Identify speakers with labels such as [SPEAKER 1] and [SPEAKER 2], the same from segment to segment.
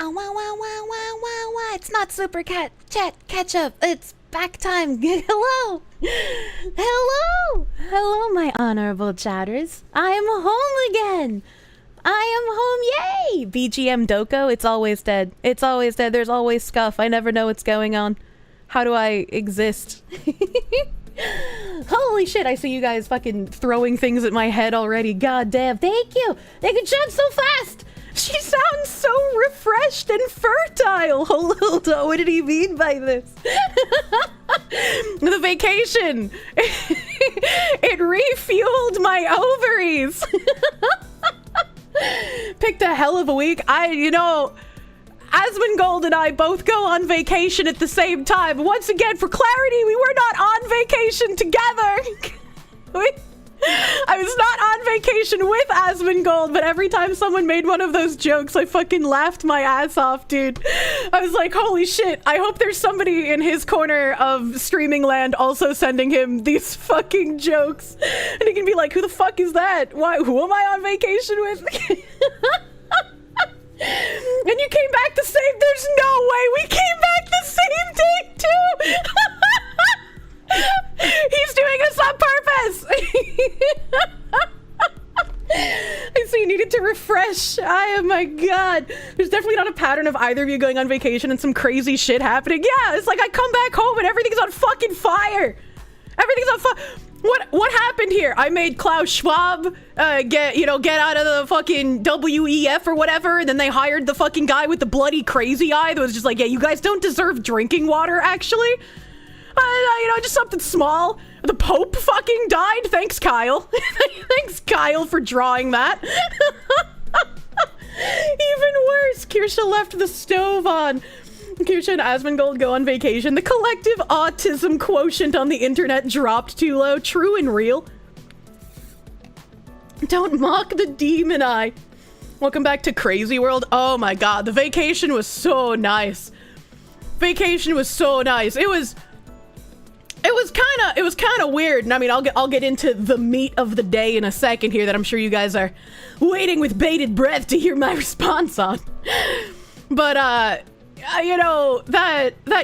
[SPEAKER 1] Wow, wow, wow, wow, wow, wow. It's not super ketchup. It's back time. Hello. Hello. Hello, my honorable chatters. I am home again. I am home. Yay. BGM Doko. It's always dead. It's always dead. There's always scuff. I never know what's going on. How do I exist? Holy shit, I see you guys fucking throwing things at my head already. God damn. Thank you. They can jump so fast. She sounds so refreshed and fertile. Hold on, what did he mean by this? The vacation. It refueled my ovaries. Picked a hell of a week. Asmongold and I both go on vacation at the same time. Once again, for clarity, we were not on vacation together. I was not on vacation with Asmongold, but every time someone made one of those jokes, I fucking laughed my ass off, dude. I was like, holy shit, I hope there's somebody in his corner of streaming land also sending him these fucking jokes. And he can be like, who the fuck is that? Who am I on vacation with? And you came back the same, there's no way we came back the same day too. He's doing this on purpose. I see you needed to refresh. Oh my god. There's definitely not a pattern of either of you going on vacation and some crazy shit happening. Yeah, it's like I come back home and everything's on fucking fire. Everything's on fire. What happened here? I made Klaus Schwab get out of the fucking WEF or whatever, and then they hired the fucking guy with the bloody crazy eye that was just like, yeah, you guys don't deserve drinking water, actually. Just something small. The Pope fucking died. Thanks, Kyle. Thanks, Kyle, for drawing that. Even worse, Kirsche left the stove on. Kirsche and Asmongold go on vacation. The collective autism quotient on the internet dropped too low. True and real. Don't mock the demon eye. Welcome back to Crazy World. Oh my god, the vacation was so nice. Vacation was so nice. It was kind of weird, and I mean, I'll get into the meat of the day in a second here that I'm sure you guys are waiting with bated breath to hear my response on. But that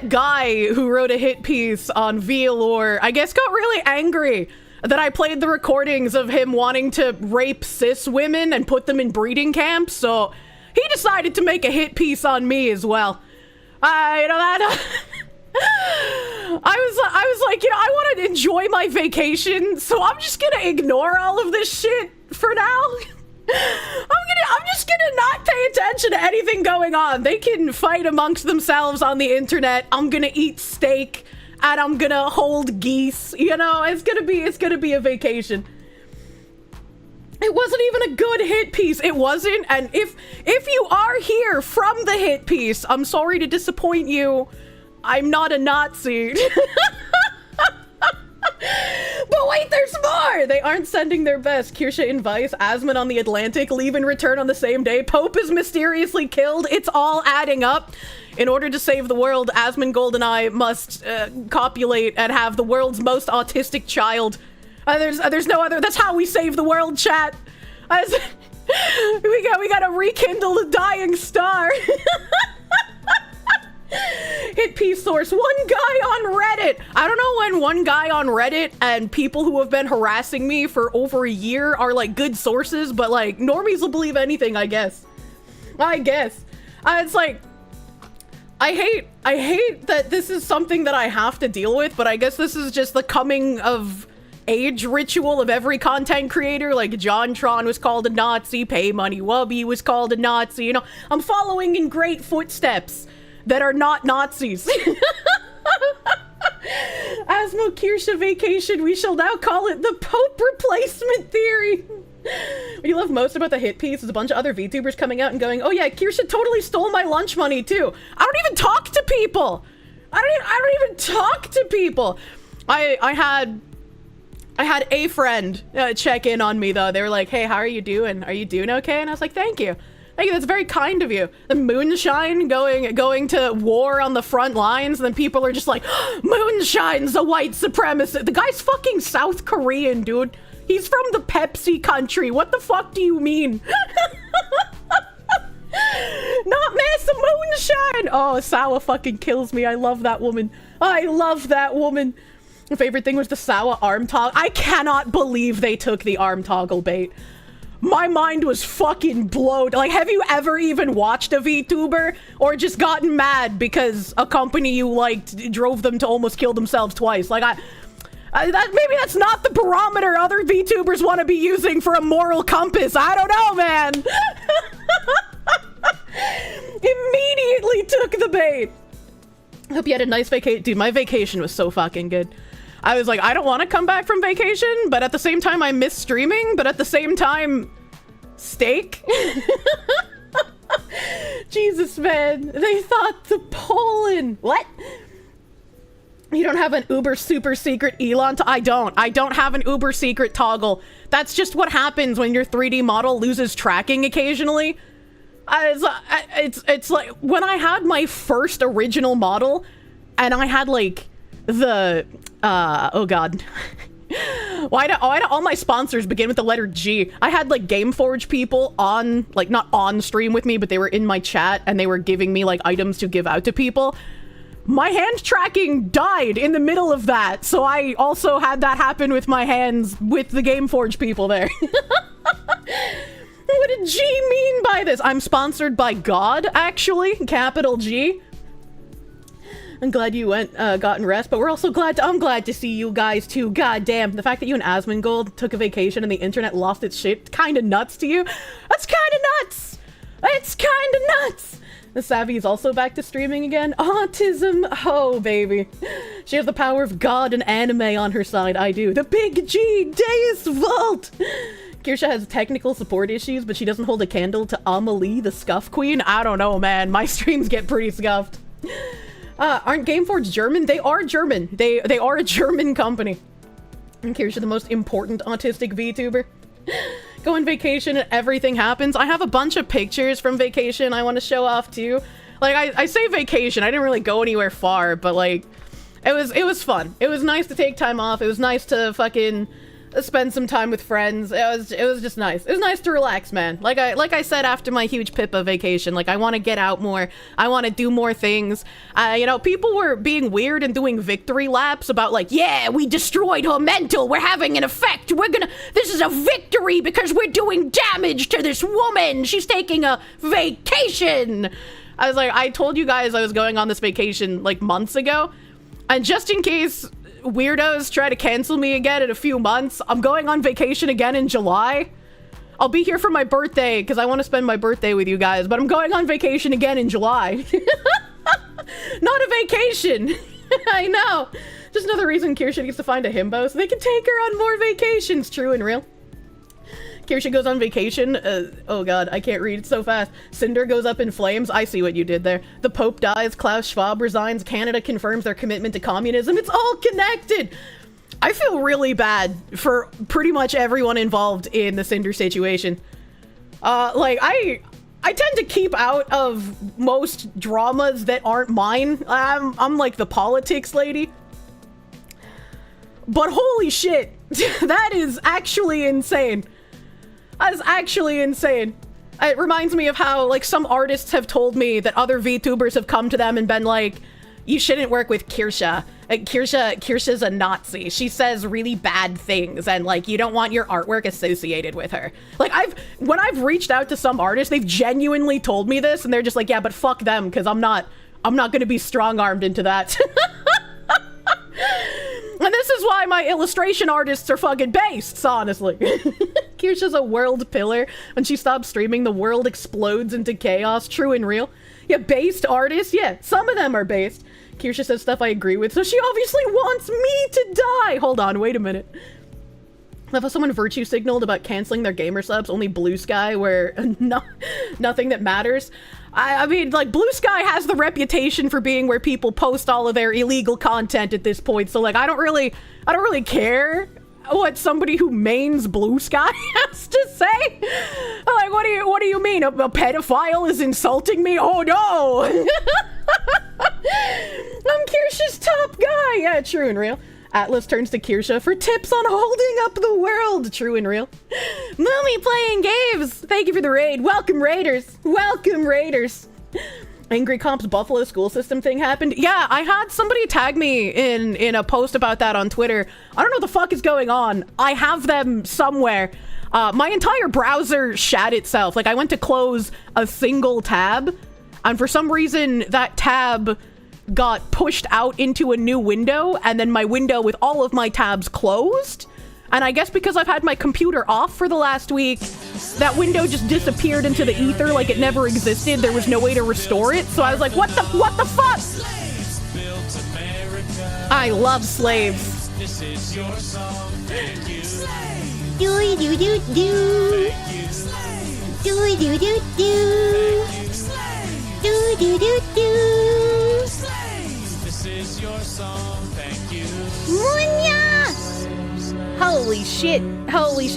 [SPEAKER 1] guy who wrote a hit piece on VLore, I guess, got really angry that I played the recordings of him wanting to rape cis women and put them in breeding camps. So he decided to make a hit piece on me as well. I was like, I want to enjoy my vacation, so I'm just gonna ignore all of this shit for now. I'm just gonna not pay attention to anything going on. They can fight amongst themselves on the internet. I'm gonna eat steak and I'm gonna hold geese. It's gonna be a vacation. It wasn't even a good hit piece. It wasn't. And if you are here from the hit piece, I'm sorry to disappoint you. I'm not a Nazi. But wait, there's more! They aren't sending their best. Kirsche and Vice, Asmon on the Atlantic, leave and return on the same day. Pope is mysteriously killed. It's all adding up. In order to save the world, Asmongold and I must copulate and have the world's most autistic child. There's no other. That's how we save the world, chat. We gotta rekindle the dying star. Hit piece source, one guy on Reddit. I don't know when one guy on Reddit and people who have been harassing me for over a year are like good sources, but like normies will believe anything, I guess. It's like, I hate that this is something that I have to deal with, but I guess this is just the coming of age ritual of every content creator. Like JonTron was called a Nazi, Pay Money Wubby was called a Nazi. I'm following in great footsteps that are not Nazis. Asmo Kirsche vacation, we shall now call it the Pope replacement theory. What you love most about the hit piece is a bunch of other VTubers coming out and going, oh yeah, Kirsche totally stole my lunch money too. I don't even talk to people. I don't even talk to people. I had a friend check in on me though. They were like, hey, how are you doing? Are you doing okay? And I was like, thank you. Thank you, that's very kind of you. The Moonshine going to war on the front lines, and then people are just like, Moonshine's a white supremacist. The guy's fucking South Korean, dude. He's from the Pepsi country. What the fuck do you mean? Not Massimo sunshine! Oh, Sawa fucking kills me. I love that woman. I love that woman. My favorite thing was the Sawa arm toggle. I cannot believe they took the arm toggle bait. My mind was fucking blown. Like, have you ever even watched a VTuber or just gotten mad because a company you liked drove them to almost kill themselves twice? Like, maybe that's not the barometer other VTubers want to be using for a moral compass. I don't know, man. Immediately took the bait. Hope you had a nice vacation. Dude, my vacation was so fucking good. I was like, I don't want to come back from vacation, but at the same time, I miss streaming, but at the same time, steak? Jesus, man. They thought the Poland. What? You don't have an uber super secret Elon? I don't have an uber secret toggle. That's just what happens when your 3D model loses tracking occasionally. It's like when I had my first original model and I had like the oh god. Why do all my sponsors begin with the letter G? I had like Gameforge people on, like not on stream with me, but they were in my chat and they were giving me like items to give out to people. My hand tracking died in the middle of that, so I also had that happen with my hands with the Gameforge people there. What did G mean by this? I'm sponsored by God, actually, capital G. I'm glad you went, gotten rest, but we're also I'm glad to see you guys too. God damn, the fact that you and Asmongold took a vacation and the internet lost its shit, kinda nuts to you. That's kinda nuts! It's kinda nuts! The Savvy is also back to streaming again. Autism, oh baby. She has the power of God and anime on her side, I do. The big G, Deus Vault! Kirsche has technical support issues, but she doesn't hold a candle to Amelie, the Scuff Queen. I don't know, man. My streams get pretty scuffed. Aren't Gameforge German? They are German. They are a German company. And Kirsche, the most important autistic VTuber. Go on vacation and everything happens. I have a bunch of pictures from vacation I want to show off too. Like, I say vacation. I didn't really go anywhere far, but like, it was fun. It was nice to take time off. It was nice to fucking spend some time with friends. It was just nice. It was nice to relax, man. Like I said after my huge Pippa vacation, like I want to get out more. I want to do more things. You know, people were being weird and doing victory laps about like, yeah, we destroyed her mental. We're having an effect. This is a victory because we're doing damage to this woman. She's taking a vacation. I was like, I told you guys I was going on this vacation like months ago. And just in case weirdos try to cancel me again in a few months, I'm going on vacation again in July. I'll be here for my birthday because I want to spend my birthday with you guys, but I'm going on vacation again in July. Not a vacation. I know. Just another reason Kirsche needs to find a himbo so they can take her on more vacations. True and real. Kirsche goes on vacation. Oh god, I can't read so fast. Cinder goes up in flames. I see what you did there. The Pope dies. Klaus Schwab resigns. Canada confirms their commitment to communism. It's all connected. I feel really bad for pretty much everyone involved in the Cinder situation. Like, I tend to keep out of most dramas that aren't mine. I'm like the politics lady. But holy shit, that is actually insane. That is actually insane. It reminds me of how, like, some artists have told me that other VTubers have come to them and been like, you shouldn't work with Kirsche. Kirsche's a Nazi. She says really bad things, and, like, you don't want your artwork associated with her. Like, when I've reached out to some artists, they've genuinely told me this, and they're just like, yeah, but fuck them, because I'm not gonna be strong-armed into that. And this is why my illustration artists are fucking based, honestly. Kirsche's a world pillar. When she stops streaming, the world explodes into chaos. True and real. Yeah, based artists. Yeah, some of them are based. Kirsche says stuff I agree with, so she obviously wants me to die. Hold on, wait a minute. I thought someone virtue signaled about canceling their gamer subs, only Blue Sky, where nothing that matters. I mean, like, Blue Sky has the reputation for being where people post all of their illegal content at this point, so, like, I don't really care what somebody who mains Blue Sky has to say. Like, what do you mean? A pedophile is insulting me? Oh, no! I'm Kirsche's top guy! Yeah, true and real. Atlas turns to Kirsche for tips on holding up the world. True and real. Moomy playing games. Thank you for the raid. Welcome, Raiders. Welcome, Raiders. Angry Cops Buffalo school system thing happened. Yeah, I had somebody tag me in a post about that on Twitter. I don't know what the fuck is going on. I have them somewhere. My entire browser shat itself. Like, I went to close a single tab, and for some reason that tab got pushed out into a new window, and then my window with all of my tabs closed. And I guess because I've had my computer off for the last week, that window just disappeared into the ether like it never existed. There was no way to restore it. So I was like, what the fuck? I love slaves.
[SPEAKER 2] This is your song. Thank you.
[SPEAKER 3] Do do do do. Do do do do. Do do do do.
[SPEAKER 2] This is your song. Thank you.
[SPEAKER 3] Munya!
[SPEAKER 1] Holy shit,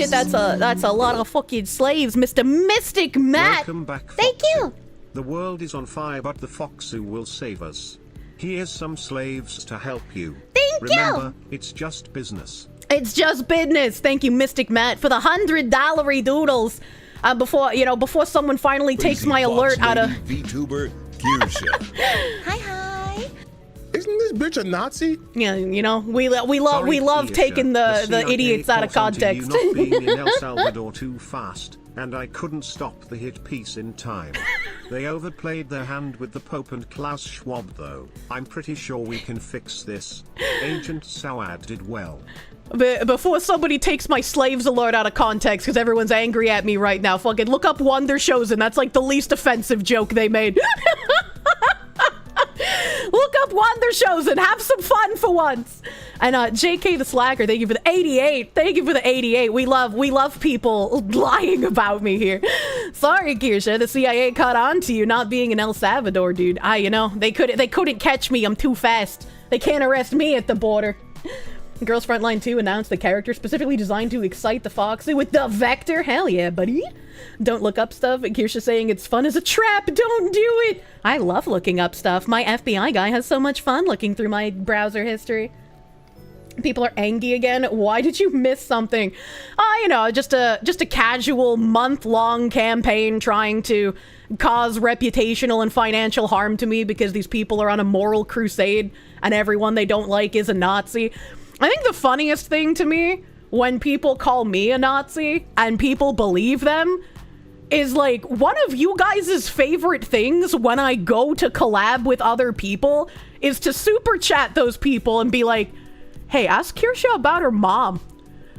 [SPEAKER 1] that's a lot of fucking slaves, Mr. Mystic Matt.
[SPEAKER 4] Welcome back,
[SPEAKER 3] Thank
[SPEAKER 4] Foxu.
[SPEAKER 3] you.
[SPEAKER 4] The world is on fire, but the Foxu will save us. Here's some slaves to help you.
[SPEAKER 3] Thank
[SPEAKER 4] Remember, it's just business.
[SPEAKER 1] It's just business. Thank you, Mystic Matt, for the $100 doodles. Before someone finally takes my alert out of
[SPEAKER 5] VTuber Kirsche.
[SPEAKER 3] Hi, hi.
[SPEAKER 5] Isn't this bitch a Nazi?
[SPEAKER 1] Yeah, we love
[SPEAKER 4] Kirsche,
[SPEAKER 1] taking the
[SPEAKER 4] CIA
[SPEAKER 1] idiots out of
[SPEAKER 4] caught onto
[SPEAKER 1] context.
[SPEAKER 4] You not being in El Salvador too fast, and I couldn't stop the hit piece in time. They overplayed their hand with the Pope and Klaus Schwab though. I'm pretty sure we can fix this. Agent Sawad did well.
[SPEAKER 1] Before somebody takes my slaves alert out of context, because everyone's angry at me right now, fucking look up Wonder Chosen. That's like the least offensive joke they made. Look up Wonder Chosen. Have some fun for once. And JK the Slacker, thank you for the 88. Thank you for the 88. We love people lying about me here. Sorry, Kirsche, the CIA caught on to you not being in El Salvador, dude. They couldn't catch me. I'm too fast. They can't arrest me at the border. Girls Frontline 2 announced the character specifically designed to excite the Foxy with the Vector. Hell yeah, buddy. Don't look up stuff. Kirsche saying it's fun as a trap. Don't do it. I love looking up stuff. My FBI guy has so much fun looking through my browser history. People are angry again. Why did you miss something? Just a casual month-long campaign trying to cause reputational and financial harm to me because these people are on a moral crusade and everyone they don't like is a Nazi. I think the funniest thing to me when people call me a Nazi and people believe them is like one of you guys' favorite things when I go to collab with other people is to super chat those people and be like, hey, ask Kirsche about her mom.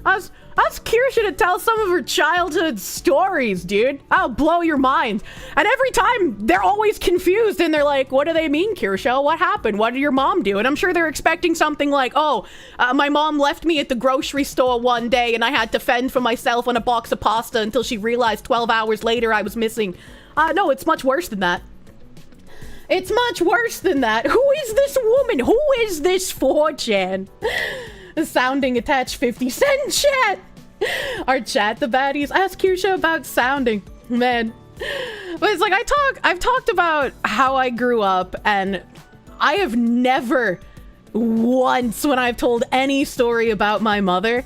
[SPEAKER 1] Ask Kirsche to tell some of her childhood stories, dude. I'll blow your mind. And every time, they're always confused, and they're like, what do they mean, Kirsche? What happened? What did your mom do? And I'm sure they're expecting something like, my mom left me at the grocery store one day, and I had to fend for myself on a box of pasta until she realized 12 hours later I was missing. No, it's much worse than that. It's much worse than that. Who is this woman? Who is this 4chan? Sounding attached 50 cent chat. Our chat the baddies. Ask Kirsche about sounding. Man. But it's like I've talked about how I grew up, and I have never once when I've told any story about my mother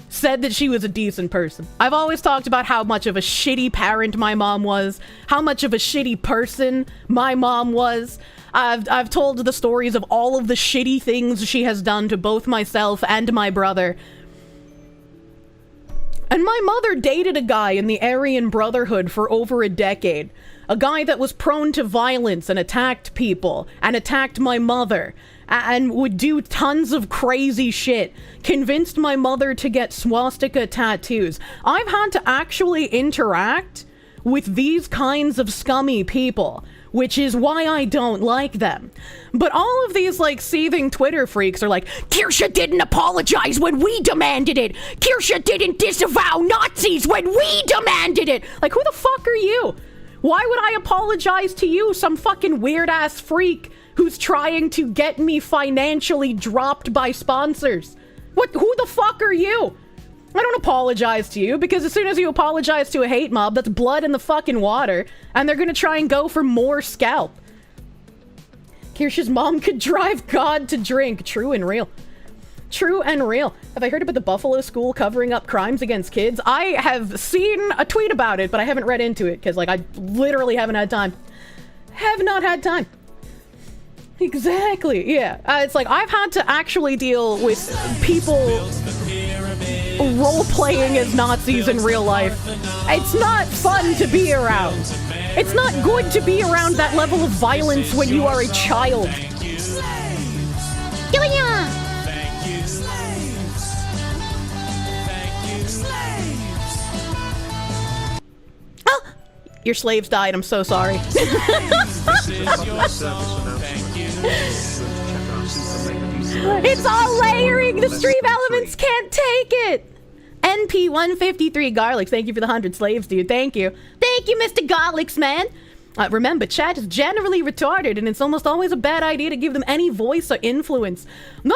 [SPEAKER 1] said that she was a decent person. I've always talked about how much of a shitty parent my mom was, how much of a shitty person my mom was. I've told the stories of all of the shitty things she has done to both myself and my brother. And my mother dated a guy in the Aryan Brotherhood for over a decade. A guy that was prone to violence and attacked people and attacked my mother and would do tons of crazy shit. Convinced my mother to get swastika tattoos. I've had to actually interact with these kinds of scummy people, which is why I don't like them. But all of these, like, seething Twitter freaks are like, Kirsche didn't apologize when we demanded it. Kirsche didn't disavow Nazis when we demanded it. Like, who the fuck are you? Why would I apologize to you, some fucking weird-ass freak who's trying to get me financially dropped by sponsors? Who the fuck are you? I don't apologize to you, because as soon as you apologize to a hate mob, that's blood in the fucking water, and they're gonna try and go for more scalp. Kirsche's mom could drive God to drink. True and real. True and real. Have I heard about the Buffalo school covering up crimes against kids? I have seen a tweet about it, but I haven't read into it, because, like, I literally haven't had time. Have not had time. Exactly, yeah. It's like, I've had to actually deal with people role-playing as Nazis in real life. It's not fun to be around. It's not good to be around that level of violence when you are a child.
[SPEAKER 3] Doya!
[SPEAKER 1] Oh! Your slaves died, I'm so sorry. It's all layering! The stream elements can't take it! NP153 Garlics, thank you for the 100 slaves, dude. Thank you. Thank you, Mr. Garlics, man! Remember, chat is generally retarded, and it's almost always a bad idea to give them any voice or influence. No,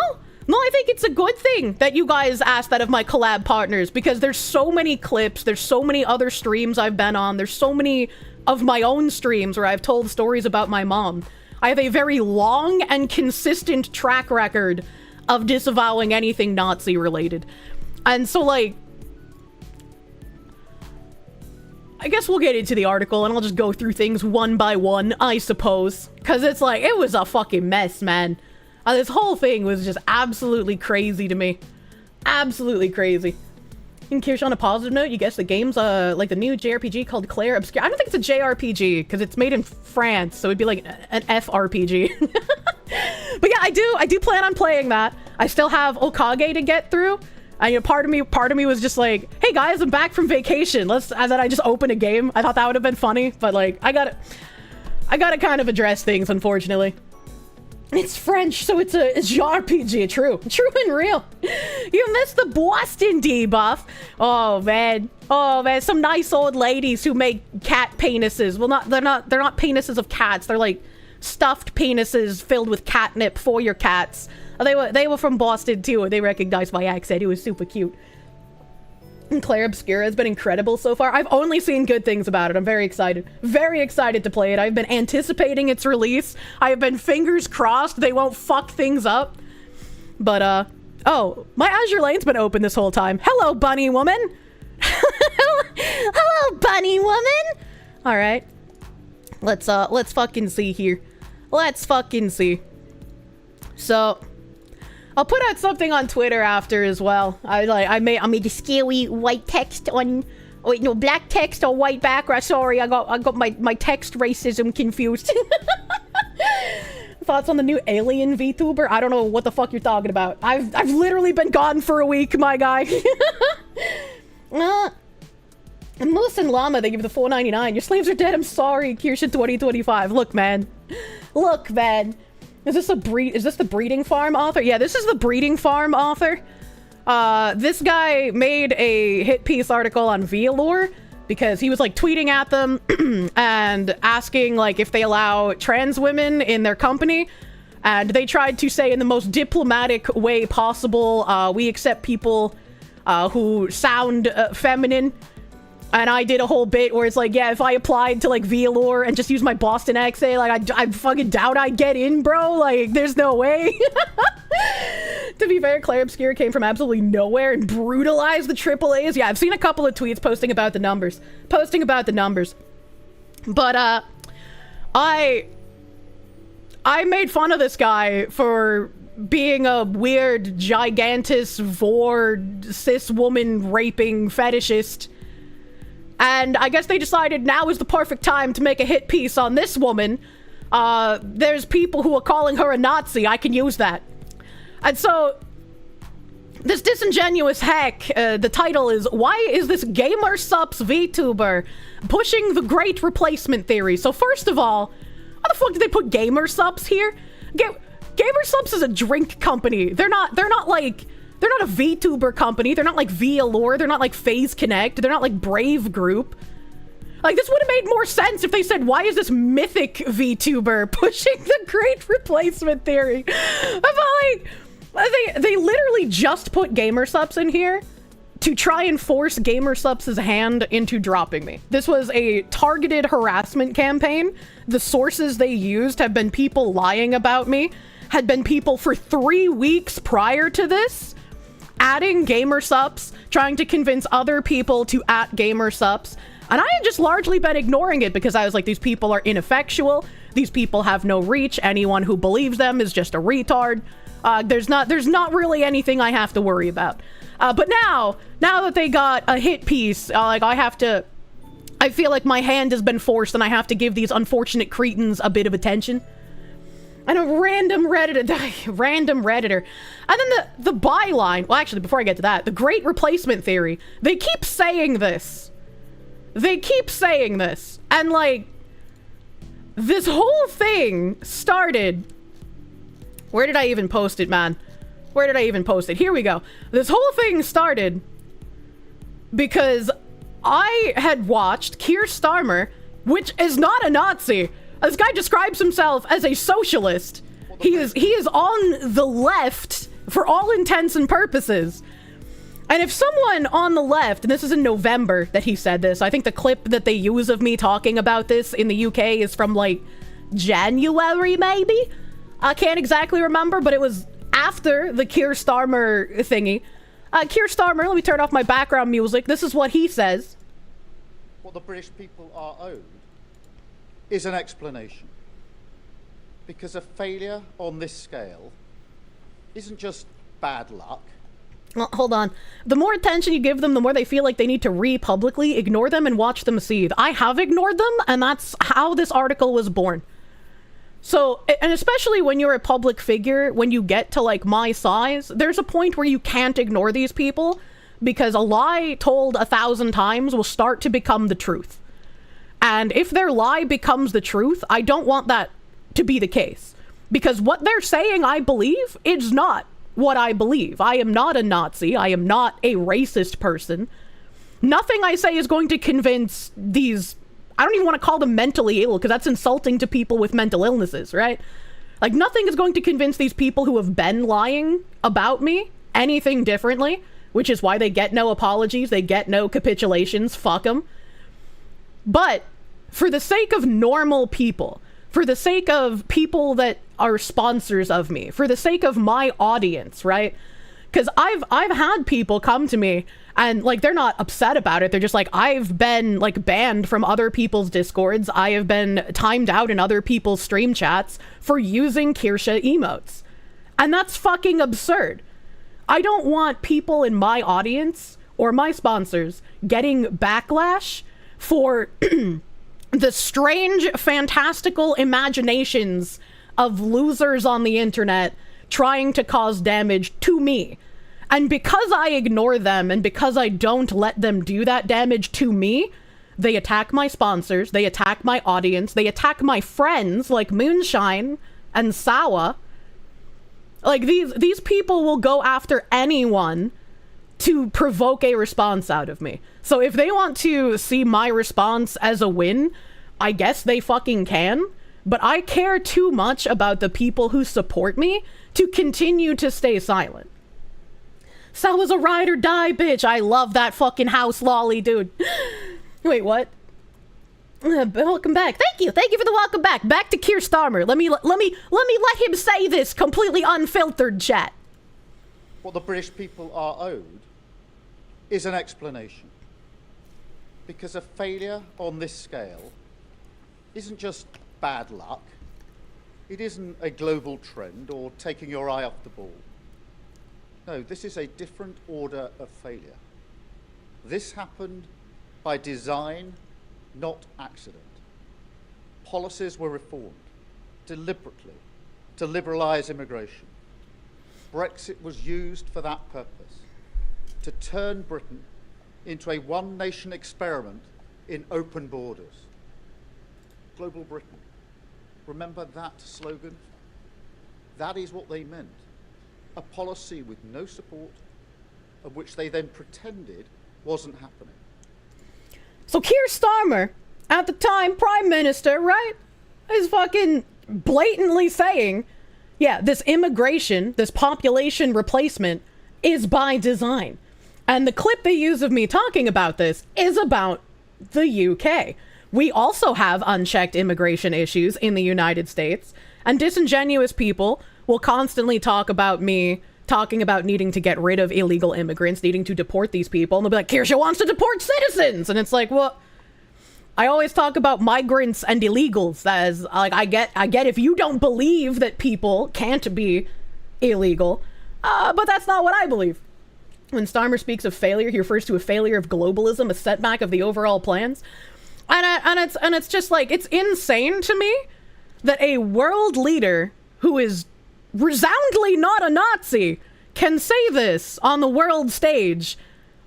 [SPEAKER 1] I think it's a good thing that you guys asked that of my collab partners, because there's so many clips, there's so many other streams I've been on, there's so many of my own streams where I've told stories about my mom. I have a very long and consistent track record of disavowing anything Nazi-related. And so, like, I guess we'll get into the article and I'll just go through things one by one, I suppose. Because it's like, it was a fucking mess, man. This whole thing was just absolutely crazy to me. Absolutely crazy. And Kirsche, on a positive note, you guess the game's like the new JRPG called Claire Obscure. I don't think it's a JRPG because it's made in France, so it'd be like an FRPG. But yeah, I do plan on playing that. I still have Okage to get through. And you know, part of me was just like, hey guys, I'm back from vacation. And then I just open a game. I thought that would have been funny, but like I gotta kind of address things, unfortunately. It's French, so it's a JRPG. True and real. You missed the Boston debuff. Oh man, some nice old ladies who make cat penises. Well, they're not penises of cats. They're like stuffed penises filled with catnip for your cats. They were from Boston too, and they recognized my accent. It was super cute. And Claire Obscura has been incredible so far. I've only seen good things about it. I'm very excited. Very excited to play it. I've been anticipating its release. I have been fingers crossed they won't fuck things up. But, oh, my Azure Lane's been open this whole time. Hello, bunny woman! Hello, bunny woman! Alright. Let's fucking see here. Let's fucking see. So, I'll put out something on Twitter after as well. I made a scary white text on, wait, no, black text on white background. Sorry, I got my text racism confused. Thoughts on the new alien VTuber? I don't know what the fuck you're talking about. I've literally been gone for a week, my guy. Moose and Llama, they give the $4.99. Your slaves are dead. I'm sorry, Kirsche 2025. Look, man. Is this the breeding farm author? Yeah, this is the breeding farm author. This guy made a hit piece article on VLore because he was like tweeting at them and asking like if they allow trans women in their company. And they tried to say in the most diplomatic way possible, we accept people who sound feminine. And I did a whole bit where it's like, yeah, if I applied to like VLore and just use my Boston accent, like I fucking doubt I'd get in, bro. Like, there's no way. To be fair, Claire Obscura came from absolutely nowhere and brutalized the AAAs. Yeah, I've seen a couple of tweets posting about the numbers. But, I made fun of this guy for being a weird, gigantus, VoD, cis woman raping fetishist. And I guess they decided now is the perfect time to make a hit piece on this woman. There's people who are calling her a Nazi. I can use that. And so, this disingenuous hack, the title is, Why is this gamer Supps VTuber pushing the great replacement theory? So first of all, how the fuck did they put gamer Supps here? Gamer Supps is a drink company. They're not a VTuber company. They're not like VLore. They're not like FaZe Connect. They're not like Brave Group. Like, this would have made more sense if they said, why is this mythic VTuber pushing the great replacement theory? I felt like they literally just put Gamer Supps in here to try and force Gamer Supps' hand into dropping me. This was a targeted harassment campaign. The sources they used have been people lying about me, had been people for 3 weeks prior to this, adding Gamer Supps, trying to convince other people to @Gamer Supps, And I had just largely been ignoring it because I was like, these people are ineffectual. These people have no reach. Anyone who believes them is just a retard. There's not really anything I have to worry about. But now that they got a hit piece, like I feel like my hand has been forced and I have to give these unfortunate cretins a bit of attention. And a random Redditor. And then the byline, well, actually, before I get to that, the great replacement theory, they keep saying this. And, like, this whole thing started... Where did I even post it, man? Here we go. This whole thing started because I had watched Keir Starmer, which is not a Nazi. This guy describes himself as a socialist. He is on the left for all intents and purposes. And if someone on the left, and this is in November that he said this, I think the clip that they use of me talking about this in the UK is from like January, maybe? I can't exactly remember, but it was after the Keir Starmer thingy. Keir Starmer, let me turn off my background music. This is what he says.
[SPEAKER 6] What the British people are owed is an explanation. Because a failure on this scale isn't just bad luck.
[SPEAKER 1] Well, hold on. The more attention you give them, the more they feel like they need to publicly ignore them and watch them seethe. I have ignored them, and that's how this article was born. So, and especially when you're a public figure, when you get to like my size, there's a point where you can't ignore these people because a lie told 1,000 times will start to become the truth. And if their lie becomes the truth, I don't want that to be the case. Because what they're saying I believe is not what I believe. I am not a Nazi. I am not a racist person. Nothing I say is going to convince these... I don't even want to call them mentally ill, because that's insulting to people with mental illnesses, right? Like, nothing is going to convince these people who have been lying about me anything differently, which is why they get no apologies, they get no capitulations, fuck them. But, for the sake of normal people, for the sake of people that are sponsors of me, for the sake of my audience, right? Because I've had people come to me and like they're not upset about it. They're just like, I've been like banned from other people's discords. I have been timed out in other people's stream chats for using Kirsche emotes. And that's fucking absurd. I don't want people in my audience or my sponsors getting backlash for the strange, fantastical imaginations of losers on the internet trying to cause damage to me. And because I ignore them and because I don't let them do that damage to me, they attack my sponsors, they attack my audience, they attack my friends like Moonshine and Sawa. Like, these people will go after anyone to provoke a response out of me. So if they want to see my response as a win, I guess they fucking can. But I care too much about the people who support me to continue to stay silent. Sawa's a ride or die bitch. I love that fucking house lolly, dude. Wait, what? Welcome back. Thank you for the welcome back. Back to Keir Starmer. Let me let him say this completely unfiltered, chat.
[SPEAKER 6] What the British people are owed is an explanation. Because a failure on this scale isn't just bad luck. It isn't a global trend or taking your eye off the ball. No, this is a different order of failure. This happened by design, not accident. Policies were reformed deliberately to liberalise immigration. Brexit was used for that purpose, to turn Britain into a one-nation experiment in open borders. Global Britain. Remember that slogan? That is what they meant. A policy with no support, of which they then pretended wasn't happening.
[SPEAKER 1] So Keir Starmer, at the time Prime Minister, right, is fucking blatantly saying, yeah, this immigration, this population replacement is by design. And the clip they use of me talking about this is about the UK. We also have unchecked immigration issues in the United States, and disingenuous people will constantly talk about me talking about needing to get rid of illegal immigrants, needing to deport these people, and they'll be like, Kirsche wants to deport citizens! And it's like, well, I always talk about migrants and illegals as, like, I get if you don't believe that people can't be illegal, but that's not what I believe. When Starmer speaks of failure, he refers to a failure of globalism, a setback of the overall plans. And it's just like, it's insane to me that a world leader who is resoundingly not a Nazi can say this on the world stage,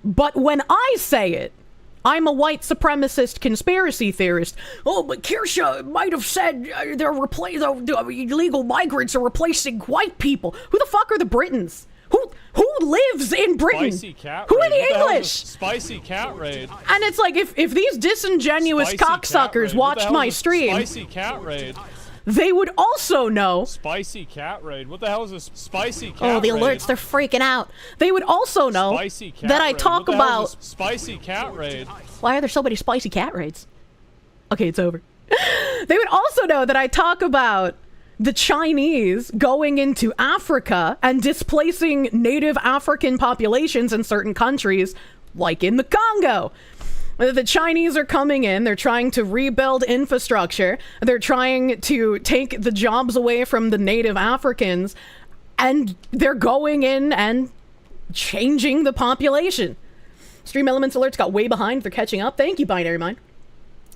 [SPEAKER 1] but when I say it, I'm a white supremacist conspiracy theorist. Oh, but Kirsche might have said the illegal migrants are replacing white people. Who the fuck are the Britons? Who lives in Britain?
[SPEAKER 2] Spicy cat
[SPEAKER 1] Who
[SPEAKER 2] raid.
[SPEAKER 1] are the
[SPEAKER 2] What the hell is a
[SPEAKER 1] English?
[SPEAKER 2] Spicy cat raid.
[SPEAKER 1] And it's like, if these disingenuous
[SPEAKER 2] Spicy cat
[SPEAKER 1] cocksuckers
[SPEAKER 2] raid. What the
[SPEAKER 1] watched
[SPEAKER 2] hell
[SPEAKER 1] my
[SPEAKER 2] is a
[SPEAKER 1] stream,
[SPEAKER 2] Spicy cat raid.
[SPEAKER 1] they would also know.
[SPEAKER 2] Spicy cat raid. What the hell is a spicy cat
[SPEAKER 3] Oh, the
[SPEAKER 2] raid?
[SPEAKER 3] alerts, they're freaking out.
[SPEAKER 1] They would also know
[SPEAKER 2] Spicy cat
[SPEAKER 1] that I
[SPEAKER 2] raid.
[SPEAKER 1] talk
[SPEAKER 2] What the hell is
[SPEAKER 1] about.
[SPEAKER 2] a spicy cat raid.
[SPEAKER 1] Why are there so many spicy cat raids? Okay, it's over. They would also know that I talk about the Chinese going into Africa and displacing native African populations in certain countries, like in the Congo. The Chinese are coming in, they're trying to rebuild infrastructure, they're trying to take the jobs away from the native Africans, and they're going in and changing the population. Stream Elements alerts got way behind, they're catching up. Thank you, Binary Mind.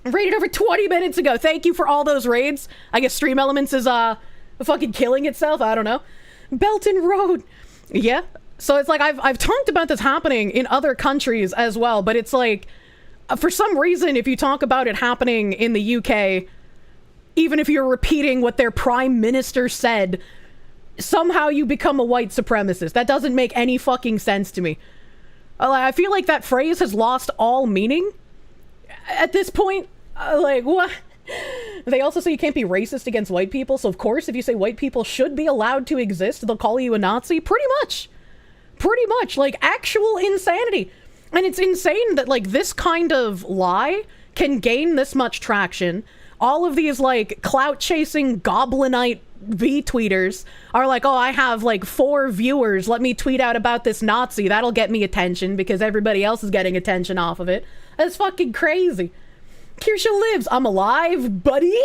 [SPEAKER 1] Raided over 20 minutes ago. Thank you for all those raids. I guess Stream Elements is fucking killing itself. I don't know. Belton Road. Yeah. So it's like I've talked about this happening in other countries as well, but it's like, for some reason, if you talk about it happening in the UK, even if you're repeating what their prime minister said, somehow you become a white supremacist. That doesn't make any fucking sense to me. I feel like that phrase has lost all meaning at this point. Like, what? They also say you can't be racist against white people, so of course, if you say white people should be allowed to exist, they'll call you a Nazi. Pretty much. Like, actual insanity. And it's insane that, like, this kind of lie can gain this much traction. All of these, like, clout-chasing goblinite V-tweeters are like, oh, I have, like, 4 viewers, let me tweet out about this Nazi, that'll get me attention, because everybody else is getting attention off of it. That's fucking crazy. Kirsche lives. I'm alive, buddy.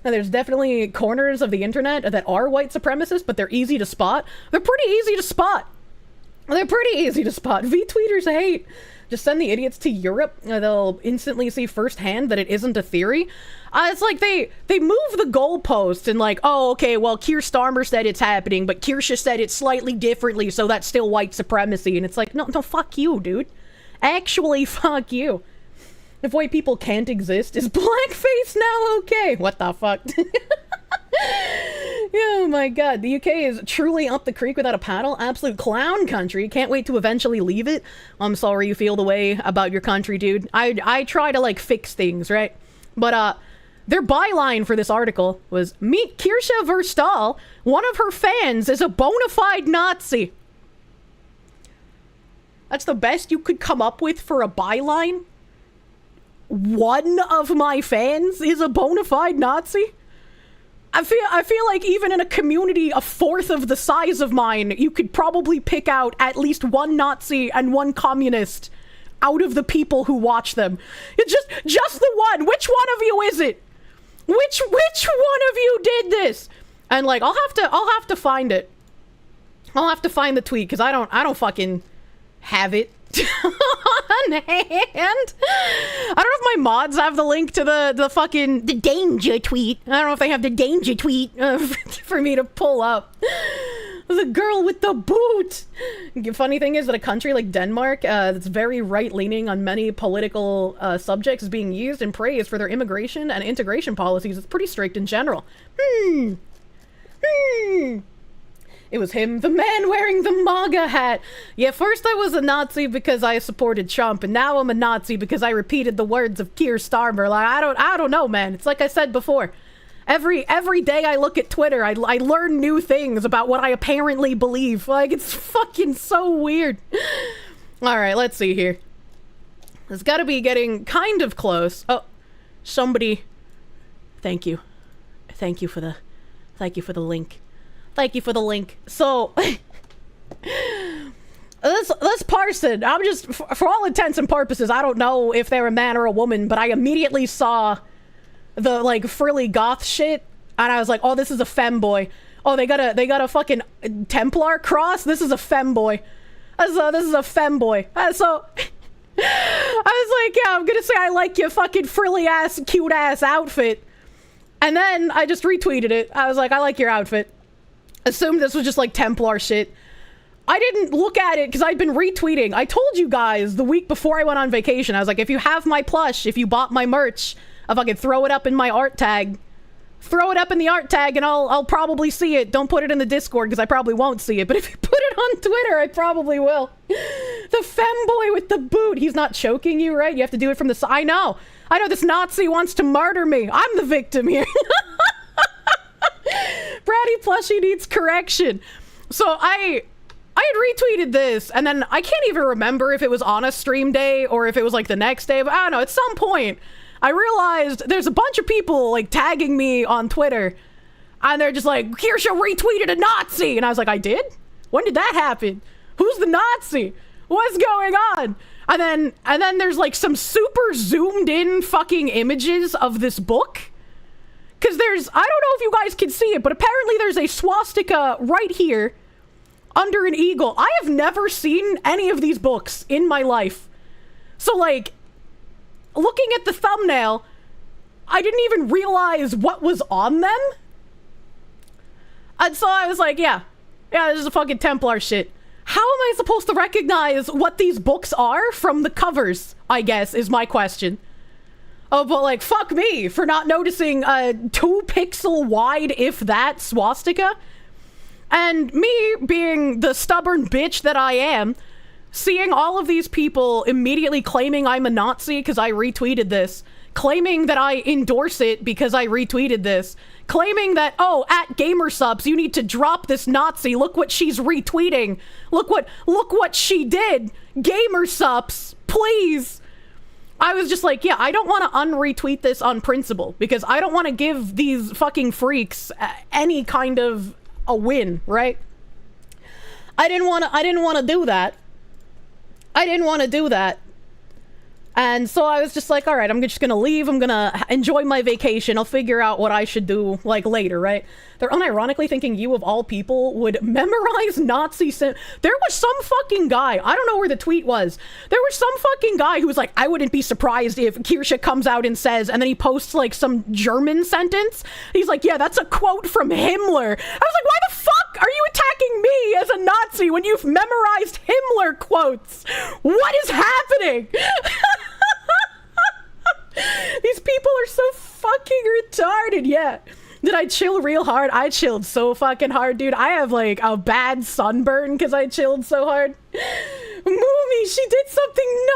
[SPEAKER 1] And there's definitely corners of the internet that are white supremacists, but they're easy to spot. They're pretty easy to spot. V-tweeters hate. Just send the idiots to Europe. They'll instantly see firsthand that it isn't a theory. It's like they move the goalposts and like, oh, okay, well, Keir Starmer said it's happening, but Kirsche said it slightly differently, so that's still white supremacy. And it's like, no, fuck you, dude. Actually, fuck you. If white people can't exist, is blackface now okay? What the fuck? Oh my god, the UK is truly up the creek without a paddle. Absolute clown country. Can't wait to eventually leave it. I'm sorry you feel the way about your country, dude. I try to, like, fix things, right? But, their byline for this article was, meet Kirsche Verstal. One of her fans is a bona fide Nazi. That's the best you could come up with for a byline? One of my fans is a bona fide Nazi? I feel like even in a community a fourth of the size of mine, you could probably pick out at least one Nazi and one communist out of the people who watch them. It's just the one. Which one of you is it? Which one of you did this? And like, I'll have to find it. I'll have to find the tweet because I don't fucking have it on hand. I don't know if my mods have the link to the fucking
[SPEAKER 3] The danger tweet.
[SPEAKER 1] I don't know if they have the danger tweet for me to pull up. The girl with the boot. The funny thing is that a country like Denmark that's very right-leaning on many political subjects is being used and praised for their immigration and integration policies. It's pretty strict in general. It was him, the man wearing the MAGA hat. Yeah, first I was a Nazi because I supported Trump, and now I'm a Nazi because I repeated the words of Keir Starmer. Like, I don't know, man. It's like I said before. Every day I look at Twitter, I learn new things about what I apparently believe. Like, it's fucking so weird. Alright, let's see here. It's gotta be getting kind of close. Oh, somebody... Thank you. Thank you for the link. Thank you for the link. So, This person, I'm just, for all intents and purposes, I don't know if they're a man or a woman, but I immediately saw the, like, frilly goth shit, and I was like, oh, this is a femboy. Oh, they got a fucking Templar cross? This is a femboy. This is a femboy. So, I was like, yeah, I'm gonna say I like your fucking frilly-ass, cute-ass outfit. And then I just retweeted it. I was like, I like your outfit. Assumed this was just, like, Templar shit. I didn't look at it because I'd been retweeting. I told you guys the week before I went on vacation, I was like, if you have my plush, if you bought my merch, if I could throw it up in my art tag, throw it up in the art tag and I'll probably see it. Don't put it in the Discord because I probably won't see it. But if you put it on Twitter, I probably will. The femboy with the boot. He's not choking you, right? You have to do it from the side. I know this Nazi wants to murder me. I'm the victim here. Bratty plushie needs correction. So I had retweeted this, and then I can't even remember if it was on a stream day or if it was like the next day, but I don't know, at some point, I realized there's a bunch of people like tagging me on Twitter, and they're just like, Kirsche retweeted a Nazi, and I was like, I did? When did that happen? Who's the Nazi? What's going on? And then there's like some super zoomed in fucking images of this book. Cause I don't know if you guys can see it, but apparently there's a swastika right here under an eagle. I have never seen any of these books in my life. So like, looking at the thumbnail, I didn't even realize what was on them. And so I was like, yeah, this is a fucking Templar shit. How am I supposed to recognize what these books are from the covers, I guess, is my question. Oh, but like, fuck me for not noticing a 2 pixel wide, if that, swastika. And me being the stubborn bitch that I am, seeing all of these people immediately claiming I'm a Nazi because I retweeted this, claiming that I endorse it because I retweeted this, claiming that, oh, at GamerSupps, you need to drop this Nazi. Look what she's retweeting. Look what she did. GamerSupps, please. I was just like, yeah, I don't want to unretweet this on principle because I don't want to give these fucking freaks any kind of a win, right? I didn't want to do that. I didn't want to do that. And so I was just like, all right, I'm just gonna leave. I'm gonna enjoy my vacation. I'll figure out what I should do, like, later, right? They're unironically thinking you, of all people, would memorize Nazi There was some fucking guy, I don't know where the tweet was. There was some fucking guy who was like, I wouldn't be surprised if Kirsche comes out and says, and then he posts, like, some German sentence. He's like, yeah, that's a quote from Himmler. I was like, why the fuck are you attacking me as a Nazi when you've memorized Himmler quotes? What is happening? These people are so fucking retarded. Yeah. Did I chill real hard? I chilled so fucking hard, dude. I have like a bad sunburn because I chilled so hard. Moomy, she did something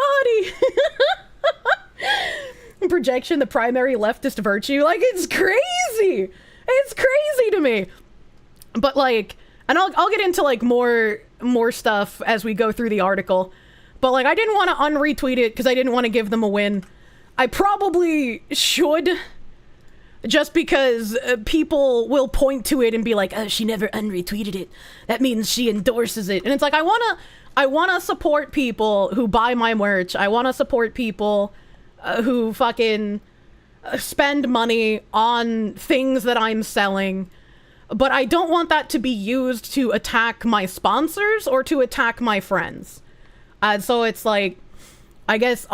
[SPEAKER 1] naughty. Projection, the primary leftist virtue. Like, it's crazy. It's crazy to me. But like, and I'll get into like more stuff as we go through the article. But like, I didn't want to unretweet it because I didn't want to give them a win. I probably should, just because people will point to it and be like, oh, she never unretweeted it. That means she endorses it. And it's like, I want to support people who buy my merch. I want to support people who fucking spend money on things that I'm selling. But I don't want that to be used to attack my sponsors or to attack my friends. So it's like, I guess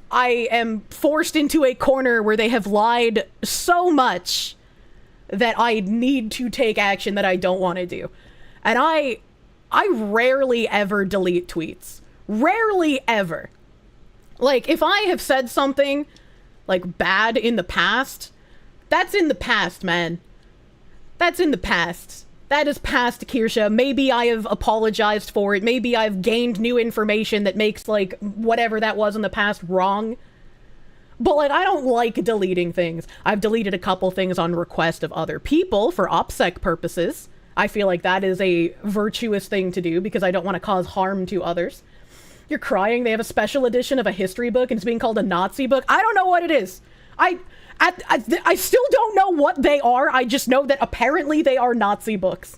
[SPEAKER 1] I am forced into a corner where they have lied so much that I need to take action that I don't want to do. And I rarely ever delete tweets. Rarely ever. Like, if I have said something, like, bad in the past, that's in the past, man. That's in the past. That is past, Kirsche. Maybe I have apologized for it. Maybe I've gained new information that makes, like, whatever that was in the past wrong. But, like, I don't like deleting things. I've deleted a couple things on request of other people for OPSEC purposes. I feel like that is a virtuous thing to do because I don't want to cause harm to others. You're crying. They have a special edition of a history book and it's being called a Nazi book. I don't know what it is. I still don't know what they are. I just know that apparently they are Nazi books.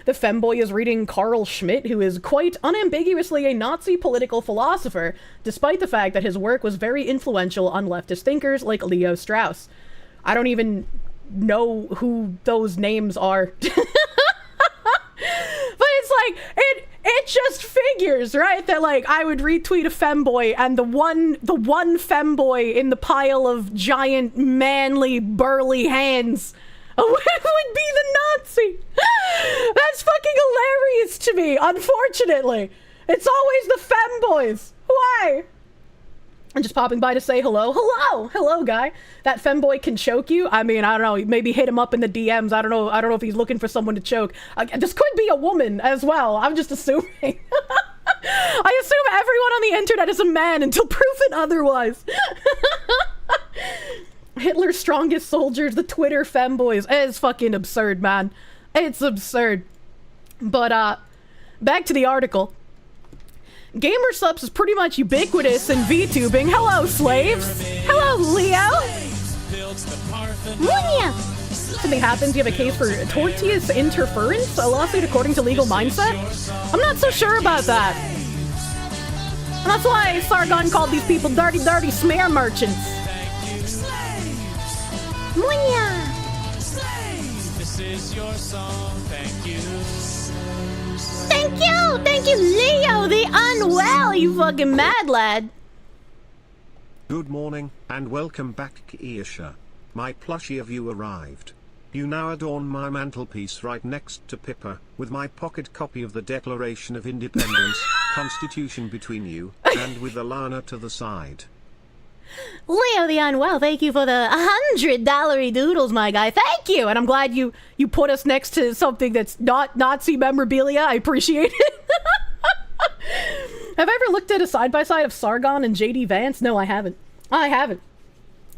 [SPEAKER 1] the femboy is reading Carl Schmitt, who is quite unambiguously a Nazi political philosopher, despite the fact that his work was very influential on leftist thinkers like Leo Strauss. I don't even know who those names are. But it's like, it just figures, right? That like I would retweet a femboy and the one femboy in the pile of giant, manly, burly hands would be the Nazi. That's fucking hilarious to me, unfortunately. It's always the femboys. Why? I'm just popping by to say hello. Hello, guy. That femboy can choke you. I mean, I don't know. Maybe hit him up in the DMs. I don't know if he's looking for someone to choke. This could be a woman as well. I'm just assuming. I assume everyone on the internet is a man until proven otherwise. Hitler's strongest soldiers, the Twitter femboys. It's fucking absurd, man. It's absurd. But, back to the article. Gamer Supps is pretty much ubiquitous in VTubing. Hello, slaves. Hello, Leo.
[SPEAKER 3] Munya.
[SPEAKER 1] Something happens, you have a case for tortious interference, a lawsuit according to Legal Mindset? I'm not so sure about that. And that's why Sargon called these people dirty smear merchants.
[SPEAKER 3] Munya.
[SPEAKER 2] This is your song, thank you.
[SPEAKER 3] Thank you, Leo the Unwell, you fucking mad lad.
[SPEAKER 4] Good morning, and welcome back, Kirsche. My plushie of you arrived. You now adorn my mantelpiece right next to Pippa, with my pocket copy of the Declaration of Independence, Constitution between you, and with Alana to the side.
[SPEAKER 3] Leo the Unwell, thank you for the $100 doodles, my guy. Thank you.
[SPEAKER 1] And I'm glad you put us next to something that's not Nazi memorabilia. I appreciate it. Have I ever looked at a side-by-side of Sargon and JD Vance? No, I haven't.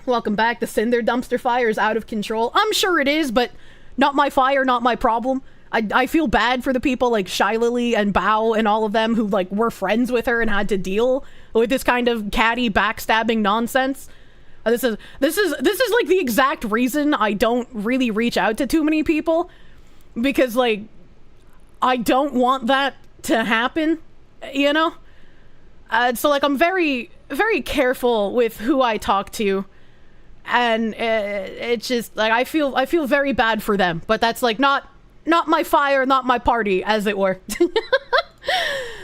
[SPEAKER 1] Welcome back. The Cinder dumpster fire is out of control. I'm sure it is, but not my fire, not my problem. I feel bad for the people like Shy Lily and Bao and all of them who like were friends with her and had to deal with this kind of catty backstabbing nonsense. This is like the exact reason I don't really reach out to too many people, because like I don't want that to happen, you know? So like I'm very, very careful with who I talk to, and it's just like I feel very bad for them, but that's like not my fire, not my party, as it were.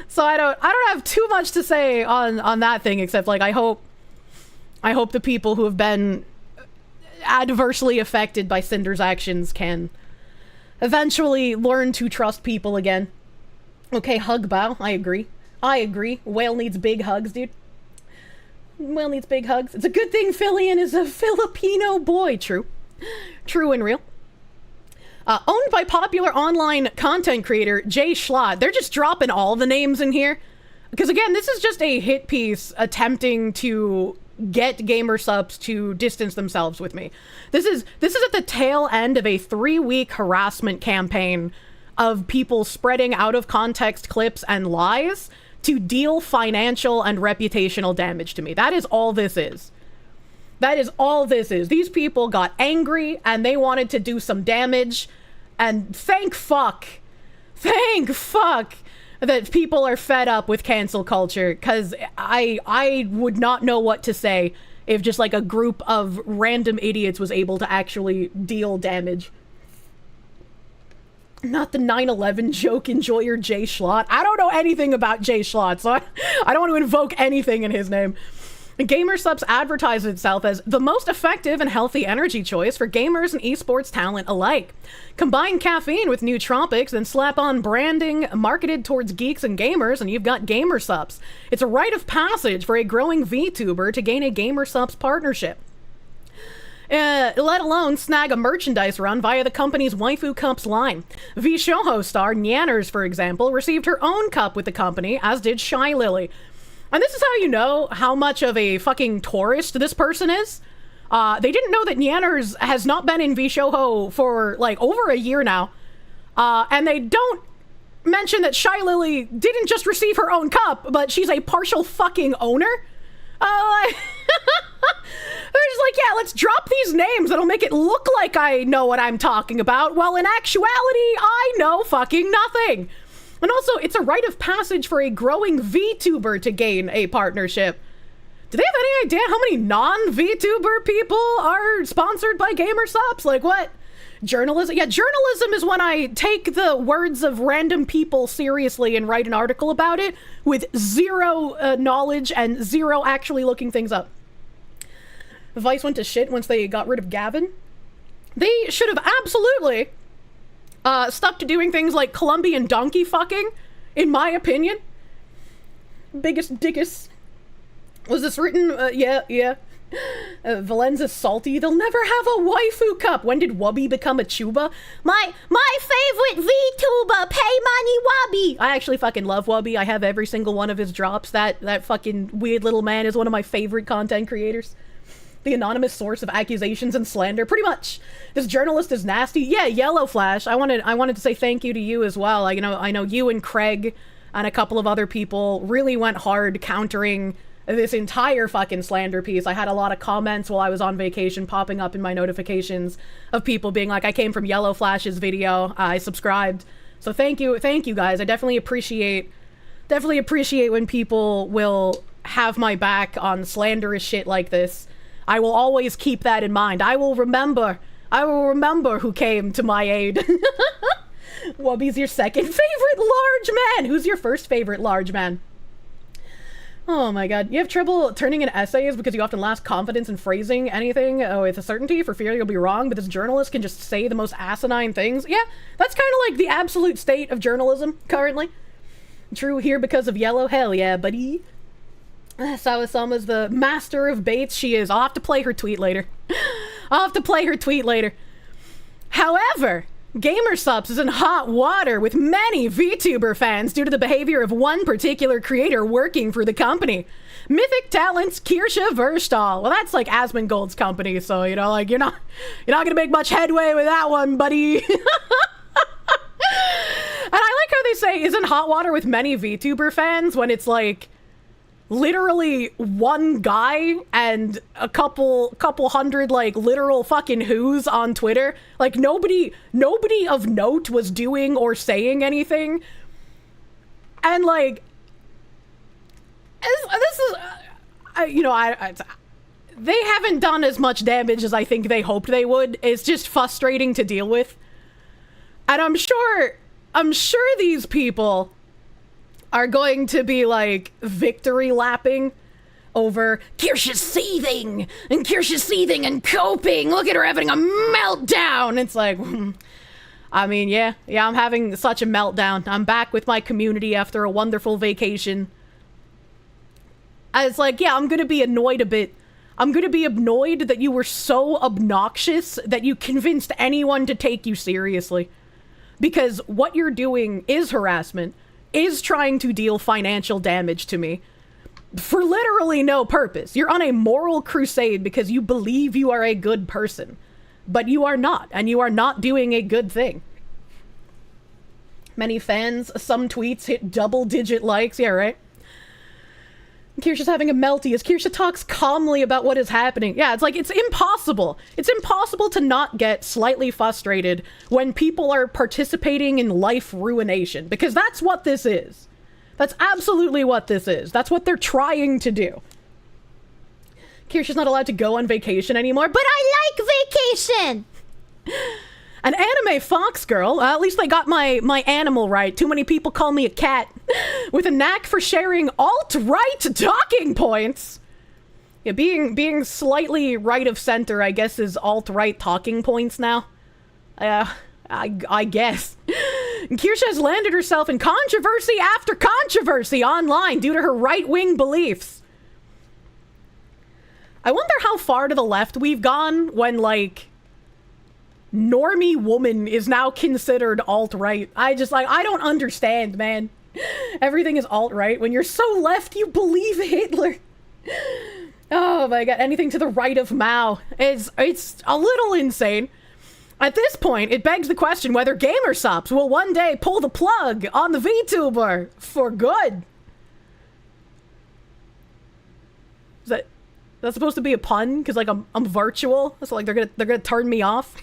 [SPEAKER 1] So I don't have too much to say on that thing, except like I hope the people who have been adversely affected by Cinder's actions can eventually learn to trust people again. Okay, hug Bao. I agree. Whale needs big hugs, dude. Whale needs big hugs. It's a good thing Filian is a Filipino boy. True and real. Owned by popular online content creator Jay Schlott. They're just dropping all the names in here. Because again, this is just a hit piece attempting to get Gamer Supps to distance themselves with me. This is at the tail end of a 3-week harassment campaign of people spreading out of context clips and lies to deal financial and reputational damage to me. That is all this is. These people got angry and they wanted to do some damage, and thank fuck that people are fed up with cancel culture, because I would not know what to say if just like a group of random idiots was able to actually deal damage. Not the 9/11 joke enjoyer Jay Schlott. I don't know anything about Jay Schlott, so I don't want to invoke anything in his name. Gamer Supps advertises itself as the most effective and healthy energy choice for gamers and esports talent alike. Combine caffeine with nootropics, then slap on branding marketed towards geeks and gamers, and you've got Gamer Supps. It's a rite of passage for a growing VTuber to gain a Gamer Supps partnership. Let alone snag a merchandise run via the company's Waifu Cups line. VShoho star Nyanners, for example, received her own cup with the company, as did Shy Lily. And this is how you know how much of a fucking tourist this person is. They didn't know that Nyanners has not been in VShoho for like over a year now. And they don't mention that Shy Lily didn't just receive her own cup, but she's a partial fucking owner. They're just like, yeah, let's drop these names that'll make it look like I know what I'm talking about, while in actuality, I know fucking nothing. And also, it's a rite of passage for a growing VTuber to gain a partnership. Do they have any idea how many non-VTuber people are sponsored by Gamer Supps? Like, what? Journalism? Yeah, journalism is when I take the words of random people seriously and write an article about it with zero knowledge and zero actually looking things up. Vice went to shit once they got rid of Gavin. They should have absolutely stuck to doing things like Colombian donkey fucking, in my opinion. Biggest dickus. Was this written? Yeah. Valenza's salty. They'll never have a waifu cup. When did Wubby become a chuba? My favorite VTuber, pay money Wubby. I actually fucking love Wubby. I have every single one of his drops. That fucking weird little man is one of my favorite content creators. The anonymous source of accusations and slander. Pretty much. This journalist is nasty. Yeah, Yellow Flash. I wanted to say thank you to you as well. I know you and Craig and a couple of other people really went hard countering this entire fucking slander piece. I had a lot of comments while I was on vacation popping up in my notifications of people being like, I came from Yellow Flash's video, I subscribed. So thank you guys. I definitely appreciate when people will have my back on slanderous shit like this. I will always keep that in mind. I will remember who came to my aid. Wubby's your second favorite large man. Who's your first favorite large man? Oh my god. You have trouble turning in essays because you often lack confidence in phrasing anything with a certainty for fear you'll be wrong, but this journalist can just say the most asinine things. Yeah, that's kind of like the absolute state of journalism currently. True here because of Yellow? Hell yeah, buddy. Sawasama's the master of baits. She is. I'll have to play her tweet later. However, Gamer Supps is in hot water with many VTuber fans due to the behavior of one particular creator working for the company. Mythic Talents Kirsche Verstal. Well, that's like Asmongold's company, so you're not gonna make much headway with that one, buddy. And I like how they say is in hot water with many VTuber fans when it's like literally one guy and a couple hundred like literal fucking who's on Twitter. Like nobody of note was doing or saying anything. And like this is they haven't done as much damage as I think they hoped they would. It's just frustrating to deal with. And I'm sure these people are going to be like victory lapping over Kirsche's seething and coping. Look at her having a meltdown. It's like, I mean, yeah, I'm having such a meltdown. I'm back with my community after a wonderful vacation. It's like, yeah, I'm gonna be annoyed a bit. I'm gonna be annoyed that you were so obnoxious that you convinced anyone to take you seriously. Because what you're doing is harassment, is trying to deal financial damage to me for literally no purpose. You're on a moral crusade because you believe you are a good person, but you are not, and you are not doing a good thing. Many fans, some tweets hit double-digit likes. Yeah, right? Kirsche's having a melty as Kirsche talks calmly about what is happening. Yeah, it's like, it's impossible. It's impossible to not get slightly frustrated when people are participating in life ruination, because that's what this is. That's absolutely what this is. That's what they're trying to do. Kirsche's not allowed to go on vacation anymore, but I like vacation! An anime fox girl. At least I got my animal right. Too many people call me a cat. With a knack for sharing alt-right talking points. Yeah, being slightly right of center, I guess, is alt-right talking points now. I guess. Kirsche has landed herself in controversy after controversy online due to her right-wing beliefs. I wonder how far to the left we've gone when, like, normie woman is now considered alt-right. I don't understand, man. Everything is alt-right. When you're so left, you believe Hitler. Oh my god, anything to the right of Mao. It's a little insane. At this point, it begs the question whether Gamer Supps will one day pull the plug on the VTuber for good. That's supposed to be a pun because like I'm virtual, so like they're gonna turn me off.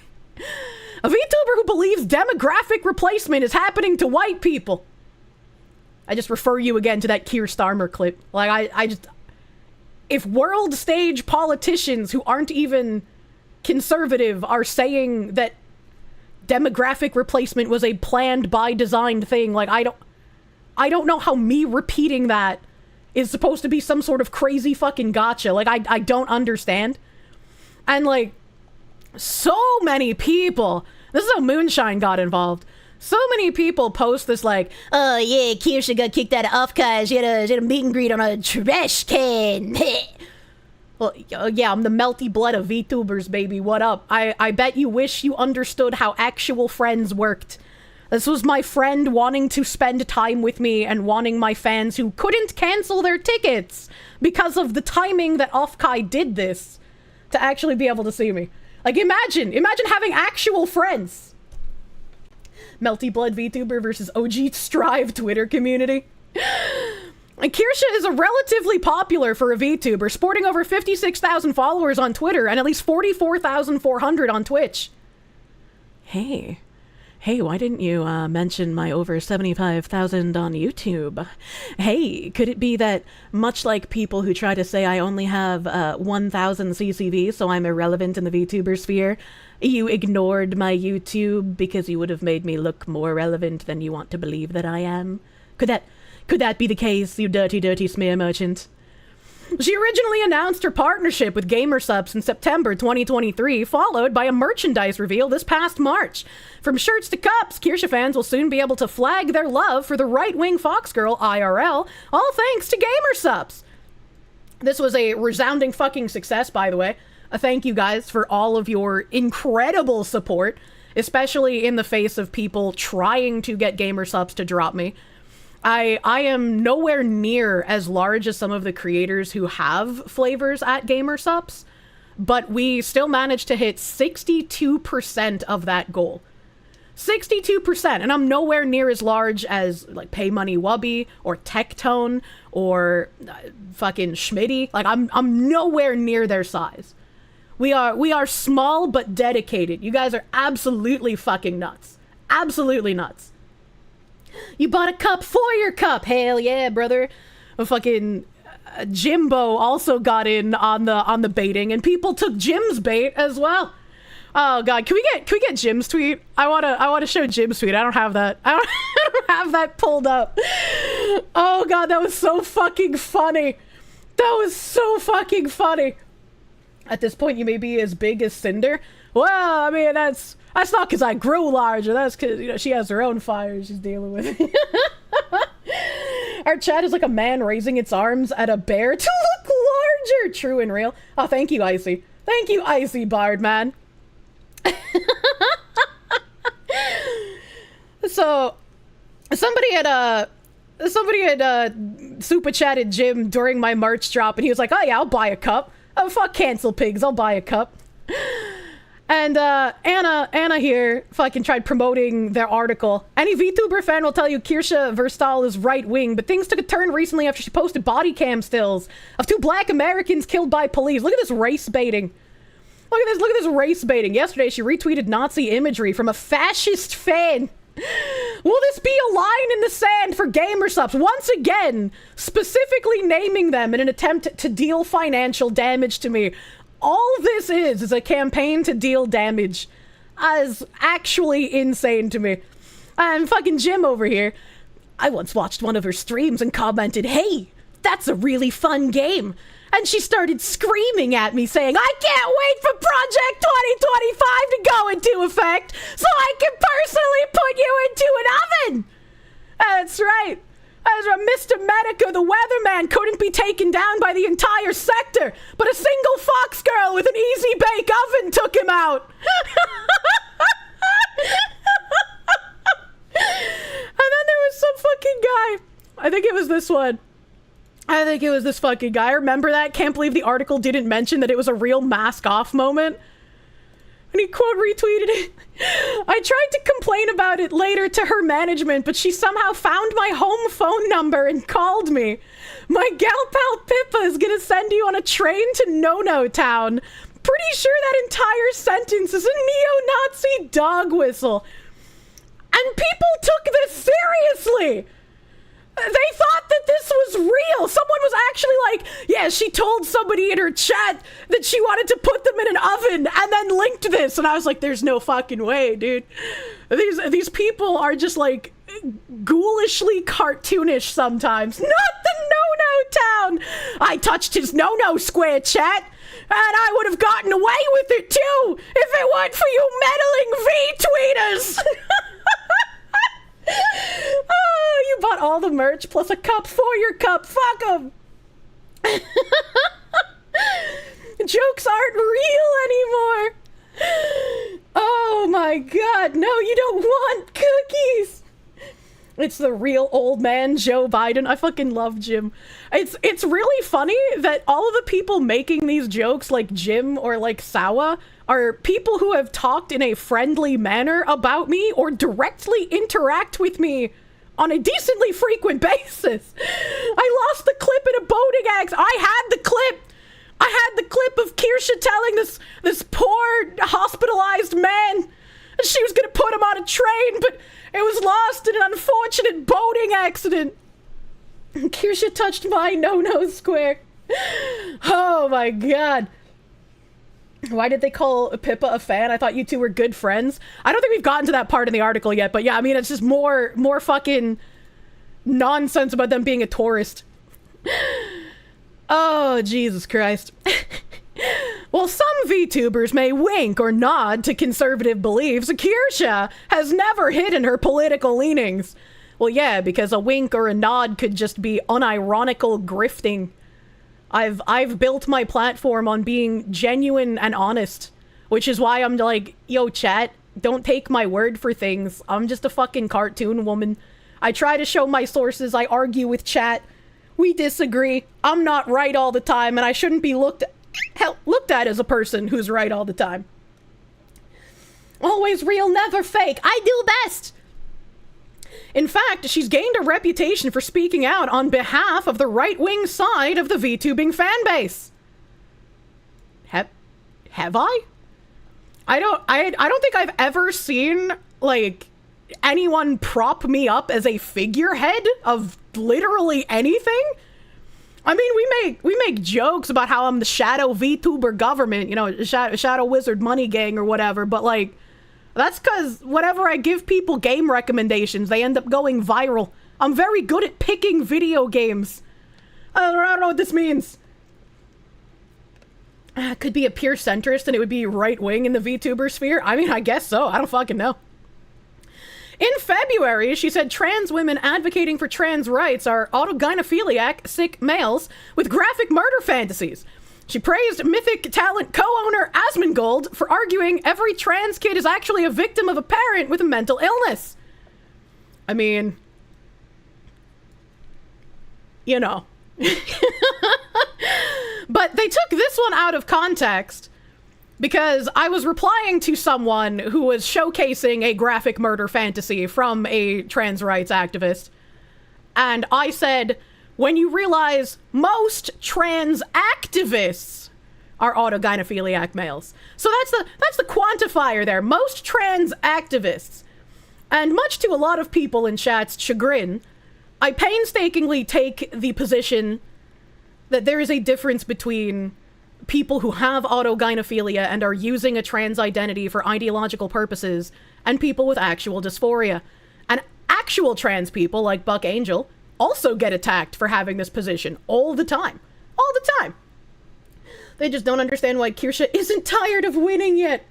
[SPEAKER 1] A VTuber who believes demographic replacement is happening to white people. I just refer you again to that Keir Starmer clip. Like I just, if world stage politicians who aren't even conservative are saying that demographic replacement was a planned by design thing, like I don't know how me repeating that is supposed to be some sort of crazy fucking gotcha. Like I don't understand. And like so many people, this is how Moonshine got involved. So many people post this like,
[SPEAKER 3] Oh yeah, Kirsche got kicked out of Okage. She had a meet and greet on a trash can.
[SPEAKER 1] well, yeah, I'm the melty blood of VTubers, baby. What up? I bet you wish you understood how actual friends worked. This was my friend wanting to spend time with me and wanting my fans who couldn't cancel their tickets because of the timing that Okage did this to actually be able to see me. Like, imagine having actual friends. Melty Blood VTuber versus OG Strive Twitter community. And Kirsche is a relatively popular for a VTuber, sporting over 56,000 followers on Twitter and at least 44,400 on Twitch. Hey, why didn't you mention my over 75,000 on YouTube? Hey, could it be that, much like people who try to say I only have 1,000 CCV, so I'm irrelevant in the VTuber sphere, you ignored my YouTube because you would have made me look more relevant than you want to believe that I am? Could that be the case, you dirty smear merchant? She originally announced her partnership with Supps in September 2023, followed by a merchandise reveal this past March. From shirts to cups, Kirsche fans will soon be able to flag their love for the right-wing Fox girl IRL, all thanks to Supps. This was a resounding fucking success, by the way. A thank you guys for all of your incredible support, especially in the face of people trying to get Supps to drop me. I am nowhere near as large as some of the creators who have flavors at Supps, but we still managed to hit 62% of that goal. 62%, and I'm nowhere near as large as like Pay Money Wubby or Tectone or fucking Schmitty. Like I'm nowhere near their size. We are small but dedicated. You guys are absolutely fucking nuts. Absolutely nuts. You bought a cup for your cup. Hell yeah, brother. A fucking Jimbo also got in on the baiting, and people took Jim's bait as well. Oh god, can we get Jim's tweet? I wanna show Jim's tweet. I don't have that. I don't have that pulled up. Oh god, that was so fucking funny. That was so fucking funny. At this point, you may be as big as Cinder. Well, I mean, that's not because I grew larger. That's because, she has her own fire she's dealing with. Our chat is like a man raising its arms at a bear to look larger. True and real. Oh, thank you, Icy. Thank you, Icy Bard, man. So, somebody had super chatted Jim during my merch drop, and he was like, oh yeah, I'll buy a cup. Oh, fuck cancel pigs, I'll buy a cup. And Anna here fucking tried promoting their article. Any VTuber fan will tell you Kirsche Verstal is right-wing, but things took a turn recently after she posted body cam stills of 2 black Americans killed by police. Look at this race baiting. Look at this race baiting. Yesterday she retweeted Nazi imagery from a fascist fan. Will this be a line in the sand for Supps? Once again, specifically naming them in an attempt to deal financial damage to me. All this is a campaign to deal damage. Is actually insane to me. And fucking Jim over here. I once watched one of her streams and commented, hey, that's a really fun game. And she started screaming at me saying, I can't wait for Project 2025 to go into effect so I can personally put you into an oven. That's right. Mr. Medica, the weatherman, couldn't be taken down by the entire sector, but a single fox girl with an easy bake oven took him out. And then there was some fucking guy. I think it was this one. I think it was this fucking guy. Remember that? Can't believe the article didn't mention that it was a real mask off moment. And he quote retweeted it. I tried to complain about it later to her management, but she somehow found my home phone number and called me. My gal pal Pippa is gonna send you on a train to No-No Town. Pretty sure that entire sentence is a neo-Nazi dog whistle. And people took this seriously. They thought that this was real. Someone was actually like, yeah, she told somebody in her chat that she wanted to put them in an oven and then linked this. And I was like, there's no fucking way, dude. These people are just like ghoulishly cartoonish sometimes. Not the No-No Town. I touched his No-No Square chat. And I would have gotten away with it too if it weren't for you meddling V-tweeters. Oh, you bought all the merch plus a cup for your cup. Fuck them. Jokes aren't real anymore. Oh my god. No, you don't want cookies. It's the real old man Joe Biden. I fucking love Jim. It's really funny that all of the people making these jokes like Jim or like Sawa are people who have talked in a friendly manner about me or directly interact with me on a decently frequent basis. I lost the clip in a boating accident. I had the clip of Kirsche telling this poor hospitalized man she was gonna put him on a train, but it was lost in an unfortunate boating accident. Kirsche touched my no-no square. Oh my god. Why did they call Pippa a fan? I thought you two were good friends. I don't think we've gotten to that part in the article yet, but yeah, I mean, it's just more fucking nonsense about them being a tourist. Oh, Jesus Christ. While some VTubers may wink or nod to conservative beliefs, Kirsche has never hidden her political leanings. Well, yeah, because a wink or a nod could just be unironical grifting. I've built my platform on being genuine and honest, which is why I'm like, yo, chat, don't take my word for things. I'm just a fucking cartoon woman. I try to show my sources. I argue with chat. We disagree. I'm not right all the time, and I shouldn't be looked at as a person who's right all the time. Always real, never fake. I do best. In fact, she's gained a reputation for speaking out on behalf of the right-wing side of the VTubing fanbase. Have I? I don't think I've ever seen, like, anyone prop me up as a figurehead of literally anything. I mean, we make jokes about how I'm the shadow VTuber government, you know, shadow wizard money gang or whatever, but like, that's because whenever I give people game recommendations, they end up going viral. I'm very good at picking video games. I don't know what this means. It could be a pure centrist and it would be right-wing in the VTuber sphere. I mean, I guess so. I don't fucking know. In February, she said trans women advocating for trans rights are autogynephiliac, sick males with graphic murder fantasies. She praised Mythic Talent co-owner Asmongold for arguing every trans kid is actually a victim of a parent with a mental illness. I mean, you know. But they took this one out of context because I was replying to someone who was showcasing a graphic murder fantasy from a trans rights activist. And I said, when you realize most trans activists are autogynephiliac males. So that's the quantifier there. Most trans activists. And much to a lot of people in chat's chagrin, I painstakingly take the position that there is a difference between people who have autogynephilia and are using a trans identity for ideological purposes and people with actual dysphoria. And actual trans people, like Buck Angel, also get attacked for having this position all the time. All the time. They just don't understand why Kirsche isn't tired of winning yet.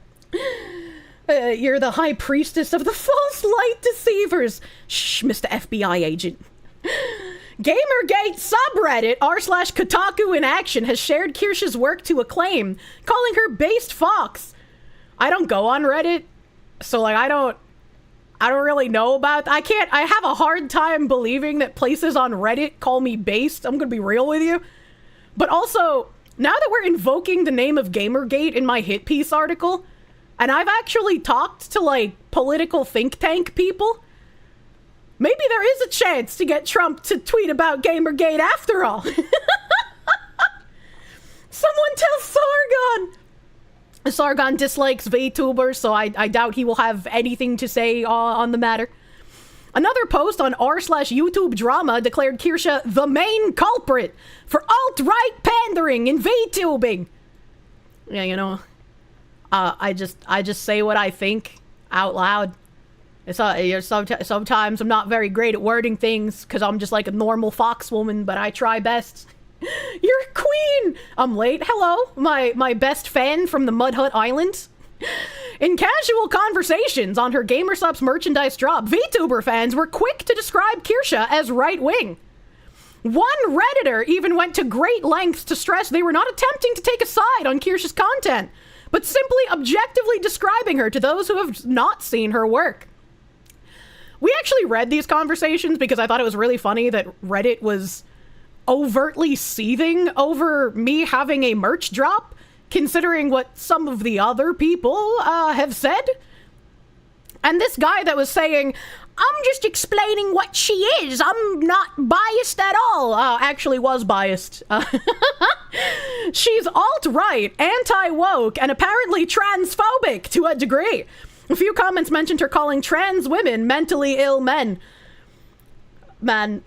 [SPEAKER 1] You're the high priestess of the false light deceivers. Shh, Mr. FBI agent. Gamergate subreddit r/Kotaku in action has shared Kirsche's work to acclaim, calling her based fox. I don't go on Reddit, so like I don't really know about. I have a hard time believing that places on Reddit call me based. I'm gonna be real with you. But also, now that we're invoking the name of Gamergate in my hit piece article, and I've actually talked to, like, political think tank people. Maybe there is a chance to get Trump to tweet about Gamergate after all. Someone tell Sargon! Sargon dislikes VTubers, so I doubt he will have anything to say on the matter. Another post on r/YouTube drama declared Kirsche the main culprit for alt-right pandering in VTubing. Yeah, you know, I just say what I think out loud. Sometimes I'm not very great at wording things because I'm just like a normal fox woman, but I try best. You're a queen! I'm late. Hello, my best fan from the Mud Hut Islands. In casual conversations on her GamerSupps merchandise drop, VTuber fans were quick to describe Kirsche as right-wing. One Redditor even went to great lengths to stress they were not attempting to take a side on Kirsche's content, but simply objectively describing her to those who have not seen her work. We actually read these conversations because I thought it was really funny that Reddit was overtly seething over me having a merch drop, considering what some of the other people have said. And this guy that was saying, I'm just explaining what she is, I'm not biased at all, actually was biased. She's alt-right, anti-woke, and apparently transphobic to a degree. A few comments mentioned her calling trans women mentally ill men. Man.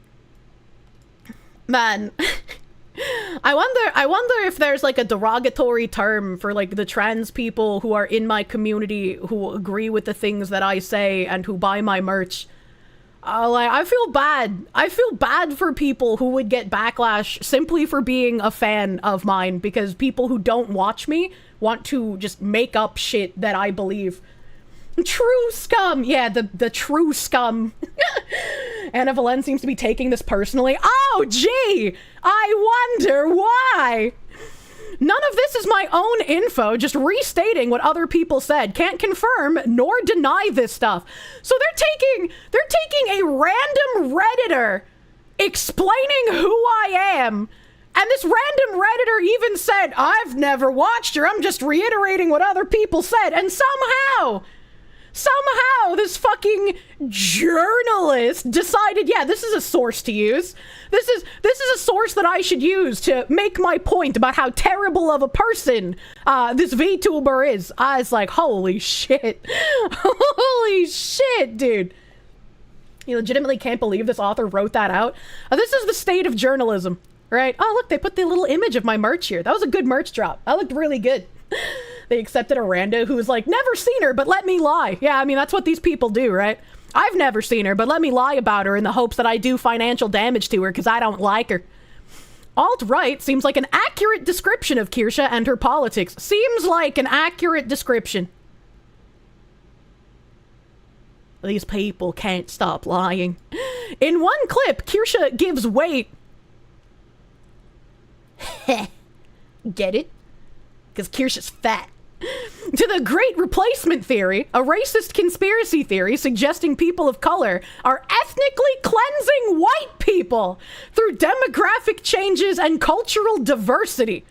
[SPEAKER 1] I wonder if there's like a derogatory term for like the trans people who are in my community who agree with the things that I say and who buy my merch. Like, I feel bad. I feel bad for people who would get backlash simply for being a fan of mine, because people who don't watch me want to just make up shit that I believe. True scum! Yeah, the true scum. Anna Valen seems to be taking this personally. Oh, gee! I wonder why! None of this is my own info, just restating what other people said. Can't confirm nor deny this stuff. So they're taking a random Redditor explaining who I am, and this random Redditor even said, I've never watched her, I'm just reiterating what other people said, and somehow this fucking journalist decided, yeah, this is a source to use. This is a source that I should use to make my point about how terrible of a person this VTuber is. I was like, holy shit. Holy shit, dude. You legitimately can't believe this author wrote that out. This is the state of journalism, right? Oh, look, they put the little image of my merch here. That was a good merch drop. That looked really good. They accepted a rando who was like, never seen her, but let me lie. Yeah, I mean, that's what these people do, right? I've never seen her, but let me lie about her in the hopes that I do financial damage to her because I don't like her. Alt-right seems like an accurate description of Kirsche and her politics. Seems like an accurate description. These people can't stop lying. In one clip, Kirsche gives weight. Get it? Because Kirsche's fat. To the Great Replacement Theory, a racist conspiracy theory suggesting people of color are ethnically cleansing white people through demographic changes and cultural diversity.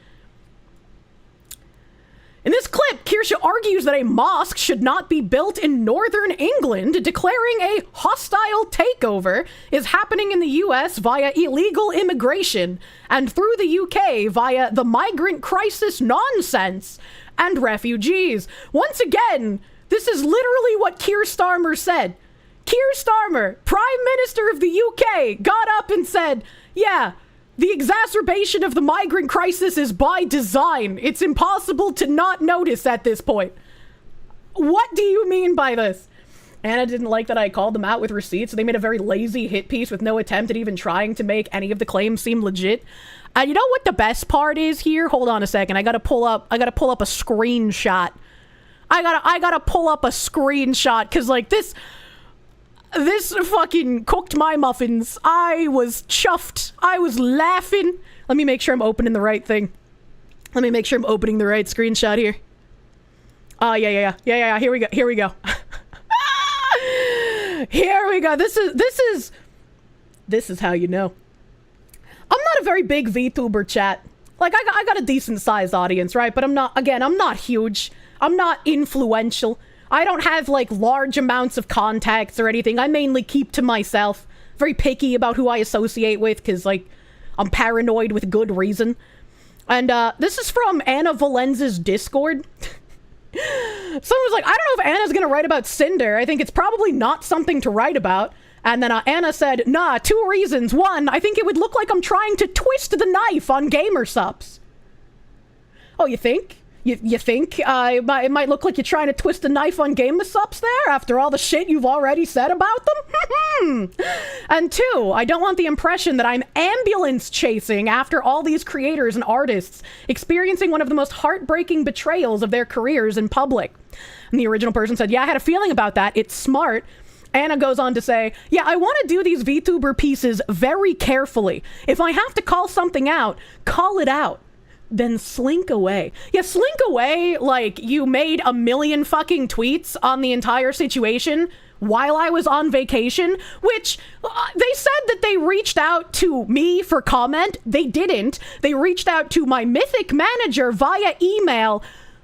[SPEAKER 1] In this clip, Kirsche argues that a mosque should not be built in northern England, declaring a hostile takeover is happening in the US via illegal immigration, and through the UK via the migrant crisis nonsense and refugees. Once again, this is literally what Keir Starmer said. Keir Starmer, Prime Minister of the UK, got up and said, yeah, the exacerbation of the migrant crisis is by design. It's impossible to not notice at this point. What do you mean by this? Anna didn't like that I called them out with receipts, so they made a very lazy hit piece with no attempt at even trying to make any of the claims seem legit. And you know what the best part is here? Hold on a second. I gotta pull up a screenshot. I gotta pull up a screenshot, because like this fucking cooked my muffins. I was chuffed. I was laughing. Let me make sure I'm opening the right thing. Let me make sure I'm opening the right screenshot here. Yeah. Here we go. Here we go. This is how you know. I'm not a very big VTuber, chat. Like, I got a decent sized audience, right? But I'm not huge. I'm not influential. I don't have, like, large amounts of contacts or anything. I mainly keep to myself. Very picky about who I associate with, because, like, I'm paranoid with good reason. And, this is from Anna Valenz's Discord. Someone was like, I don't know if Anna's gonna write about Cinder. I think it's probably not something to write about. And then Anna said, nah, 2 reasons. 1, I think it would look like I'm trying to twist the knife on gamer Supps. Oh, you think? You think it might look like you're trying to twist a knife on gamer Supps there after all the shit you've already said about them? And 2, I don't want the impression that I'm ambulance chasing after all these creators and artists experiencing one of the most heartbreaking betrayals of their careers in public. And the original person said, yeah, I had a feeling about that. It's smart. Anna goes on to say, yeah, I want to do these VTuber pieces very carefully. If I have to call something out, call it out. Then slink away. Yeah, slink away like you made a million fucking tweets on the entire situation while I was on vacation, which they said that they reached out to me for comment. They didn't. They reached out to my Mythic manager via email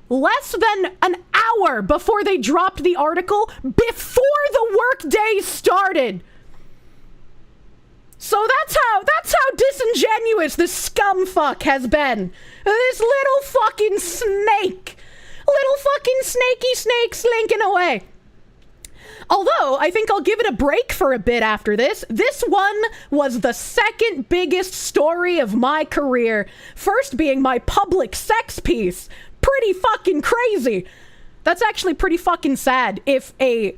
[SPEAKER 1] less than an hour before they dropped the article, before the workday started. So that's how disingenuous this scumfuck has been. This little fucking snake. Little fucking snaky snake slinking away. Although, I think I'll give it a break for a bit after this. This one was the second biggest story of my career. First being my public sex piece. Pretty fucking crazy. That's actually pretty fucking sad if a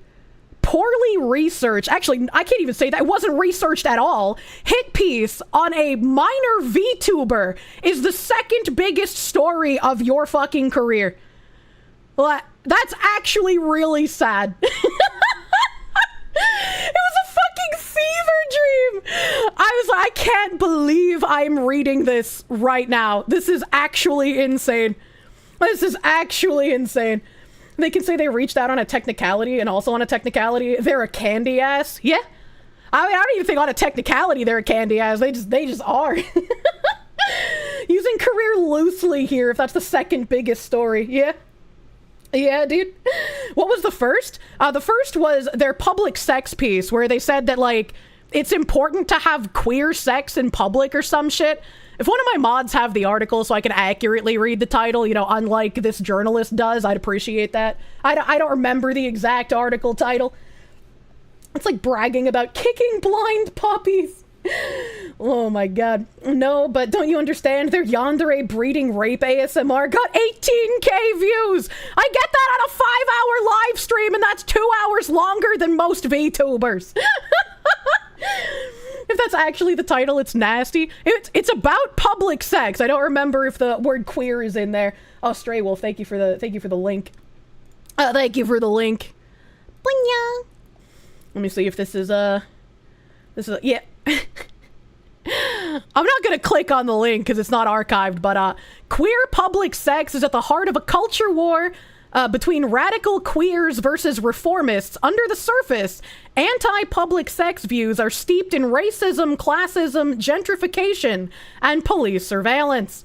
[SPEAKER 1] poorly researched, actually, I can't even say that, it wasn't researched at all, hit piece on a minor VTuber is the second biggest story of your fucking career. Well, that's actually really sad. It was a fucking fever dream. I was like, I can't believe I'm reading this right now. This is actually insane. This is actually insane. They can say they reached out on a technicality, and also on a technicality, they're a candy ass. Yeah. I mean, I don't even think on a technicality they're a candy ass. They just are. Using career loosely here, if that's the second biggest story. Yeah. Yeah, dude. What was the first? The first was their public sex piece, where they said that, like, it's important to have queer sex in public or some shit. If one of my mods have the article so I can accurately read the title, you know, unlike this journalist does, I'd appreciate that. I don't remember the exact article title. It's like bragging about kicking blind puppies. Oh my god. No, but don't you understand? Their yandere breeding rape ASMR got 18k views! I get that on a 5-hour live stream, and that's 2 hours longer than most VTubers. If that's actually the title, it's nasty. It's about public sex. I don't remember if the word queer is in there. Oh, Stray Wolf, thank you for the link. Thank you for the link. Bling-ya. Let me see if this is yeah. I'm not gonna click on the link because it's not archived, but queer public sex is at the heart of a culture war between radical queers versus reformists. Under the surface, anti-public sex views are steeped in racism, classism, gentrification, and police surveillance.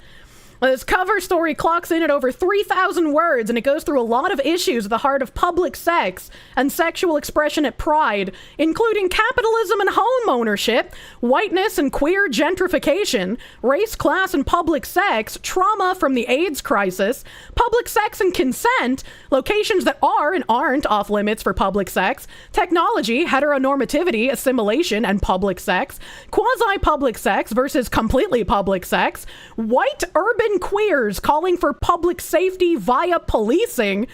[SPEAKER 1] This cover story clocks in at over 3,000 words, and it goes through a lot of issues at the heart of public sex and sexual expression at Pride, including capitalism and home ownership, whiteness and queer gentrification, race, class, and public sex, trauma from the AIDS crisis, public sex and consent, locations that are and aren't off limits for public sex, technology, heteronormativity, assimilation, and public sex, quasi-public sex versus completely public sex, white urban queers calling for public safety via policing,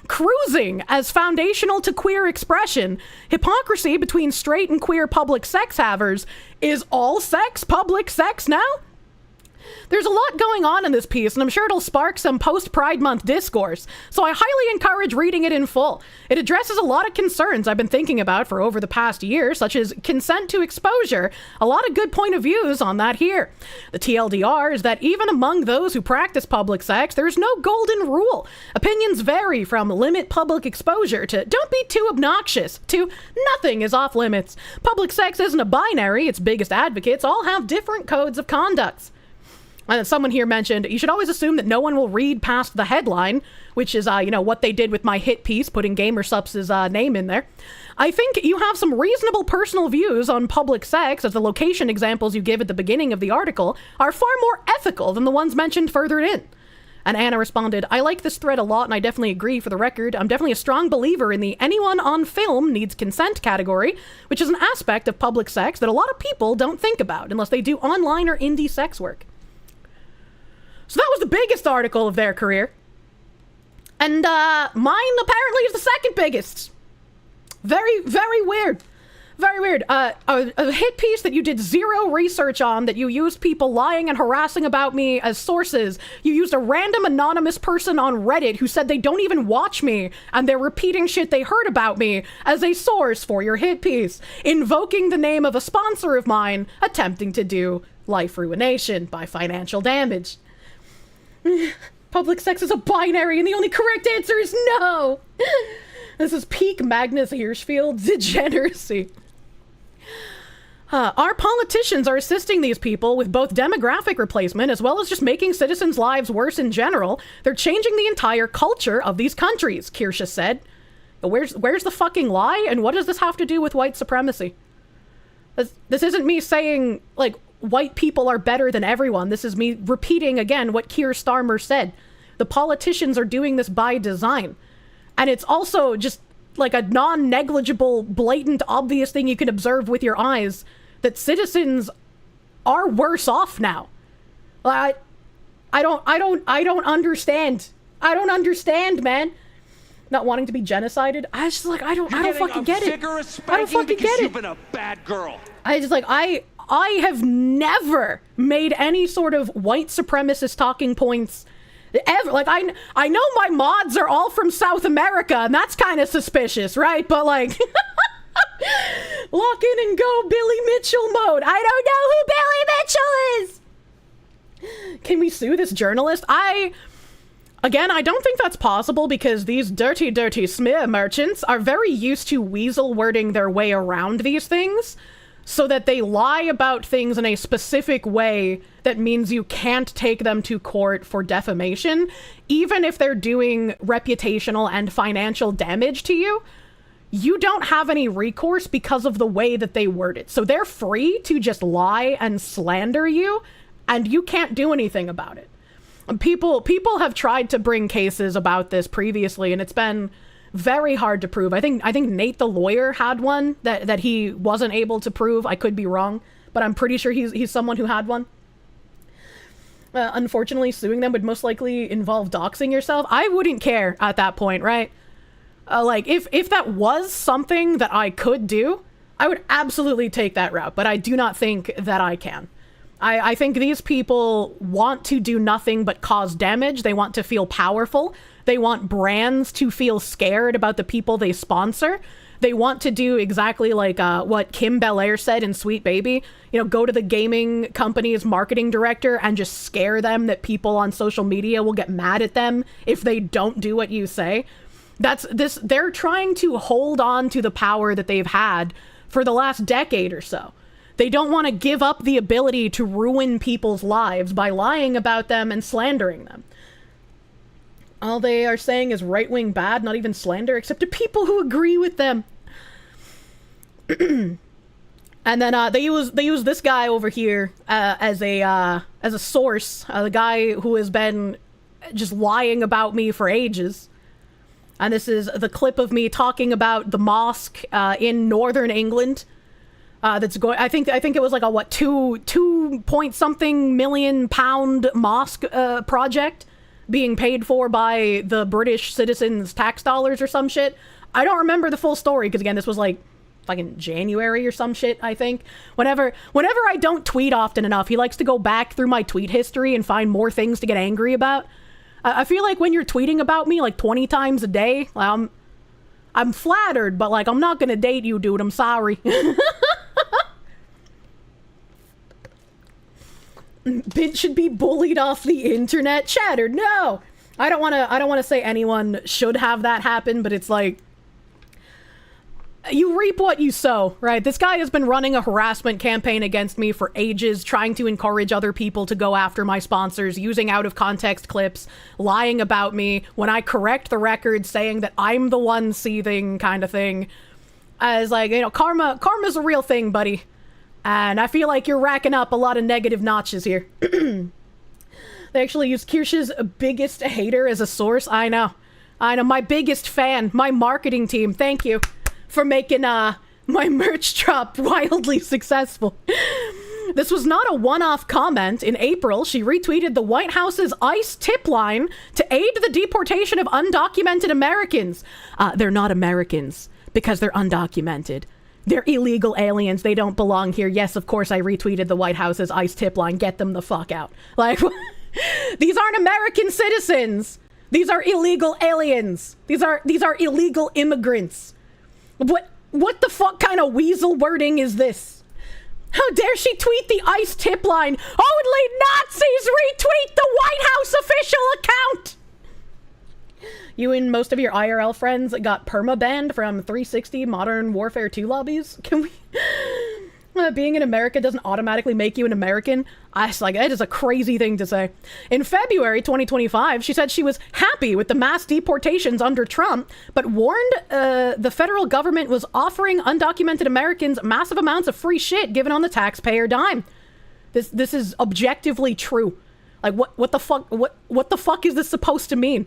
[SPEAKER 1] cruising as foundational to queer expression, hypocrisy between straight and queer public sex havers. Is all sex public sex now? There's a lot going on in this piece, and I'm sure it'll spark some post-Pride Month discourse, so I highly encourage reading it in full. It addresses a lot of concerns I've been thinking about for over the past year, such as consent to exposure. A lot of good point of views on that here. The TLDR is that even among those who practice public sex, there's no golden rule. Opinions vary from limit public exposure to don't be too obnoxious to nothing is off limits. Public sex isn't a binary, its biggest advocates all have different codes of conduct. And someone here mentioned, you should always assume that no one will read past the headline, which is, you know, what they did with my hit piece, putting Gamer Supps' name in there. I think you have some reasonable personal views on public sex, as the location examples you give at the beginning of the article are far more ethical than the ones mentioned further in. And Anna responded, I like this thread a lot, and I definitely agree. For the record, I'm definitely a strong believer in the anyone on film needs consent category, which is an aspect of public sex that a lot of people don't think about unless they do online or indie sex work. So that was the biggest article of their career. And mine apparently is the second biggest. Very, very weird. Very weird. A hit piece that you did zero research on, that you used people lying and harassing about me as sources. You used a random anonymous person on Reddit who said they don't even watch me, and they're repeating shit they heard about me as a source for your hit piece, invoking the name of a sponsor of mine, attempting to do life ruination by financial damage. Public sex is a binary, and the only correct answer is no. This is peak Magnus Hirschfield degeneracy. Our politicians are assisting these people with both demographic replacement as well as just making citizens' lives worse in general. They're changing the entire culture of these countries, Kirsche said. Where's the fucking lie, and what does this have to do with white supremacy? This isn't me saying, like, white people are better than everyone. This is me repeating again what Keir Starmer said. The politicians are doing this by design. And it's also just like a non-negligible, blatant, obvious thing you can observe with your eyes that citizens are worse off now. I don't understand. I don't understand, man. Not wanting to be genocided. I was just like, I don't fucking get it. I don't fucking get it.
[SPEAKER 2] You've been a bad girl.
[SPEAKER 1] I have never made any sort of white supremacist talking points ever. Like, I know my mods are all from South America, and that's kind of suspicious, right? But like, lock in and go Billy Mitchell mode. I don't know who Billy Mitchell is. Can we sue this journalist? Again, I don't think that's possible because these dirty, dirty smear merchants are very used to weasel wording their way around these things so that they lie about things in a specific way that means you can't take them to court for defamation, even if they're doing reputational and financial damage to you. You don't have any recourse because of the way that they word it. So they're free to just lie and slander you, and you can't do anything about it. People have tried to bring cases about this previously, and it's been very hard to prove. I think Nate the lawyer had one that he wasn't able to prove. I could be wrong, but I'm pretty sure he's someone who had one. Unfortunately, suing them would most likely involve doxing yourself. I wouldn't care at that point, right? Like, if that was something that I could do, I would absolutely take that route, but I do not think that I can. I think these people want to do nothing but cause damage. They want to feel powerful. They want brands to feel scared about the people they sponsor. They want to do exactly like what Kim Belair said in Sweet Baby. You know, go to the gaming company's marketing director and just scare them that people on social media will get mad at them if they don't do what you say. They're trying to hold on to the power that they've had for the last decade or so. They don't want to give up the ability to ruin people's lives by lying about them and slandering them. All they are saying is right-wing bad, not even slander, except to people who agree with them. And then they use this guy over here as a source, the guy who has been just lying about me for ages. And this is the clip of me talking about the mosque in northern England. That's going. I think it was like a 2 point something million pound mosque project being paid for by the British citizens' tax dollars or some shit. I don't remember the full story because again, this was like fucking January or some shit. I think whenever I don't tweet often enough, he likes to go back through my tweet history and find more things to get angry about. I feel like when you're tweeting about me like 20 times a day, I'm flattered, but like I'm not gonna date you, dude. I'm sorry. Bitch should be bullied off the internet. Shattered. No, I don't want to say anyone should have that happen, but it's like you reap what you sow, right? This guy has been running a harassment campaign against me for ages, trying to encourage other people to go after my sponsors, using out-of-context clips, lying about me when I correct the record, saying that I'm the one seething kind of thing. I was like, you know, karma's a real thing, buddy. And I feel like you're racking up a lot of negative notches here. They actually used Kirsche's biggest hater as a source. I know, my biggest fan, my marketing team. Thank you for making my merch drop wildly successful. This was not a one-off comment. In April, she retweeted the White House's ICE tip line to aid the deportation of undocumented Americans. They're not Americans because they're undocumented. They're illegal aliens. They don't belong here. Yes, of course, I retweeted the White House's ICE tip line. Get them the fuck out. Like, these aren't American citizens. These are illegal aliens. These are illegal immigrants. What the fuck kind of weasel wording is this? How dare she tweet the ICE tip line? Only Nazis retweet the White House official account! You and most of your IRL friends got perma-banned from 360 Modern Warfare 2 lobbies? Can we... being in America doesn't automatically make you an American? That is a crazy thing to say. In February 2025, she said she was happy with the mass deportations under Trump, but warned the federal government was offering undocumented Americans massive amounts of free shit given on the taxpayer dime. This is objectively true. Like, what the fuck is this supposed to mean?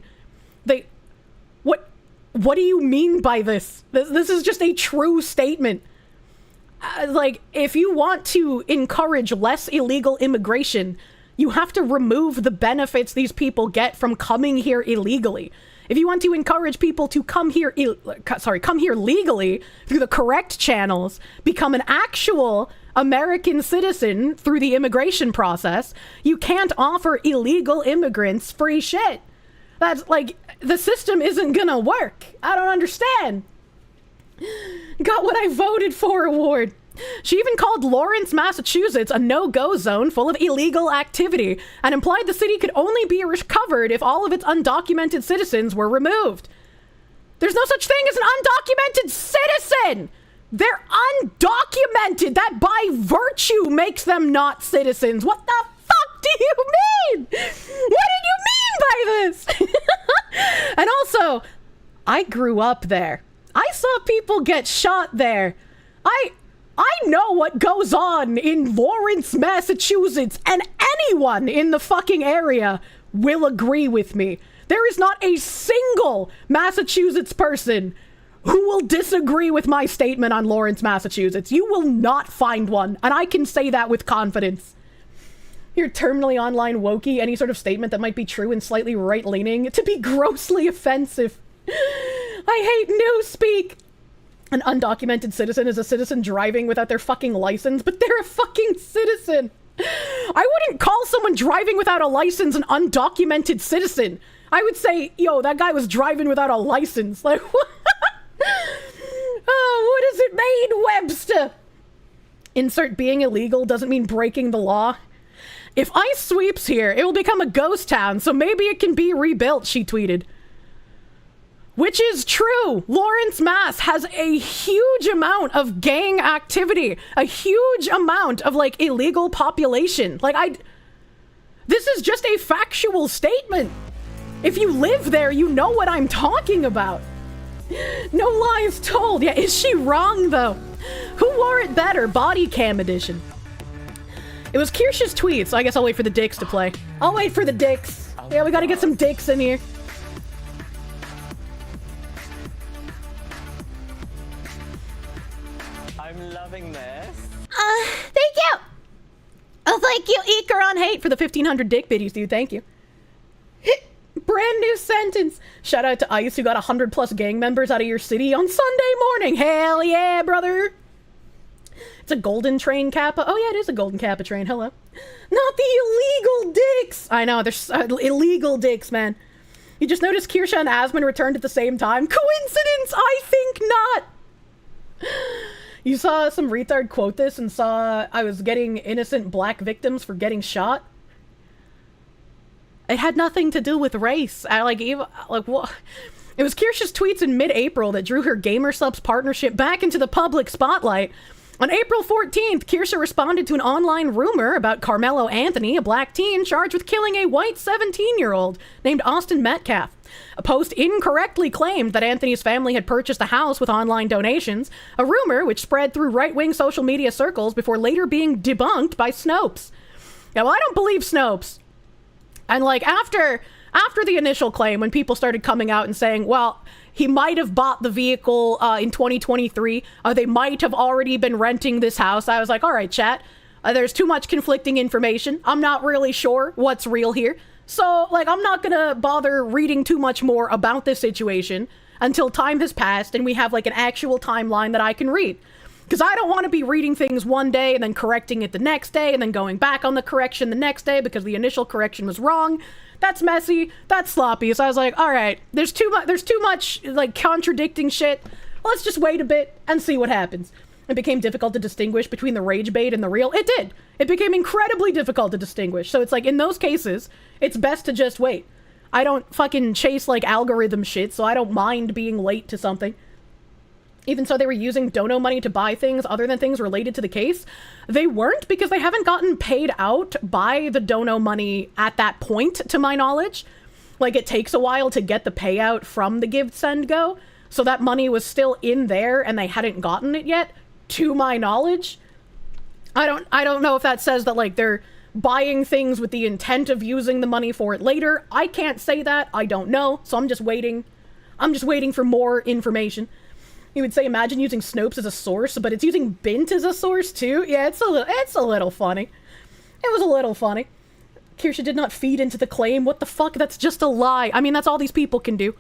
[SPEAKER 1] What do you mean by this? This is just a true statement. Like, if you want to encourage less illegal immigration, you have to remove the benefits these people get from coming here illegally. If you want to encourage people to come here legally through the correct channels, become an actual American citizen through the immigration process, you can't offer illegal immigrants free shit. That's like, the system isn't gonna work. I don't understand. Got what I voted for award. She even called Lawrence, Massachusetts a no-go zone full of illegal activity and implied the city could only be recovered if all of its undocumented citizens were removed. There's no such thing as an undocumented citizen! They're undocumented! That by virtue makes them not citizens! What the fuck do you mean? What did you mean by this? And also, I grew up there. I saw people get shot there. I know what goes on in Lawrence, Massachusetts, and anyone in the fucking area will agree with me. There is not a single Massachusetts person who will disagree with my statement on Lawrence, Massachusetts. You will not find one, and I can say that with confidence. You're terminally online wokey, any sort of statement that might be true and slightly right-leaning, to be grossly offensive. I hate newspeak. An undocumented citizen is a citizen driving without their fucking license, but they're a fucking citizen. I wouldn't call someone driving without a license an undocumented citizen. I would say, yo, that guy was driving without a license. Like, what? Oh, what does it mean, Webster? Insert being illegal doesn't mean breaking the law. If ICE sweeps here, it will become a ghost town, so maybe it can be rebuilt, she tweeted. Which is true. Lawrence, Mass has a huge amount of gang activity, a huge amount of, like, illegal population. Like, this is just a factual statement. If you live there, you know what I'm talking about. No lies told. Yeah, is she wrong, though? Who wore it better? Body cam edition. It was Kirsche's tweet, so I guess I'll wait for the dicks to play. I'll wait for the dicks. Yeah, we gotta get some dicks in here.
[SPEAKER 7] I'm loving this.
[SPEAKER 3] Thank you!
[SPEAKER 1] Oh, thank you, Eker on Hate, for the 1,500 dick biddies, dude. Thank you. Brand new sentence. Shout out to ICE, who got 100+ gang members out of your city on Sunday morning. Hell yeah, brother. It's a golden train kappa. Oh yeah, it is a golden kappa train. Hello. Not the illegal dicks. I know, there's illegal dicks, man. You just noticed Kirsche and Asmund returned at the same time. Coincidence? I think not. You saw some retard quote this and saw I was getting innocent black victims for getting shot. It had nothing to do with race. What? It was Kirsche's tweets in mid-April that drew her GamerSupps partnership back into the public spotlight. On April 14th, Kirsche responded to an online rumor about Carmelo Anthony, a black teen charged with killing a white 17-year-old named Austin Metcalf. A post incorrectly claimed that Anthony's family had purchased a house with online donations, a rumor which spread through right-wing social media circles before later being debunked by Snopes. Yeah, well, I don't believe Snopes. And, like, after the initial claim, when people started coming out and saying, well, he might have bought the vehicle in 2023, they might have already been renting this house, I was like, all right, chat, there's too much conflicting information. I'm not really sure what's real here. So, like, I'm not gonna bother reading too much more about this situation until time has passed and we have, like, an actual timeline that I can read. Because I don't want to be reading things one day and then correcting it the next day and then going back on the correction the next day because the initial correction was wrong. That's messy. That's sloppy. So I was like, all right, there's too much, like, contradicting shit. Let's just wait a bit and see what happens. It became difficult to distinguish between the rage bait and the real. It did. It became incredibly difficult to distinguish. So it's like, in those cases, it's best to just wait. I don't fucking chase, like, algorithm shit, so I don't mind being late to something. Even so, they were using dono money to buy things other than things related to the case. They weren't, because they haven't gotten paid out by the dono money at that point, to my knowledge. Like, it takes a while to get the payout from the Give, Send, Go. So that money was still in there and they hadn't gotten it yet, to my knowledge. I don't know if that says that, like, they're buying things with the intent of using the money for it later. I can't say that. I don't know. So I'm just waiting. I'm just waiting for more information. You would say, imagine using Snopes as a source, but it's using Bint as a source too? Yeah, it's a little funny. It was a little funny. Kirsche did not feed into the claim. What the fuck? That's just a lie. I mean, that's all these people can do.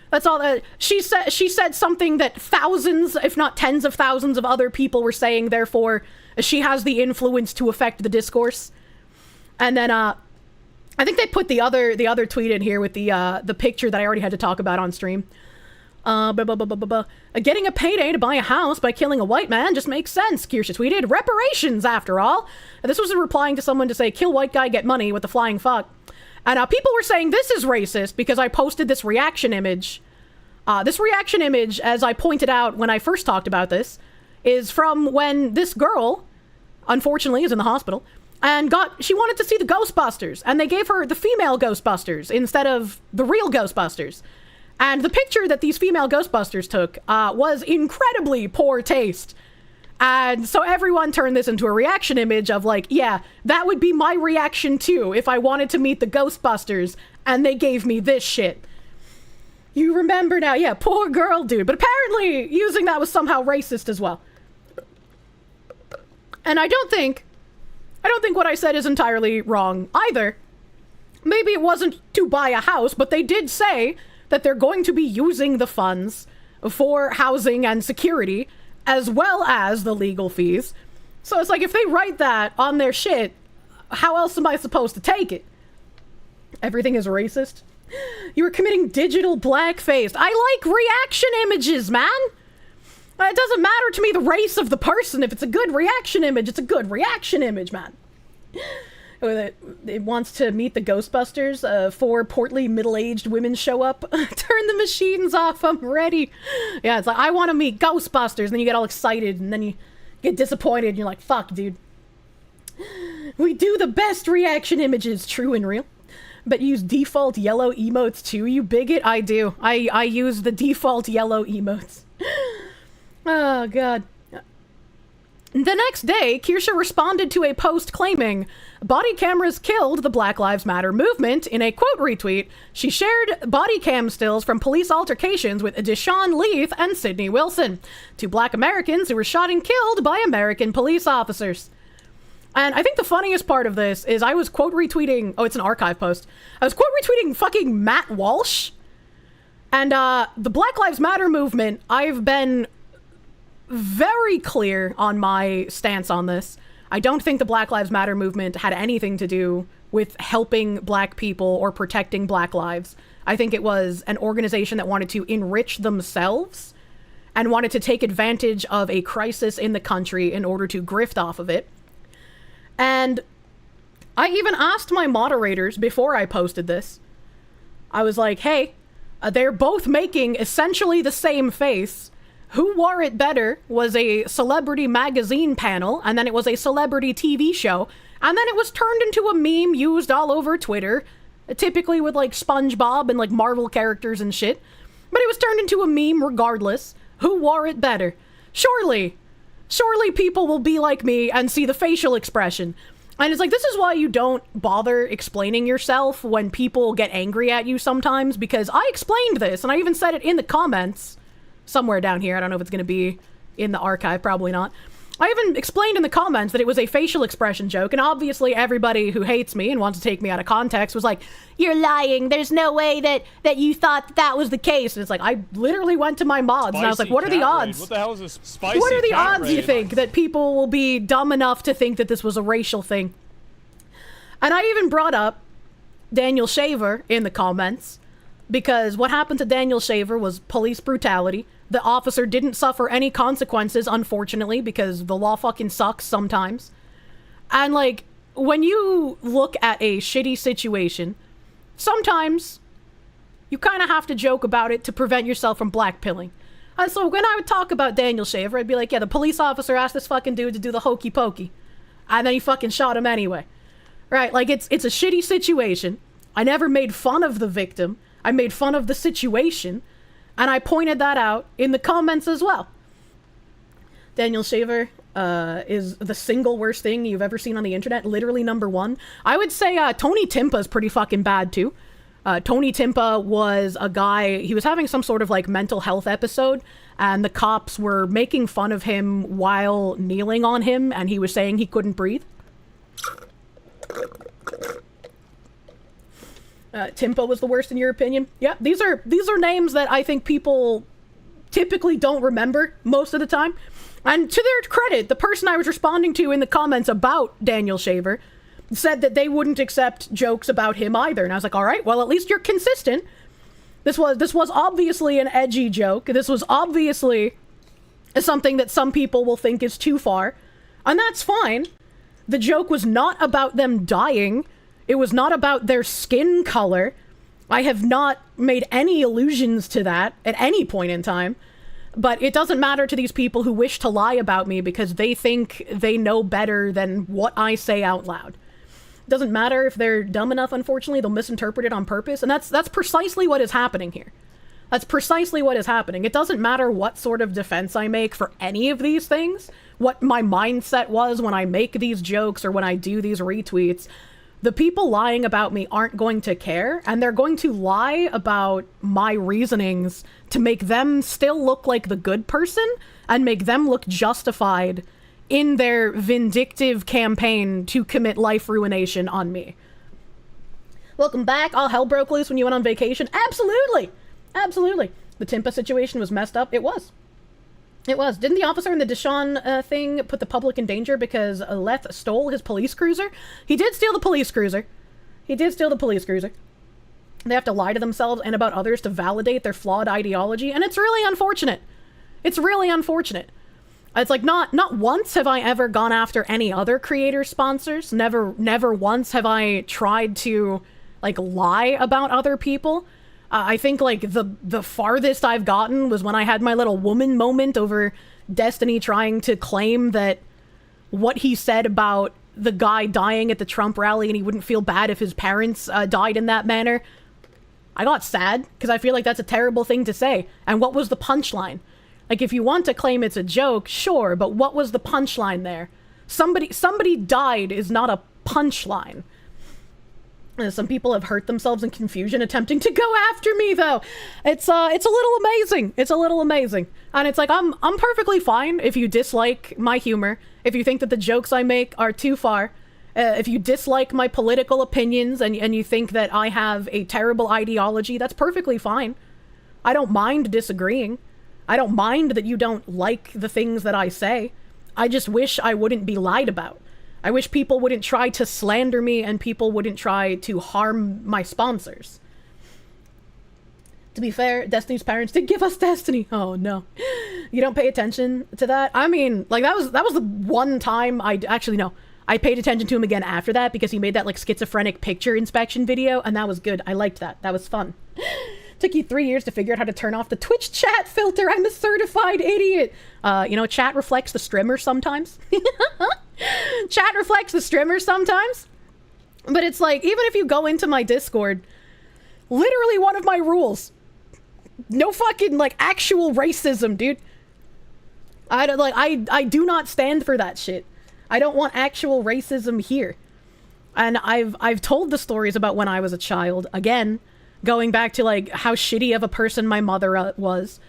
[SPEAKER 1] That's all that... She said something that thousands, if not tens of thousands of other people were saying, therefore, she has the influence to affect the discourse. And then, I think they put the other tweet in here with the picture that I already had to talk about on stream. Getting a payday to buy a house by killing a white man just makes sense, Kirsche tweeted. Reparations, after all. This was replying to someone to say, kill white guy, get money, with the flying fuck. And people were saying this is racist because I posted this reaction image. This reaction image, as I pointed out when I first talked about this, is from when this girl, unfortunately, is in the hospital, and she wanted to see the Ghostbusters, and they gave her the female Ghostbusters instead of the real Ghostbusters. And the picture that these female Ghostbusters took was incredibly poor taste. And so everyone turned this into a reaction image of, like, yeah, that would be my reaction too if I wanted to meet the Ghostbusters and they gave me this shit. You remember now, yeah, poor girl, dude. But apparently using that was somehow racist as well. And I don't think what I said is entirely wrong either. Maybe it wasn't to buy a house, but they did say that they're going to be using the funds for housing and security, as well as the legal fees. So it's like, if they write that on their shit, how else am I supposed to take it? Everything is racist. You were committing digital blackface. I like reaction images, man. It doesn't matter to me the race of the person. If it's a good reaction image, it's a good reaction image, man. It wants to meet the Ghostbusters. 4 portly middle-aged women show up. Turn the machines off. I'm ready. Yeah, it's like, I want to meet Ghostbusters. And then you get all excited, and then you get disappointed, and you're like, fuck, dude. We do the best reaction images, true and real. But use default yellow emotes too, you bigot? I do. I use the default yellow emotes. Oh, God. The next day, Kirsche responded to a post claiming, body cameras killed the Black Lives Matter movement. In a quote retweet, she shared body cam stills from police altercations with Deshaun Leith and Sidney Wilson, 2 black Americans who were shot and killed by American police officers. And I think the funniest part of this is I was quote retweeting, oh, it's an archive post. I was quote retweeting fucking Matt Walsh. And the Black Lives Matter movement, I've been very clear on my stance on this. I don't think the Black Lives Matter movement had anything to do with helping black people or protecting black lives. I think it was an organization that wanted to enrich themselves and wanted to take advantage of a crisis in the country in order to grift off of it. And I even asked my moderators before I posted this. I was like, hey, They're both making essentially the same face. Who Wore It Better was a celebrity magazine panel, and then it was a celebrity TV show, and then it was turned into a meme used all over Twitter, typically with like SpongeBob and like Marvel characters and shit. But it was turned into a meme regardless. Who wore it better? Surely people will be like me and see the facial expression. And it's like, this is why you don't bother explaining yourself when people get angry at you sometimes, because I explained this, and I even said it in the comments somewhere down here. I don't know if it's going to be in the archive, probably not. I even explained in the comments that it was a facial expression joke, and obviously everybody who hates me and wants to take me out of context was like, you're lying, there's no way that you thought that was the case. And it's like, I literally went to my mods, and I was like, what are the odds?
[SPEAKER 2] What the hell is this spicy
[SPEAKER 1] What are the
[SPEAKER 2] cat
[SPEAKER 1] odds, you
[SPEAKER 2] raid?
[SPEAKER 1] think, that people will be dumb enough to think that this was a racial thing? And I even brought up Daniel Shaver in the comments, because what happened to Daniel Shaver was police brutality. The officer didn't suffer any consequences, unfortunately, because the law fucking sucks sometimes. And, like, when you look at a shitty situation, sometimes you kind of have to joke about it to prevent yourself from blackpilling. And so when I would talk about Daniel Shaver, I'd be like, yeah, the police officer asked this fucking dude to do the hokey pokey. And then he fucking shot him anyway. Right? Like, it's a shitty situation. I never made fun of the victim. I made fun of the situation. And I pointed that out in the comments as well. Daniel Shaver is the single worst thing you've ever seen on the internet. Literally number one. I would say Tony Timpa is pretty fucking bad too. Tony Timpa was a guy, he was having some sort of like mental health episode, and the cops were making fun of him while kneeling on him, and he was saying he couldn't breathe. Timpa was the worst in your opinion? Yeah, these are names that I think people typically don't remember most of the time. And to their credit, the person I was responding to in the comments about Daniel Shaver said that they wouldn't accept jokes about him either. And I was like, all right, well, at least you're consistent. This was obviously an edgy joke. This was obviously something that some people will think is too far. And that's fine. The joke was not about them dying. It was not about their skin color. I have not made any allusions to that at any point in time. But it doesn't matter to these people who wish to lie about me because they think they know better than what I say out loud. It doesn't matter if they're dumb enough, unfortunately, they'll misinterpret it on purpose. And that's precisely what is happening here. That's precisely what is happening. It doesn't matter what sort of defense I make for any of these things, what my mindset was when I make these jokes or when I do these retweets. The people lying about me aren't going to care, and they're going to lie about my reasonings to make them still look like the good person and make them look justified in their vindictive campaign to commit life ruination on me. Welcome back. All hell broke loose when you went on vacation. Absolutely. Absolutely. The Timpa situation was messed up. It was. It was. Didn't the officer in the Deshaun thing put the public in danger because Leth stole his police cruiser? He did steal the police cruiser. He did steal the police cruiser. They have to lie to themselves and about others to validate their flawed ideology, and it's really unfortunate. It's really unfortunate. It's like not once have I ever gone after any other creator sponsors. Never once have I tried to like lie about other people. I think, like, the farthest I've gotten was when I had my little woman moment over Destiny trying to claim that what he said about the guy dying at the Trump rally and he wouldn't feel bad if his parents died in that manner. I got sad, because I feel like that's a terrible thing to say. And what was the punchline? Like, if you want to claim it's a joke, sure, but what was the punchline there? Somebody died is not a punchline. Some people have hurt themselves in confusion attempting to go after me, though. It's a little amazing. It's a little amazing. And it's like, I'm perfectly fine if you dislike my humor, if you think that the jokes I make are too far, if you dislike my political opinions and you think that I have a terrible ideology, that's perfectly fine. I don't mind disagreeing. I don't mind that you don't like the things that I say. I just wish I wouldn't be lied about. I wish people wouldn't try to slander me and people wouldn't try to harm my sponsors. To be fair, Destiny's parents did give us Destiny. Oh no. You don't pay attention to that? I mean, like that was the one time I paid attention to him again after that because he made that like schizophrenic picture inspection video and that was good. I liked that. That was fun. Took you 3 years to figure out how to turn off the Twitch chat filter. I'm a certified idiot. You know, chat reflects the streamer sometimes. Chat reflects the streamer sometimes. But it's like, even if you go into my Discord, literally one of my rules, no fucking, like, actual racism, dude. I do not stand for that shit. I don't want actual racism here. And I've told the stories about when I was a child, again, going back to, like, how shitty of a person my mother was,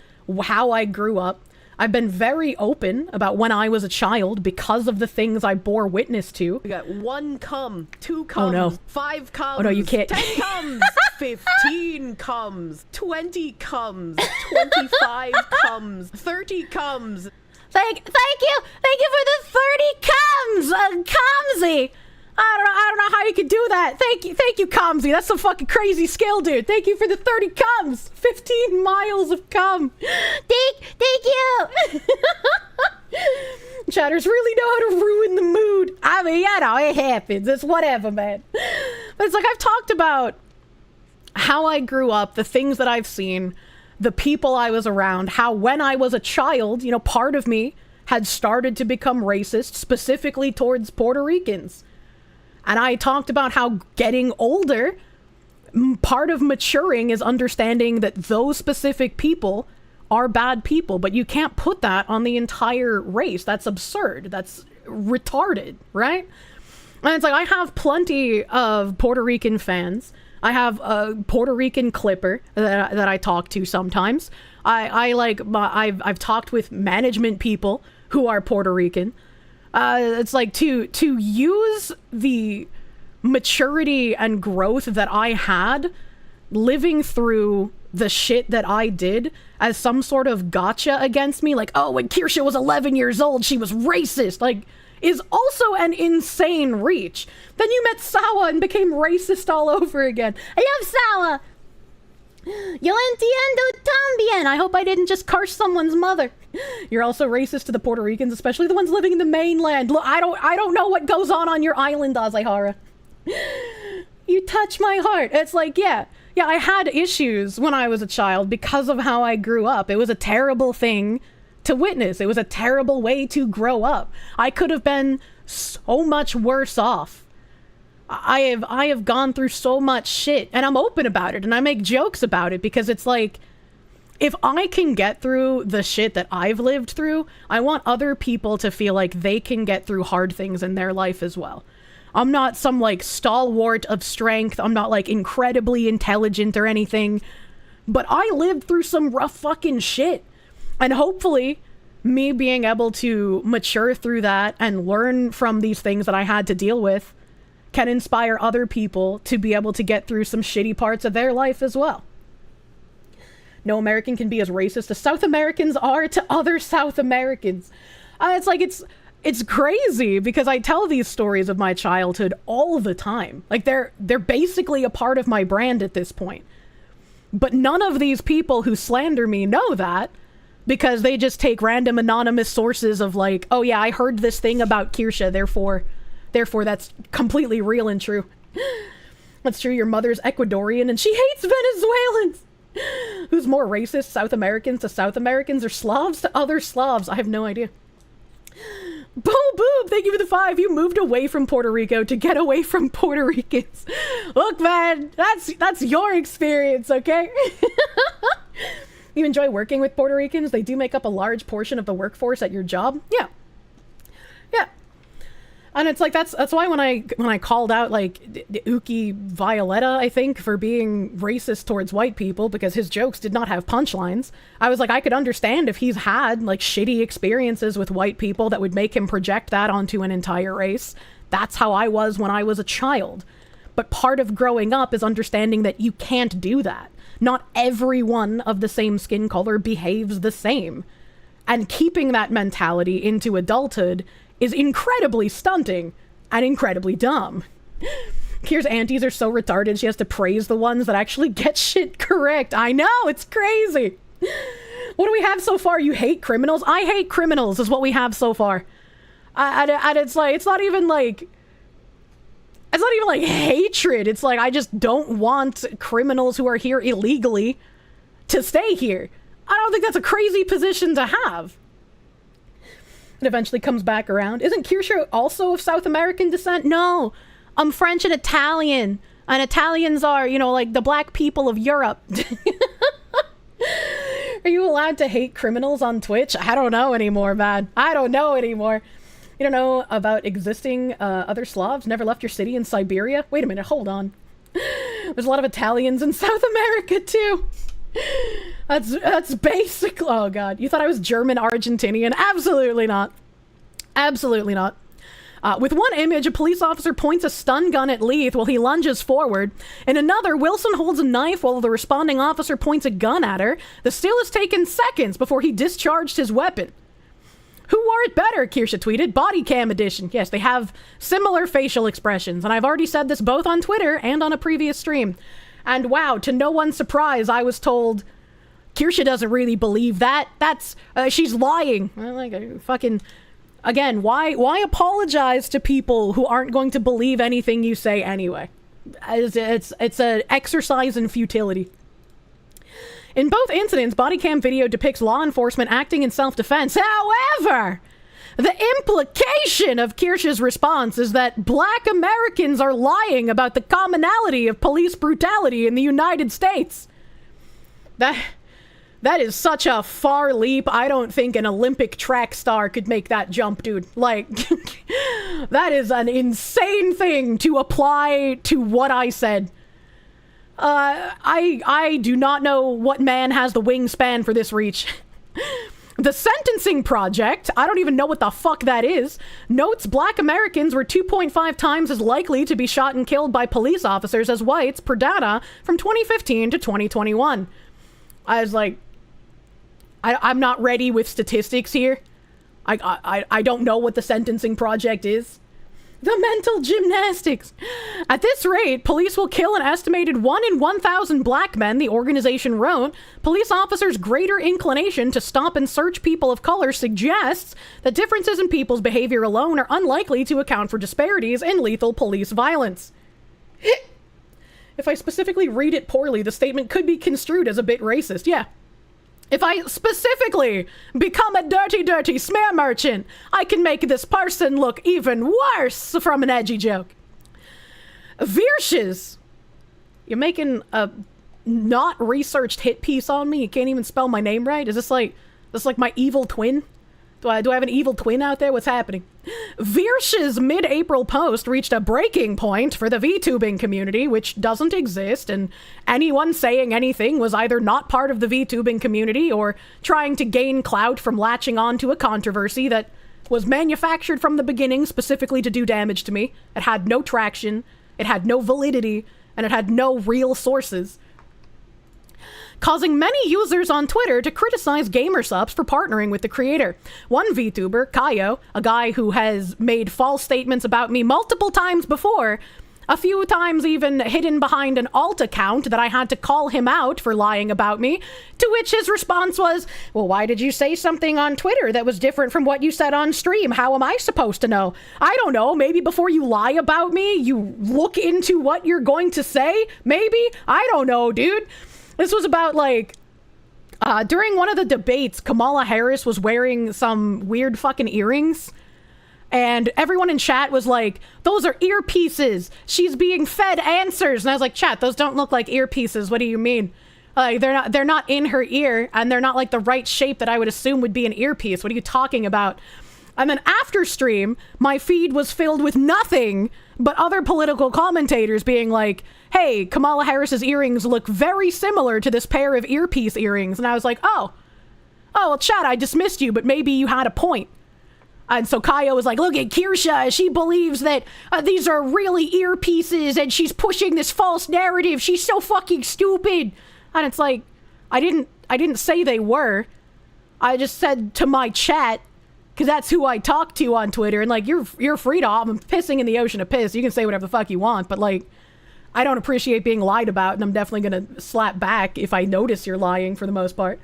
[SPEAKER 1] how I grew up. I've been very open about when I was a child because of the things I bore witness to.
[SPEAKER 8] We got 1 cum, 2 cums,
[SPEAKER 1] no.
[SPEAKER 8] 5 cums,
[SPEAKER 1] Oh no, you can't.
[SPEAKER 8] 10 cums, 15 cums, 20 cums, 25 cums, 30 cums.
[SPEAKER 3] Thank you for the 30 cums, Comsy.
[SPEAKER 1] I don't know how you could do that. Thank you, Comsy. That's some fucking crazy skill, dude. Thank you for the 30 cums. 15 miles of cum.
[SPEAKER 3] Thank you.
[SPEAKER 1] Chatters really know how to ruin the mood. I mean, you know, it happens. It's whatever, man. But it's like, I've talked about how I grew up, the things that I've seen, the people I was around, how when I was a child, you know, part of me had started to become racist, specifically towards Puerto Ricans. And I talked about how getting older, part of maturing is understanding that those specific people are bad people, but you can't put that on the entire race. That's absurd. That's retarded, right? And it's like, I have plenty of Puerto Rican fans. I have a Puerto Rican clipper that I talk to sometimes. I've talked with management people who are Puerto Rican. It's like to use the maturity and growth that I had living through the shit that I did as some sort of gotcha against me. Like, oh, when Kirsche was 11 years old, she was racist. Like, is also an insane reach. Then you met Sawa and became racist all over again. I love Sawa. Yo entiendo también. I hope I didn't just curse someone's mother. You're also racist to the Puerto Ricans, especially the ones living in the mainland. Look, I don't know what goes on your island, Azahara. You touch my heart. It's like, yeah, I had issues when I was a child because of how I grew up. It was a terrible thing to witness. It was a terrible way to grow up. I could have been so much worse off. I have gone through so much shit, and I'm open about it, and I make jokes about it, because it's like, if I can get through the shit that I've lived through, I want other people to feel like they can get through hard things in their life as well. I'm not some, like, stalwart of strength. I'm not, like, incredibly intelligent or anything, but I lived through some rough fucking shit. And hopefully, me being able to mature through that and learn from these things that I had to deal with can inspire other people to be able to get through some shitty parts of their life as well. No American can be as racist as South Americans are to other South Americans. It's like, it's crazy, because I tell these stories of my childhood all the time. Like, they're basically a part of my brand at this point. But none of these people who slander me know that, because they just take random anonymous sources of, like, oh yeah, I heard this thing about Kirsche, therefore that's completely real and true. That's true, your mother's Ecuadorian and she hates Venezuelans. Who's more racist, South Americans to South Americans or Slavs to other Slavs? I have no idea. Boom boom, thank you for the 5. You moved away from Puerto Rico to get away from Puerto Ricans. Look, man, that's your experience, okay? You enjoy working with Puerto Ricans? They do make up a large portion of the workforce at your job? Yeah. And it's like, that's why when I called out, like, Uki Violetta, I think, for being racist towards white people because his jokes did not have punchlines, I was like, I could understand if he's had, like, shitty experiences with white people that would make him project that onto an entire race. That's how I was when I was a child. But part of growing up is understanding that you can't do that. Not everyone of the same skin color behaves the same. And keeping that mentality into adulthood is incredibly stunting and incredibly dumb. Kier's aunties are so retarded she has to praise the ones that actually get shit correct. I know, it's crazy. What do we have so far? You hate criminals? I hate criminals is what we have so far. And it's like, it's not even like hatred. It's like, I just don't want criminals who are here illegally to stay here. I don't think that's a crazy position to have. It eventually comes back around. Isn't Kirsche also of South American descent? No, I'm French and Italian. And Italians are, you know, like the black people of Europe. Are you allowed to hate criminals on Twitch? I don't know anymore, man. I don't know anymore. You don't know about existing other Slavs? Never left your city in Siberia? Wait a minute, hold on. There's a lot of Italians in South America, too. That's basic. Oh, God. You thought I was German Argentinian? Absolutely not. Absolutely not. With one image, a police officer points a stun gun at Leith while he lunges forward. In another, Wilson holds a knife while the responding officer points a gun at her. The still is taken seconds before he discharged his weapon. Who wore it better? Kirsche tweeted. Body cam edition. Yes, they have similar facial expressions, and I've already said this both on Twitter and on a previous stream. And wow, to no one's surprise, I was told Kirsche doesn't really believe that. That's she's lying. Like fucking. Again, why apologize to people who aren't going to believe anything you say anyway? It's an exercise in futility. In both incidents, body cam video depicts law enforcement acting in self-defense. However, the implication of Kirsche's response is that black Americans are lying about the commonality of police brutality in the United States. That is such a far leap. I don't think an Olympic track star could make that jump, dude. Like, that is an insane thing to apply to what I said. I do not know what man has the wingspan for this reach. The Sentencing Project, I don't even know what the fuck that is, notes black Americans were 2.5 times as likely to be shot and killed by police officers as whites per data from 2015 to 2021. I was like, I'm not ready with statistics here. I don't know what the Sentencing Project is. The mental gymnastics. At this rate, police will kill an estimated 1 in 1,000 black men, the organization wrote. Police officers' greater inclination to stop and search people of color suggests that differences in people's behavior alone are unlikely to account for disparities in lethal police violence. If I specifically read it poorly, the statement could be construed as a bit racist. Yeah. If I specifically become a dirty, dirty smear merchant, I can make this person look even worse from an edgy joke. Virsches. You're making a not researched hit piece on me? You can't even spell my name right? Is this like my evil twin? Do I have an evil twin out there? What's happening? Virsch's mid-April post reached a breaking point for the VTubing community, which doesn't exist, and anyone saying anything was either not part of the VTubing community or trying to gain clout from latching on to a controversy that was manufactured from the beginning specifically to do damage to me. It had no traction, it had no validity, and it had no real sources, causing many users on Twitter to criticize Supps for partnering with the creator. One VTuber, Kaio, a guy who has made false statements about me multiple times before, a few times even hidden behind an alt account that I had to call him out for lying about me, to which his response was, well, why did you say something on Twitter that was different from what you said on stream? How am I supposed to know? I don't know, maybe before you lie about me, you look into what you're going to say? Maybe? I don't know, dude. This was about, like, during one of the debates, Kamala Harris was wearing some weird fucking earrings. And everyone in chat was like, those are earpieces. She's being fed answers. And I was like, chat, those don't look like earpieces. What do you mean? They're not in her ear, and they're not like the right shape that I would assume would be an earpiece. What are you talking about? And then after stream, my feed was filled with nothing but other political commentators being like, hey, Kamala Harris's earrings look very similar to this pair of earpiece earrings. And I was like, oh, well, chat, I dismissed you, but maybe you had a point. And so Kaio was like, look at Kirsche, she believes that these are really earpieces and she's pushing this false narrative. She's so fucking stupid. And it's like, I didn't say they were. I just said to my chat, because that's who I talk to on Twitter, and like, you're free to, I'm pissing in the ocean of piss. You can say whatever the fuck you want, but like, I don't appreciate being lied about, and I'm definitely gonna slap back if I notice you're lying for the most part.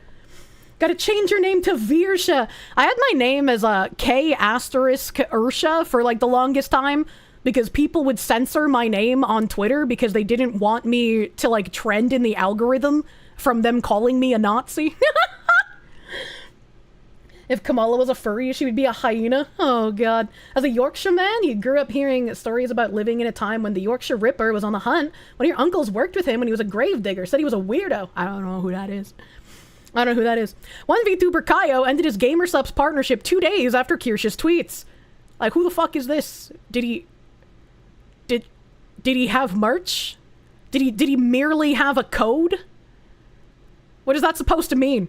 [SPEAKER 1] Gotta change your name to Virsche. I had my name as a K asterisk Ursha for like the longest time, because people would censor my name on Twitter because they didn't want me to like trend in the algorithm from them calling me a Nazi. If Kamala was a furry, she would be a hyena. Oh, God. As a Yorkshire man, he grew up hearing stories about living in a time when the Yorkshire Ripper was on the hunt. One of your uncles worked with him when he was a gravedigger, said he was a weirdo. I don't know who that is. I don't know who that is. One VTuber, Kaio, ended his Gamer Supps partnership 2 days after Kirsche's tweets. Like, who the fuck is this? Did he have merch? Did he merely have a code? What is that supposed to mean?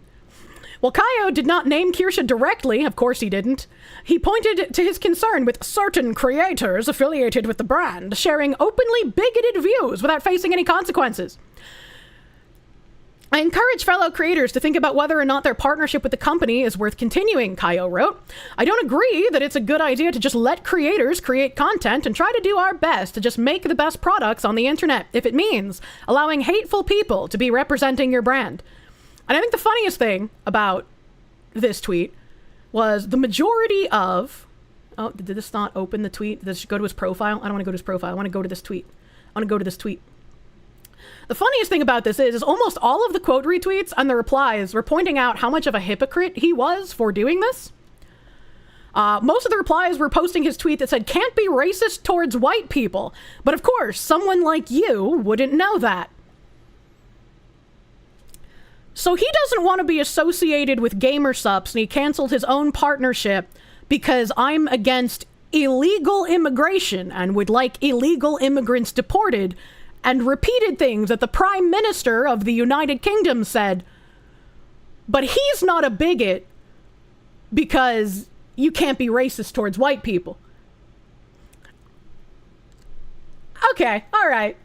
[SPEAKER 1] Well, Kaio did not name Kirsche directly, of course he didn't. He pointed to his concern with certain creators affiliated with the brand, sharing openly bigoted views without facing any consequences. I encourage fellow creators to think about whether or not their partnership with the company is worth continuing, Kaio wrote. I don't agree that it's a good idea to just let creators create content and try to do our best to just make the best products on the internet, if it means allowing hateful people to be representing your brand. And I think the funniest thing about this tweet was the majority of... Oh, did this not open the tweet? Did this go to his profile? I don't want to go to his profile. I want to go to this tweet. I want to go to this tweet. The funniest thing about this is almost all of the quote retweets and the replies were pointing out how much of a hypocrite he was for doing this. Most of the replies were posting his tweet that said, "Can't be racist towards white people." But of course, someone like you wouldn't know that. So he doesn't want to be associated with Gamer Supps, and he canceled his own partnership because I'm against illegal immigration and would like illegal immigrants deported, and repeated things that the Prime Minister of the United Kingdom said. But he's not a bigot because you can't be racist towards white people. Okay, all right.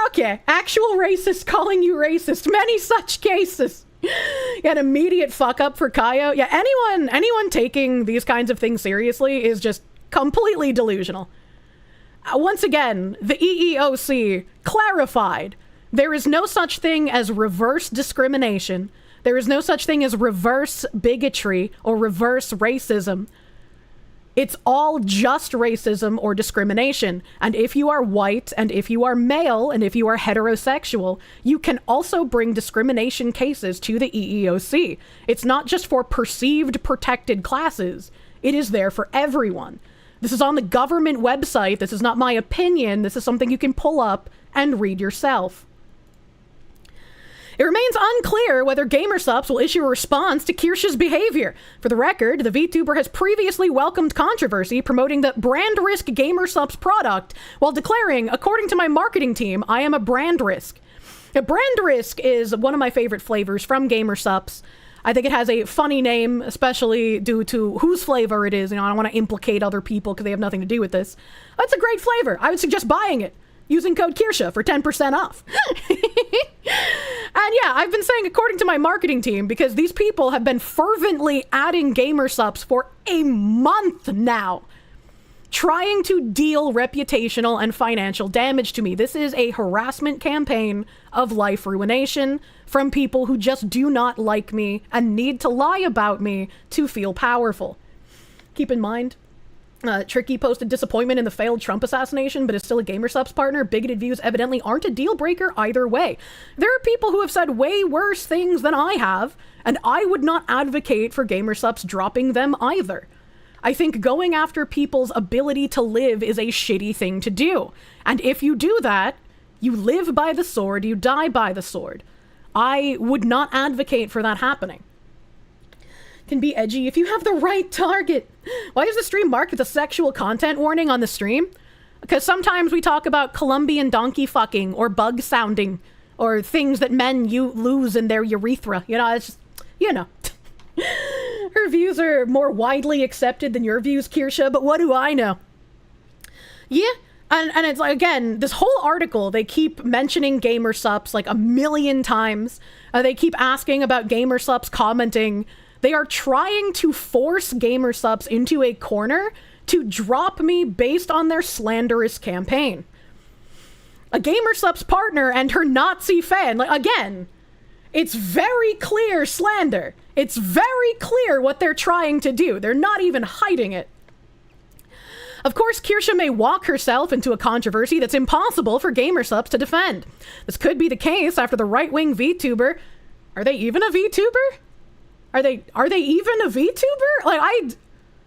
[SPEAKER 1] Okay, actual racist calling you racist. Many such cases. An immediate fuck up for Kaio. Yeah, anyone taking these kinds of things seriously is just completely delusional. Once again, the EEOC clarified there is no such thing as reverse discrimination. There is no such thing as reverse bigotry or reverse racism. It's all just racism or discrimination. And if you are white, and if you are male, and if you are heterosexual, you can also bring discrimination cases to the EEOC. It's not just for perceived protected classes. It is there for everyone. This is on the government website. This is not my opinion. This is something you can pull up and read yourself. It remains unclear whether Gamer Supps will issue a response to Kirsche's behavior. For the record, the VTuber has previously welcomed controversy promoting the brand risk Gamer Supps product while declaring, according to my marketing team, I am a brand risk. A brand risk is one of my favorite flavors from Gamer Supps. I think it has a funny name, especially due to whose flavor it is. You know, I don't want to implicate other people because they have nothing to do with this. That's a great flavor. I would suggest buying it using code Kirsche for 10% off. And yeah, I've been saying according to my marketing team because these people have been fervently adding Gamer Supps for a month now, trying to deal reputational and financial damage to me. This is a harassment campaign of life ruination from people who just do not like me and need to lie about me to feel powerful. Keep in mind, Tricky posted disappointment in the failed Trump assassination, but is still a Gamer Supps partner. Bigoted views evidently aren't a deal breaker either way. There are people who have said way worse things than I have, and I would not advocate for Gamer Supps dropping them either. I think going after people's ability to live is a shitty thing to do. And if you do that, you live by the sword, you die by the sword. I would not advocate for that happening. Can be edgy if you have the right target. Why is the stream marked with a sexual content warning on the stream? Because sometimes we talk about Colombian donkey fucking or bug sounding or things that men lose in their urethra. You know, it's just, you know. Her views are more widely accepted than your views, Kirsche, but what do I know? Yeah, and it's like, again, this whole article, they keep mentioning Gamer Supps like a million times. They keep asking about Gamer Supps commenting. They are trying to force Gamer Supps into a corner to drop me based on their slanderous campaign. A Gamer Supps partner and her Nazi fan, like, again, it's very clear slander. It's very clear what they're trying to do. They're not even hiding it. Of course, Kirsche may walk herself into a controversy that's impossible for Gamer Supps to defend. This could be the case after the right-wing VTuber Are they even a VTuber? Are they even a VTuber? Like,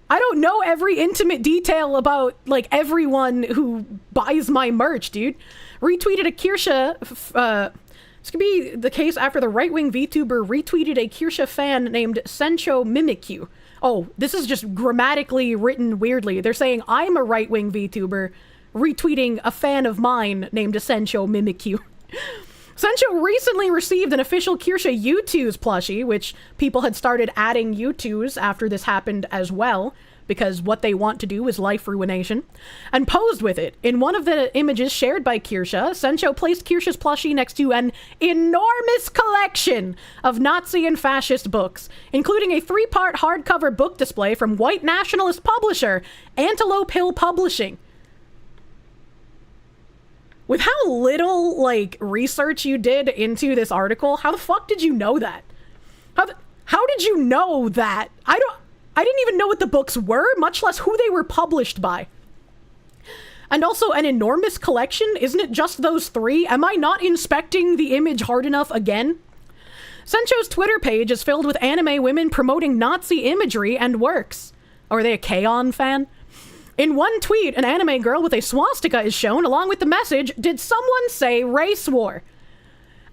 [SPEAKER 1] I don't know every intimate detail about, like, everyone who buys my merch, dude. Retweeted a Kirsche, this could be the case after the right-wing VTuber retweeted a Kirsche fan named Sencho Mimikyu. Oh, this is just grammatically written weirdly. They're saying I'm a right-wing VTuber retweeting a fan of mine named Sencho Mimikyu. Sencho recently received an official Kirsche U2s plushie, which people had started adding U2s after this happened as well, because what they want to do is life ruination, and posed with it. In one of the images shared by Kirsche, Sencho placed Kirsche's plushie next to an enormous collection of Nazi and fascist books, including a 3-part hardcover book display from white nationalist publisher Antelope Hill Publishing. With how little, like, research you did into this article, how the fuck did you know that? How did you know that? I didn't even know what the books were, much less who they were published by. And also, an enormous collection? Isn't it just those 3? Am I not inspecting the image hard enough again? Sencho's Twitter page is filled with anime women promoting Nazi imagery and works. Or are they a K-On! Fan? In one tweet, an anime girl with a swastika is shown, along with the message, "Did someone say race war?"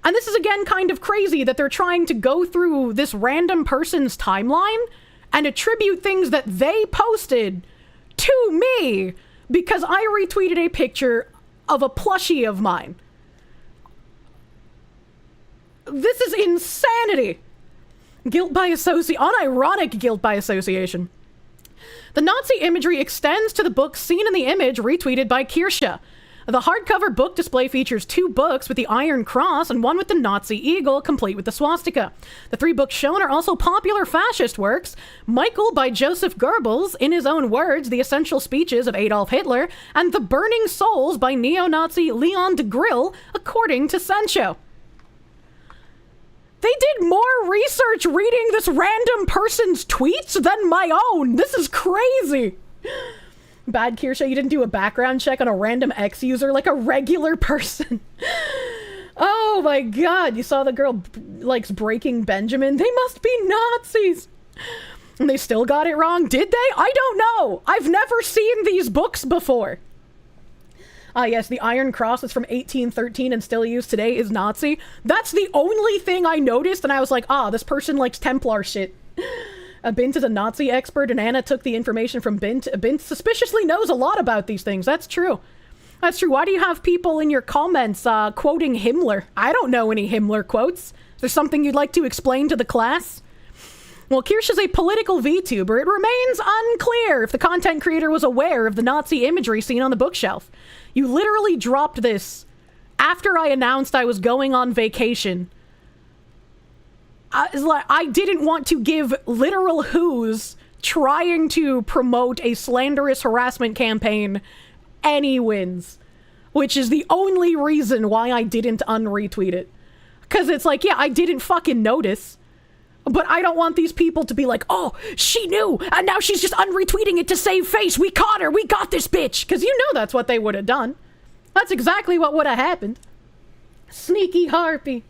[SPEAKER 1] And this is again kind of crazy that they're trying to go through this random person's timeline and attribute things that they posted to me because I retweeted a picture of a plushie of mine. This is insanity. Guilt by association, unironic guilt by association. The Nazi imagery extends to the book seen in the image retweeted by Kirsche. The hardcover book display features 2 books with the Iron Cross and one with the Nazi eagle, complete with the swastika. The 3 books shown are also popular fascist works: Michael by Joseph Goebbels, in his own words, The Essential Speeches of Adolf Hitler, and The Burning Souls by neo-Nazi Leon de Grill, according to Sencho. They did more research reading this random person's tweets than my own. This is crazy. Bad Kirsche, you didn't do a background check on a random X user like a regular person. Oh my god, you saw the girl likes Breaking Benjamin? They must be Nazis. And they still got it wrong. Did they? I don't know. I've never seen these books before. Ah, yes, the Iron Cross is from 1813 and still used today is Nazi. That's the only thing I noticed, and I was like, this person likes Templar shit. Bint is a Nazi expert, and Anna took the information from Bint. Bint suspiciously knows a lot about these things. That's true. That's true. Why do you have people in your comments quoting Himmler? I don't know any Himmler quotes. Is there something you'd like to explain to the class? Well, Kirsche is a political VTuber. It remains unclear if the content creator was aware of the Nazi imagery seen on the bookshelf. You literally dropped this after I announced I was going on vacation. I didn't want to give literal who's trying to promote a slanderous harassment campaign any wins, which is the only reason why I didn't unretweet it. Because it's like, yeah, I didn't fucking notice. But I don't want these people to be like, oh, she knew, and now she's just unretweeting it to save face. We caught her. We got this bitch. Because you know that's what they would have done. That's exactly what would have happened. Sneaky harpy.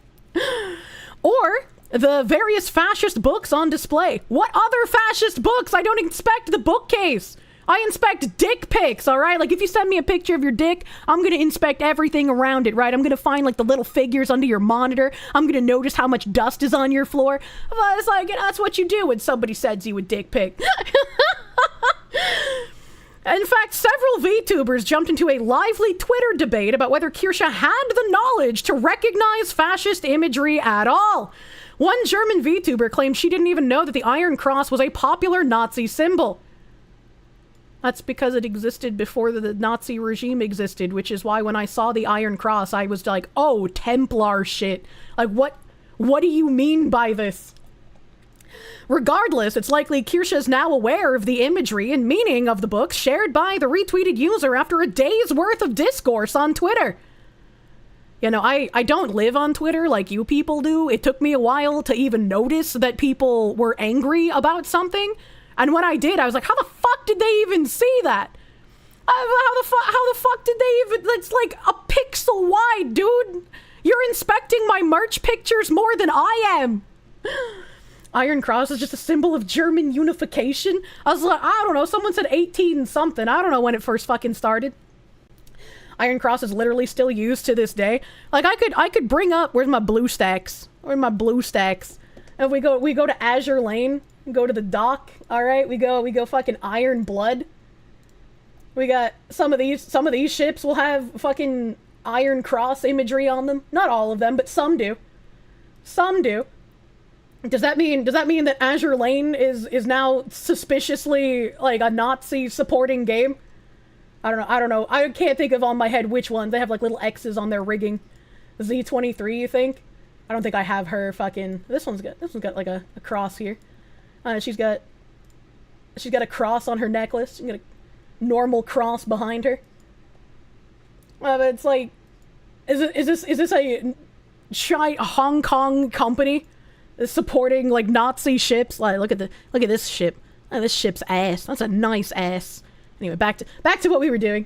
[SPEAKER 1] Or the various fascist books on display. What other fascist books? I don't inspect the bookcase. I inspect dick pics, all right? Like, if you send me a picture of your dick, I'm going to inspect everything around it, right? I'm going to find, like, the little figures under your monitor. I'm going to notice how much dust is on your floor. It's like, that's what you do when somebody sends you a dick pic. In fact, several VTubers jumped into a lively Twitter debate about whether Kirsche had the knowledge to recognize fascist imagery at all. One German VTuber claimed she didn't even know that the Iron Cross was a popular Nazi symbol. That's because it existed before the Nazi regime existed, which is why when I saw the Iron Cross, I was like, oh, Templar shit. Like, what do you mean by this? Regardless, it's likely Kirsche is now aware of the imagery and meaning of the books shared by the retweeted user after a day's worth of discourse on Twitter. You know, I don't live on Twitter like you people do. It took me a while to even notice that people were angry about something. And when I did, I was like, how the fuck did they even see that? How the fuck did they even... It's like a pixel wide, dude. You're inspecting my merch pictures more than I am! Iron Cross is just a symbol of German unification? I was like, I don't know, someone said 18 something. I don't know when it first fucking started. Iron Cross is literally still used to this day. Like, I could bring up, where's my blue stacks? Where's my blue stacks? And we go to Azure Lane, go to the dock, alright? We go fucking Iron Blood. We got some of these ships will have fucking Iron Cross imagery on them. Not all of them, but some do. Some do. Does that mean that Azure Lane is now suspiciously like a Nazi supporting game? I don't know. I can't think of on my head which ones. They have like little X's on their rigging. Z23, you think? I don't think I have her fucking. This one's got like a cross here. She's got a cross on her necklace. She's got a normal cross behind her. But it's like, is this a Hong Kong company supporting like Nazi ships? Like, look at this ship. Oh, this ship's ass. That's a nice ass. Anyway, back to what we were doing.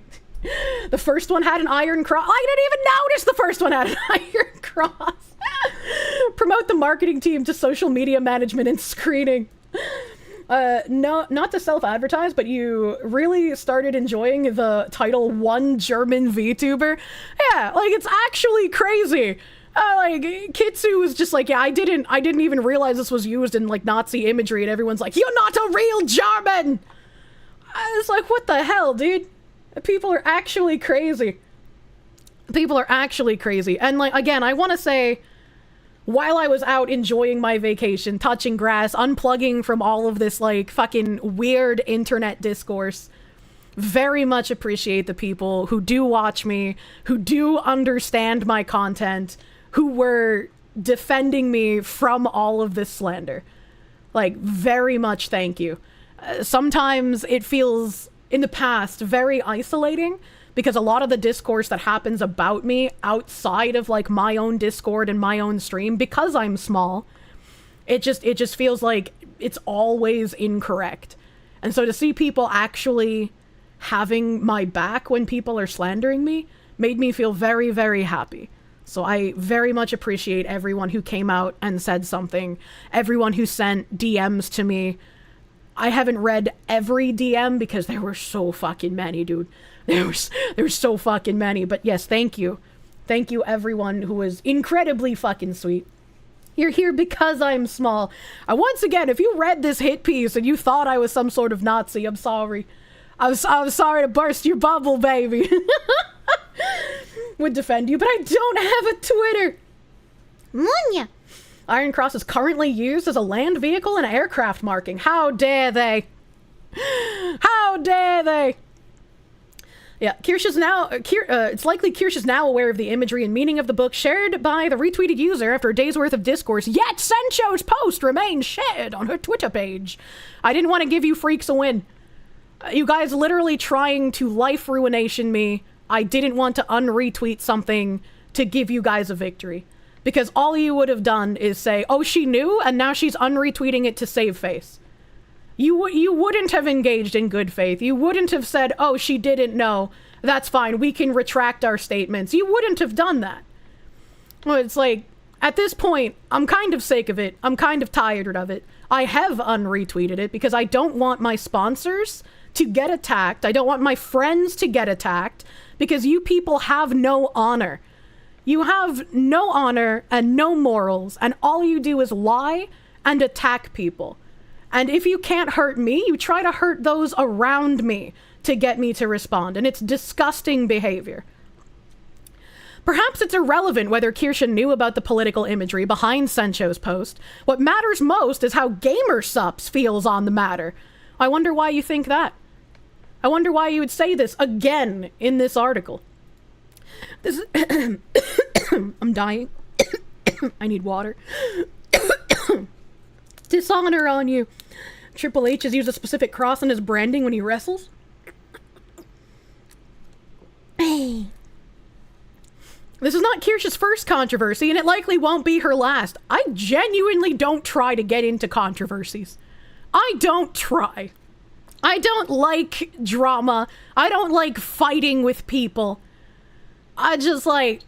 [SPEAKER 1] The first one had an iron cross. I didn't even notice the first one had an iron cross. Promote the marketing team to social media management and screening. No, not to self-advertise, but you really started enjoying the title One German VTuber. Yeah, like, it's actually crazy. Like, Kitsu was just like, yeah, I didn't even realize this was used in, like, Nazi imagery, and everyone's like, you're not a real German! I was like, what the hell, dude? People are actually crazy. People are actually crazy. And, like, again, I want to say, while I was out enjoying my vacation, touching grass, unplugging from all of this, like, fucking weird internet discourse, very much appreciate the people who do watch me, who do understand my content, who were defending me from all of this slander. Like, very much thank you. Sometimes it feels, in the past, very isolating, because a lot of the discourse that happens about me outside of, like, my own Discord and my own stream, because I'm small, it just feels like it's always incorrect. And so to see people actually having my back when people are slandering me made me feel very, very happy. So I very much appreciate everyone who came out and said something, everyone who sent DMs to me. I haven't read every DM because there were so fucking many, dude. There were so fucking many. But yes, thank you. Thank you, everyone who was incredibly fucking sweet. You're here because I'm small. Once again, if you read this hit piece and you thought I was some sort of Nazi, I'm sorry. I'm sorry to burst your bubble, baby. Would defend you, but I don't have a Twitter.
[SPEAKER 3] Munya.
[SPEAKER 1] Iron Cross is currently used as a land vehicle and aircraft marking. How dare they? How dare they? Yeah, Kirsche is now, it's likely Kirsche is now aware of the imagery and meaning of the book shared by the retweeted user after a day's worth of discourse, yet Sencho's post remains shared on her Twitter page. I didn't want to give you freaks a win. You guys literally trying to life ruination me. I didn't want to unretweet something to give you guys a victory. Because all you would have done is say, oh, she knew, and now she's unretweeting it to save face. You wouldn't have engaged in good faith. You wouldn't have said, oh, she didn't know. That's fine. We can retract our statements. You wouldn't have done that. Well, it's like, at this point, I'm kind of sick of it. I'm kind of tired of it. I have unretweeted it because I don't want my sponsors to get attacked. I don't want my friends to get attacked because you people have no honor. You have no honor and no morals, and all you do is lie and attack people. And if you can't hurt me, you try to hurt those around me to get me to respond, and it's disgusting behavior. Perhaps it's irrelevant whether Kirsche knew about the political imagery behind Sencho's post. What matters most is how gamer Supps feels on the matter. I wonder why you think that. I wonder why you would say this again in this article. This is I'm dying. I need water. Dishonor on you. Triple H has used a specific cross on his branding when he wrestles. Hey. This is not Kirsche's first controversy, and it likely won't be her last. I genuinely don't try to get into controversies. I don't try. I don't like drama. I don't like fighting with people. I just like...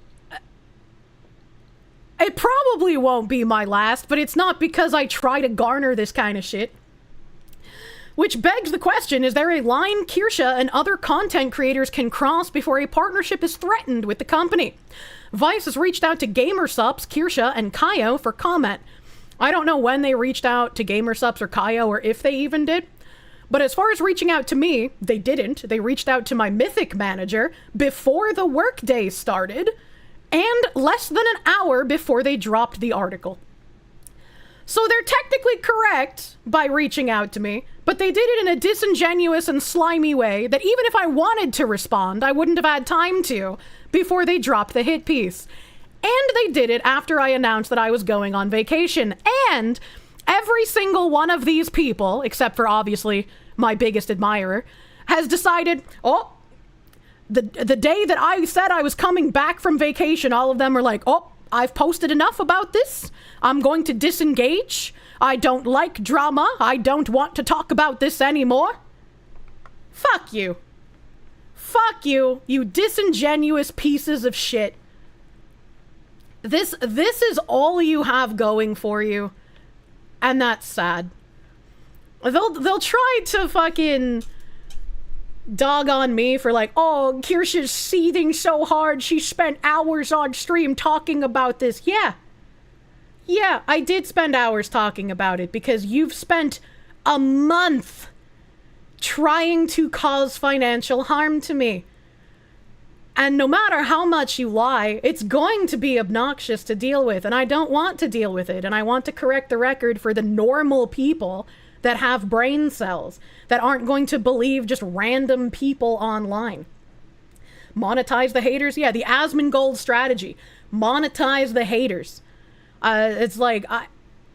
[SPEAKER 1] It probably won't be my last, but it's not because I try to garner this kind of shit. Which begs the question, is there a line Kirsche and other content creators can cross before a partnership is threatened with the company? Vice has reached out to Supps, Kirsche, and Kaio for comment. I don't know when they reached out to Supps or Kaio, or if they even did. But as far as reaching out to me, they didn't. They reached out to my Mythic manager before the workday started, and less than an hour before they dropped the article. So they're technically correct by reaching out to me, but they did it in a disingenuous and slimy way that even if I wanted to respond, I wouldn't have had time to before they dropped the hit piece. And they did it after I announced that I was going on vacation. And every single one of these people, except for obviously my biggest admirer, has decided, oh, the day that I said I was coming back from vacation, all of them are like, oh, I've posted enough about this. I'm going to disengage. I don't like drama. I don't want to talk about this anymore. Fuck you. Fuck you, you disingenuous pieces of shit. This is all you have going for you. And that's sad. They'll try to fucking dog on me for like, oh, Kirsche's seething so hard she spent hours on stream talking about this. Yeah, I did spend hours talking about it because you've spent a month trying to cause financial harm to me. And no matter how much you lie, it's going to be obnoxious to deal with, and I don't want to deal with it, and I want to correct the record for the normal people that have brain cells, that aren't going to believe just random people online. Monetize the haters? Yeah, the Asmongold strategy. Monetize the haters. It's like,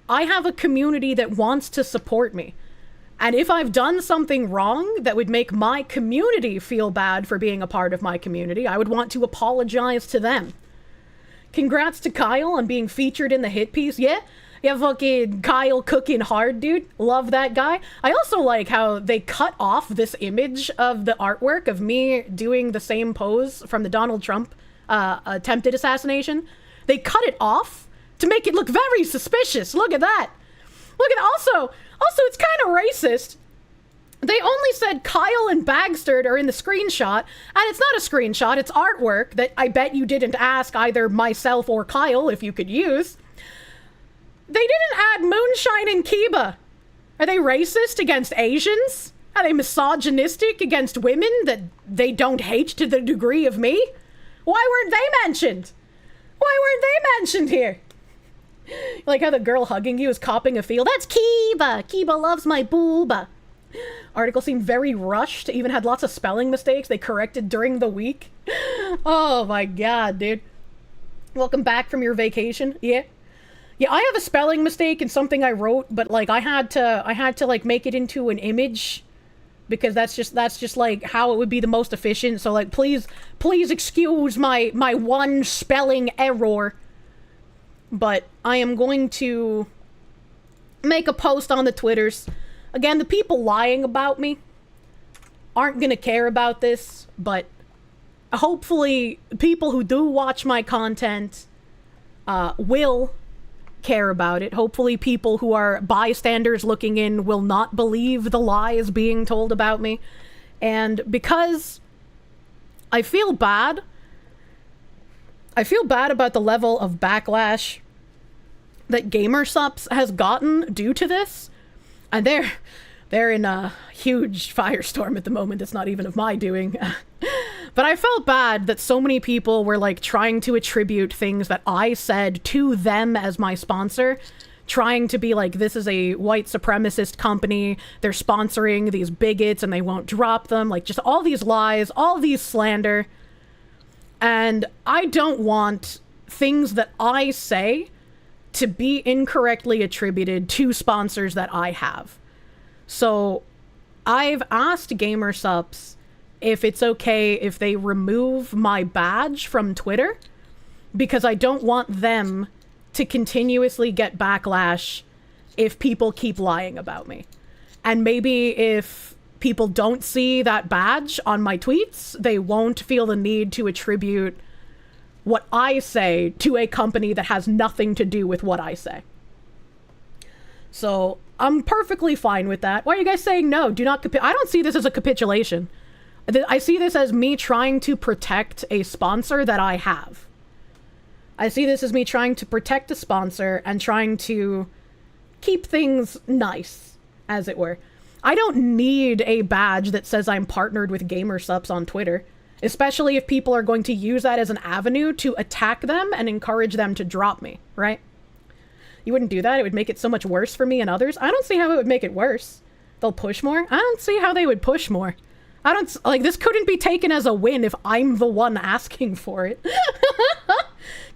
[SPEAKER 1] I have a community that wants to support me. And if I've done something wrong that would make my community feel bad for being a part of my community, I would want to apologize to them. Congrats to Kyle on being featured in the hit piece. Yeah, fucking Kyle cooking hard, dude. Love that guy. I also like how they cut off this image of the artwork of me doing the same pose from the Donald Trump attempted assassination. They cut it off to make it look very suspicious. Look at that. Look at also it's kind of racist. They only said Kyle and Bagsterd are in the screenshot, and it's not a screenshot, it's artwork that I bet you didn't ask either myself or Kyle if you could use. They didn't add Moonshine and Kiba. Are they racist against Asians? Are they misogynistic against women that they don't hate to the degree of me? Why weren't they mentioned? Why weren't they mentioned here? Like how the girl hugging you is copping a feel. That's Kiba! Kiba loves my booba. Article seemed very rushed, even had lots of spelling mistakes they corrected during the week. Oh my god, dude. Welcome back from your vacation. Yeah, I have a spelling mistake in something I wrote, but like I had to like make it into an image because that's just like how it would be the most efficient. So like please excuse my one spelling error. But I am going to make a post on the Twitters. Again, the people lying about me aren't going to care about this, but hopefully people who do watch my content will care about it. Hopefully people who are bystanders looking in will not believe the lies being told about me. And because I feel bad about the level of backlash that Supps has gotten due to this, and they're in a huge firestorm at the moment that's not even of my doing. But I felt bad that so many people were like trying to attribute things that I said to them as my sponsor, trying to be like, this is a white supremacist company, they're sponsoring these bigots and they won't drop them, like just all these lies, all these slander. And I don't want things that I say to be incorrectly attributed to sponsors that I have. So I've asked Supps if it's okay if they remove my badge from Twitter, because I don't want them to continuously get backlash if people keep lying about me. And maybe if people don't see that badge on my tweets, they won't feel the need to attribute what I say to a company that has nothing to do with what I say. So I'm perfectly fine with that. Why are you guys saying no? Do not I don't see this as a capitulation. I see this as me trying to protect a sponsor that I have. I see this as me trying to protect a sponsor and trying to keep things nice, as it were. I don't need a badge that says I'm partnered with Supps on Twitter, especially if people are going to use that as an avenue to attack them and encourage them to drop me, right? You wouldn't do that. It would make it so much worse for me and others. I don't see how it would make it worse. They'll push more. I don't see how they would push more. This couldn't be taken as a win if I'm the one asking for it.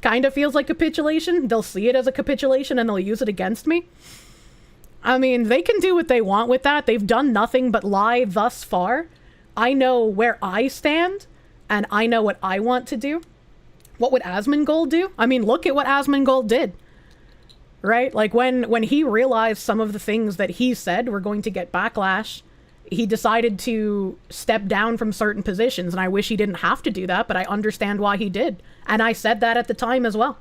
[SPEAKER 1] Kind of feels like capitulation. They'll see it as a capitulation and they'll use it against me. I mean, they can do what they want with that. They've done nothing but lie thus far. I know where I stand, and I know what I want to do. What would Asmongold do? I mean, look at what Asmongold did. Right? Like, when he realized some of the things that he said were going to get backlash, he decided to step down from certain positions, and I wish he didn't have to do that, but I understand why he did. And I said that at the time as well.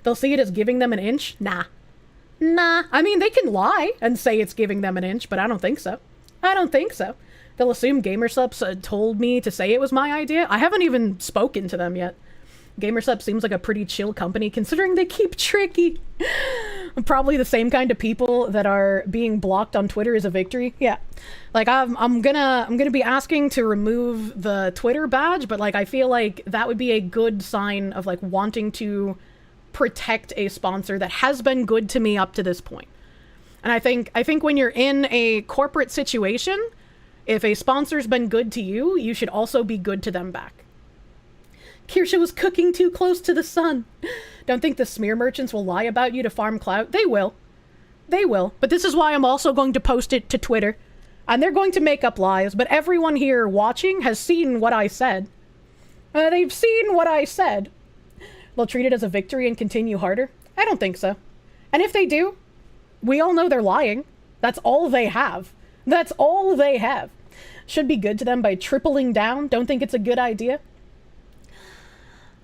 [SPEAKER 1] They'll see it as giving them an inch? Nah. I mean, they can lie and say it's giving them an inch, but I don't think so. They'll assume Supps told me to say it was my idea. I haven't even spoken to them yet. Supps seems like a pretty chill company, considering they keep Tricky. Probably the same kind of people that are being blocked on Twitter is a victory. Yeah. Like, I'm gonna be asking to remove the Twitter badge, but, like, I feel like that would be a good sign of, like, wanting to protect a sponsor that has been good to me up to this point. And I think when you're in a corporate situation, if a sponsor's been good to you, you should also be good to them back. Kirsche was cooking too close to the sun. Don't think the smear merchants will lie about you to farm clout. They will. But this is why I'm also going to post it to Twitter. And they're going to make up lies, but everyone here watching has seen what I said. They've seen what I said. They'll treat it as a victory and continue harder? I don't think so. And if they do, we all know they're lying. That's all they have. Should be good to them by tripling down. Don't think it's a good idea.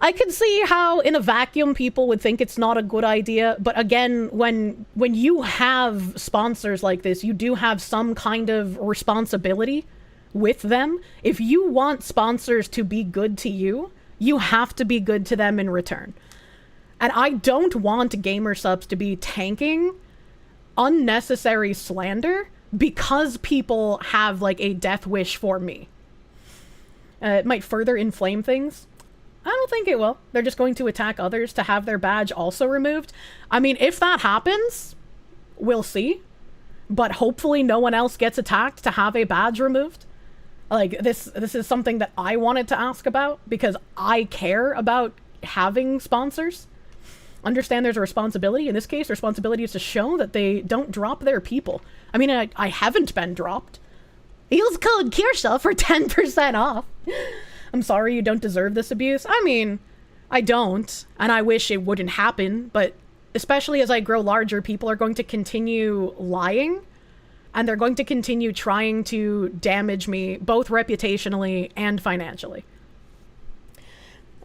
[SPEAKER 1] I could see how in a vacuum people would think it's not a good idea, but again, when you have sponsors like this, you do have some kind of responsibility with them. If you want sponsors to be good to you, you have to be good to them in return. And I don't want Supps to be tanking unnecessary slander because people have, like, a death wish for me. It might further inflame things. I don't think it will. They're just going to attack others to have their badge also removed. I mean, if that happens, we'll see. But hopefully no one else gets attacked to have a badge removed. Like, this is something that I wanted to ask about because I care about having sponsors. Understand there's a responsibility. In this case, the responsibility is to show that they don't drop their people. I mean, I haven't been dropped. Use code Kirsche for 10% off. I'm sorry you don't deserve this abuse. I mean, I don't, and I wish it wouldn't happen, but especially as I grow larger, people are going to continue lying, and they're going to continue trying to damage me, both reputationally and financially.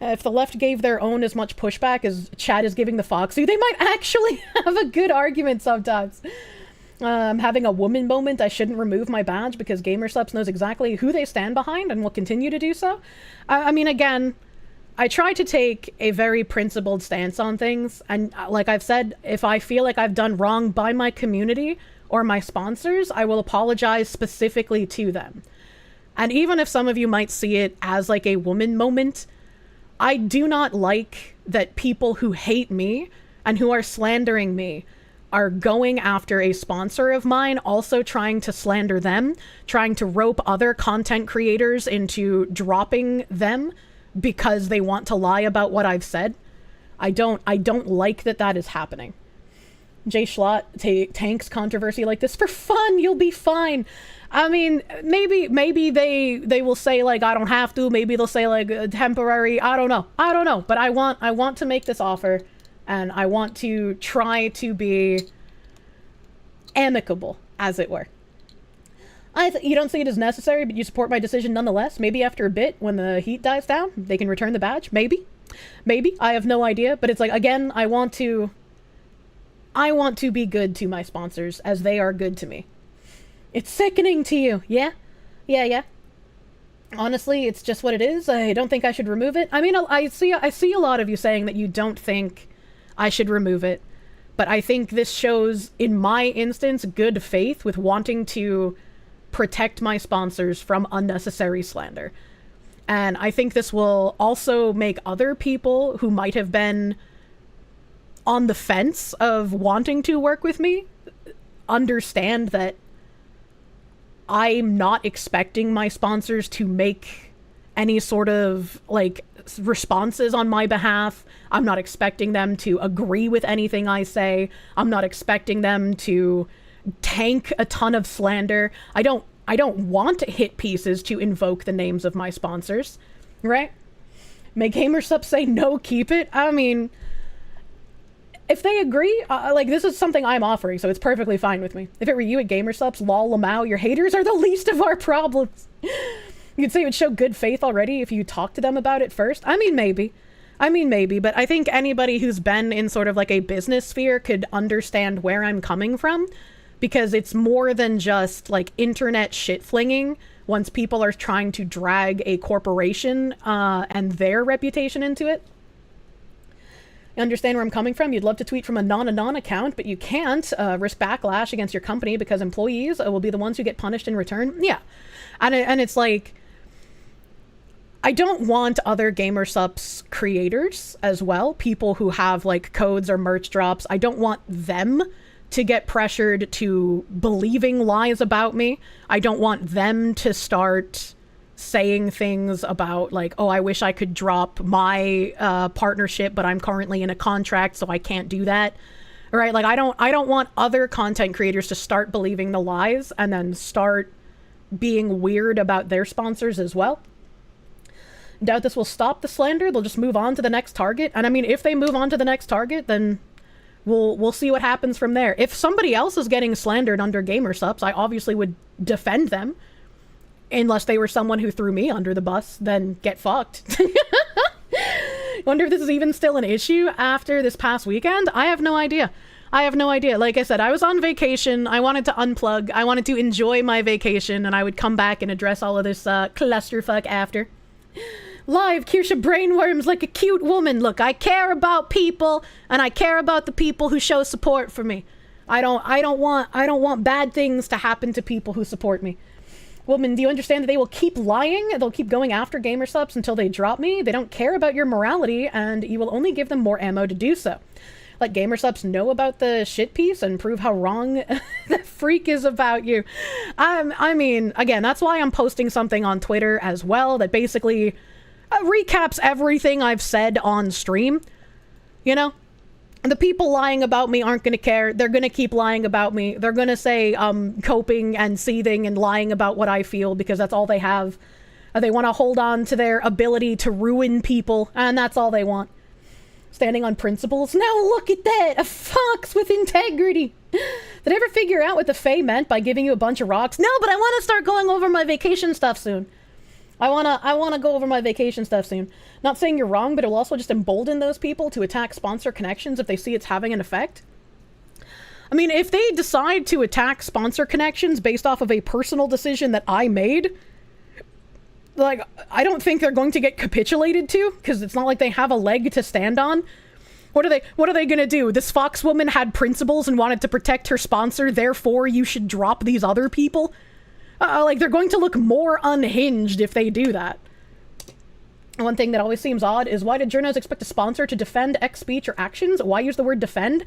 [SPEAKER 1] If the left gave their own as much pushback as Chad is giving the Foxy, they might actually have a good argument sometimes. Having a woman moment, I shouldn't remove my badge because Supps knows exactly who they stand behind and will continue to do so. I mean, again, I try to take a very principled stance on things, and like I've said, if I feel like I've done wrong by my community or my sponsors, I will apologize specifically to them. And even if some of you might see it as like a woman moment, I do not like that people who hate me and who are slandering me are going after a sponsor of mine, also trying to slander them, trying to rope other content creators into dropping them because they want to lie about what I've said. I don't like that is happening. Jay Schlott tanks controversy like this for fun. You'll be fine. I mean, maybe they will say, like, I don't have to. Maybe they'll say, like, temporary. I don't know. But I want to make this offer, and I want to try to be amicable, as it were. You don't see it as necessary, but you support my decision nonetheless. Maybe after a bit, when the heat dies down, they can return the badge. Maybe. Maybe. I have no idea. But it's like, again, I want to be good to my sponsors as they are good to me. It's sickening to you. Yeah? Yeah. Honestly, it's just what it is. I don't think I should remove it. I mean, I see a lot of you saying that you don't think I should remove it. But I think this shows, in my instance, good faith with wanting to protect my sponsors from unnecessary slander. And I think this will also make other people who might have been on the fence of wanting to work with me understand that I'm not expecting my sponsors to make any sort of, like, responses on my behalf. I'm not expecting them to agree with anything I say. I'm not expecting them to tank a ton of slander. I don't want hit pieces to invoke the names of my sponsors, right? May GamerSup say no, keep it? I mean, if they agree, like, this is something I'm offering, so it's perfectly fine with me. If it were you at GamerSups, lol, lamau, your haters are the least of our problems. You'd say it would show good faith already if you talked to them about it first. I mean, maybe, but I think anybody who's been in sort of like a business sphere could understand where I'm coming from, because it's more than just like internet shit flinging once people are trying to drag a corporation and their reputation into it. You understand where I'm coming from? You'd love to tweet from a non-anon account, but you can't risk backlash against your company because employees will be the ones who get punished in return. Yeah. And it's like, I don't want other GamerSups creators as well, people who have like codes or merch drops. I don't want them to get pressured to believing lies about me. I don't want them to start saying things about like, oh, I wish I could drop my partnership, but I'm currently in a contract, so I can't do that. Right? Like, I don't want other content creators to start believing the lies and then start being weird about their sponsors as well. Doubt this will stop the slander. They'll just move on to the next target. And I mean, if they move on to the next target, then we'll see what happens from there. If somebody else is getting slandered under GamerSups, I obviously would defend them. Unless they were someone who threw me under the bus, then get fucked. Wonder if this is even still an issue after this past weekend? I have no idea. Like I said, I was on vacation. I wanted to unplug. I wanted to enjoy my vacation, and I would come back and address all of this clusterfuck after. Live, Kirsche brainworms like a cute woman. Look, I care about people, and I care about the people who show support for me. I don't want bad things to happen to people who support me. Woman, do you understand that they will keep lying? They'll keep going after GamerSups until they drop me. They don't care about your morality, and you will only give them more ammo to do so. Let GamerSups know about the shit piece and prove how wrong the freak is about you. I mean, again, that's why I'm posting something on Twitter as well that basically recaps everything I've said on stream. You know? The people lying about me aren't going to care. They're going to keep lying about me. They're going to say coping and seething and lying about what I feel because that's all they have. They want to hold on to their ability to ruin people, and that's all they want. Standing on principles. Now look at that! A fox with integrity! Did I ever figure out what the Fae meant by giving you a bunch of rocks? No, but I want to start going over my vacation stuff soon. I wanna go over my vacation stuff soon. Not saying you're wrong, but it'll also just embolden those people to attack sponsor connections if they see it's having an effect. I mean, if they decide to attack sponsor connections based off of a personal decision that I made, like, I don't think they're going to get capitulated to, because it's not like they have a leg to stand on. What are they gonna do? This fox woman had principles and wanted to protect her sponsor, therefore you should drop these other people? Like, they're going to look more unhinged if they do that. One thing that always seems odd is, why did journos expect a sponsor to defend X speech or actions? Why use the word defend?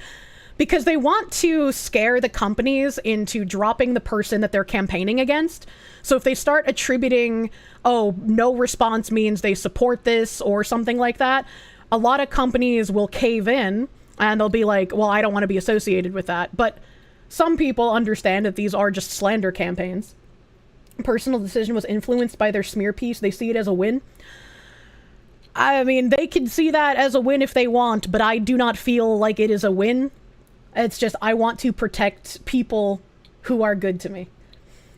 [SPEAKER 1] Because they want to scare the companies into dropping the person that they're campaigning against. So if they start attributing, oh, no response means they support this or something like that, a lot of companies will cave in and they'll be like, well, I don't want to be associated with that. But some people understand that these are just slander campaigns. Personal decision was influenced by their smear piece. They see it as a win. I mean, they can see that as a win if they want, but I do not feel like it is a win. It's just, I want to protect people who are good to me.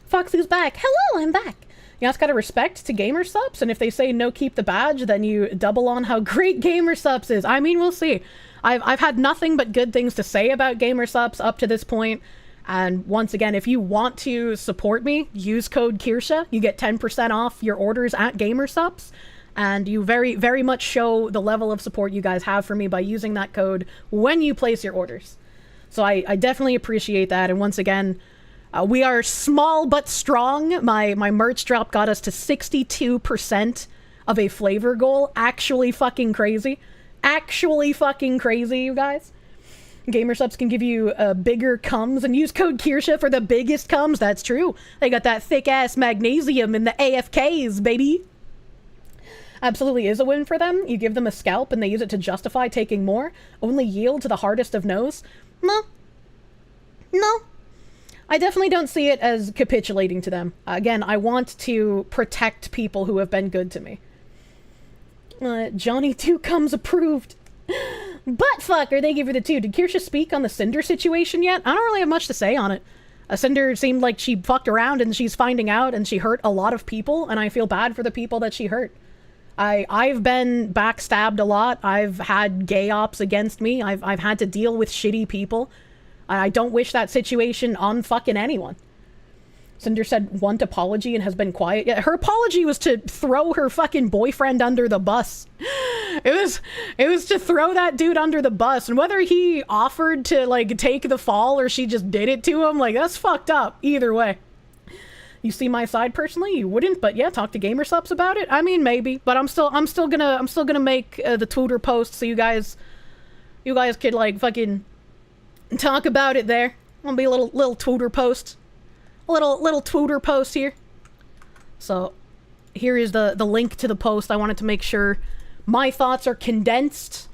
[SPEAKER 1] Foxy's back. Hello, I'm back. You just gotta respect to Gamer Supps, and if they say no, keep the badge, then you double on how great Gamer Supps is. I mean, we'll see. I've had nothing but good things to say about Gamer Supps up to this point, and once again, if you want to support me, use code Kirsche. You get 10% off your orders at Gamer Supps, and you very, very much show the level of support you guys have for me by using that code when you place your orders. So I definitely appreciate that, and once again, we are small but strong. My merch drop got us to 62% of a flavor goal. Actually fucking crazy. Actually fucking crazy, you guys. Gamer Supps can give you bigger cums, and use code Kirsche for the biggest cums. That's true. They got that thick-ass magnesium in the AFKs, baby. Absolutely is a win for them. You give them a scalp, and they use it to justify taking more. Only yield to the hardest of no's. No. No. I definitely don't see it as capitulating to them. Again, I want to protect people who have been good to me. Johnny 2 comes approved. Butt fucker, thank you for the 2. Did Kirsche speak on the Cinder situation yet? I don't really have much to say on it. Cinder seemed like she fucked around and she's finding out, and she hurt a lot of people, and I feel bad for the people that she hurt. I've been backstabbed a lot. I've had gay ops against me. I've had to deal with shitty people. I don't wish that situation on fucking anyone. Cinder said want apology and has been quiet. Yeah, her apology was to throw her fucking boyfriend under the bus. It was to throw that dude under the bus, and whether he offered to like take the fall or she just did it to him, like that's fucked up. Either way. You see my side personally? You wouldn't, but yeah, talk to Gamer Supps about it. I mean, maybe, but I'm still gonna make the Twitter post so you guys could like fucking talk about it there. I'll be a little Twitter post. A little Twitter post here. So here is the link to the post. I wanted to make sure my thoughts are condensed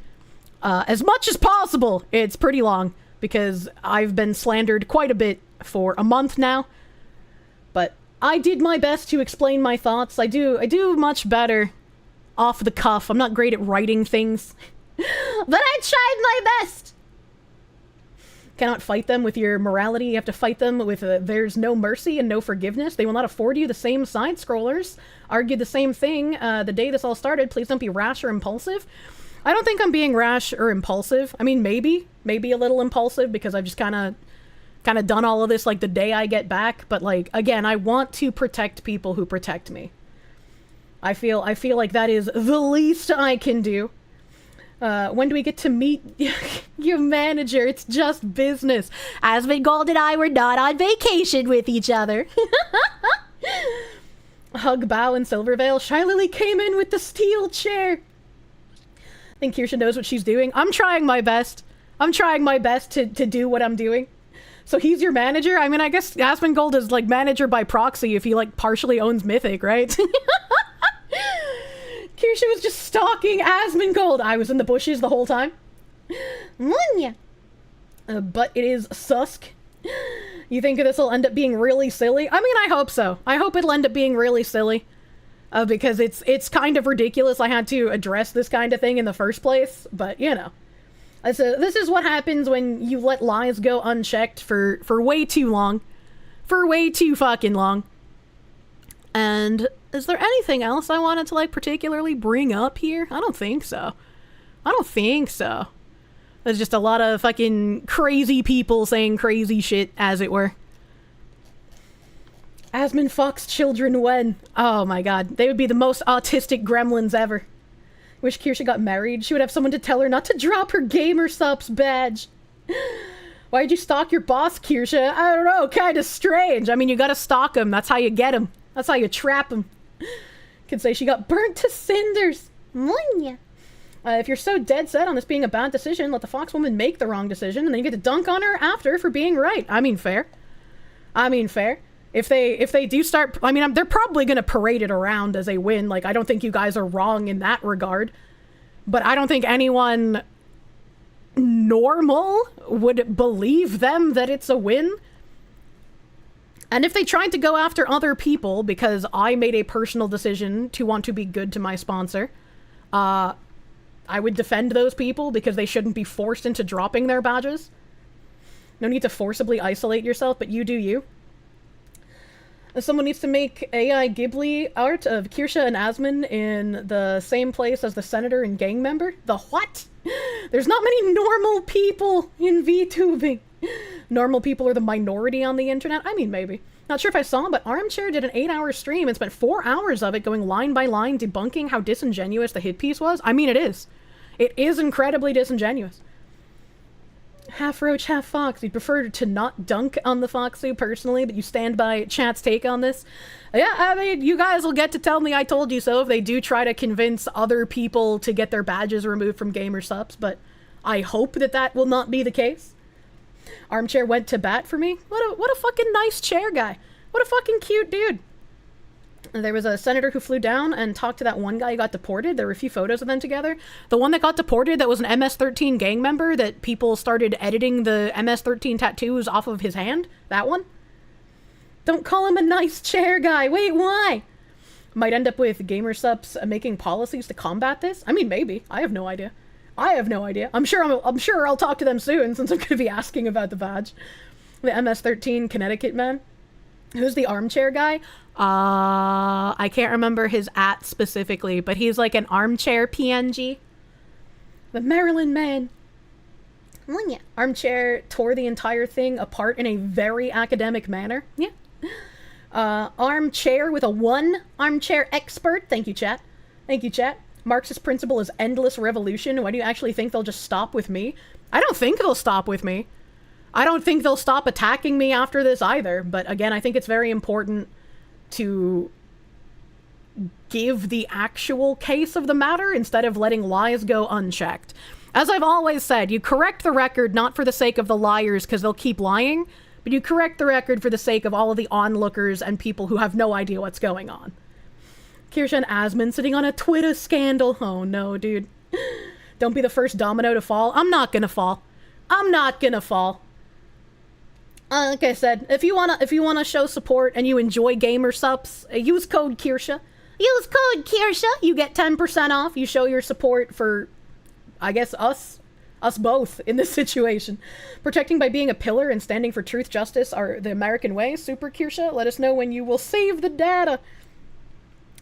[SPEAKER 1] as much as possible. It's pretty long because I've been slandered quite a bit for a month now. But I did my best to explain my thoughts. I do much better off the cuff. I'm not great at writing things. But I tried my best. Cannot fight them with your morality. You have to fight them with there's no mercy and no forgiveness. They will not afford you. The same side scrollers argued the same thing the day this all started. Please don't be rash or impulsive. I don't think I'm being rash or impulsive. I mean, maybe a little impulsive because I've just kind of done all of this like the day I get back. But like, again, I want to protect people who protect me. I feel like that is the least I can do. When do we get to meet your manager? It's just business. Asmongold and I were not on vacation with each other. Hug, bow, and Silvervale. Shylily came in with the steel chair. I think Kirsche knows what she's doing. I'm trying my best. I'm trying my best to do what I'm doing. So he's your manager? I mean, I guess Asmongold is like manager by proxy if he like partially owns Mythic, right? Kirsche was just stalking Asmongold. I was in the bushes the whole time. Munya. But it is Susk. You think this will end up being really silly? I mean, I hope so. I hope it'll end up being really silly. Because it's kind of ridiculous I had to address this kind of thing in the first place. But, you know. This is what happens when you let lies go unchecked for way too long. For way too fucking long. And is there anything else I wanted to like particularly bring up here? I don't think so. There's just a lot of fucking crazy people saying crazy shit, as it were. Asmon fucks children when? Oh my god, they would be the most autistic gremlins ever. Wish Kirsche got married. She would have someone to tell her not to drop her Gamer Supps badge. Why'd you stalk your boss, Kirsche? I don't know, kinda strange. I mean, you gotta stalk him. That's how you get him. That's how you trap him. Could say she got burnt to cinders. Munya. If you're so dead set on this being a bad decision, let the fox woman make the wrong decision, and then you get to dunk on her after for being right. I mean, fair. If they do start, I mean, they're probably gonna parade it around as a win. Like, I don't think you guys are wrong in that regard. But I don't think anyone normal would believe them that it's a win. And if they tried to go after other people because I made a personal decision to want to be good to my sponsor, I would defend those people because they shouldn't be forced into dropping their badges. No need to forcibly isolate yourself, but you do you. Someone needs to make AI Ghibli art of Kirsche and Asmund in the same place as the senator and gang member. The what? There's not many normal people in VTubing. Normal people are the minority on the internet? I mean, maybe. Not sure if I saw, but Armchair did an 8-hour stream and spent 4 hours of it going line by line debunking how disingenuous the hit piece was. I mean, it is. It is incredibly disingenuous. Half roach, half fox. You'd prefer to not dunk on the Foxu personally, but you stand by chat's take on this. Yeah, I mean, you guys will get to tell me I told you so if they do try to convince other people to get their badges removed from gamer subs, but I hope that that will not be the case. Armchair went to bat for me. What a fucking nice chair guy. What a fucking cute dude. There was a senator who flew down and talked to that one guy who got deported. There were a few photos of them together. The one that got deported that was an MS-13 gang member that people started editing the MS-13 tattoos off of his hand. That one. Don't call him a nice chair guy. Wait, why? Might end up with gamer subs making policies to combat this. I mean, maybe. I have no idea. I'm sure I'll talk to them soon since I'm going to be asking about the badge. The MS-13 Connecticut man. Who's the armchair guy? I can't remember his @ specifically, but he's like an armchair PNG. The Maryland man. Well, yeah. Armchair tore the entire thing apart in a very academic manner. Yeah. Armchair with a 1. Armchair expert. Thank you, chat. Thank you, chat. Marxist principle is endless revolution. Why do you actually think they'll just stop with me? I don't think they'll stop with me. I don't think they'll stop attacking me after this either. But again, I think it's very important to give the actual case of the matter instead of letting lies go unchecked. As I've always said, you correct the record not for the sake of the liars because they'll keep lying, but you correct the record for the sake of all of the onlookers and people who have no idea what's going on. Kirsche and Asmund sitting on a Twitter scandal. Oh no, dude. Don't be the first domino to fall. I'm not gonna fall. Like I said, if you wanna show support and you enjoy gamer subs, use code Kirsche. Use code Kirsche. You get 10% off. You show your support for, I guess, us both in this situation. Protecting by being a pillar and standing for truth, justice are the American way. Super Kirsche, let us know when you will save the data.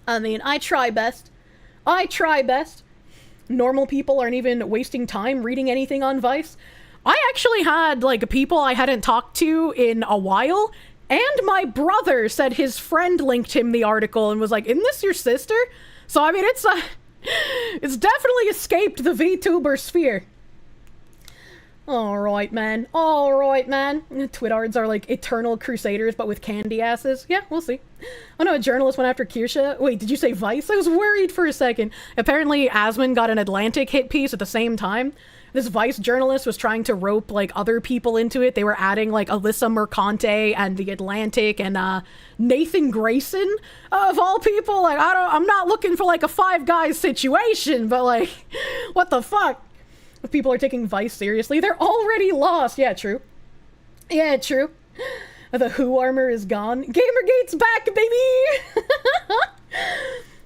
[SPEAKER 1] I mean, I try best. Normal people aren't even wasting time reading anything on Vice. I actually had, like, people I hadn't talked to in a while, and my brother said his friend linked him the article and was like, isn't this your sister? So, I mean, it's definitely escaped the VTuber sphere. Alright, man. Twitards are like eternal crusaders, but with candy asses. Yeah, we'll see. Oh no, a journalist went after Kirsche. Wait, did you say Vice? I was worried for a second. Apparently, Asmund got an Atlantic hit piece at the same time. This Vice journalist was trying to rope, like, other people into it. They were adding, like, Alyssa Mercante and The Atlantic and, Nathan Grayson, of all people. Like, I'm not looking for, like, a Five Guys situation, but, like, what the fuck? If people are taking Vice seriously, they're already lost. Yeah, true. The Who armor is gone. Gamergate's back, baby!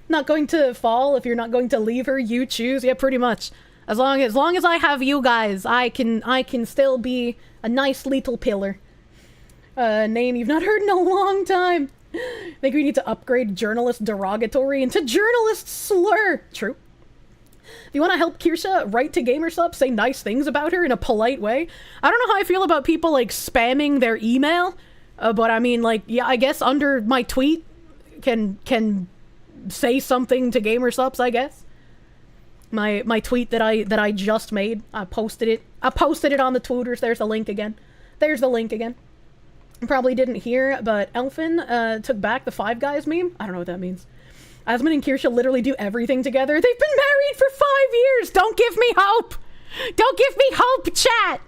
[SPEAKER 1] Not going to fall if you're not going to leave her, you choose. Yeah, pretty much. As long as I have you guys, I can still be a nice little pillar. Name you've not heard in a long time. I think we need to upgrade journalist derogatory into journalist slur. True. If you want to help Kirsche write to GamerSup, say nice things about her in a polite way. I don't know how I feel about people, like, spamming their email, but I mean, like, yeah, I guess under my tweet can say something to GamerSups, I guess. My tweet that I just made, I posted it on the Twitters. There's the link again. Probably didn't hear, but Elfin took back the Five Guys meme. I don't know what that means. Asmund and Kirsche literally do everything together. They've been married for 5 years. Don't give me hope. Don't give me hope, chat.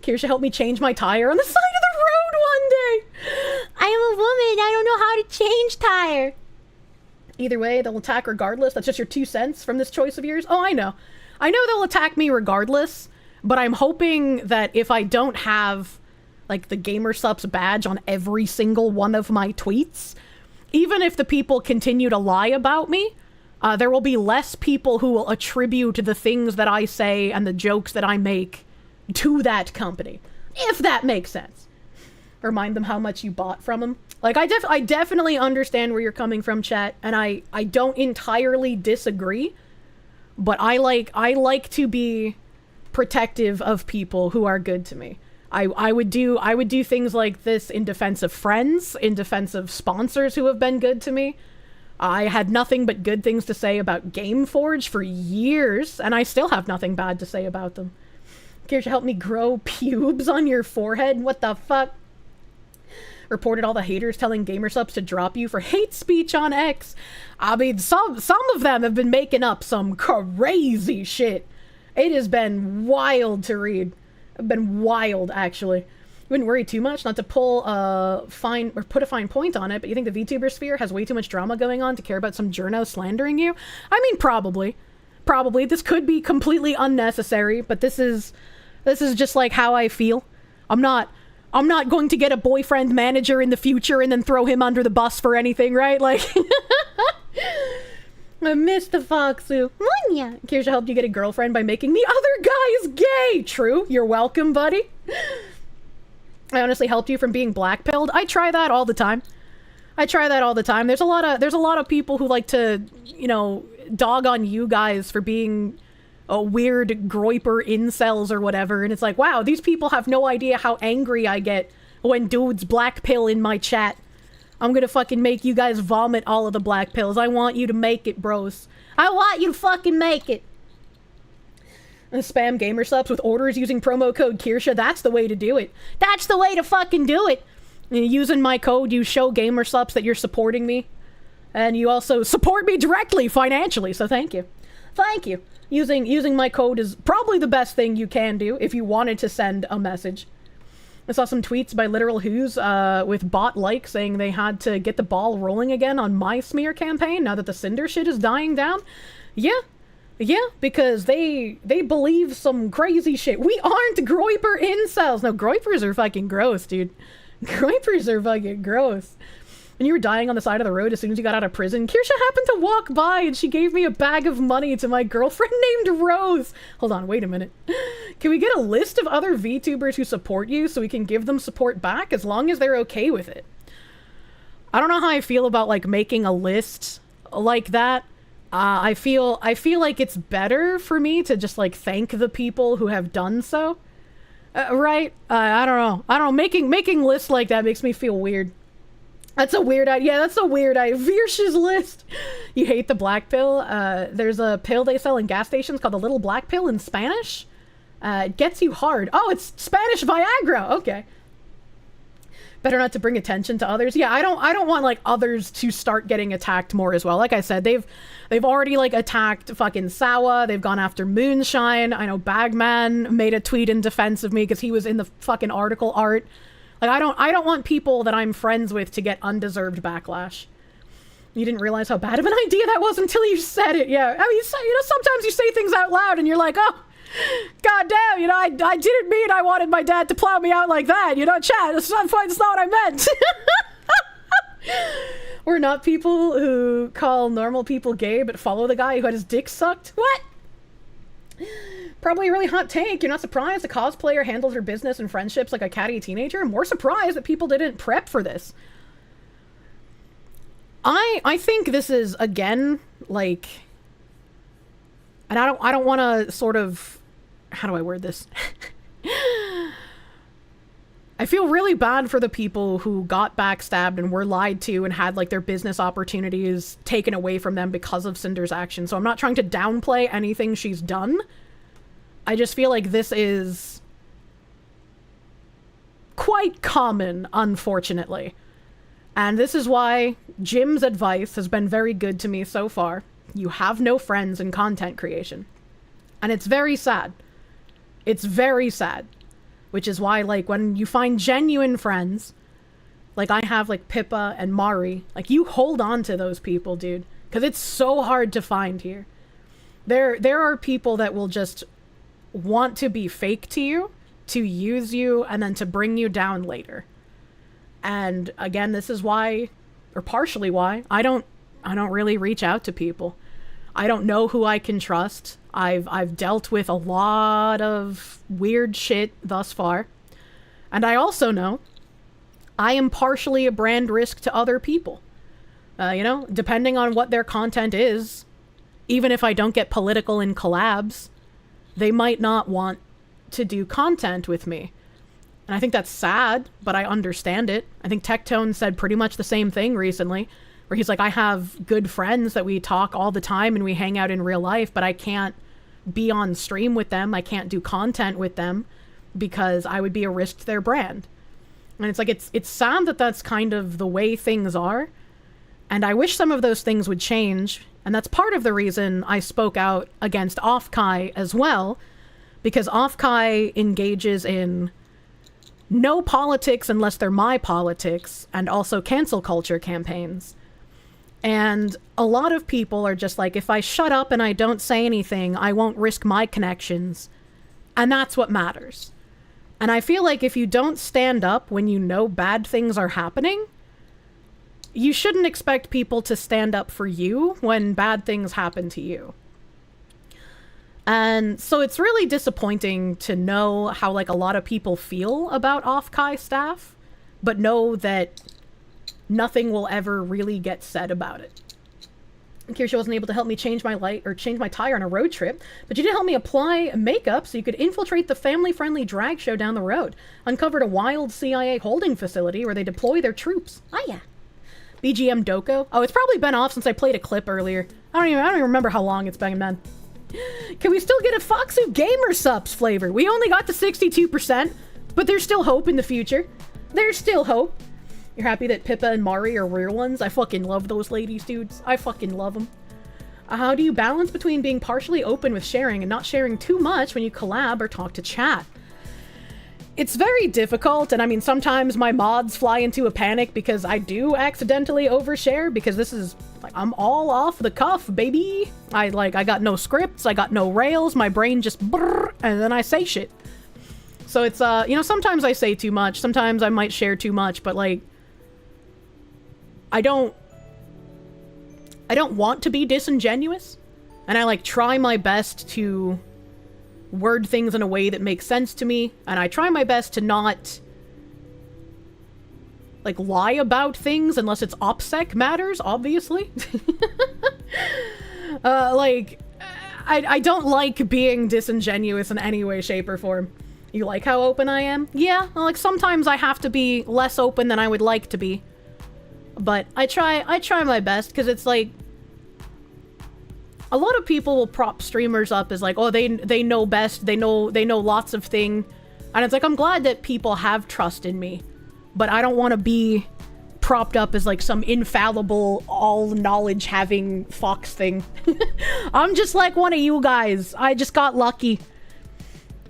[SPEAKER 1] Kirsche helped me change my tire on the side of the road one day.
[SPEAKER 3] I am a woman. I don't know how to change tire.
[SPEAKER 1] Either way, they'll attack regardless. That's just your 2 cents from this choice of yours. Oh, I know they'll attack me regardless, but I'm hoping that if I don't have, like, the GamerSups badge on every single one of my tweets, even if the people continue to lie about me, there will be less people who will attribute the things that I say and the jokes that I make to that company. If that makes sense. Remind them how much you bought from them. Like, I definitely understand where you're coming from, chat, and I don't entirely disagree, but I like to be protective of people who are good to me. I would do things like this in defense of friends, in defense of sponsors who have been good to me. I had nothing but good things to say about Gameforge for years, and I still have nothing bad to say about them. Kirsche, help me grow pubes on your forehead? What the fuck? Reported all the haters telling GamerSupps to drop you for hate speech on X. I mean, some of them have been making up some crazy shit. It has been wild to read. It's been wild, actually. Wouldn't worry too much not to pull a fine or put a fine point on it, but you think the VTuber sphere has way too much drama going on to care about some journo slandering you? I mean, probably. This could be completely unnecessary, but this is just like how I feel. I'm not going to get a boyfriend manager in the future and then throw him under the bus for anything, right? Like, I miss the Foxu.
[SPEAKER 3] Munya.
[SPEAKER 1] Kirsche helped you get a girlfriend by making the other guys gay. True. You're welcome, buddy. I honestly helped you from being blackpilled. I try that all the time. There's a lot of people who like to, you know, dog on you guys for being a weird groiper incels or whatever, and it's like, wow, these people have no idea how angry I get when dudes blackpill in my chat. I'm gonna fucking make you guys vomit all of the black pills. I want you to make it, bros. I want you to fucking make it. And spam GamerSupps with orders using promo code Kirsche. That's the way to do it. That's the way to fucking do it. And using my code, you show GamerSupps that you're supporting me. And you also support me directly financially, so thank you. Thank you. Using my code is probably the best thing you can do if you wanted to send a message. I saw some tweets by Literal Who's with bot-like saying they had to get the ball rolling again on my smear campaign now that the Cinder shit is dying down. Yeah, because they believe some crazy shit. We aren't groiper incels. No, groipers are fucking gross, dude. Groipers are fucking gross. When you were dying on the side of the road as soon as you got out of prison, Kirsche happened to walk by and she gave me a bag of money to my girlfriend named Rose. Hold on, wait a minute. Can we get a list of other VTubers who support you so we can give them support back as long as they're okay with it? I don't know how I feel about like making a list like that. I feel like it's better for me to just like thank the people who have done so. Right? I don't know. Making lists like that makes me feel weird. That's a weird idea. Yeah, that's a weird idea. Virsh's list. You hate the black pill? There's a pill they sell in gas stations called the little black pill in Spanish. It gets you hard. Oh, it's Spanish Viagra. Okay. Better not to bring attention to others. Yeah, I don't want like others to start getting attacked more as well. Like I said, they've already like attacked fucking Sawa. They've gone after Moonshine. I know Bagman made a tweet in defense of me because he was in the fucking article art. Like, I don't want people that I'm friends with to get undeserved backlash. You didn't realize how bad of an idea that was until you said it. Yeah, I mean, sometimes you say things out loud and you're like, oh, goddamn, I didn't mean I wanted my dad to plow me out like that. Chat, that's not what I meant. We're not people who call normal people gay but follow the guy who had his dick sucked. What? Probably a really hot take. You're not surprised a cosplayer handles her business and friendships like a catty teenager? More surprised that people didn't prep for this. I think this is, again, like... And I don't want to sort of... How do I word this? I feel really bad for the people who got backstabbed and were lied to and had, like, their business opportunities taken away from them because of Cinder's action. So I'm not trying to downplay anything she's done. I just feel like this is quite common, unfortunately. And this is why Jim's advice has been very good to me so far. You have no friends in content creation. And it's very sad. It's very sad. Which is why, like, when you find genuine friends, like I have, like, Pippa and Mari, like, you hold on to those people, dude. Because it's so hard to find here. There are people that will just want to be fake to you, to use you, and then to bring you down later. And again, this is why, or partially why, I don't really reach out to people. I don't know who I can trust. I've dealt with a lot of weird shit thus far. And I also know I am partially a brand risk to other people. You know, depending on what their content is, even if I don't get political in collabs, they might not want to do content with me. And I think that's sad, but I understand it. I think Tectone said pretty much the same thing recently, where he's like, I have good friends that we talk all the time and we hang out in real life, but I can't be on stream with them. I can't do content with them because I would be a risk to their brand. And it's like, it's sad that that's kind of the way things are. And I wish some of those things would change. And that's part of the reason I spoke out against Okage as well, because Okage engages in no politics unless they're my politics, and also cancel culture campaigns. And a lot of people are just like, if I shut up and I don't say anything, I won't risk my connections. And that's what matters. And I feel like if you don't stand up when you know bad things are happening, you shouldn't expect people to stand up for you when bad things happen to you. And so it's really disappointing to know how, like, a lot of people feel about Okage staff, but know that nothing will ever really get said about it. Kirsche wasn't able to help me change my tire on a road trip, but you did help me apply makeup so you could infiltrate the family-friendly drag show down the road. Uncovered a wild CIA holding facility where they deploy their troops. Oh yeah. BGM Doko. Oh, it's probably been off since I played a clip earlier. I don't even remember how long it's been, man. Can we still get a Foxu Gamer Supps flavor? We only got to 62%, but there's still hope in the future. There's still hope. You're happy that Pippa and Mari are real ones? I fucking love those ladies, dudes. I fucking love them. How do you balance between being partially open with sharing and not sharing too much when you collab or talk to chat? It's very difficult, and I mean, sometimes my mods fly into a panic because I do accidentally overshare, because this is, like, I'm all off the cuff, baby. I got no scripts, I got no rails, my brain just brrr, and then I say shit. So it's, you know, sometimes I say too much, sometimes I might share too much, but, like, I don't want to be disingenuous, and I, like, try my best to word things in a way that makes sense to me, and I try my best to not, like, lie about things unless it's OPSEC matters, obviously. Like, I don't like being disingenuous in any way, shape, or form. You like how open I am? Yeah, like, sometimes I have to be less open than I would like to be. But I try my best, because it's like, a lot of people will prop streamers up as like, oh, they know best, they know lots of things. And it's like, I'm glad that people have trust in me, but I don't want to be propped up as like some infallible, all knowledge having fox thing. I'm just like one of you guys. I just got lucky.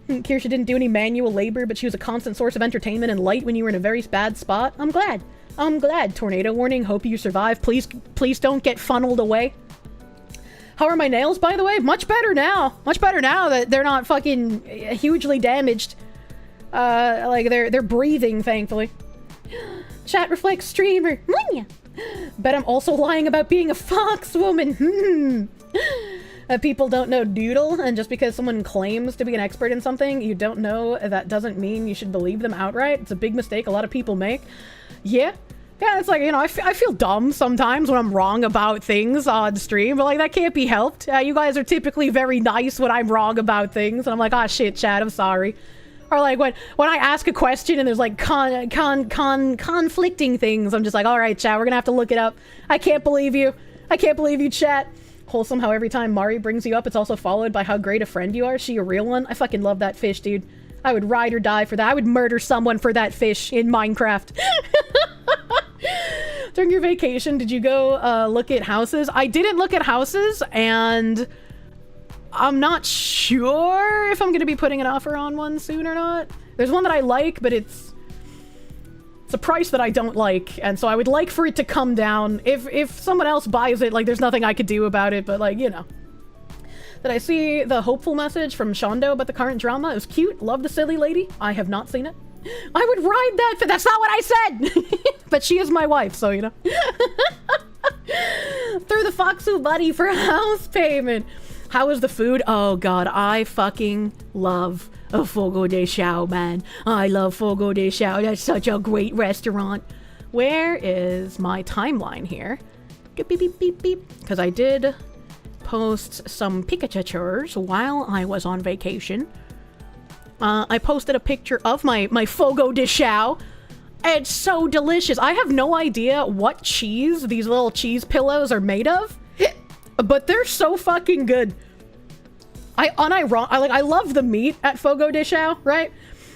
[SPEAKER 1] Kirsche didn't do any manual labor, but she was a constant source of entertainment and light when you were in a very bad spot. I'm glad. Tornado warning. Hope you survive. Please don't get funneled away. How are my nails, by the way? Much better now. Much better now that they're not fucking hugely damaged. Like, they're breathing, thankfully. Chat reflects streamer. Bet I'm also lying about being a fox woman. People don't know doodle, and just because someone claims to be an expert in something you don't know, that doesn't mean you should believe them outright. It's a big mistake a lot of people make. Yeah, it's like, you know, I feel dumb sometimes when I'm wrong about things on stream, but, like, that can't be helped. You guys are typically very nice when I'm wrong about things, and I'm like, ah, shit, chat, I'm sorry. Or, like, when I ask a question and there's, like, conflicting things, I'm just like, alright, chat, we're gonna have to look it up. I can't believe you, chat. Wholesome how every time Mari brings you up, it's also followed by how great a friend you are. She a real one? I fucking love that fish, dude. I would ride or die for that. I would murder someone for that fish in Minecraft. During your vacation, did you go look at houses? I didn't look at houses, and I'm not sure if I'm going to be putting an offer on one soon or not. There's one that I like, but it's a price that I don't like, and so I would like for it to come down. If someone else buys it, like, there's nothing I could do about it, but, like, you know. Did I see the hopeful message from Shondo about the current drama? It was cute. Love the silly lady. I have not seen it. I would ride that. That's not what I said. But she is my wife, so, you know. Through the Foxu buddy for house payment. How is the food? Oh, God. I fucking love
[SPEAKER 3] of Fogo de Chao, man. I love Fogo de Chao. That's such a great restaurant.
[SPEAKER 1] Where is my timeline here? Beep, beep, beep, beep, beep. Because I did post some picatures while I was on vacation. I posted a picture of my Fogo de Chao. It's so delicious. I have no idea what cheese these little cheese pillows are made of, but they're so fucking good. I love the meat at Fogo de Chao, right?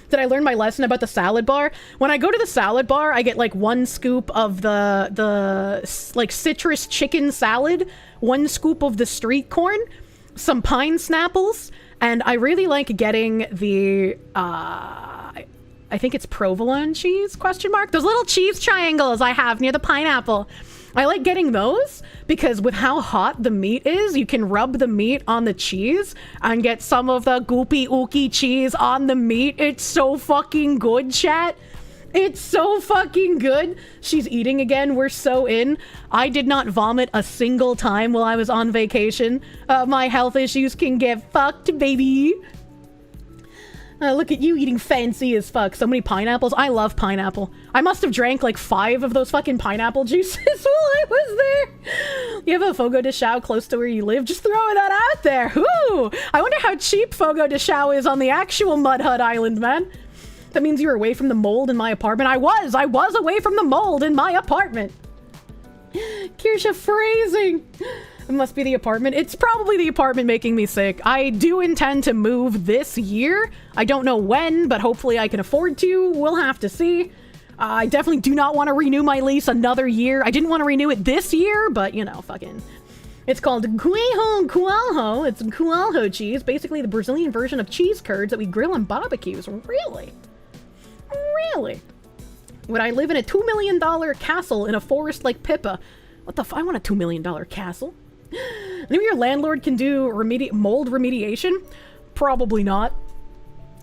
[SPEAKER 1] Did I learn my lesson about the salad bar? When I go to the salad bar, I get like 1 scoop of the like citrus chicken salad, 1 scoop of the street corn, some pine snapples, and I really like getting the I think it's provolone cheese, question mark? Those little cheese triangles I have near the pineapple. I like getting those because with how hot the meat is, you can rub the meat on the cheese and get some of the goopy ooky cheese on the meat. It's so fucking good, chat. It's so fucking good. She's eating again. We're so in. I did not vomit a single time while I was on vacation. My health issues can get fucked, baby. Look at you eating fancy as fuck. So many pineapples. I love pineapple. I must have drank like 5 of those fucking pineapple juices while I was there. You have a Fogo de Chao close to where you live? Just throwing that out there. Ooh. I wonder how cheap Fogo de Chao is on the actual Mud Hut Island, man. That means you were away from the mold in my apartment. I was away from the mold in my apartment. Kirsche phrasing. It must be the apartment. It's probably the apartment making me sick. I do intend to move this year. I don't know when, but hopefully I can afford to. We'll have to see. I definitely do not want to renew my lease another year. I didn't want to renew it this year, but you know, fucking... It's called Guejo Coelho. It's Coelho cheese, basically the Brazilian version of cheese curds that we grill on barbecues. Really? Really? Would I live in a $2 million castle in a forest like Pippa? What the I want a $2 million castle. Maybe your landlord can do mold remediation? Probably not.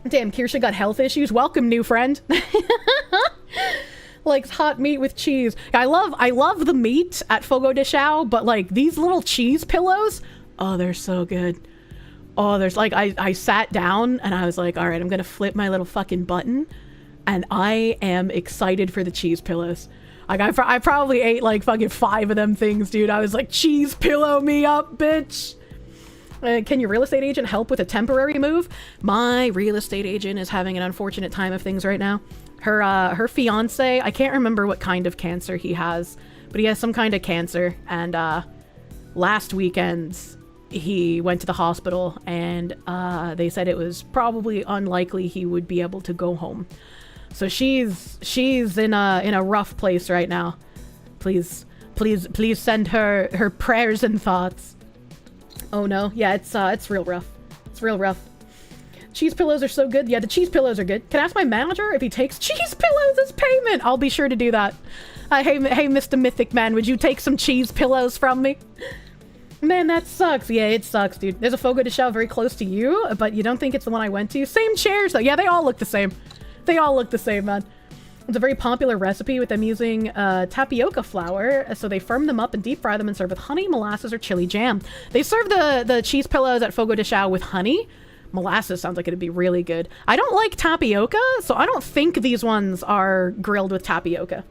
[SPEAKER 1] Damn, Kirsche got health issues. Welcome, new friend. Likes hot meat with cheese. I love the meat at Fogo de Chao, but like these little cheese pillows, oh, they're so good. Oh, there's like, I sat down and I was like, all right, I'm gonna flip my little fucking button, and I am excited for the cheese pillows. Like, I probably ate, like, fucking 5 of them things, dude. I was like, cheese pillow me up, bitch. Can your real estate agent help with a temporary move? My real estate agent is having an unfortunate time of things right now. Her fiance, I can't remember what kind of cancer he has, but he has some kind of cancer. And, last weekend, he went to the hospital, and, they said it was probably unlikely he would be able to go home. So she's in a rough place right now. Please send her prayers and thoughts. Oh no, yeah, it's real rough. It's real rough. Cheese pillows are so good. Yeah, the cheese pillows are good. Can I ask my manager if he takes cheese pillows as payment? I'll be sure to do that. Hey, Mr. Mythic Man, would you take some cheese pillows from me? Man, that sucks. Yeah, it sucks, dude. There's a Fogo de Chao very close to you, but you don't think it's the one I went to? Same chairs though. Yeah, they all look the same. They all look the same, man. It's a very popular recipe with them using tapioca flour. So they firm them up and deep fry them and serve with honey, molasses, or chili jam. They serve the cheese pillows at Fogo de Chao with honey. Molasses sounds like it'd be really good. I don't like tapioca, so I don't think these ones are grilled with tapioca.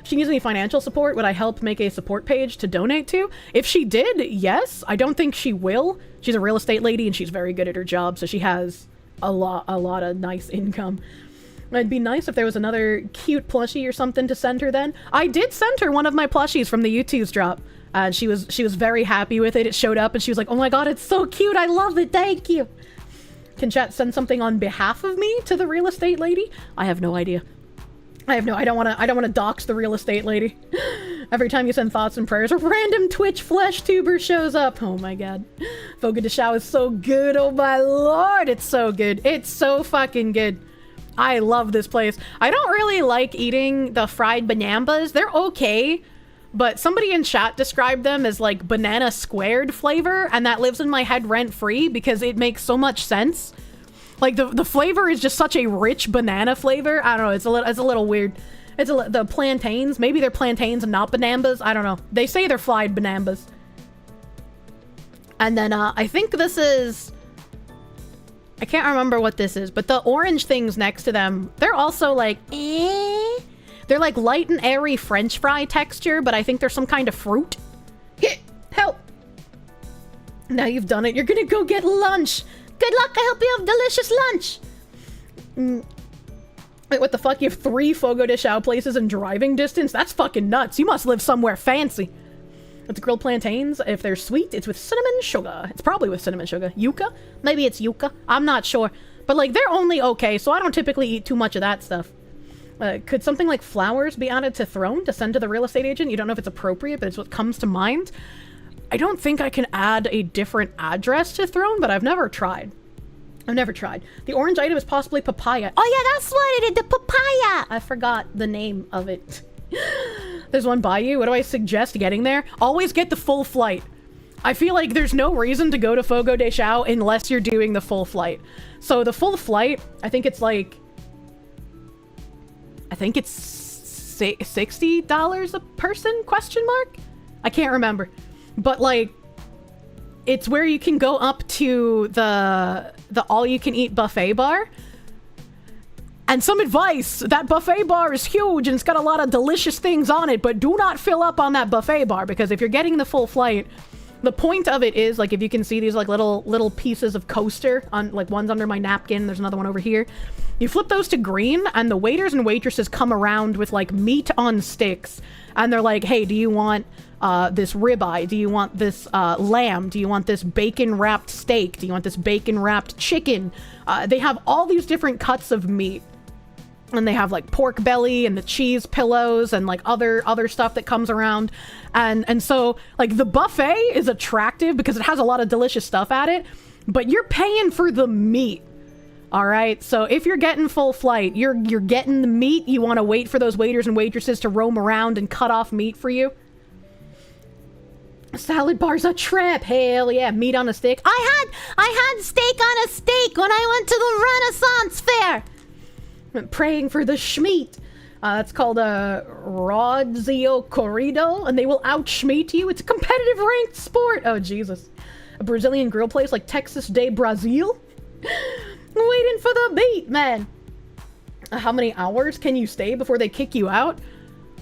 [SPEAKER 1] If she needs any financial support, would I help make a support page to donate to? If she did, yes. I don't think she will. She's a real estate lady and she's very good at her job, so she has a lot of nice income. It'd be nice if there was another cute plushie or something to send her then. I did send her one of my plushies from the YouTube's drop. And she was very happy with it. It showed up and she was like, oh my god, it's so cute. I love it. Thank you. Can chat send something on behalf of me to the real estate lady? I have no idea. I don't want to dox the real estate lady. Every time you send thoughts and prayers, a random Twitch flesh tuber shows up. Oh my god. Fogo de Chao is so good. Oh my lord. It's so good. It's so fucking good. I love this place. I don't really like eating the fried banambas. They're okay, but somebody in chat described them as like banana squared flavor, and that lives in my head rent free because it makes so much sense. Like the flavor is just such a rich banana flavor. I don't know. It's a little weird. The plantains. Maybe they're plantains and not banambas. I don't know. They say they're fried banambas. And then I think this is I can't remember what this is, but the orange things next to them, they're also like, eh? They're like light and airy French fry texture, but I think they're some kind of fruit. Help! Now you've done it. You're gonna go get lunch. Good luck. I hope you have delicious lunch. Wait, what the fuck? You have 3 Fogo de Chao places in driving distance? That's fucking nuts. You must live somewhere fancy. It's grilled plantains. If they're sweet, it's with cinnamon sugar. It's probably with cinnamon sugar. Yucca? Maybe it's yucca. I'm not sure. But, like, they're only okay, so I don't typically eat too much of that stuff. Could something like flowers be added to Throne to send to the real estate agent? You don't know if it's appropriate, but it's what comes to mind. I don't think I can add a different address to Throne, but I've never tried. The orange item is possibly papaya.
[SPEAKER 3] Oh yeah, that's what it is, the papaya!
[SPEAKER 1] I forgot the name of it. There's one by you. What do I suggest getting there? Always get the full flight. I feel like there's no reason to go to Fogo de Chao unless you're doing the full flight. So the full flight, I think it's like... $60 a person, question mark? I can't remember. But, like, it's where you can go up to the all-you-can-eat buffet bar. And some advice, that buffet bar is huge and it's got a lot of delicious things on it, but do not fill up on that buffet bar, because if you're getting the full flight, the point of it is, like, if you can see these, like, little pieces of coaster, on, like, one's under my napkin, there's another one over here. You flip those to green, and the waiters and waitresses come around with, like, meat on sticks, and they're like, hey, do you want this ribeye? Do you want this lamb? Do you want this bacon-wrapped steak? Do you want this bacon-wrapped chicken? They have all these different cuts of meat. And they have, like, pork belly and the cheese pillows and, like, other stuff that comes around. And so, like, the buffet is attractive because it has a lot of delicious stuff at it, but you're paying for the meat. All right? So if you're getting full flight, you're getting the meat. You want to wait for those waiters and waitresses to roam around and cut off meat for you. Salad bar's a trip. Hell yeah. Meat on a stick.
[SPEAKER 3] I had steak on a steak when I went to the Renaissance Fair.
[SPEAKER 1] Praying for the schmeat. That's called a Rodzio Corrido, and they will out-schmeat you. It's a competitive ranked sport. Oh, Jesus. A Brazilian grill place like Texas de Brazil? Waiting for the beat, man. How many hours can you stay before they kick you out?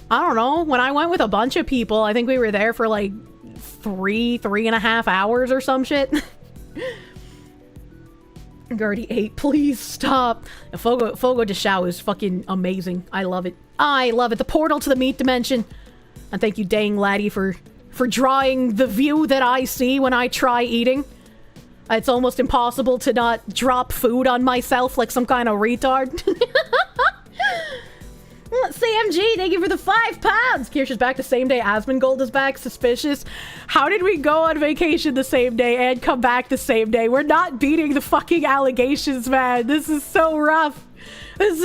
[SPEAKER 1] I don't know. When I went with a bunch of people, I think we were there for like 3.5 hours or some shit. Gertie 8, please stop. Fogo de Chao is fucking amazing. I love it. I love it. The portal to the meat dimension. And thank you, dang laddie, for drawing the view that I see when I try eating. It's almost impossible to not drop food on myself like some kind of retard. CMG, thank you for the 5 pounds. Kirsche is back the same day Asmongold is back. Suspicious. How did we go on vacation the same day and come back the same day? We're not beating the fucking allegations, man. This is so rough. This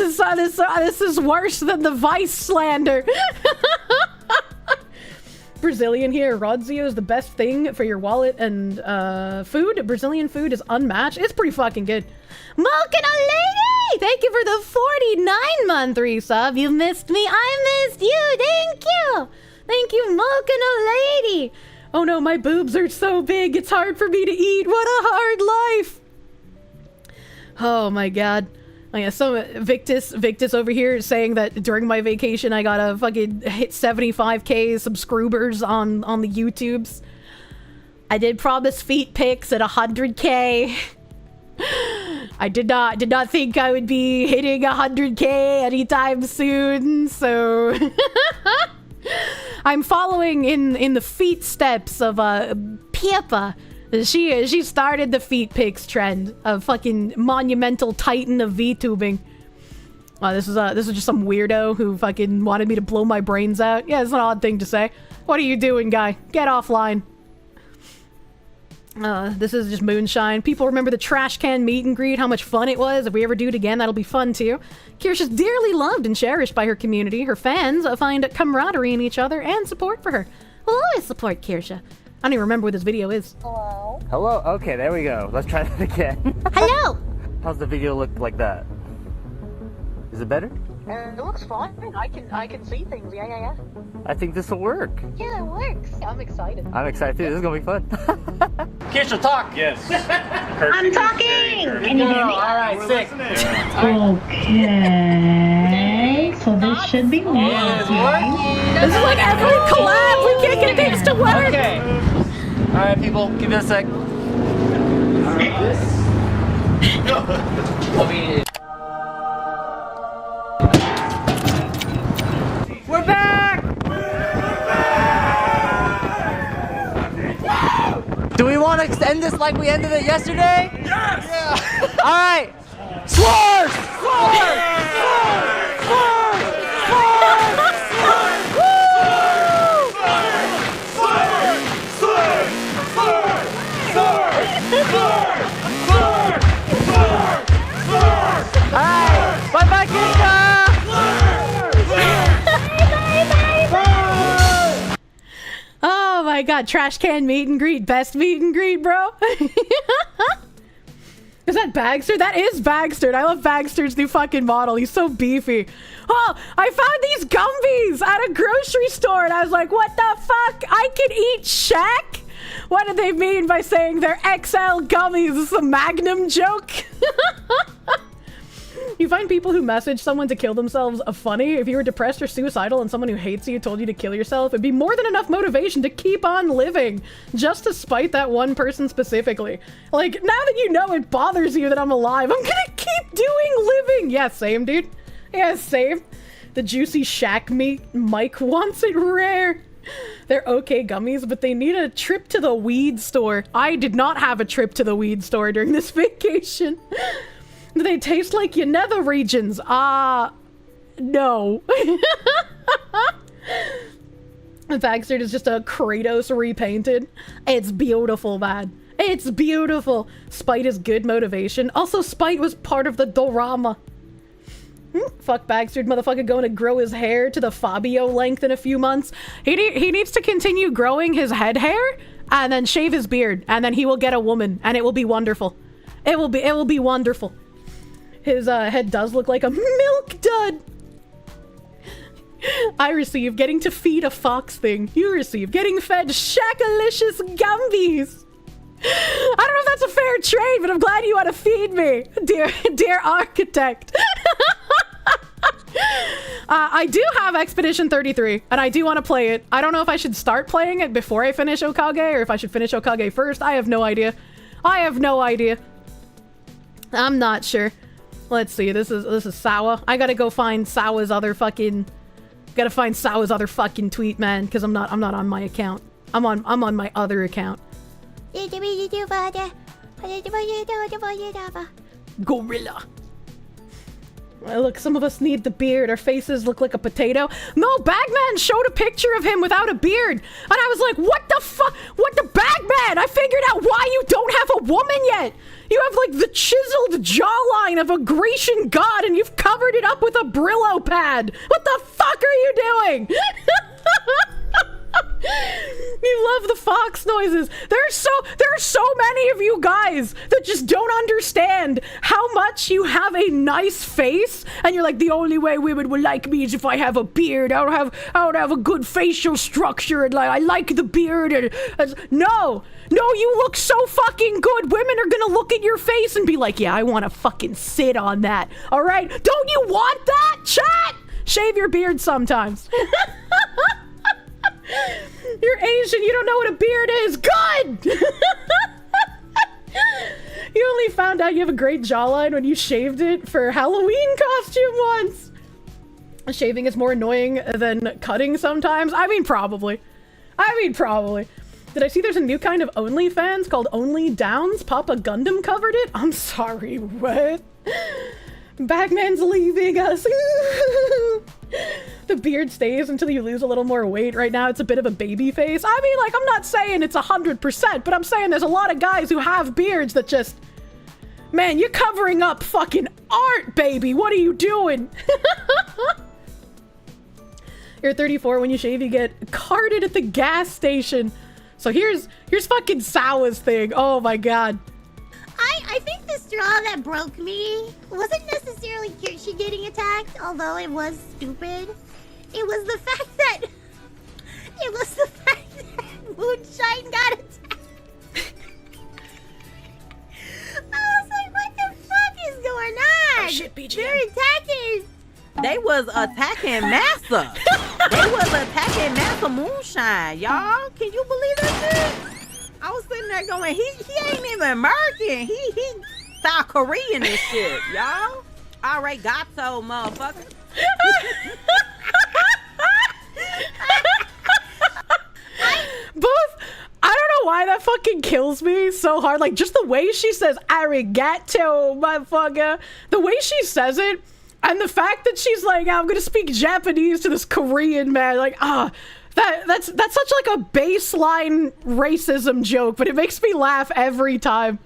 [SPEAKER 1] is worse than the Vice slander. Brazilian here. Rodzio is the best thing for your wallet and food. Brazilian food is unmatched. It's pretty fucking good.
[SPEAKER 3] Mocha lady! Thank you for the 49-month resub. You missed me. I missed you. Thank you. Thank you, Mocha lady.
[SPEAKER 1] Oh no, my boobs are so big. It's hard for me to eat. What a hard life. Oh my god. Oh yeah, so Victus over here is saying that during my vacation I gotta fucking hit 75k subscribers on the YouTubes. I did promise feet pics at 100k. I did not think I would be hitting 100k anytime soon, so I'm following in the feet steps of Pippa. She started the feet pics trend, a fucking monumental titan of VTubing. This is just some weirdo who fucking wanted me to blow my brains out. Yeah, it's an odd thing to say. What are you doing, guy? Get offline. This is just moonshine. People remember the trash can meet and greet, how much fun it was. If we ever do it again, that'll be fun too. Kirsche is dearly loved and cherished by her community. Her fans find camaraderie in each other and support for her. We'll always support Kirsche. I don't even remember what this video is.
[SPEAKER 7] Hello? Hello? Okay, there we go. Let's try that again.
[SPEAKER 3] Hello!
[SPEAKER 7] How's the video look like that? Is it better?
[SPEAKER 1] It looks fine. I can see things. Yeah.
[SPEAKER 7] I think this will work.
[SPEAKER 3] Yeah, it works.
[SPEAKER 1] I'm excited.
[SPEAKER 7] I'm excited too. This is gonna be fun. Kirsche, talk.
[SPEAKER 9] Yes.
[SPEAKER 10] I'm talking! Can you hear me?
[SPEAKER 7] Alright, sick.
[SPEAKER 10] Okay. So this should be working.
[SPEAKER 1] This is like every collab. We can't get things to work.
[SPEAKER 7] Okay. Alright, people, give it a sec. We're back! Do we want to end this like we ended it yesterday? Yes! Yeah. Alright! Swords! Alright! Bye-bye, Kirsche!
[SPEAKER 1] Oh my god, trash can meet and greet. Best meet and greet, bro. Is that Bagster? That is Bagster. I love Bagster's new fucking model. He's so beefy. Oh, I found these Gumbies at a grocery store and I was like, what the fuck? I can eat Shaq? What do they mean by saying they're XL gummies? Is this a Magnum joke? You find people who message someone to kill themselves funny? If you were depressed or suicidal and someone who hates you told you to kill yourself, it'd be more than enough motivation to keep on living, just to spite that one person specifically. Like, now that you know it bothers you that I'm alive, I'm gonna keep doing living! Yeah, same, dude. Yeah, same. The juicy shack meat, Mike wants it rare. They're okay gummies, but they need a trip to the weed store. I did not have a trip to the weed store during this vacation. Do they taste like your nether regions? No. The Bagster is just a Kratos repainted. It's beautiful, man. It's beautiful. Spite is good motivation. Also, Spite was part of the dorama. Fuck Bagster, motherfucker going to grow his hair to the Fabio length in a few months. He needs to continue growing his head hair and then shave his beard, and then he will get a woman, and it will be wonderful. It will be wonderful. His head does look like a milk dud. I receive getting to feed a fox thing. You receive getting fed Shackalicious Gumbies. I don't know if that's a fair trade, but I'm glad you want to feed me, dear architect. I do have Expedition 33, and I do want to play it. I don't know if I should start playing it before I finish Okage, or if I should finish Okage first. I have no idea. I'm not sure. Let's see. This is Sawa. I gotta go find Sawa's other fucking. Gotta find Sawa's other fucking tweet, man, because I'm not on my account. I'm on my other account. Gorilla. Look, some of us need the beard. Our faces look like a potato. No, Bagman showed a picture of him without a beard. And I was like, what the fuck? What the Bagman? I figured out why you don't have a woman yet. You have like the chiseled jawline of a Grecian god and you've covered it up with a Brillo pad. What the fuck are you doing? You love the fox noises. There are so many of you guys that just don't understand how much you have a nice face, and you're like, the only way women will like me is if I have a beard. I don't have a good facial structure, and like I like the beard. And no, you look so fucking good. Women are gonna look at your face and be like, yeah, I want to fucking sit on that. All right, don't you want that, chat? Shave your beard sometimes. You're Asian, you don't know what a beard is. Good! You only found out you have a great jawline when you shaved it for Halloween costume once. Shaving is more annoying than cutting sometimes. I mean, probably. Did I see there's a new kind of OnlyFans called Only Downs? Papa Gundam covered it? I'm sorry, what? Bagman's leaving us. The beard stays until you lose a little more weight. Right now, it's a bit of a baby face. I mean, like, I'm not saying it's 100%, but I'm saying there's a lot of guys who have beards that just... Man, you're covering up fucking art, baby. What are you doing? You're 34. When you shave, you get carded at the gas station. So here's fucking Sawa's thing. Oh my god.
[SPEAKER 10] I think the straw that broke me wasn't necessarily Kirsche getting attacked, although it was stupid. It was the fact that Moonshine got attacked.
[SPEAKER 9] They was attacking NASA. They was attacking NASA Moonshine, y'all. Can you believe that shit? I was sitting there going, he ain't even American. He South Korean and shit, y'all. All right, got so, motherfucker.
[SPEAKER 1] Both, I don't know why that fucking kills me so hard. Like, just the way she says arigato, motherfucker. The way she says it, and the fact that she's like, I'm gonna speak Japanese to this Korean man. Like, that's such like a baseline racism joke, but it makes me laugh every time.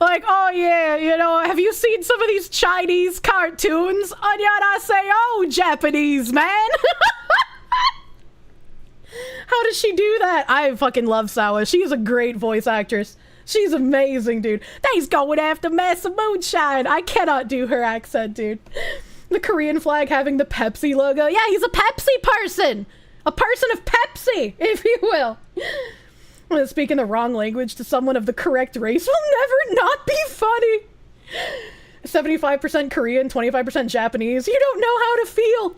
[SPEAKER 1] Like, oh yeah, you know, have you seen some of these Chinese cartoons? Anyana say, oh, Japanese man. How does she do that? I fucking love Sawa. She's a great voice actress. She's amazing, dude. They's going after Massa Moonshine. I cannot do her accent, dude. The Korean flag having the Pepsi logo. Yeah, he's a Pepsi person. A person of Pepsi, if you will. Speaking the wrong language to someone of the correct race will never not be funny. 75% Korean, 25% Japanese. You don't know how to feel.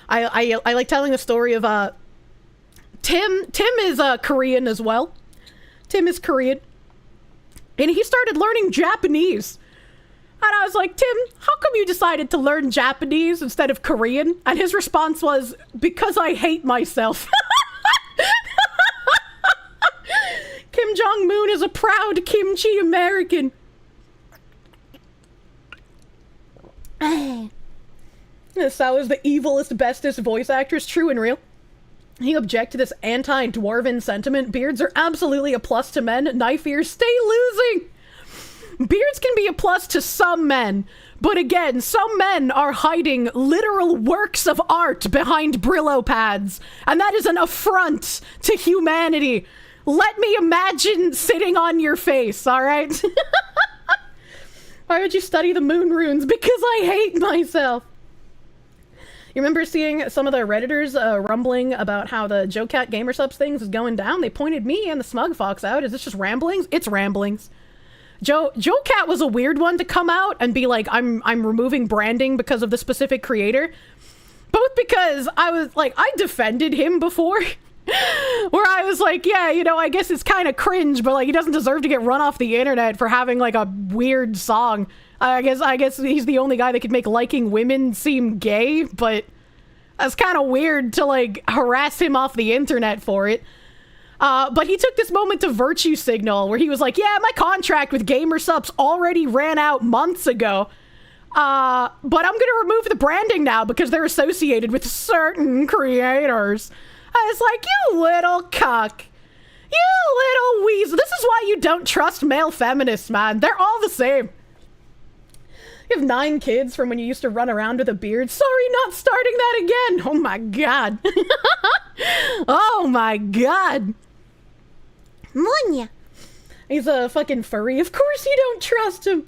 [SPEAKER 1] I like telling the story of Tim is Korean as well. Tim is Korean. And he started learning Japanese. And I was like, Tim, how come you decided to learn Japanese instead of Korean? And his response was, because I hate myself. Kim Jong-moon is a proud kimchi American. Sao is the evilest, bestest voice actress, true and real. He object to this anti-dwarven sentiment. Beards are absolutely a plus to men. Knife ears, stay losing. Beards can be a plus to some men, but again, some men are hiding literal works of art behind Brillo pads, and that is an affront to humanity. Let me imagine sitting on your face, all right? Why would you study the moon runes? Because I hate myself. You remember seeing some of the Redditors rumbling about how the Joe Cat Gamer Supps things is going down? They pointed me and the Smug Fox out. Is this just ramblings? It's ramblings. Joe Cat was a weird one to come out and be like, I'm removing branding because of the specific creator. Both because I was like, I defended him before. Where I was like, yeah, you know, I guess it's kind of cringe, but like he doesn't deserve to get run off the internet for having like a weird song. I guess he's the only guy that could make liking women seem gay, but that's kind of weird to like harass him off the internet for it. But he took this moment to virtue signal where he was like, yeah, my contract with Gamer Supps already ran out months ago. But I'm going to remove the branding now because they're associated with certain creators. I was like, you little cuck. You little weasel. This is why you don't trust male feminists, man. They're all the same. You have 9 kids from when you used to run around with a beard. Sorry, not starting that again. Oh my god. Oh my god.
[SPEAKER 10] Munya.
[SPEAKER 1] He's a fucking furry. Of course you don't trust him.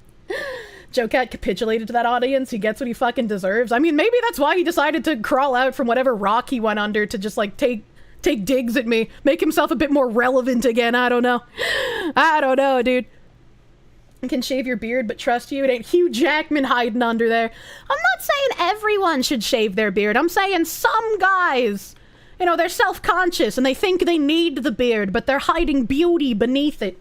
[SPEAKER 1] Joe Cat capitulated to that audience. He gets what he fucking deserves. I mean, maybe that's why he decided to crawl out from whatever rock he went under to just like take digs at me. Make himself a bit more relevant again. I don't know. I don't know, dude. You can shave your beard, but trust you, it ain't Hugh Jackman hiding under there. I'm not saying everyone should shave their beard. I'm saying some guys, you know, they're self-conscious and they think they need the beard, but they're hiding beauty beneath it.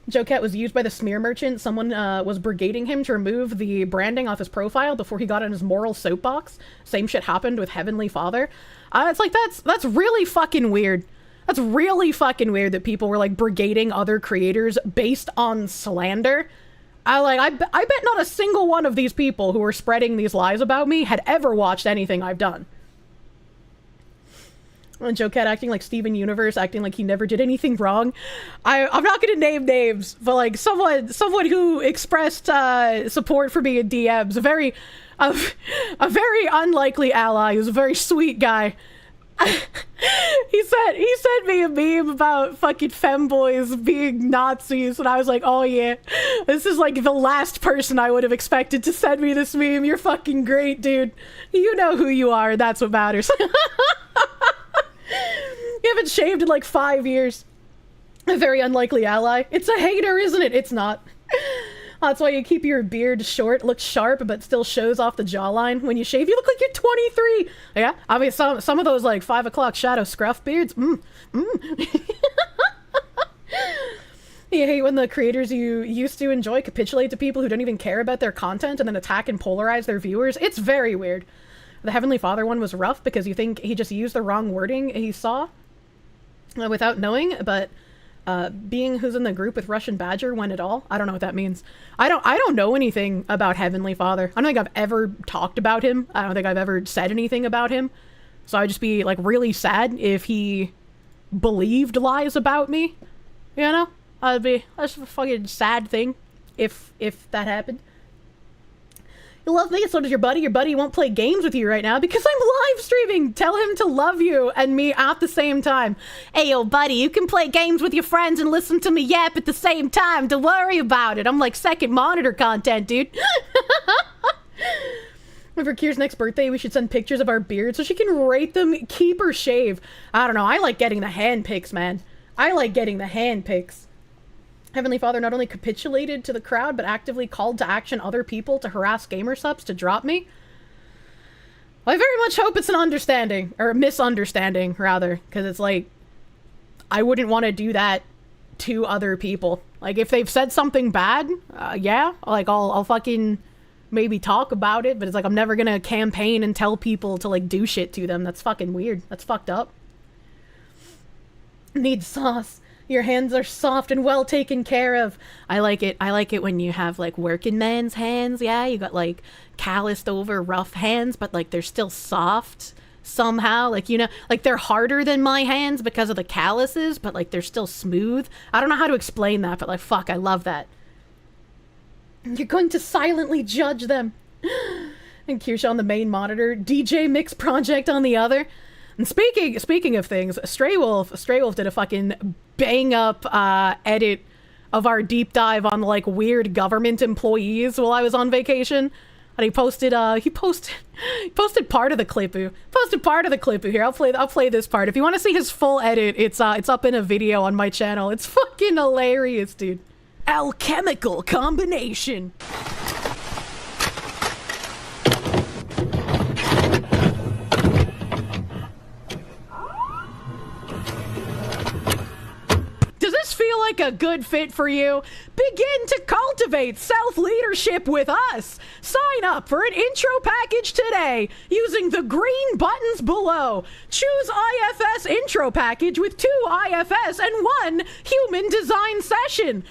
[SPEAKER 1] Joe Cat was used by the smear merchant. Someone was brigading him to remove the branding off his profile before he got on his moral soapbox. Same shit happened with Heavenly Father. It's like, that's really fucking weird. That's really fucking weird that people were like brigading other creators based on slander. I bet not a single one of these people who were spreading these lies about me had ever watched anything I've done. And Joe Cat acting like Steven Universe, acting like he never did anything wrong. I'm not gonna name names, but like someone who expressed support for me in DMs, a very unlikely ally, who's a very sweet guy. he sent me a meme about fucking femboys being Nazis, and I was like, oh yeah, this is like the last person I would have expected to send me this meme. You're fucking great, dude. You know who you are, and that's what matters. You haven't shaved in like 5 years. A very unlikely ally. It's a hater, isn't it? It's not. That's why you keep your beard short, looks sharp, but still shows off the jawline. When you shave, you look like you're 23. Yeah, I mean, some of those like 5 o'clock shadow scruff beards. You hate when the creators you used to enjoy capitulate to people who don't even care about their content and then attack and polarize their viewers. It's very weird. The Heavenly Father one was rough because you think he just used the wrong wording he saw without knowing, but being who's in the group with Russian Badger went at all. I don't know what that means. I don't know anything about Heavenly Father. I don't think I've ever talked about him. I don't think I've ever said anything about him. So I'd just be like really sad if he believed lies about me. You know? That's a fucking sad thing if that happened. You love me, so does your buddy. Your buddy won't play games with you right now because I'm live streaming. Tell him to love you and me at the same time. Hey, yo, buddy, you can play games with your friends and listen to me yap at the same time. Don't worry about it. I'm like second monitor content, dude. For Kier's next birthday, we should send pictures of our beards so she can rate them, keep or shave. I don't know. I like getting the hand pics, man. I like getting the hand pics. Heavenly Father not only capitulated to the crowd, but actively called to action other people to harass gamer subs to drop me. Well, I very much hope it's an understanding, or a misunderstanding, rather, because it's like, I wouldn't want to do that to other people. Like, if they've said something bad, yeah, like, I'll fucking maybe talk about it, but it's like, I'm never gonna campaign and tell people to, like, do shit to them. That's fucking weird. That's fucked up. Need sauce. Your hands are soft and well taken care of. I like it. I like it when you have like working man's hands. Yeah, you got like calloused over rough hands, but like they're still soft somehow. Like, you know, like they're harder than my hands because of the calluses, but like they're still smooth. I don't know how to explain that, but like, fuck, I love that. You're going to silently judge them. And Kirsche on the main monitor, DJ Mix Project on the other. And speaking of things, Stray Wolf did a fucking bang up edit of our deep dive on like weird government employees while I was on vacation. And he posted part of the clip. Here, I'll play this part. If you want to see his full edit, it's up in a video on my channel. It's fucking hilarious, dude. Alchemical combination. Does this feel like a good fit for you? Begin to cultivate self-leadership with us. Sign up for an intro package today using the green buttons below. Choose IFS intro package with 2 IFS and 1 human design session.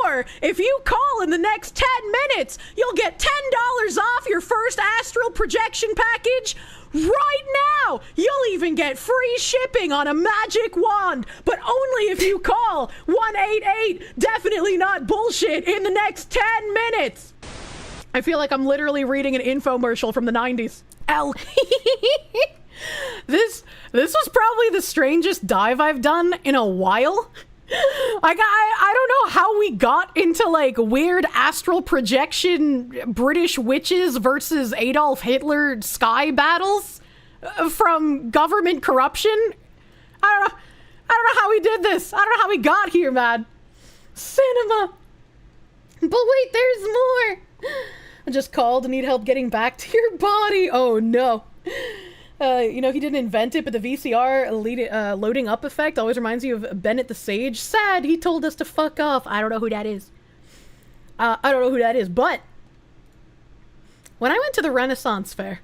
[SPEAKER 1] Or, if you call in the next 10 minutes, you'll get $10 off your first astral projection package. Right now! You'll even get free shipping on a magic wand, but only if you call 188 definitely not bullshit in the next 10 minutes. I feel like I'm literally reading an infomercial from the 90s. This was probably the strangest dive I've done in a while. Like, I don't know how we got into, like, weird astral projection British witches versus Adolf Hitler sky battles from government corruption. I don't know how we did this. I don't know how we got here, man. Cinema. But wait, there's more. I just called and need help getting back to your body. Oh, no. You know, he didn't invent it, but the VCR loading up effect always reminds you of Bennett the Sage. Sad, he told us to fuck off. I don't know who that is. But when I went to the Renaissance Fair,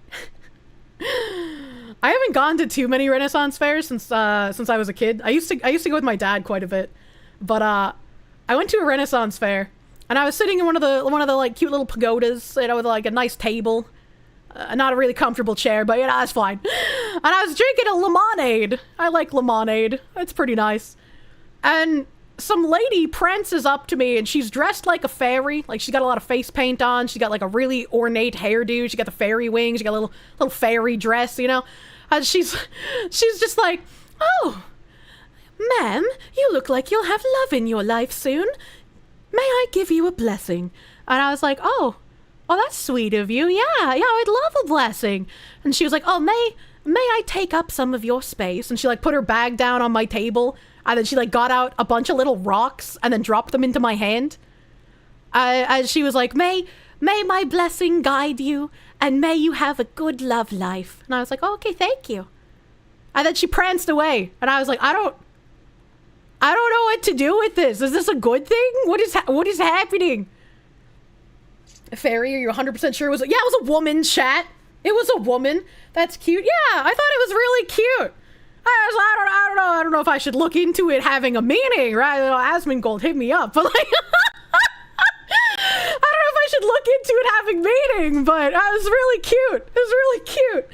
[SPEAKER 1] I haven't gone to too many Renaissance fairs since I was a kid. I used to go with my dad quite a bit, but I went to a Renaissance fair, and I was sitting in one of the like cute little pagodas, you know, with like a nice table. Not a really comfortable chair, but you know, that's fine. And I was drinking a lemonade. I like lemonade. It's pretty nice. And some lady prances up to me, and she's dressed like a fairy. Like, she's got a lot of face paint on. She's got like a really ornate hairdo. She got the fairy wings. She got a little fairy dress, you know. And she's just like, "Oh, ma'am, you look like you'll have love in your life soon. May I give you a blessing?" And I was like, "Oh, that's sweet of you. Yeah, I'd love a blessing." And she was like, "Oh, may I take up some of your space?" And she like put her bag down on my table, and then she like got out a bunch of little rocks and then dropped them into my hand.
[SPEAKER 3] She was like, may my blessing guide you, and may you have a good love life. And I was like, oh, okay, thank you. And then she pranced away, and I was like, I don't know what to do with this. Is this a good thing? What is happening? Fairy, are you 100% sure it was? Yeah, it was a woman, chat. It was a woman. That's cute. Yeah, I thought it was really cute. I don't know if I should look into it having a meaning, right? Asmongold hit me up, but like, I don't know if I should look into it having meaning, but it was really cute. It was really cute.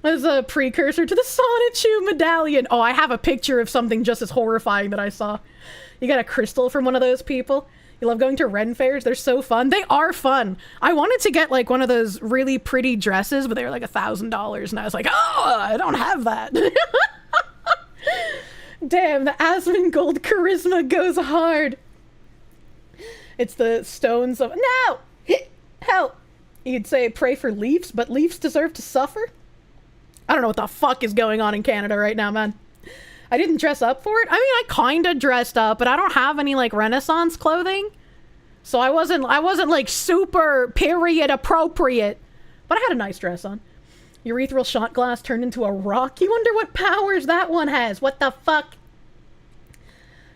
[SPEAKER 3] As a precursor to the Sonichu medallion. Oh, I have a picture of something just as horrifying that I saw. You got a crystal from one of those people? You love going to Ren fairs? They're so fun. They are fun. I wanted to get like one of those really pretty dresses, but they were like $1,000, and I was like, oh, I don't have that. Damn, the Asmongold charisma goes hard. It's the stones of... No! Help! You'd say pray for Leafs, but Leafs deserve to suffer? I don't know what the fuck is going on in Canada right now, man. I didn't dress up for it. I mean, I kinda dressed up, but I don't have any, like, Renaissance clothing. So I wasn't like, super period appropriate. But I had a nice dress on. Urethral shot glass turned into a rock. You wonder what powers that one has. What the fuck?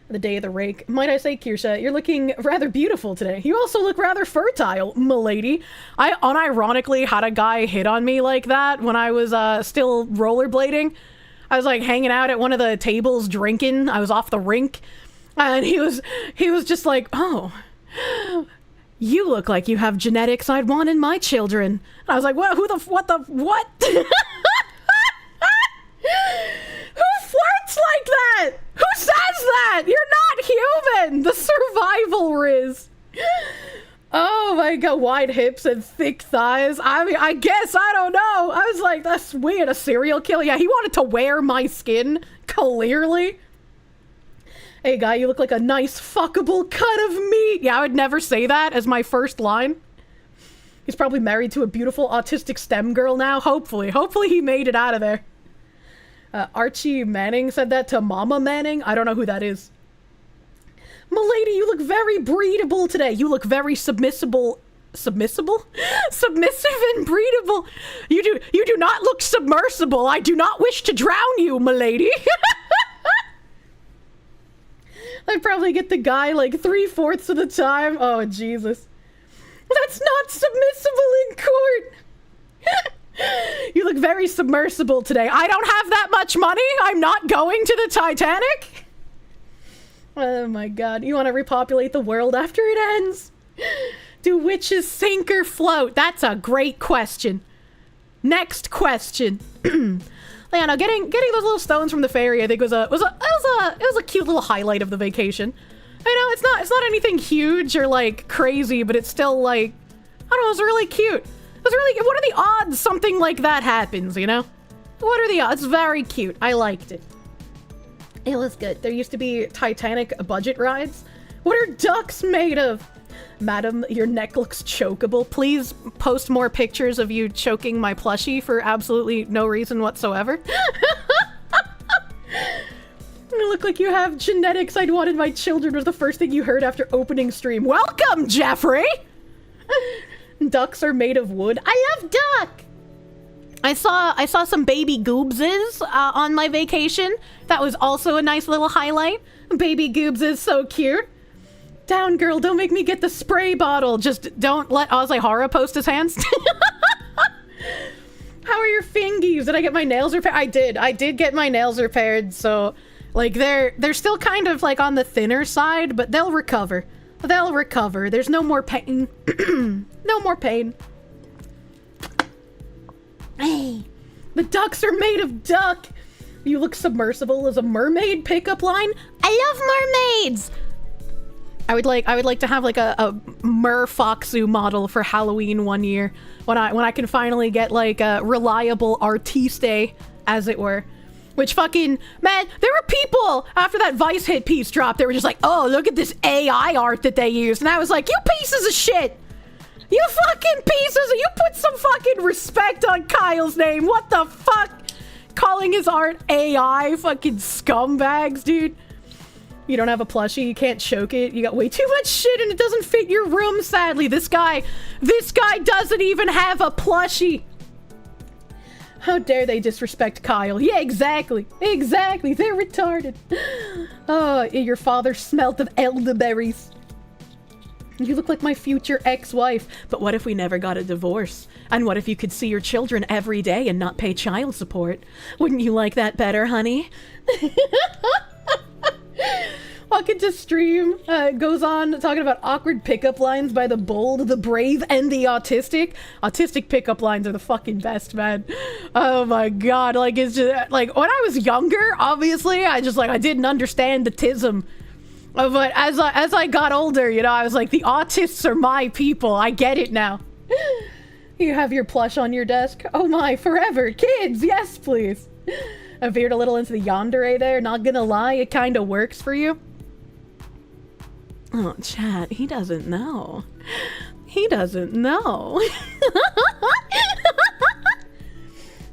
[SPEAKER 3] The day of the rake. Might I say, Kirsche, you're looking rather beautiful today. You also look rather fertile, m'lady. I unironically had a guy hit on me like that when I was still rollerblading. I was like hanging out at one of the tables drinking. I was off the rink. And he was just like, oh, you look like you have genetics I'd want in my children. And I was like, what? What? Who flirts like that? Who says that? You're not human! The survival riz. Oh my god, wide hips and thick thighs. I mean, I guess, I don't know. I was like, that's weird, a serial killer. Yeah, he wanted to wear my skin, clearly. Hey guy, you look like a nice fuckable cut of meat. Yeah, I would never say that as my first line. He's probably married to a beautiful autistic STEM girl now, hopefully. Hopefully he made it out of there. Archie Manning said that to Mama Manning. I don't know who that is. M'lady, you look very breedable today. You look very submissible. Submissible? Submissive and breedable. You do not look submersible. I do not wish to drown you, m'lady. I'd probably get the guy like 3/4 of the time. Oh, Jesus. That's not submissible in court. You look very submersible today. I don't have that much money. I'm not going to the Titanic. Oh my god. You want to repopulate the world after it ends? Do witches sink or float? That's a great question. Next question. Yeah, no, getting those little stones from the fairy, I think was a cute little highlight of the vacation. I know it's not anything huge or like crazy, but it's still like, I don't know, it's really cute. It's really, what are the odds something like that happens, you know? What are the odds? It's very cute. I liked it. It was good. There used to be Titanic budget rides. What are ducks made of? Madam, your neck looks chokeable. Please post more pictures of you choking my plushie for absolutely no reason whatsoever. You look like you have genetics I'd wanted my children was the first thing you heard after opening stream. Welcome, Jeffrey! Ducks are made of wood. I love duck! I saw some baby goobses on my vacation. That was also a nice little highlight. Baby goobs is so cute. Down, girl, don't make me get the spray bottle. Just don't let Ozihara post his hands. How are your fingies? Did I get my nails repaired? I did get my nails repaired, so like they're still kind of like on the thinner side, but they'll recover. They'll recover. There's no more pain. No more pain. Hey, the ducks are made of duck. You look submersible as a mermaid pickup line. I love mermaids. I would like to have like a merfoxu model for Halloween one year when I can finally get like a reliable artiste, as it were. Which fucking, man, there were people after that Vice hit piece dropped, they were just like, oh, look at this AI art that they used. And I was like, you pieces of shit. You fucking pieces, you put some fucking respect on Kyle's name. What the fuck? Calling his art AI, fucking scumbags, dude. You don't have a plushie, you can't choke it, you got way too much shit and it doesn't fit your room, sadly. This guy doesn't even have a plushie. How dare they disrespect Kyle? Yeah, exactly. Exactly. They're retarded. Oh, your father smelt of elderberries. You look like my future ex-wife. But what if we never got a divorce? And what if you could see your children every day and not pay child support? Wouldn't you like that better, honey? Walk into stream, goes on talking about awkward pickup lines by the bold, the brave, and the autistic. Autistic pickup lines are the fucking best, man. Oh my god, like, it's just, like, when I was younger, obviously, I didn't understand the tism. But as I got older, you know, I was like, the autists are my people, I get it now. You have your plush on your desk? Oh my, forever. Kids, yes please. I veered a little into the yandere there, not gonna lie, it kinda works for you. Oh, chat, he doesn't know. He doesn't know.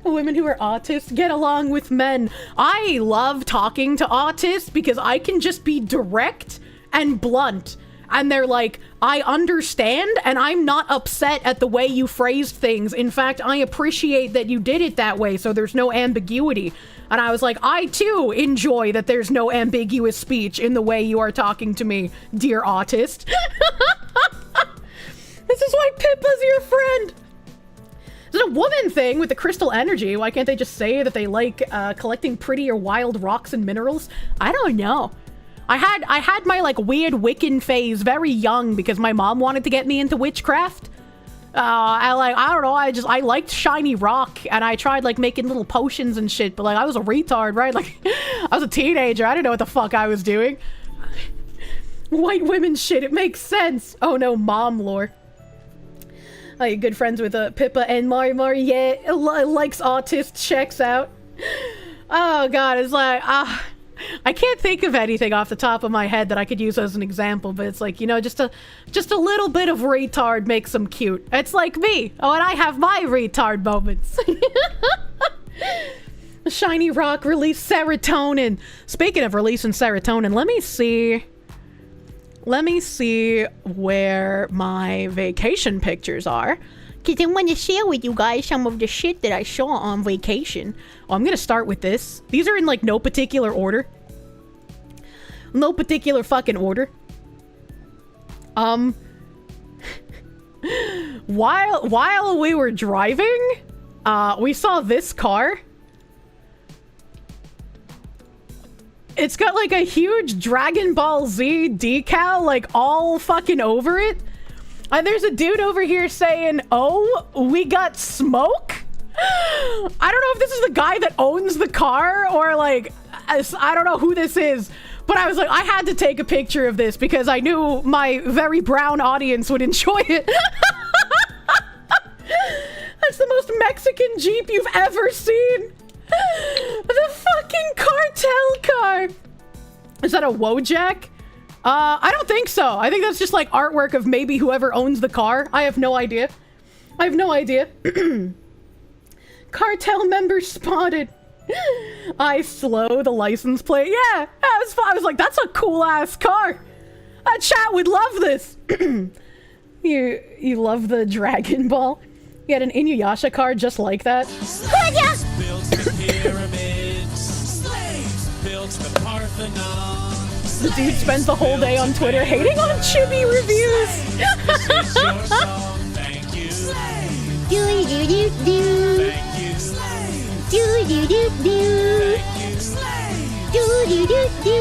[SPEAKER 3] Women who are autists get along with men. I love talking to autists because I can just be direct and blunt. And they're like, I understand and I'm not upset at the way you phrased things. In fact, I appreciate that you did it that way so there's no ambiguity. And I was like, I too enjoy that there's no ambiguous speech in the way you are talking to me, dear autist. This is why Pippa's your friend. Is it a woman thing with the crystal energy? Why can't they just say that they like collecting pretty or wild rocks and minerals? I don't know. I had my like weird Wiccan phase very young because my mom wanted to get me into witchcraft. I don't know, I liked shiny rock and I tried like making little potions and shit, but like I was a retard, right? Like I was a teenager, I didn't know what the fuck I was doing. White women shit, it makes sense. Oh no, mom lore. Are you good friends with Pippa and Mari? Yeah, likes autist, checks out. Oh god, it's like, I can't think of anything off the top of my head that I could use as an example, but it's like, you know, just a little bit of retard makes them cute. It's like me. Oh, and I have my retard moments. Shiny rock release serotonin. Speaking of releasing serotonin, let me see where my vacation pictures are. Because I want to share with you guys some of the shit that I saw on vacation. Oh, I'm going to start with this. These are in, like, no particular order. No particular fucking order. While we were driving, we saw this car. It's got, like, a huge Dragon Ball Z decal, like, all fucking over it. And there's a dude over here saying, oh, we got smoke? I don't know if this is the guy that owns the car or like, I don't know who this is, but I was like, I had to take a picture of this because I knew my very brown audience would enjoy it. That's the most Mexican Jeep you've ever seen. The fucking cartel car. Is that a Wojak? I don't think so. I think that's just like artwork of maybe whoever owns the car. I have no idea. Cartel member spotted. I slow the license plate. Yeah, I was like, that's a cool ass car. Chat would love this. You love the Dragon Ball? You had an Inuyasha car just like that.
[SPEAKER 2] Built the pyramids. Slaves built the Parthenon.
[SPEAKER 3] The dude spends the whole day on Twitter hating on Chibi reviews.
[SPEAKER 2] This is your song, thank you.
[SPEAKER 10] Do do do do.
[SPEAKER 2] Thank you.
[SPEAKER 10] Do do do do.
[SPEAKER 2] Thank you.
[SPEAKER 10] Do do do do.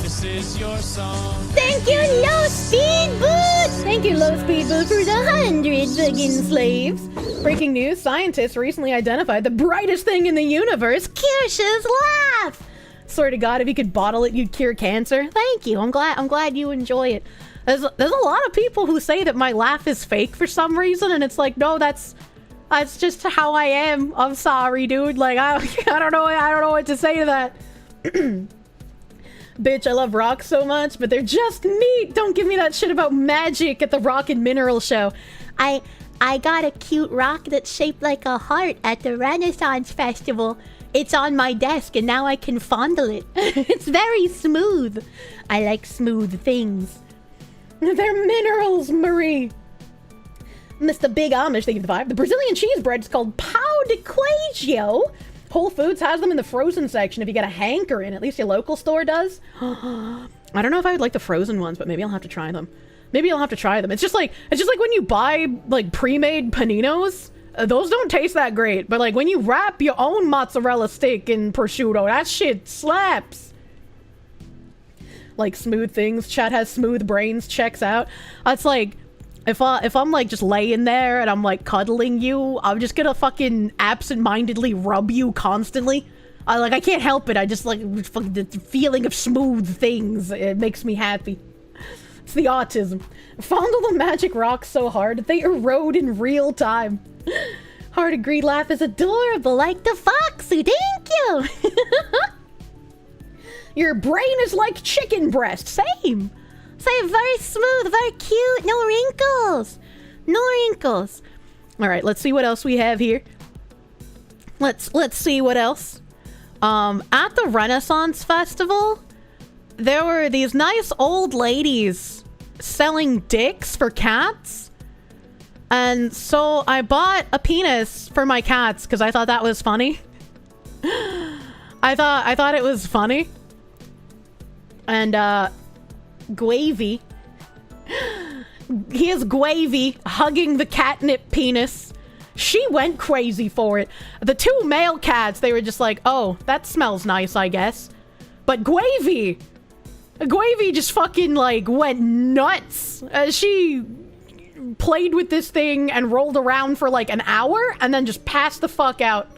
[SPEAKER 2] This is your song.
[SPEAKER 10] Thank you, Low Speed Boot.
[SPEAKER 3] Thank you, Low Speed Boot, for the 100 fucking slaves. Breaking news: scientists recently identified the brightest thing in the universe, Kirsche's laugh. Swear to God, if you could bottle it, you'd cure cancer. Thank you. I'm glad you enjoy it. There's a lot of people who say that my laugh is fake for some reason, and it's like, no, that's just how I am. I'm sorry, dude. Like, I don't know what to say to that. Bitch, I love rocks so much, but they're just neat. Don't give me that shit about magic at the Rock and Mineral Show.
[SPEAKER 10] I got a cute rock that's shaped like a heart at the Renaissance Festival.
[SPEAKER 3] It's on my desk and now I can fondle it. It's very smooth. I like smooth things. They're minerals, Marie. Mr. Big Amish, thank you for the 5. The Brazilian cheese bread is called pão de queijo. Whole Foods has them in the frozen section if you get a hankering. At least your local store does. I don't know if I would like the frozen ones, but maybe I'll have to try them. Maybe I'll have to try them. It's just like when you buy like pre-made paninos. Those don't taste that great, but like when you wrap your own mozzarella stick in prosciutto, that shit slaps. Like smooth things. Chat has smooth brains. Checks out. It's like if I'm like just laying there and I'm like cuddling you, I'm just gonna fucking absent-mindedly rub you constantly. I can't help it. I just like the feeling of smooth things. It makes me happy. It's the autism. Fondle the magic rocks so hard they erode in real time. Hard agreed laugh is adorable, like the foxy. Thank you. Your brain is like chicken breast. Same. Very smooth, very cute. No wrinkles. No wrinkles. All right, let's see what else we have here. Let's see what else. At the Renaissance Festival, there were these nice old ladies selling dicks for cats. And so I bought a penis for my cats because I thought that was funny. I thought it was funny. And Guavy. Here's Guavy hugging the catnip penis. She went crazy for it. The two male cats, they were just like, oh, that smells nice, I guess. But Guavy just fucking like went nuts. She played with this thing and rolled around for like an hour and then just passed the fuck out.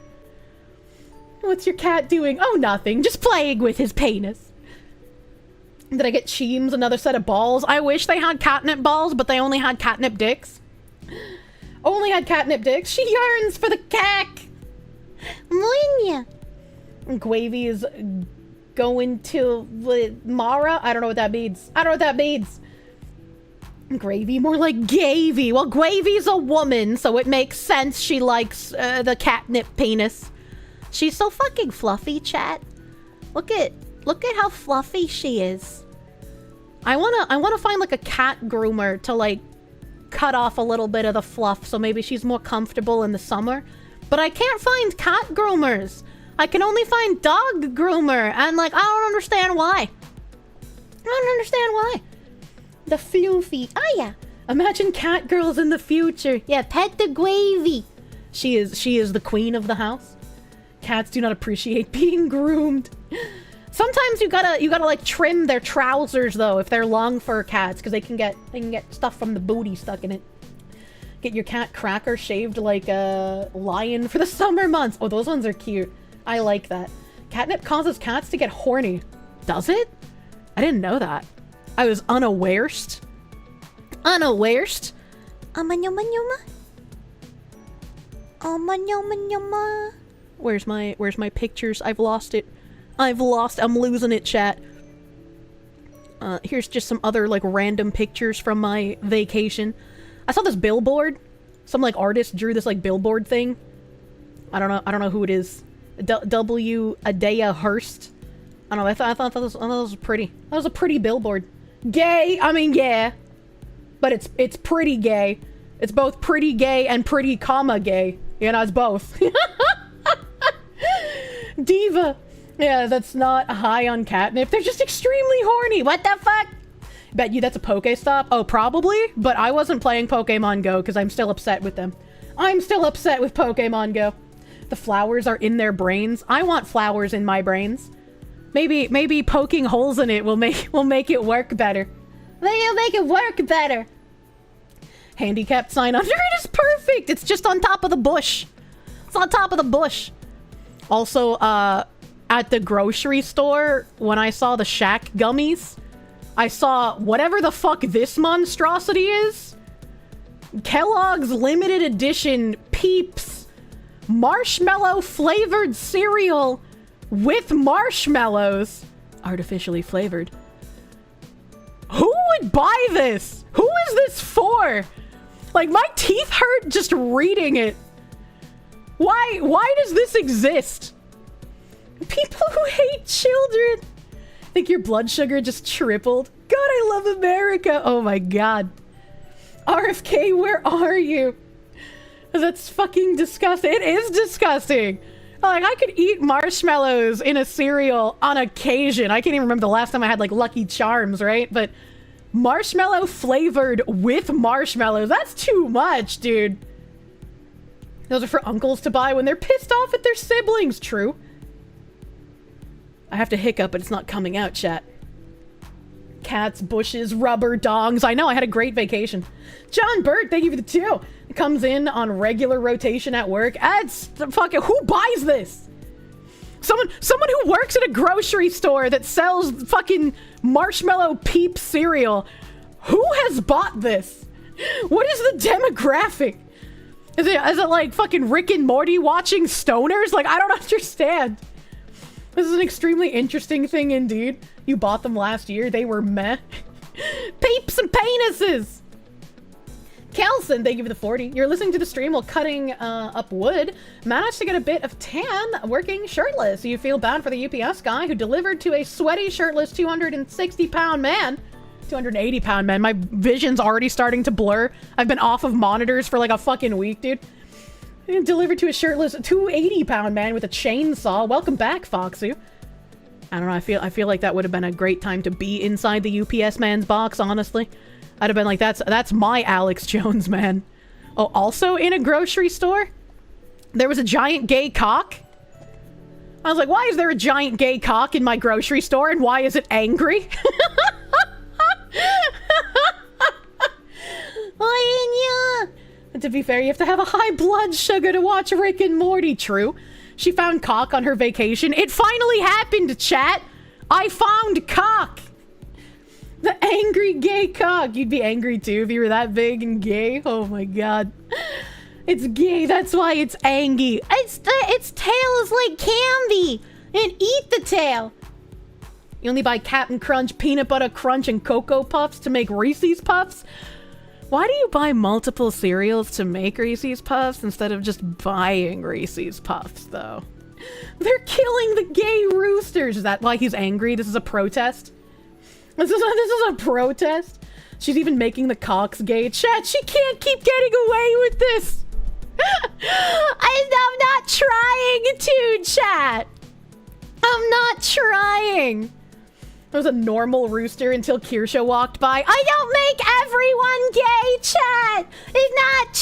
[SPEAKER 3] What's your cat doing? Oh, nothing. Just playing with his penis. Did I get Cheems another set of balls? I wish they had catnip balls, but they only had catnip dicks. Only had catnip dicks. She yearns for the cack. Moinya. Guavy is going to Mara. I don't know what that means. Gravy, more like Gavy. Well, Guavy's a woman, so it makes sense she likes the catnip penis. She's so fucking fluffy, chat. Look at how fluffy she is. I wanna find like a cat groomer to like cut off a little bit of the fluff so maybe she's more comfortable in the summer. But I can't find cat groomers. I can only find dog groomer, and like I don't understand why. The floofy. Oh yeah. Imagine cat girls in the future. Yeah, pet the Guavy. She is the queen of the house. Cats do not appreciate being groomed. Sometimes you gotta like trim their trousers though if they're long fur cats because they can get stuff from the booty stuck in it. Get your cat Cracker shaved like a lion for the summer months. Oh, those ones are cute. I like that. Catnip causes cats to get horny. Does it? I didn't know that. I was unawarest. Where's my pictures? I've lost it. I'm losing it, chat. Here's just some other like random pictures from my vacation. I saw this billboard. Some like artist drew this like billboard thing. I don't know who it is. W. Adea Hurst. I don't know. I thought that was pretty. That was a pretty billboard. Gay. I mean, yeah, but it's pretty gay. It's both pretty gay and pretty comma gay. You know, it's both. Diva. Yeah, that's not high on catnip. They're just extremely horny. What the fuck? Bet you that's a Pokestop? Oh, probably. But I wasn't playing Pokemon Go because I'm still upset with them. I'm still upset with Pokemon Go. The flowers are in their brains. I want flowers in my brains. Maybe poking holes in it will make it work better. They'll make it work better. Handicapped sign under it is perfect. It's just on top of the bush. It's on top of the bush. Also, at the grocery store, when I saw the Shack gummies, I saw whatever the fuck this monstrosity is. Kellogg's limited edition Peeps marshmallow flavored cereal with marshmallows. Artificially flavored. Who would buy this? Who is this for? Like, my teeth hurt just reading it. Why does this exist? People who hate children. I think your blood sugar just tripled. God, I love America. Oh my god. RFK, where are you? That's fucking disgusting. It is disgusting. Like, I could eat marshmallows in a cereal on occasion. I can't even remember the last time I had, like, Lucky Charms, right? But marshmallow flavored with marshmallows. That's too much, dude. Those are for uncles to buy when they're pissed off at their siblings. True. I have to hiccup, but it's not coming out, chat. Cats, bushes, rubber, dongs. I know, I had a great vacation. John Burt, thank you for the 2. It comes in on regular rotation at work. That's fucking, who buys this? Someone who works at a grocery store that sells fucking marshmallow peep cereal. Who has bought this? What is the demographic? Is it like fucking Rick and Morty watching stoners? Like, I don't understand. This is an extremely interesting thing indeed. You bought them last year. They were meh. Peeps and penises! Kelson, thank you for the 40. You're listening to the stream while cutting up wood. Managed to get a bit of tan working shirtless. You feel bad for the UPS guy who delivered to a sweaty, shirtless 260-pound man. 280-pound man. My vision's already starting to blur. I've been off of monitors for like a fucking week, dude. Delivered to a shirtless 280-pound man with a chainsaw. Welcome back, Foxu. I don't know, I feel like that would have been a great time to be inside the UPS man's box, honestly. I'd have been like, that's my Alex Jones, man. Oh, also in a grocery store, there was a giant gay cock. I was like, why is there a giant gay cock in my grocery store, and why is it angry? And to be fair, you have to have a high blood sugar to watch Rick and Morty. True. She found cock on her vacation. It finally happened, chat. I found cock. The angry gay cock. You'd be angry too if you were that big and gay. Oh my god. It's gay. That's why it's angry. Its tail is like candy. And eat the tail. You only buy Captain Crunch, Peanut Butter Crunch, and Cocoa Puffs to make Reese's Puffs? Why do you buy multiple cereals to make Reese's Puffs instead of just buying Reese's Puffs, though? They're killing the gay roosters. Is that why he's angry? This is a protest? This is a protest? She's even making the cocks gay. Chat, she can't keep getting away with this. I'm not trying to, chat. I'm not trying. It was a normal rooster until Kirsche walked by. I don't make everyone gay, chat! It's not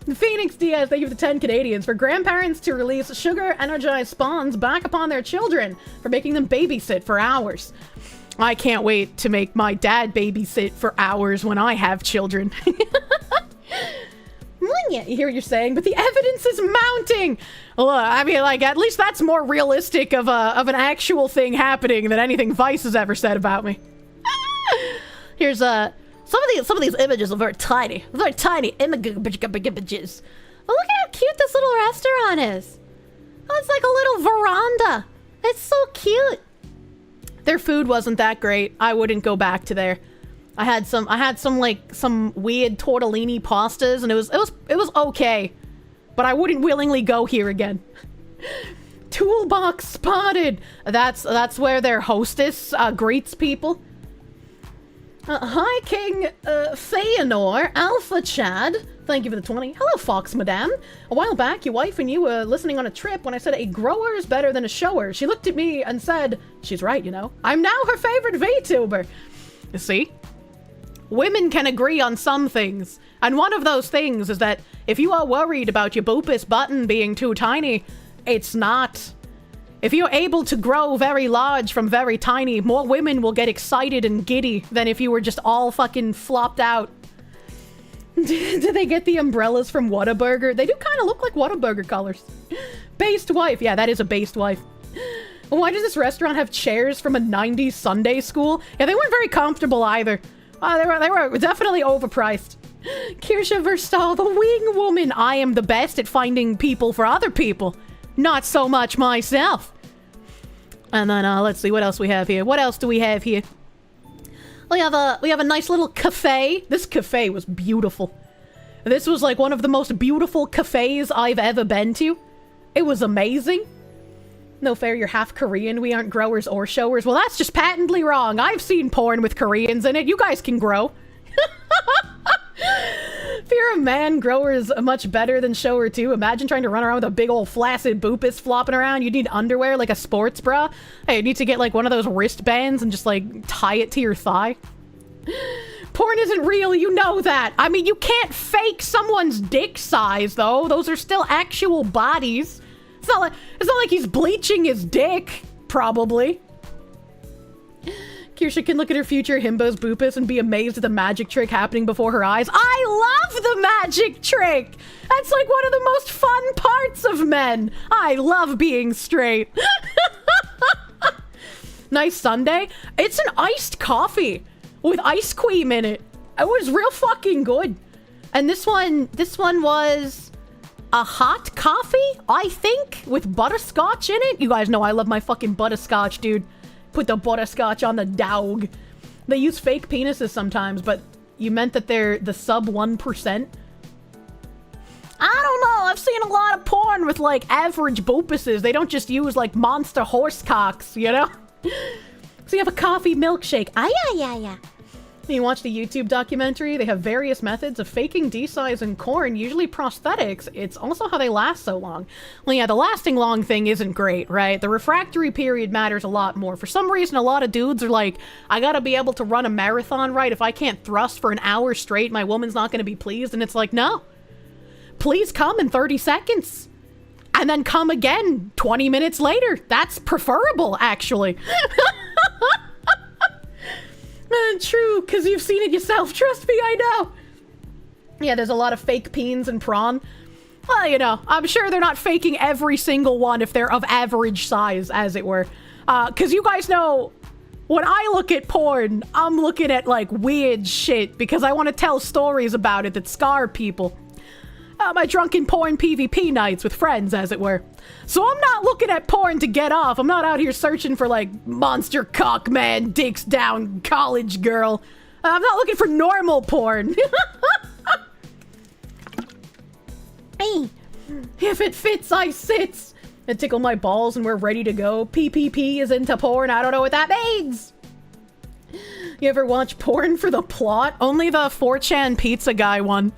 [SPEAKER 3] true! Phoenix Diaz, thank you for the 10 Canadians. For grandparents to release sugar-energized spawns back upon their children for making them babysit for hours. I can't wait to make my dad babysit for hours when I have children. You hear what you're saying, but the evidence is mounting. Look, I mean, like, at least that's more realistic of an actual thing happening than anything Vice has ever said about me. Here's some of these images are very tiny images. Oh, look at how cute this little restaurant is. Oh, it's like a little veranda. It's so cute. Their food wasn't that great. I wouldn't go back to there. I had some weird tortellini pastas, and it was okay, but I wouldn't willingly go here again. Toolbox spotted. That's where their hostess greets people. Hi, King Feanor, Alpha Chad. Thank you for the 20. Hello, Fox Madame. A while back, your wife and you were listening on a trip when I said a grower is better than a shower. She looked at me and said, she's right, you know. I'm now her favorite VTuber. You see? Women can agree on some things, and one of those things is that if you are worried about your boopus button being too tiny, it's not. If you're able to grow very large from very tiny, more women will get excited and giddy than if you were just all fucking flopped out. Did they get the umbrellas from Whataburger? They do kind of look like Whataburger colors. Based wife. Yeah, that is a based wife. Why does this restaurant have chairs from a 90s Sunday school? Yeah, they weren't very comfortable either. They were definitely overpriced. Kirsche Verstal, the wing woman. I am the best at finding people for other people. Not so much myself. And then let's see what else we have here. What else do we have here? We have a nice little cafe. This cafe was beautiful. This was like one of the most beautiful cafes I've ever been to. It was amazing. No fair, you're half Korean. We aren't growers or showers. Well, that's just patently wrong. I've seen porn with Koreans in it. You guys can grow. If you're a man, grower is much better than shower too. Imagine trying to run around with a big old flaccid boopus flopping around. You need underwear like a sports bra. Hey, you need to get like one of those wristbands and just like tie it to your thigh. Porn isn't real, you know that. I mean, you can't fake someone's dick size though. Those are still actual bodies. It's not like he's bleaching his dick, probably. Kirsche can look at her future himbo's boopus and be amazed at the magic trick happening before her eyes. I love the magic trick! That's like one of the most fun parts of men. I love being straight. Nice Sunday. It's an iced coffee with ice cream in it. It was real fucking good. And this one was a hot coffee, I think, with butterscotch in it. You guys know I love my fucking butterscotch, dude. Put the butterscotch on the dog. They use fake penises sometimes, but you meant that they're the sub 1%? I don't know. I've seen a lot of porn with, like, average boopuses. They don't just use, like, monster horse cocks, you know? So you have a coffee milkshake. Yeah. You watch the YouTube documentary, they have various methods of faking D-size in corn, usually prosthetics. It's also how they last so long. Well, yeah, the lasting long thing isn't great, right? The refractory period matters a lot more. For some reason, a lot of dudes are like, I gotta be able to run a marathon, right? If I can't thrust for an hour straight, my woman's not gonna be pleased. And it's like, no. Please come in 30 seconds. And then come again 20 minutes later. That's preferable, actually. True, because you've seen it yourself. Trust me, I know. Yeah, there's a lot of fake peens and prawn. Well, you know, I'm sure they're not faking every single one if they're of average size, as it were. Because you guys know, when I look at porn, I'm looking at, like, weird shit because I want to tell stories about it that scar people. My drunken porn PvP nights with friends, as it were. So I'm not looking at porn to get off. I'm not out here searching for, like, monster cock man, dicks down, college girl. I'm not looking for normal porn. Hey, if it fits, I sits. And tickle my balls and we're ready to go. PPP is into porn. I don't know what that means. You ever watch porn for the plot? Only the 4chan pizza guy one.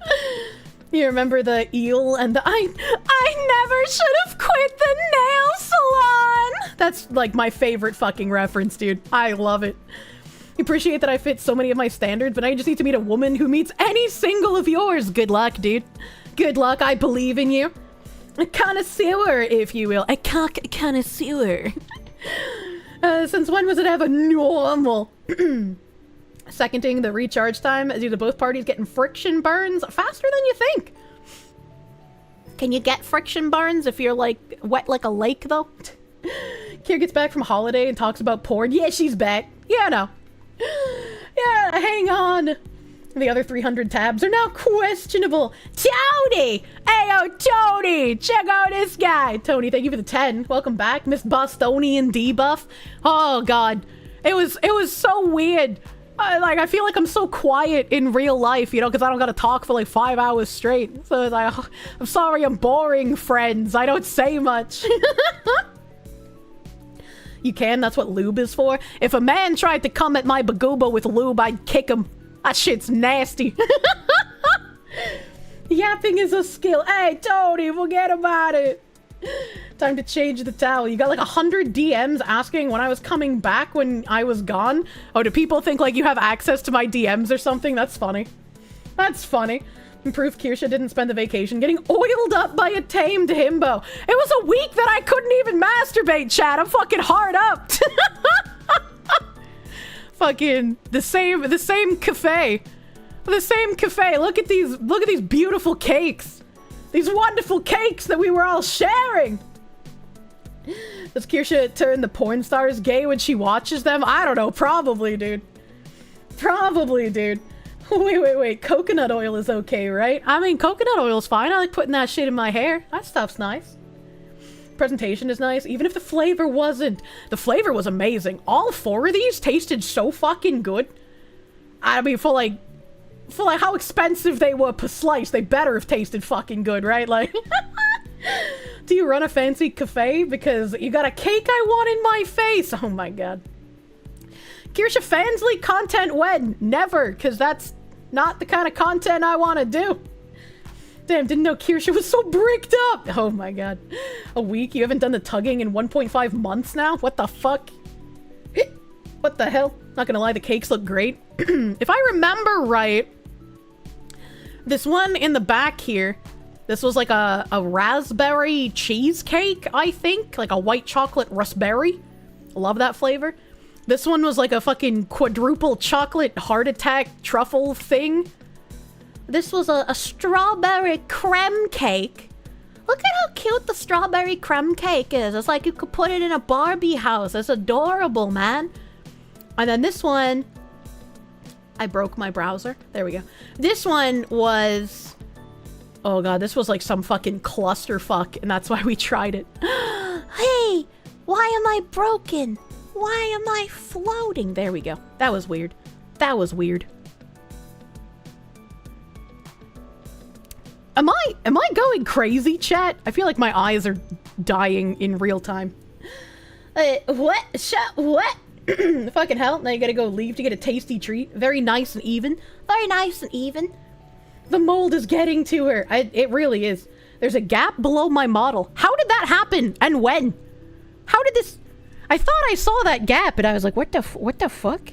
[SPEAKER 3] You remember the eel and the I never should have quit the nail salon. That's like my favorite fucking reference, dude. I love it. You appreciate that I fit so many of my standards, but I just need to meet a woman who meets any single of yours. Good luck, dude. Good luck. I believe in you. A connoisseur, if you will. A cock connoisseur. Since when was it ever normal? Seconding the recharge time due to both parties getting friction burns faster than you think. Can you get friction burns if you're like wet like a lake though? Kier gets back from holiday and talks about porn. Yeah, she's back. Yeah, no. Yeah, hang on. The other 300 tabs are now questionable. Tony! Ayo, Tony! Check out this guy! Tony, thank you for the 10. Welcome back, Miss Bostonian debuff. Oh, God. It was so weird. I feel like I'm so quiet in real life, you know, because I don't gotta talk for like 5 hours straight. So it's like, I'm sorry I'm boring, friends. I don't say much. You can, that's what lube is for. If a man tried to come at my bagooba with lube, I'd kick him. That shit's nasty. Yapping is a skill. Hey, Tony, forget about it. Time to change the towel. You got like 100 DMs asking when I was coming back when I was gone. Oh, do people think like you have access to my DMs or something? That's funny. That's funny. Proof Kirsche didn't spend the vacation getting oiled up by a tamed himbo. It was a week that I couldn't even masturbate, chat. I'm fucking hard up. Fucking the same cafe. The same cafe. Look at these beautiful cakes. These wonderful cakes that we were all sharing. Does Kirsche turn the porn stars gay when she watches them? I don't know. Probably, dude. Probably, dude. Wait. Coconut oil is okay, right? I mean, coconut oil is fine. I like putting that shit in my hair. That stuff's nice. Presentation is nice, even if the flavor wasn't. The flavor was amazing. All 4 of these tasted so fucking good. I mean, for like how expensive they were per slice, they better have tasted fucking good, right? Like, Do you run a fancy cafe? Because you got a cake I want in my face. Oh my god. Kirsche Fansly content when? Never, because that's not the kind of content I want to do. Damn, didn't know Kirsche was so bricked up. Oh my god. A week? You haven't done the tugging in 1.5 months now? What the fuck? What the hell? Not gonna lie, the cakes look great. If I remember right, this one in the back here, this was like a raspberry cheesecake, I think. Like a white chocolate raspberry. Love that flavor. This one was like a fucking quadruple chocolate heart attack truffle thing. This was a strawberry creme cake. Look at how cute the strawberry creme cake is. It's like you could put it in a Barbie house. It's adorable, man. And then this one... I broke my browser. There we go. This one was... Oh god, this was like some fucking clusterfuck, and that's why we tried it. Hey! Why am I broken? Why am I floating? There we go. That was weird. That was weird. Am I going crazy, chat? I feel like my eyes are dying in real time. What? What? Fucking hell. Now you gotta go leave to get a tasty treat. Very nice and even. Very nice and even. The mold is getting to her. It really is. There's a gap below my model. How did that happen? And when? How did this... I thought I saw that gap, and I was like, what the fuck?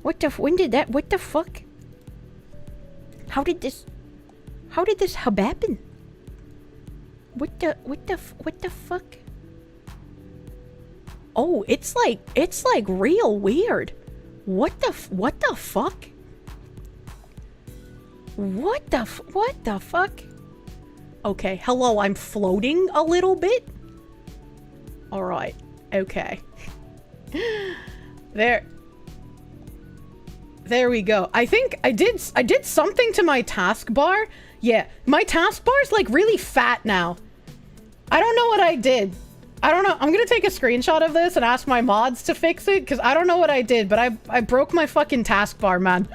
[SPEAKER 3] When did that... What the fuck? How did this happen? What the fuck? Oh, it's like real weird. What the fuck? What the fuck? Okay, hello, I'm floating a little bit. All right. Okay. There we go. I think I did something to my taskbar. Yeah, my taskbar's like really fat now. I don't know what I did. I don't know. I'm gonna take a screenshot of this and ask my mods to fix it, because I don't know what I did, but I broke my fucking taskbar, man.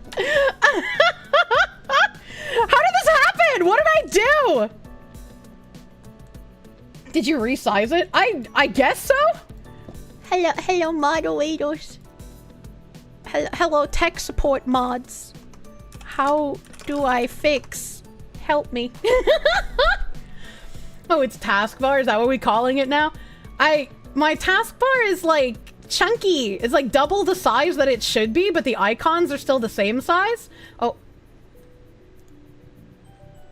[SPEAKER 3] How did this happen? What did I do? Did you resize it? I guess so? Hello moderators. Hello tech support mods. How do I fix? Help me. Oh, it's taskbar? Is that what we're calling it now? My taskbar is like chunky. It's like double the size that it should be, but the icons are still the same size. Oh,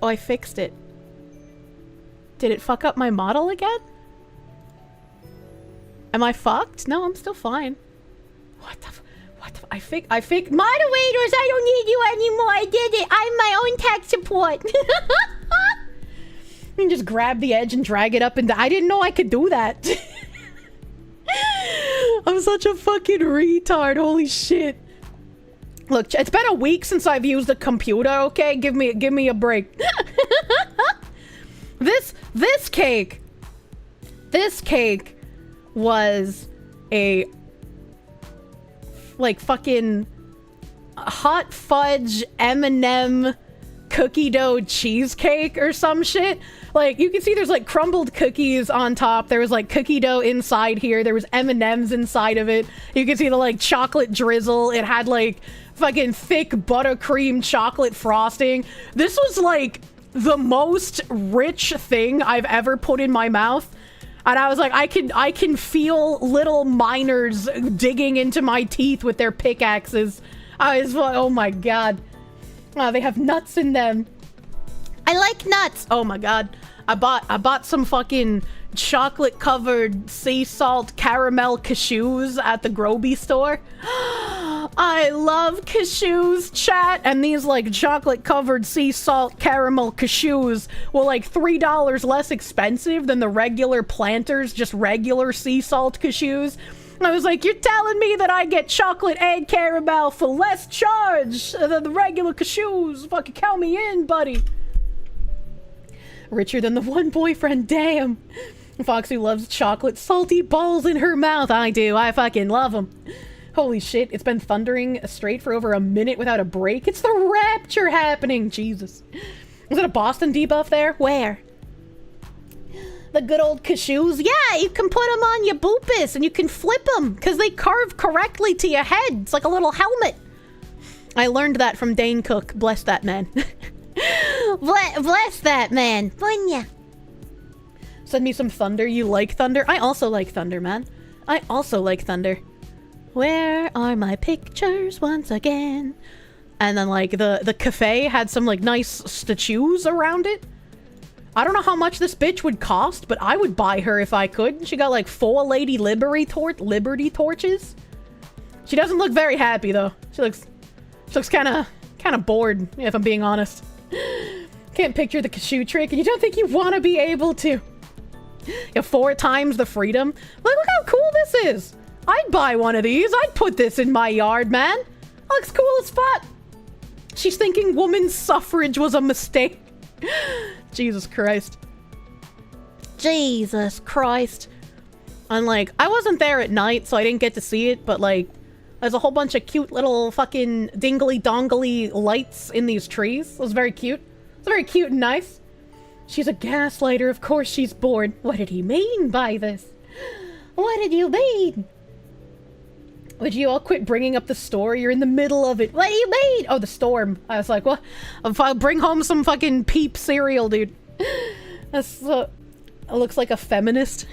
[SPEAKER 3] I fixed it. Did it fuck up my model again? Am I fucked? No, I'm still fine. What the I fixed moderators, I don't need you anymore. I did it. I'm my own tech support. You can just grab the edge and drag it up, and I didn't know I could do that. I'm such a fucking retard. Holy shit. Look, it's been a week since I've used a computer, okay? Give me a break. This cake was a like fucking hot fudge M&M cookie dough cheesecake or some shit. Like, you can see there's like crumbled cookies on top. There was like cookie dough inside here. There was M&Ms inside of it. You can see the like chocolate drizzle. It had like fucking thick buttercream chocolate frosting. This was like the most rich thing I've ever put in my mouth. And I was like, I can feel little miners digging into my teeth with their pickaxes. I was like, oh my god. Oh, they have nuts in them. I like nuts. Oh my god. I bought some fucking chocolate covered sea salt caramel cashews at the Groby store. I love cashews, chat. And these like chocolate covered sea salt caramel cashews were like $3 less expensive than the regular Planters, just regular sea salt cashews. I was like, you're telling me that I get chocolate and caramel for less charge than the regular cashews? Fucking count me in, buddy. Richer than the one boyfriend, damn. Foxy loves chocolate salty balls in her mouth. I do. I fucking love them. Holy shit, it's been thundering straight for over a minute without a break. It's the rapture happening. Jesus. Was it a Boston debuff there? Where? The good old cashews. Yeah, you can put them on your boopus and you can flip them because they carve correctly to your head. It's like a little helmet. I learned that from Dane Cook. Bless that man. Bless that man. Bunya. Send me some thunder. You like thunder? I also like thunder, man. I also like thunder. Where are my pictures once again? And then like the cafe had some like nice statues around it. I don't know how much this bitch would cost, but I would buy her if I could. She got like 4 Lady Liberty torches. She doesn't look very happy though. She looks kind of bored, if I'm being honest. Can't picture the cashew trick, and you don't think you want to be able to. Yeah, 4 times the freedom. Look how cool this is. I'd buy one of these. I'd put this in my yard, man. Looks cool as fuck. She's thinking women's suffrage was a mistake. Jesus Christ. Jesus Christ. And like, I wasn't there at night, so I didn't get to see it, but like, there's a whole bunch of cute little fucking dingly-dongly lights in these trees. It was very cute. It's very cute and nice. She's a gaslighter. Of course she's bored. What did he mean by this? What did you mean? Would you all quit bringing up the store? You're in the middle of it. What do you mean? Oh, the storm. I was like, what? I'll bring home some fucking Peep cereal, dude. That's it looks like a feminist.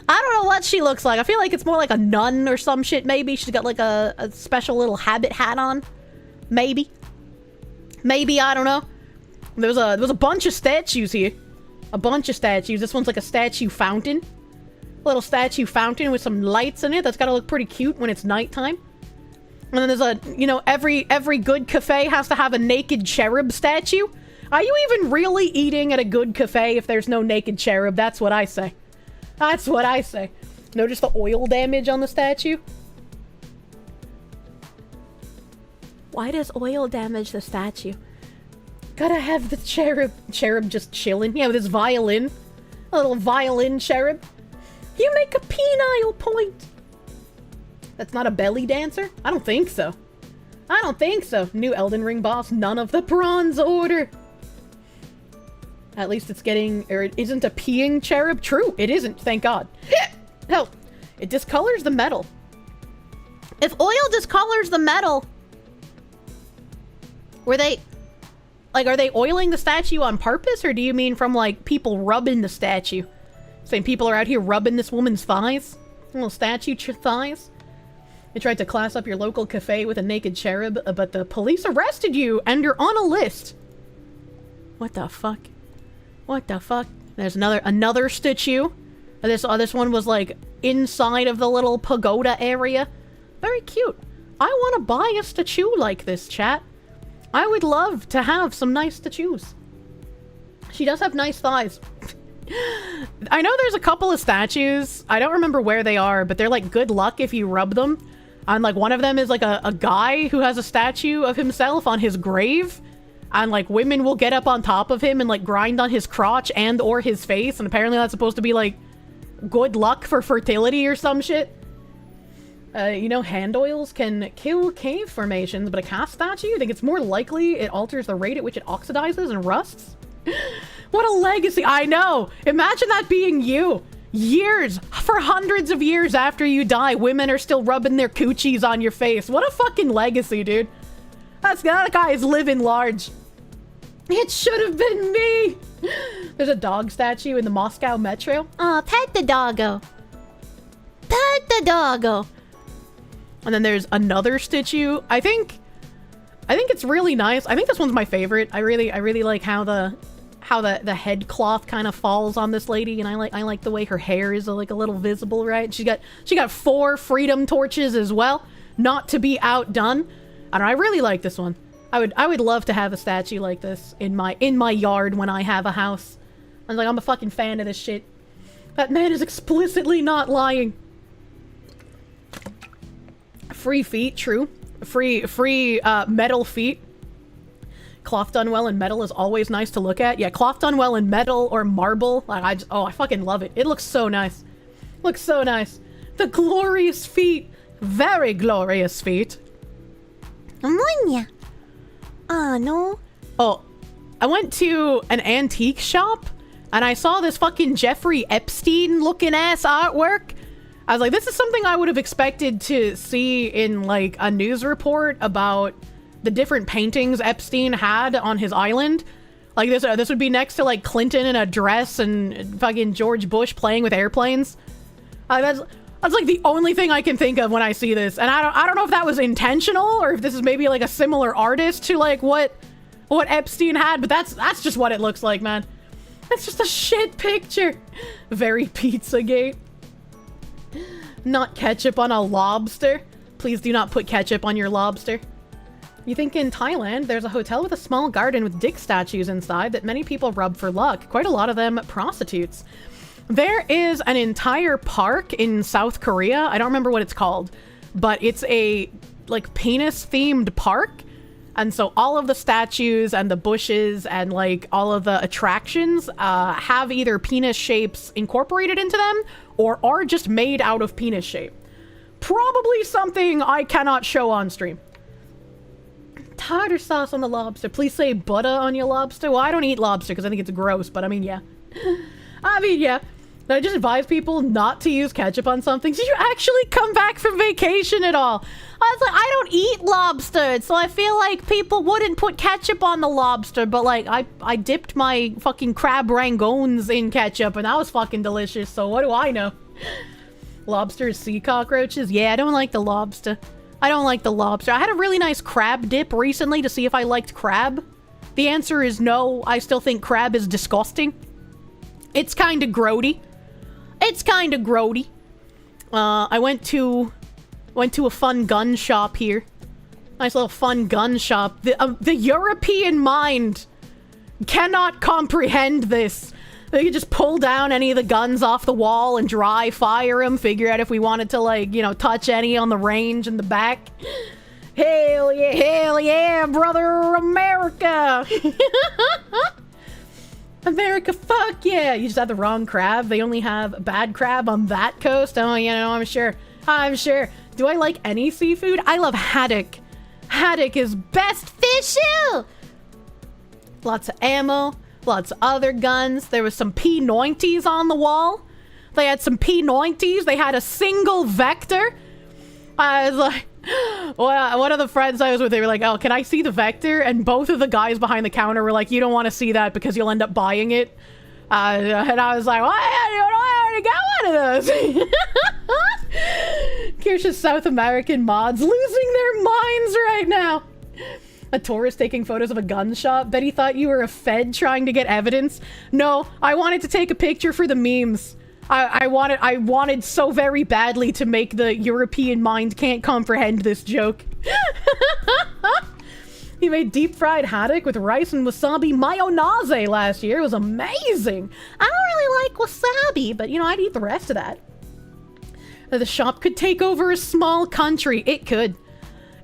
[SPEAKER 3] I don't know what she looks like. I feel like it's more like a nun or some shit, maybe. She's got like a special little habit hat on. Maybe. Maybe, I don't know. There was a bunch of statues here. A bunch of statues. This one's like a statue fountain. A little statue fountain with some lights in it. That's gotta look pretty cute when it's nighttime. And then there's a, you know, every good cafe has to have a naked cherub statue. Are you even really eating at a good cafe if there's no naked cherub? That's what I say. That's what I say. Notice the oil damage on the statue? Why does oil damage the statue? Gotta have the cherub. Cherub just chilling. Yeah, with his violin. A little violin cherub. You make a penile point. That's not a belly dancer? I don't think so. I don't think so. New Elden Ring boss. None of the Bronze Order. At least it's getting... Or it isn't a peeing cherub. True, it isn't. Thank God. Hell, it discolors the metal. If oil discolors the metal... Were they... Like, are they oiling the statue on purpose? Or do you mean from, like, people rubbing the statue? Saying people are out here rubbing this woman's thighs? Little statue thighs? They tried to class up your local cafe with a naked cherub, but the police arrested you and you're on a list. What the fuck? What the fuck? There's another statue. This one was like inside of the little pagoda area. Very cute. I want to buy a statue like this, chat. I would love to have some nice statues. She does have nice thighs. I know there's a couple of statues. I don't remember where they are, but they're like good luck if you rub them. And like one of them is like a guy who has a statue of himself on his grave. And like women will get up on top of him and like grind on his crotch and or his face. And apparently that's supposed to be like good luck for fertility or some shit. You know, hand oils can kill cave formations, but a cast statue, I think it's more likely it alters the rate at which it oxidizes and rusts. What a legacy. I know. Imagine that being you. Years, for hundreds of years after you die, women are still rubbing their coochies on your face. What a fucking legacy, dude. That guy is living large. It should have been me. There's a dog statue in the Moscow metro. Aw, pet the doggo. Pet the doggo. And then there's another statue. I think it's really nice. I think this one's my favorite. I really like how the head cloth kind of falls on this lady, and I like the way her hair is like a little visible, right? She got 4 freedom torches as well, not to be outdone. I don't know, I really like this one. I would love to have a statue like this in my yard when I have a house. I'm a fucking fan of this shit. That man is explicitly not lying. Free feet, true. Free metal feet. Cloth done well in metal is always nice to look at. Yeah, cloth done well in metal or marble. I fucking love it. It looks so nice. Looks so nice. The glorious feet. Very glorious feet.
[SPEAKER 10] Amunya. Ah, no.
[SPEAKER 3] Oh, I went to an antique shop and I saw this fucking Jeffrey Epstein looking ass artwork. I was like, this is something I would have expected to see in like a news report about the different paintings Epstein had on his island. Like this would be next to like Clinton in a dress and fucking George Bush playing with airplanes. That's like the only thing I can think of when I see this, and I don't know if that was intentional or if this is maybe like a similar artist to like what Epstein had, but that's just what it looks like, man. That's just a shit picture. Very Pizzagate. Not ketchup on a lobster. Please do not put ketchup on your lobster. You think in Thailand, there's a hotel with a small garden with dick statues inside that many people rub for luck. Quite a lot of them prostitutes. There is an entire park in South Korea. I don't remember what it's called, but it's a like penis-themed park. And so all of the statues and the bushes and like all of the attractions have either penis shapes incorporated into them or are just made out of penis shape. Probably something I cannot show on stream. Tartar sauce on the lobster. Please say butter on your lobster. Well, I don't eat lobster because I think it's gross, but I mean, yeah. Yeah. I just advise people not to use ketchup on something. Did you actually come back from vacation at all? I was like, I don't eat lobster, so I feel like people wouldn't put ketchup on the lobster, but like, I dipped my fucking crab rangoons in ketchup, and that was fucking delicious, so what do I know? Lobster is sea cockroaches? Yeah, I don't like the lobster. I don't like the lobster. I had a really nice crab dip recently to see if I liked crab. The answer is no. I still think crab is disgusting. It's kind of grody. It's kind of grody. I went to a fun gun shop here. Nice little fun gun shop. The European mind cannot comprehend this. They could just pull down any of the guns off the wall and dry fire them, figure out if we wanted to, like, you know, touch any on the range in the back. Hell yeah, brother, America! America, fuck yeah! You just had the wrong crab. They only have bad crab on that coast. Oh, you know, I'm sure. Do I like any seafood? I love haddock. Haddock is best fish. Lots of ammo. Lots of other guns. There was some P90s on the wall. They had some P90s. They had a single vector. I was like, well, one of the friends I was with, they were like, oh, can I see the vector? And both of the guys behind the counter were like, you don't want to see that because you'll end up buying it. And I was like, well, I already got one of those. Kirsche's South American mods losing their minds right now. A tourist taking photos of a gun shop. Betty thought you were a Fed trying to get evidence. No, I wanted to take a picture for the memes. I wanted so very badly to make the European mind can't comprehend this joke. He made deep fried haddock with rice and wasabi mayonnaise last year. It was amazing. I don't really like wasabi, but you know, I'd eat the rest of that. The shop could take over a small country. It could.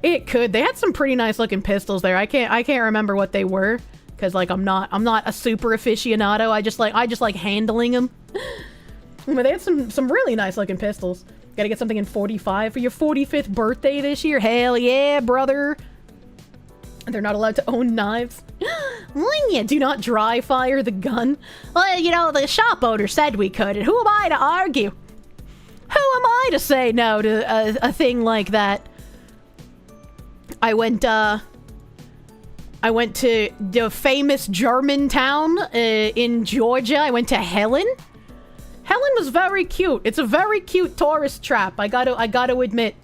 [SPEAKER 3] It could. They had some pretty nice looking pistols there. I can't remember what they were because like I'm not a super aficionado. I just like handling them. But they had some really nice looking pistols. Gotta get something in 45 for your 45th birthday this year. Hell yeah, brother. They're not allowed to own knives. Yeah, do not dry fire the gun. Well, you know, the shop owner said we could, and who am I to argue? Who am I to say no to a thing like that? I went to the famous German town in Georgia. I went to Helen. Helen was very cute. It's a very cute tourist trap. I gotta admit.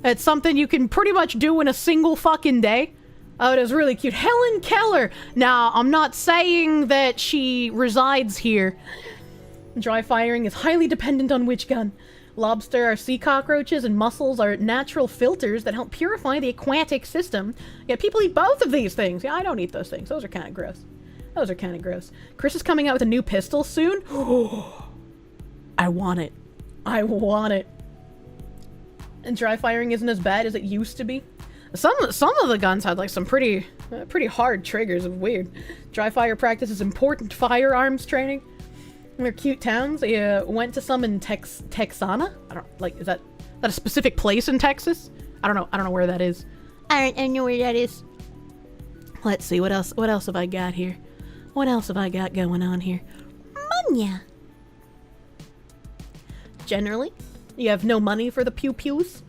[SPEAKER 3] It's something you can pretty much do in a single fucking day. Oh, it was really cute. Helen Keller. Now, I'm not saying that she resides here. Dry firing is highly dependent on which gun. Lobster are sea cockroaches and mussels are natural filters that help purify the aquatic system. Yeah, people eat both of these things. Yeah, I don't eat those things. Those are kind of gross. Chris is coming out with a new pistol soon. I want it. And dry firing isn't as bad as it used to be. Some of the guns had like some pretty hard triggers. Weird. Dry fire practice is important firearms training. They're cute towns. I went to some in Texana. I don't like. Is that a specific place in Texas? I don't know where that is. I don't know where that is. Let's see what else have I got here. What else have I got going on here?
[SPEAKER 10] California.
[SPEAKER 3] Generally, you have no money for the pew-pews.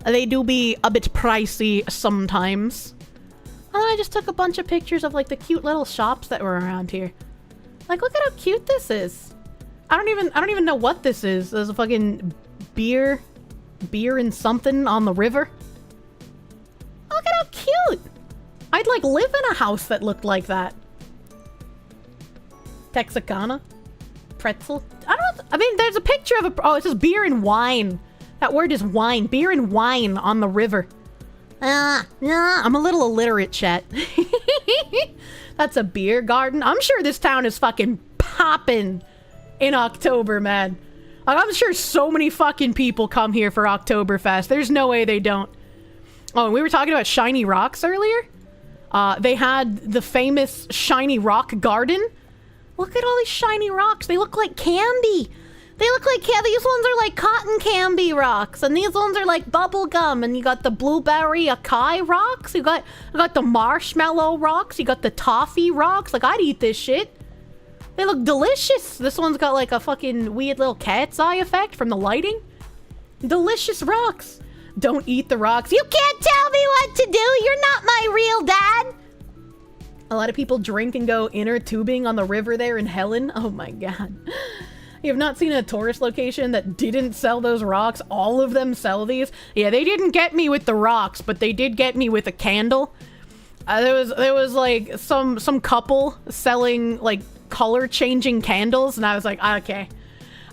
[SPEAKER 3] They do be a bit pricey sometimes. I just took a bunch of pictures of like the cute little shops that were around here. Like, look at how cute this is. I don't even know what this is. There's a fucking beer and something on the river. Look at how cute. I'd like live in a house that looked like that. Texarkana? Pretzel? I mean, there's a picture of a... Oh, it says beer and wine. That word is wine. Beer and wine on the river. I'm a little illiterate, chat. That's a beer garden. I'm sure this town is fucking popping in October, man. Like, I'm sure so many fucking people come here for Oktoberfest. There's no way they don't. Oh, and we were talking about shiny rocks earlier. They had the famous shiny rock garden. Look at all these shiny rocks. They look like candy. They look like candy. These ones are like cotton candy rocks, and these ones are like bubble gum. And you got the blueberry acai rocks. You got the marshmallow rocks. You got the toffee rocks. Like, I'd eat this shit. They look delicious. This one's got like a fucking weird little cat's eye effect from the lighting. Delicious rocks. Don't eat the rocks. You can't tell me what to do. You're not my real dad. A lot of people drink and go inner tubing on the river there in Helen. Oh my god. You have not seen a tourist location that didn't sell those rocks? All of them sell these? Yeah, they didn't get me with the rocks, but they did get me with a candle. There was like some couple selling like color changing candles, and I was like, okay,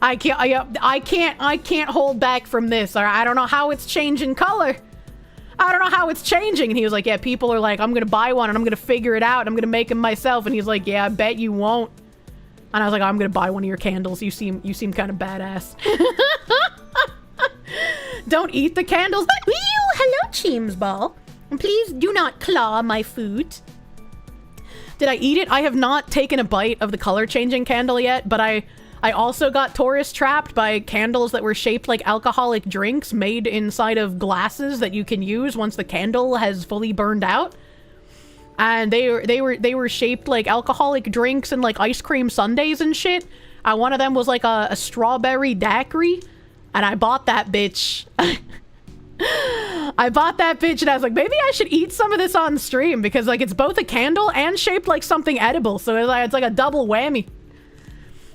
[SPEAKER 3] I can't hold back from this. Or I don't know how it's changing color. I don't know how it's changing. And he was like, yeah, people are like, I'm gonna buy one and I'm gonna figure it out. I'm gonna make them myself. And he's like, yeah, I bet you won't. And I was like, I'm gonna buy one of your candles. You seem kind of badass. Don't eat the candles. Ew, hello, Cheems Ball. Please do not claw my food. Did I eat it? I have not taken a bite of the color changing candle yet, but I also got tourist trapped by candles that were shaped like alcoholic drinks made inside of glasses that you can use once the candle has fully burned out. And they were shaped like alcoholic drinks and like ice cream sundaes and shit. One of them was like a strawberry daiquiri, and I bought that bitch. I bought that bitch and I was like, maybe I should eat some of this on stream because like it's both a candle and shaped like something edible, so it's like a double whammy.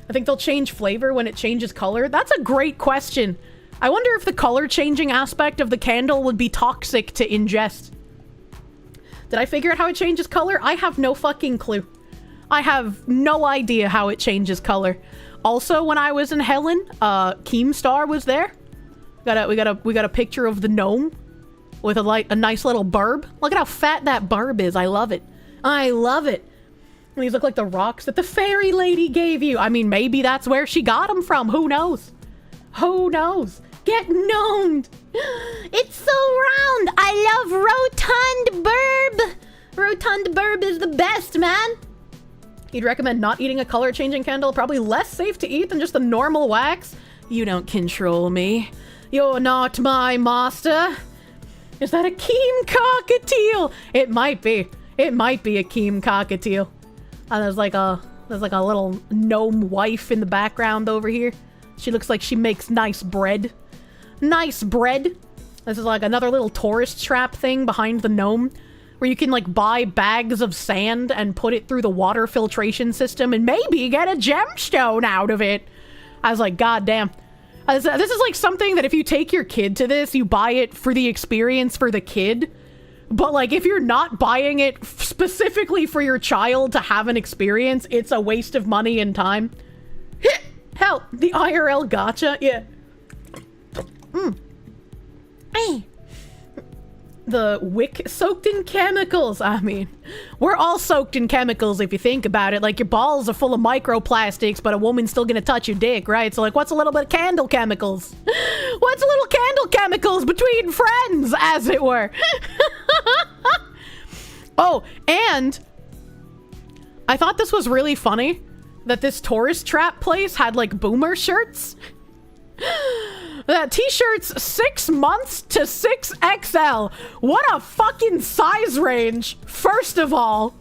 [SPEAKER 3] I think they'll change flavor when it changes color. That's a great question. I wonder if the color changing aspect of the candle would be toxic to ingest. Did I figure out how it changes color? I have no fucking clue. I have no idea how it changes color. Also, when I was in Helen, Keemstar was there. We got a picture of the gnome with a nice little burb. Look at how fat that burb is. I love it. I love it. And these look like the rocks that the fairy lady gave you. I mean, maybe that's where she got them from. Who knows? Who knows? Get gnomed. It's so round. I love rotund burb. Rotund burb is the best, man. You'd recommend not eating a color changing candle? Probably less safe to eat than just the normal wax. You don't control me. You're not my master. Is that a Keem cockatiel? It might be. It might be a Keem cockatiel. And there's like a little gnome wife in the background over here. She looks like she makes nice bread. Nice bread. This is like another little tourist trap thing behind the gnome, where you can like buy bags of sand and put it through the water filtration system and maybe get a gemstone out of it. I was like, god damn. This is like something that if you take your kid to this, you buy it for the experience for the kid. But like if you're not buying it specifically for your child to have an experience, it's a waste of money and time. Hell, the IRL gotcha, yeah. Hey. The wick soaked in chemicals. I mean, we're all soaked in chemicals if you think about it. Like your balls are full of microplastics, but a woman's still gonna touch your dick, right? So like, what's a little bit of candle chemicals? What's a little candle chemicals between friends, as it were? Oh, and I thought this was really funny that this tourist trap place had like boomer shirts. That t-shirts 6 months to 6XL. What a fucking size range, first of all.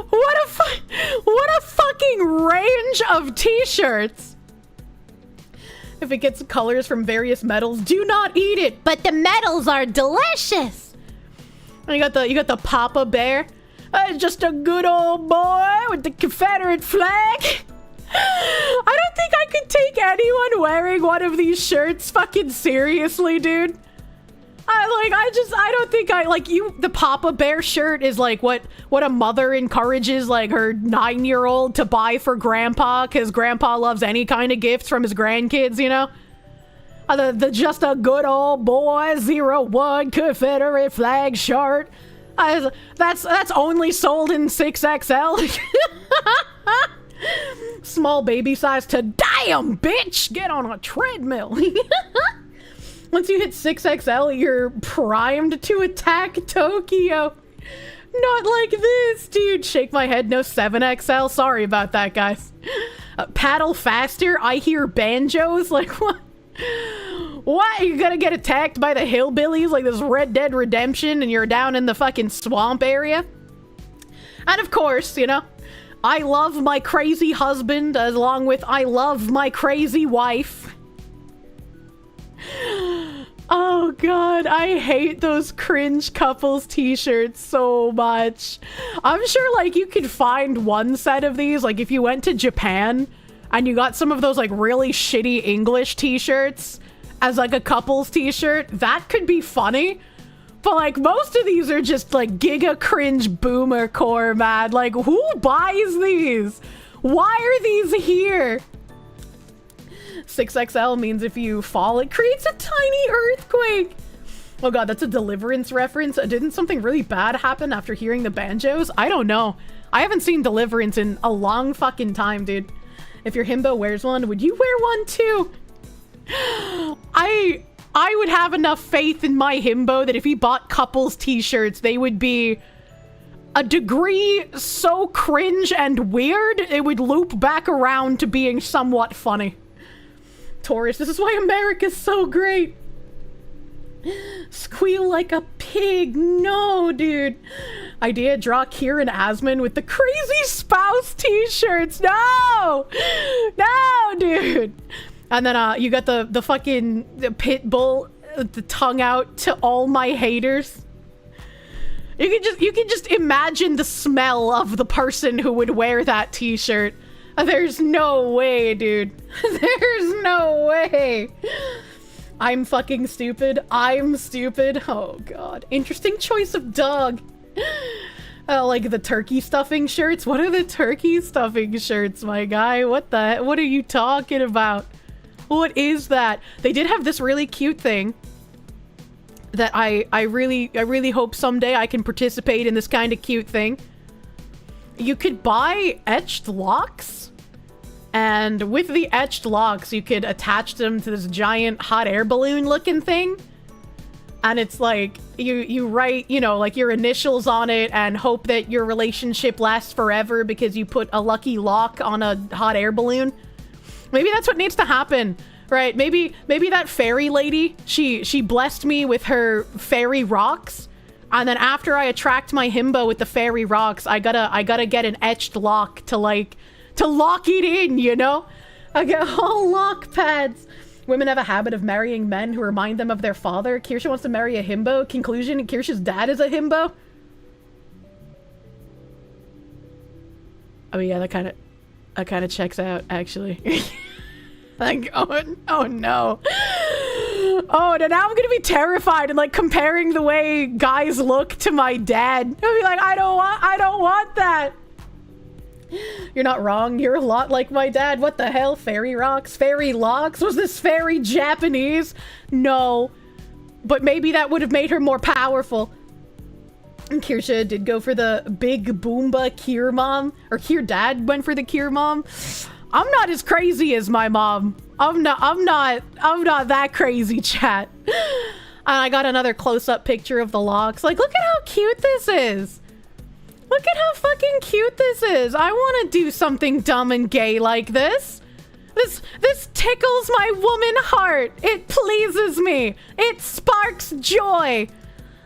[SPEAKER 3] What a fucking range of t-shirts. If it gets colors from various metals, do not eat it.
[SPEAKER 10] But the metals are delicious.
[SPEAKER 3] And you got the Papa Bear. Just a good old boy with the Confederate flag. I don't think I could take anyone wearing one of these shirts fucking seriously, dude. I don't think the Papa Bear shirt is like what a mother encourages like her 9-year-old to buy for grandpa because grandpa loves any kind of gifts from his grandkids, you know? The just a good old boy 01 Confederate flag shirt. That's only sold in 6XL. Small baby size to damn bitch, get on a treadmill. Once you hit 6XL, you're primed to attack Tokyo. Not like this, dude. Shake my head, no 7XL. Sorry about that, guys. Paddle faster, I hear banjos. Like, what? What? You're gonna get attacked by the hillbillies like this Red Dead Redemption and you're down in the fucking swamp area? And of course, you know, I love my crazy husband along with I love my crazy wife. Oh god, I hate those cringe couples t-shirts so much. I'm sure like you could find one set of these, like if you went to Japan and you got some of those like really shitty English t-shirts as like a couples t-shirt, that could be funny. But like most of these are just like giga cringe boomer core, man. Like who buys these? Why are these here? 6XL means if you fall, it creates a tiny earthquake. Oh god, that's a Deliverance reference. Didn't something really bad happen after hearing the banjos? I don't know. I haven't seen Deliverance in a long fucking time, dude. If your himbo wears one, would you wear one too? I would have enough faith in my himbo that if he bought couples t-shirts, they would be a degree so cringe and weird, it would loop back around to being somewhat funny. Taurus, this is why America's so great. Squeal like a pig. No, dude. Idea, draw Kieran Asman with the crazy spouse t-shirts. No! No, dude. And then you got the fucking pit bull, the tongue out to all my haters. You can just imagine the smell of the person who would wear that t-shirt. There's no way, dude. There's no way. I'm fucking stupid. I'm stupid. Oh god. Interesting choice of dog. Like the turkey stuffing shirts. What are the turkey stuffing shirts, my guy? What are you talking about? What is that? They did have this really cute thing that I really hope someday I can participate in this kind of cute thing. You could buy etched locks, and with the etched locks, you could attach them to this giant hot air balloon looking thing. And it's like, you write, you know, like your initials on it and hope that your relationship lasts forever because you put a lucky lock on a hot air balloon. Maybe that's what needs to happen, right? Maybe that fairy lady, she blessed me with her fairy rocks. And then after I attract my himbo with the fairy rocks, I gotta get an etched lock to lock it in, you know? I get all lock pads. Women have a habit of marrying men who remind them of their father. Kirsche wants to marry a himbo. Conclusion, Kirsche's dad is a himbo. I mean, yeah, that kind of checks out, actually. Like, oh no. Oh, now I'm gonna be terrified and like comparing the way guys look to my dad. I'll be like, I don't want that. You're not wrong. You're a lot like my dad. What the hell? Fairy rocks? Fairy locks? Was this fairy Japanese? No. But maybe that would have made her more powerful. And Kirsche did go for the big boomba Kier mom. Or Kier dad went for the Kier mom. I'm not as crazy as my mom. I'm not that crazy, chat. And I got another close-up picture of the locks. Like, look at how cute this is. Look at how fucking cute this is. I want to do something dumb and gay like this. This tickles my woman heart. It pleases me. It sparks joy.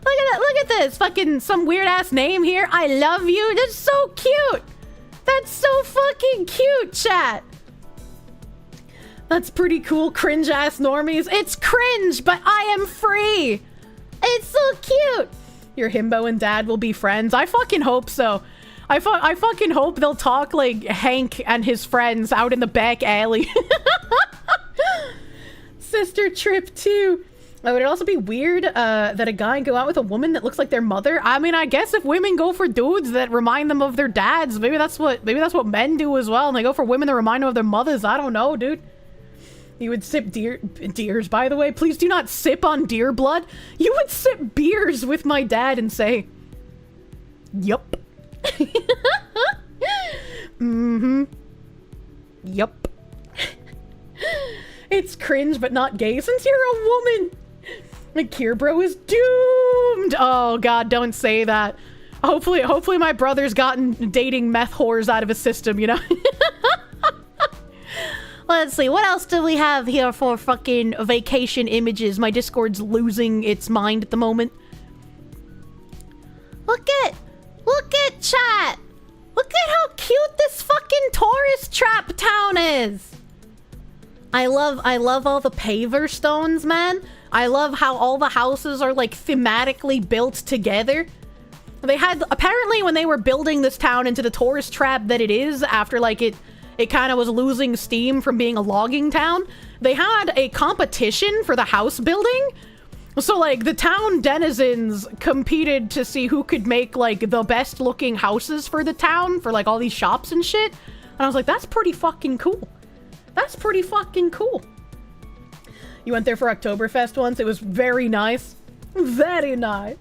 [SPEAKER 3] Look at this. Fucking some weird ass name here. I love you. That's so cute. That's so fucking cute, chat. That's pretty cool. Cringe ass normies. It's cringe, but I am free. It's so cute. Your himbo and dad will be friends. I fucking hope so. I fucking hope they'll talk like Hank and his friends out in the back alley. Sister trip too. Would it also be weird that a guy go out with a woman that looks like their mother? I mean, I guess if women go for dudes that remind them of their dads, maybe that's what men do as well. And they go for women that remind them of their mothers. I don't know, dude. You would sip deers, by the way. Please do not sip on deer blood. You would sip beers with my dad and say, yup. Mm-hmm. Yup. It's cringe, but not gay since you're a woman. Like, Kirbro is doomed. Oh, God, don't say that. Hopefully my brother's gotten dating meth whores out of his system, you know? Let's see, what else do we have here for fucking vacation images? My Discord's losing its mind at the moment. Look at chat. Look at how cute this fucking tourist trap town is. I love all the paver stones, man. I love how all the houses are like thematically built together. They had, apparently when they were building this town into the tourist trap that it is, after like it kind of was losing steam from being a logging town, they had a competition for the house building. So like the town denizens competed to see who could make like the best looking houses for the town for like all these shops and shit. And I was like, that's pretty fucking cool. That's pretty fucking cool. You went there for Oktoberfest once. It was very nice. Very nice.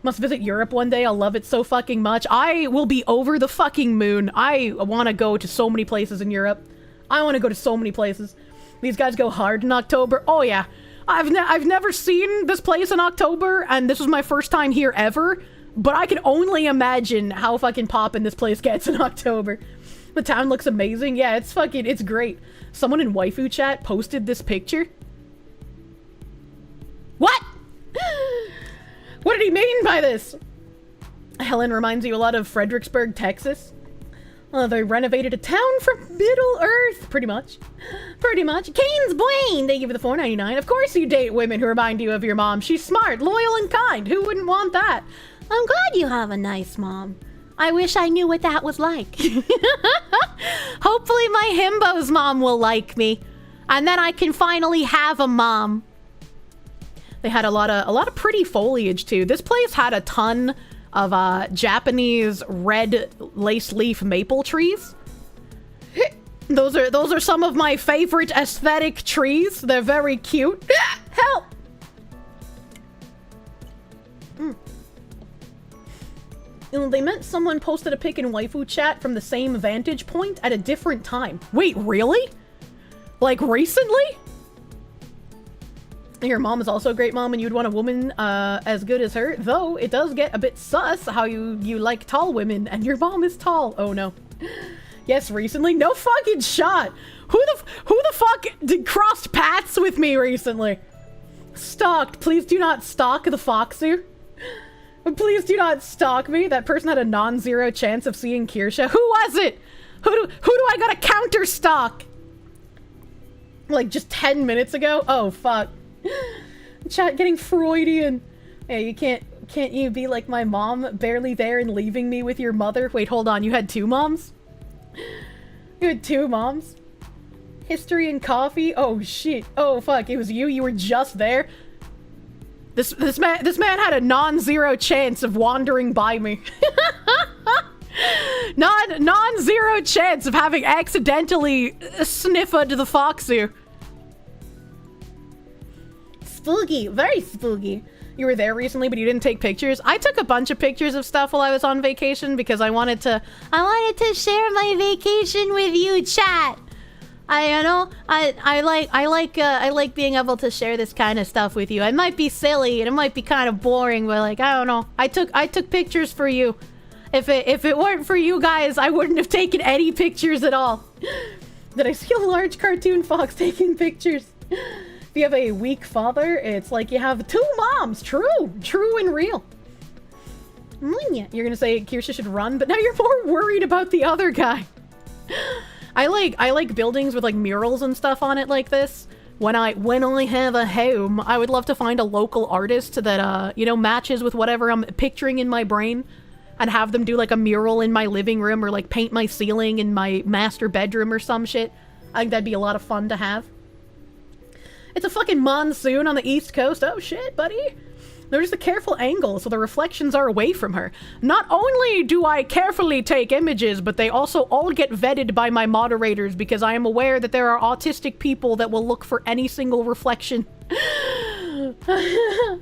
[SPEAKER 3] Must visit Europe one day. I'll love it so fucking much. I will be over the fucking moon. I want to go to so many places in Europe. I want to go to so many places. These guys go hard in October. Oh yeah. I've never seen this place in October, and this was my first time here ever, but I can only imagine how fucking poppin' this place gets in October. The town looks amazing. Yeah, it's great. Someone in waifu chat posted this picture. What? What did he mean by this? Helen reminds you a lot of Fredericksburg, Texas. They renovated a town from Middle Earth, pretty much. Pretty much. Kane's Blaine, thank you for the $4.99. Of course you date women who remind you of your mom. She's smart, loyal, and kind. Who wouldn't want that? I'm glad you have a nice mom. I wish I knew what that was like. Hopefully my himbo's mom will like me. And then I can finally have a mom. They had a lot of pretty foliage too. This place had a ton of Japanese red lace leaf maple trees. Those are some of my favorite aesthetic trees. They're very cute. Help! They meant someone posted a pic in waifu chat from the same vantage point at a different time. Wait, really? Like recently? Your mom is also a great mom and you'd want a woman as good as her, though it does get a bit sus how you like tall women and your mom is tall. Oh no. Yes, recently? No fucking shot. Who the fuck crossed paths with me recently? Stalked. Please do not stalk the Foxu. Please do not stalk me. That person had a non-zero chance of seeing Kirsche. Who was it? Who do I gotta counter stalk? Like just 10 minutes ago? Oh fuck. Chat getting Freudian. Yeah, you can't you be like my mom, barely there and leaving me with your mother? Wait, hold on, you had two moms? You had two moms? History and coffee? Oh shit. Oh fuck, it was you? You were just there? This man had a non-zero chance of wandering by me. Non-zero chance of having accidentally sniffed the Foxu. Spooky, very spooky. You were there recently, but you didn't take pictures. I took a bunch of pictures of stuff while I was on vacation because I wanted to share my vacation with you, chat. I like being able to share this kind of stuff with you. It might be silly and it might be kind of boring, but like I don't know. I took pictures for you. If it weren't for you guys, I wouldn't have taken any pictures at all. Did I see a large cartoon fox taking pictures? If you have a weak father, it's like you have two moms. True and real. You're gonna say Kirsche should run, but now you're more worried about the other guy. I like buildings with like murals and stuff on it like this. When I have a home, I would love to find a local artist that you know, matches with whatever I'm picturing in my brain, and have them do like a mural in my living room, or like paint my ceiling in my master bedroom or some shit. I think that'd be a lot of fun to have. It's a fucking monsoon on the East Coast. Oh shit, buddy. There's a careful angle so the reflections are away from her. Not only do I carefully take images, but they also all get vetted by my moderators because I am aware that there are autistic people that will look for any single reflection. Are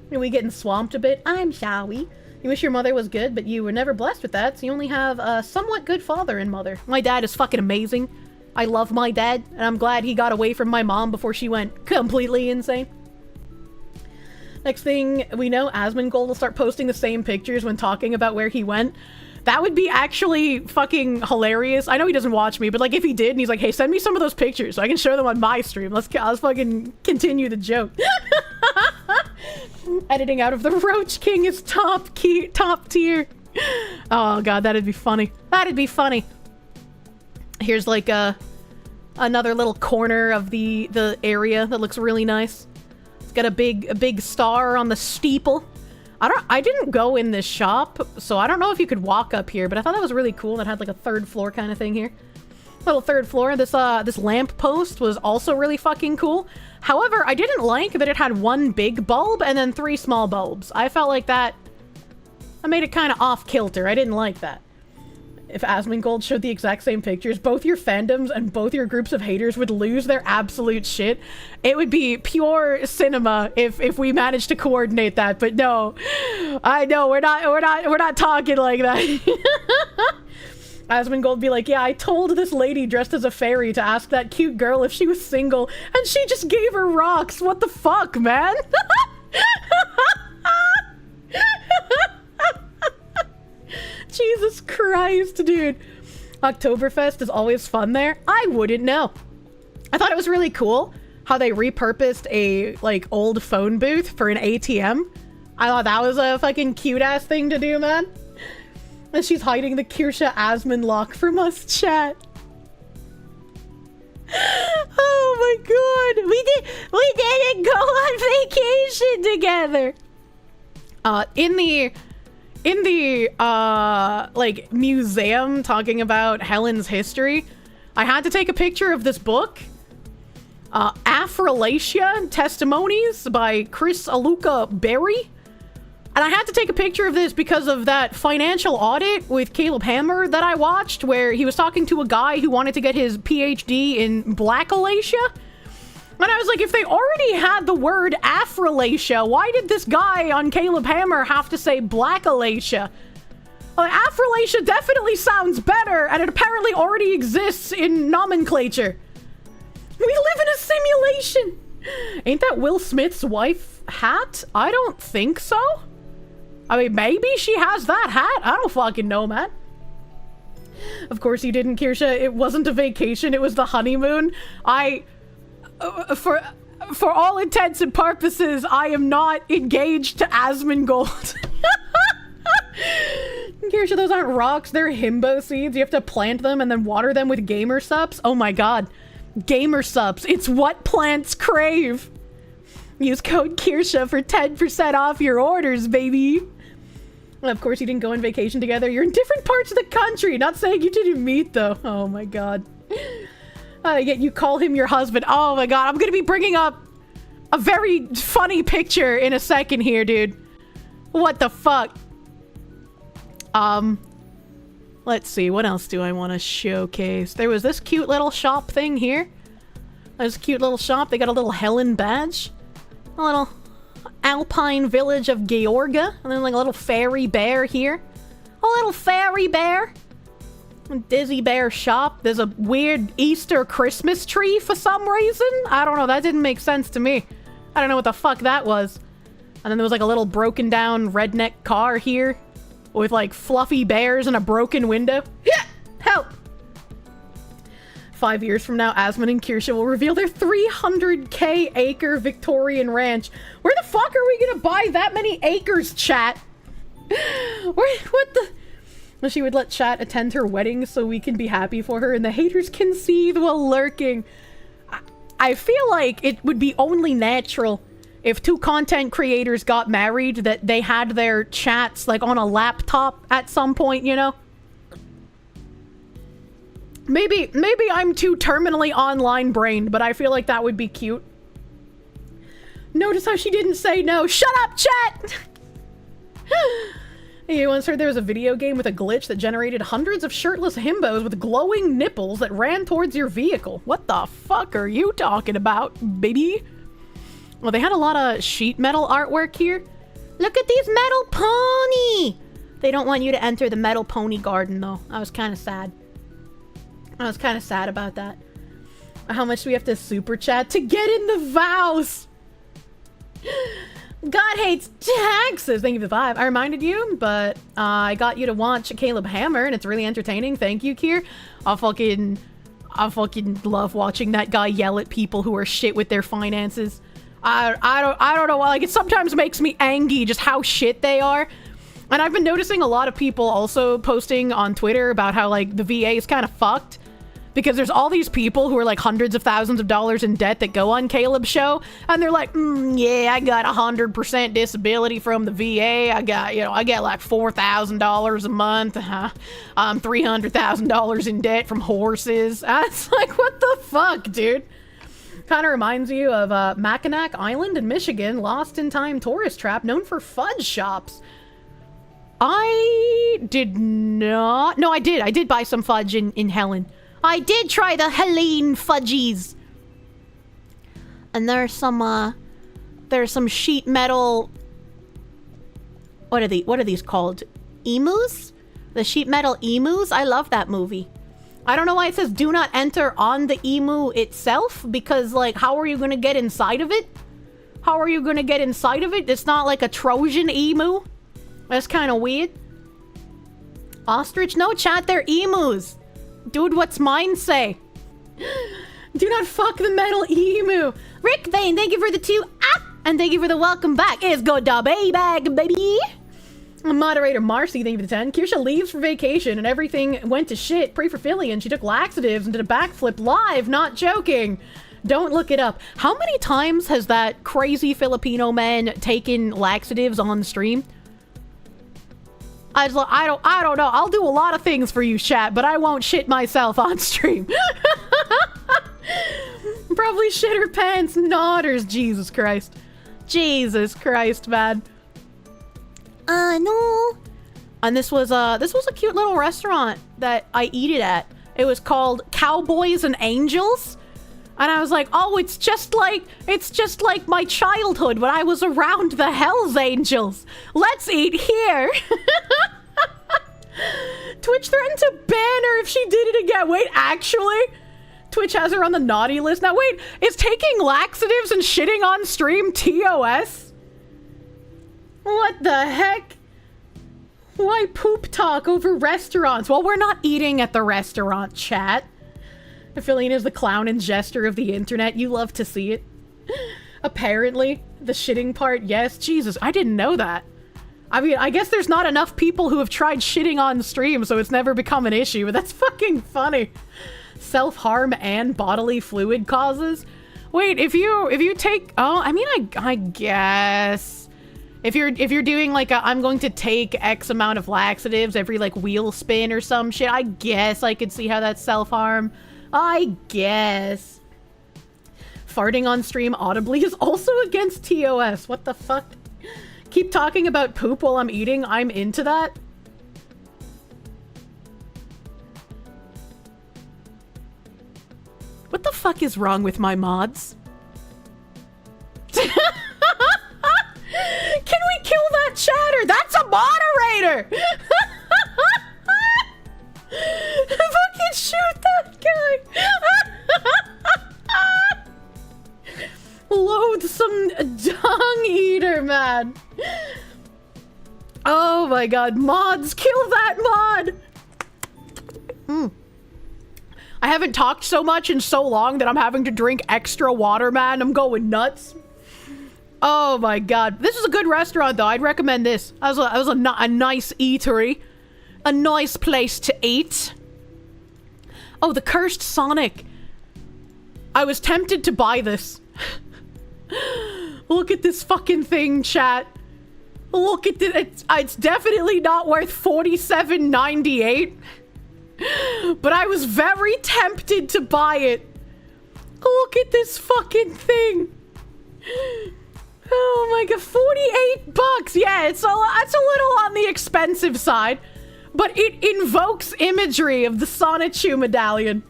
[SPEAKER 3] we getting swamped a bit? I'm sorry. You wish your mother was good, but you were never blessed with that, so you only have a somewhat good father and mother. My dad is fucking amazing. I love my dad, and I'm glad he got away from my mom before she went completely insane. Next thing we know, Asmongold will start posting the same pictures when talking about where he went. That would be actually fucking hilarious. I know he doesn't watch me, but like if he did and he's like, hey, send me some of those pictures so I can show them on my stream. Let's fucking continue the joke. Editing out of the Roach King is top tier. Oh god, that'd be funny. That'd be funny. Here's like another little corner of the area that looks really nice. It's got a big star on the steeple. I didn't go in this shop, so I don't know if you could walk up here, but I thought that was really cool. That had like a third floor kind of thing here. Little third floor. This lamp post was also really fucking cool. However, I didn't like that it had one big bulb and then 3 small bulbs. I felt like that made it kind of off kilter. I didn't like that. If Asmongold showed the exact same pictures, both your fandoms and both your groups of haters would lose their absolute shit. It would be pure cinema if we managed to coordinate that, but no. I know, we're not talking like that. Asmongold would be like, yeah, I told this lady dressed as a fairy to ask that cute girl if she was single, and she just gave her rocks. What the fuck, man? Jesus Christ, dude. Oktoberfest is always fun there. I wouldn't know. I thought it was really cool how they repurposed a, like, old phone booth for an ATM. I thought that was a fucking cute-ass thing to do, man. And she's hiding the Kirsche Asmon lock from us, chat. Oh my god. We didn't go on vacation together. In the like, museum talking about Helen's history, I had to take a picture of this book. Afrolatia Testimonies by Chris Aluka Berry. And I had to take a picture of this because of that financial audit with Caleb Hammer that I watched, where he was talking to a guy who wanted to get his PhD in Blackalatia. And I was like, if they already had the word Afrolatia, why did this guy on Caleb Hammer have to say Blackalatia? Afrolatia definitely sounds better, and it apparently already exists in nomenclature. We live in a simulation! Ain't that Will Smith's wife hat? I don't think so. I mean, maybe she has that hat. I don't fucking know, man. Of course you didn't, Kirsche. It wasn't a vacation, it was the honeymoon. For all intents and purposes, I am not engaged to Asmongold. Kirsche, those aren't rocks, they're himbo seeds. You have to plant them and then water them with gamer supps. Oh my god. Gamer supps. It's what plants crave. Use code Kirsche for 10% off your orders, baby. Well, of course you didn't go on vacation together. You're in different parts of the country. Not saying you didn't meet, though. Oh my god. Yet you call him your husband. Oh my god, I'm gonna be bringing up a very funny picture in a second here, dude. What the fuck? Let's see, what else do I want to showcase? There was this cute little shop thing here. There's a cute little shop. They got a little Helen badge. A little alpine village of Georgia. And then like a little fairy bear here. A little fairy bear. Dizzy Bear shop. There's a weird Easter Christmas tree for some reason. I don't know. That didn't make sense to me. I don't know what the fuck that was. And then there was like a little broken down redneck car here with like fluffy bears and a broken window. Yeah, help. 5 years from now, Asmund and Kirsche will reveal their 300k acre Victorian ranch. Where the fuck are we gonna buy that many acres, chat? What the? Well, she would let chat attend her wedding so we can be happy for her and the haters can seethe while lurking. I feel like it would be only natural if two content creators got married that they had their chats like on a laptop at some point, you know? Maybe I'm too terminally online brained, but I feel like that would be cute. Notice how she didn't say no. Shut up, chat! You once heard there was a video game with a glitch that generated hundreds of shirtless himbos with glowing nipples that ran towards your vehicle. What the fuck are you talking about, baby? Well, they had a lot of sheet metal artwork here. Look at these metal pony! They don't want you to enter the metal pony garden, though. I was kind of sad. I was kind of sad about that. How much do we have to super chat to get in the vows? God hates taxes. Thank you for the 5. I reminded you, but I got you to watch Caleb Hammer, and it's really entertaining. Thank you, Kier. I fucking love watching that guy yell at people who are shit with their finances. I don't know why. Like, it sometimes makes me angry just how shit they are. And I've been noticing a lot of people also posting on Twitter about how, like, the VA is kind of fucked. Because there's all these people who are like hundreds of thousands of dollars in debt that go on Caleb's show. And they're like, yeah, I got 100% disability from the VA. I get like $4,000 a month. I'm $300,000 in debt from horses. It's like, what the fuck, dude? Kind of reminds you of Mackinac Island in Michigan, lost in time tourist trap known for fudge shops. I did not. No, I did buy some fudge in Helen. I did try the Helene fudgies. And there's some sheet metal. What are these called? Emus? The sheet metal emus? I love that movie. I don't know why it says do not enter on the emu itself, because like, how are you gonna get inside of it? How are you gonna get inside of it? It's not like a Trojan emu. That's kind of weird. Ostrich? No, chat, they're emus. Dude, what's mine say? Do not fuck the metal emu. Rick Vane, thank you for the 2. And thank you for the welcome back. It's go da bag, baby. Moderator Marcy, thank you for the 10. Kirsche leaves for vacation and everything went to shit. Pray for Philly and she took laxatives and did a backflip live. Not joking. Don't look it up. How many times has that crazy Filipino man taken laxatives on stream? I don't know. I'll do a lot of things for you, chat, but I won't shit myself on stream. Probably shit her pants. Nodders. Jesus Christ. Jesus Christ, man. No. And this was a cute little restaurant that I eat it at. It was called Cowboys and Angels. And I was like, oh, it's just like my childhood when I was around the Hells Angels. Let's eat here. Twitch threatened to ban her if she did it again. Wait, actually? Twitch has her on the naughty list. Now wait, is taking laxatives and shitting on stream TOS? What the heck? Why poop talk over restaurants? Well, we're not eating at the restaurant, chat. Philina is the clown and jester of the internet. You love to see it. Apparently, the shitting part, yes. Jesus, I didn't know that. I mean, I guess there's not enough people who have tried shitting on stream, so it's never become an issue, but that's fucking funny. Self-harm and bodily fluid causes? Wait, if you take... Oh, I mean, I guess... If you're doing like a, I'm going to take X amount of laxatives every like wheel spin or some shit, I guess I could see how that's self-harm. I guess. Farting on stream audibly is also against TOS. What the fuck? Keep talking about poop while I'm eating. I'm into that. What the fuck is wrong with my mods? Can we kill that chatter? That's a moderator! Fucking shoot that guy! Loathsome dung eater, man. Oh my god, mods, kill that mod! I haven't talked so much in so long that I'm having to drink extra water, man. I'm going nuts. Oh my god. This is a good restaurant, though. I'd recommend this. That was a nice eatery. A nice place to eat. Oh, the Cursed Sonic. I was tempted to buy this. Look at this fucking thing, chat. Look at it. It's definitely not worth $47.98. But I was very tempted to buy it. Look at this fucking thing. Oh my god, $48. Yeah, it's a little on the expensive side. But it invokes imagery of the Sonichu medallion.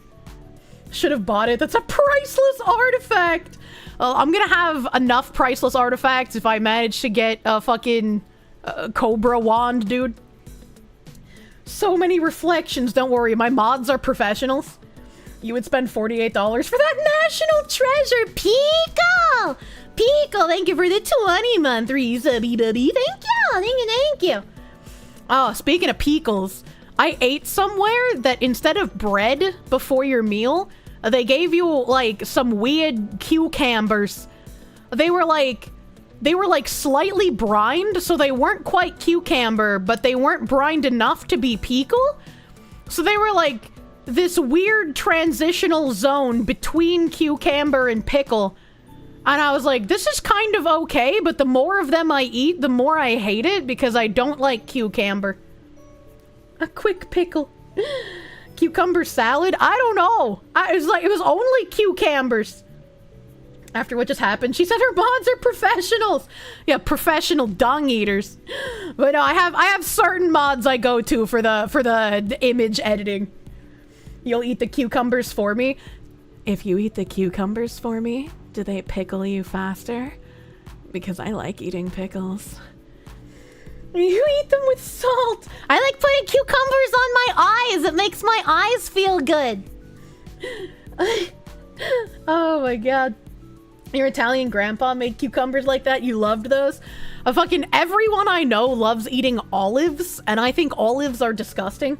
[SPEAKER 3] Should have bought it. That's a priceless artifact. I'm gonna have enough priceless artifacts if I manage to get a fucking Cobra wand, dude. So many reflections. Don't worry, my mods are professionals. You would spend $48 for that national treasure. Pico! Pico, thank you for the 20-month resubby bubby. Thank you. Oh, speaking of pickles, I ate somewhere that instead of bread before your meal, they gave you like some weird cucumbers. They were like slightly brined, so they weren't quite cucumber, but they weren't brined enough to be pickle. So they were like this weird transitional zone between cucumber and pickle. And I was like, this is kind of okay, but the more of them I eat, the more I hate it because I don't like cucumber. A quick pickle. Cucumber salad? I don't know. It was only cucumbers. After what just happened, she said her mods are professionals. Yeah, professional dung eaters. But no, I have certain mods I go to for the image editing. You'll eat the cucumbers for me. If you eat the cucumbers for me, do they pickle you faster? Because I like eating pickles. You eat them with salt. I like putting cucumbers on my eyes. It makes my eyes feel good. Oh my god. Your Italian grandpa made cucumbers like that? You loved those? Fucking everyone I know loves eating olives, and I think olives are disgusting.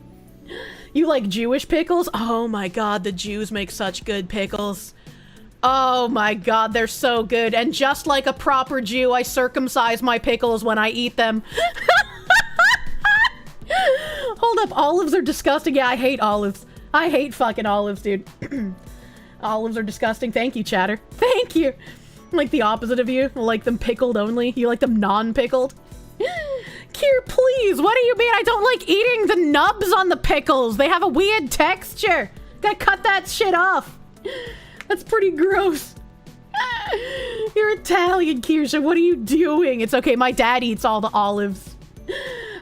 [SPEAKER 3] You like Jewish pickles? Oh my god, the Jews make such good pickles. Oh my god, they're so good. And just like a proper Jew, I circumcise my pickles when I eat them. Hold up, olives are disgusting. Yeah, I hate olives. I hate fucking olives, dude. Olives are disgusting. Thank you, chatter. Thank you. Like the opposite of you. Like them pickled only. You like them non-pickled. Kier, please. What do you mean I don't like eating the nubs on the pickles? They have a weird texture. Gotta cut that shit off. That's pretty gross. You're Italian, Kirsche. What are you doing? It's okay. My dad eats all the olives.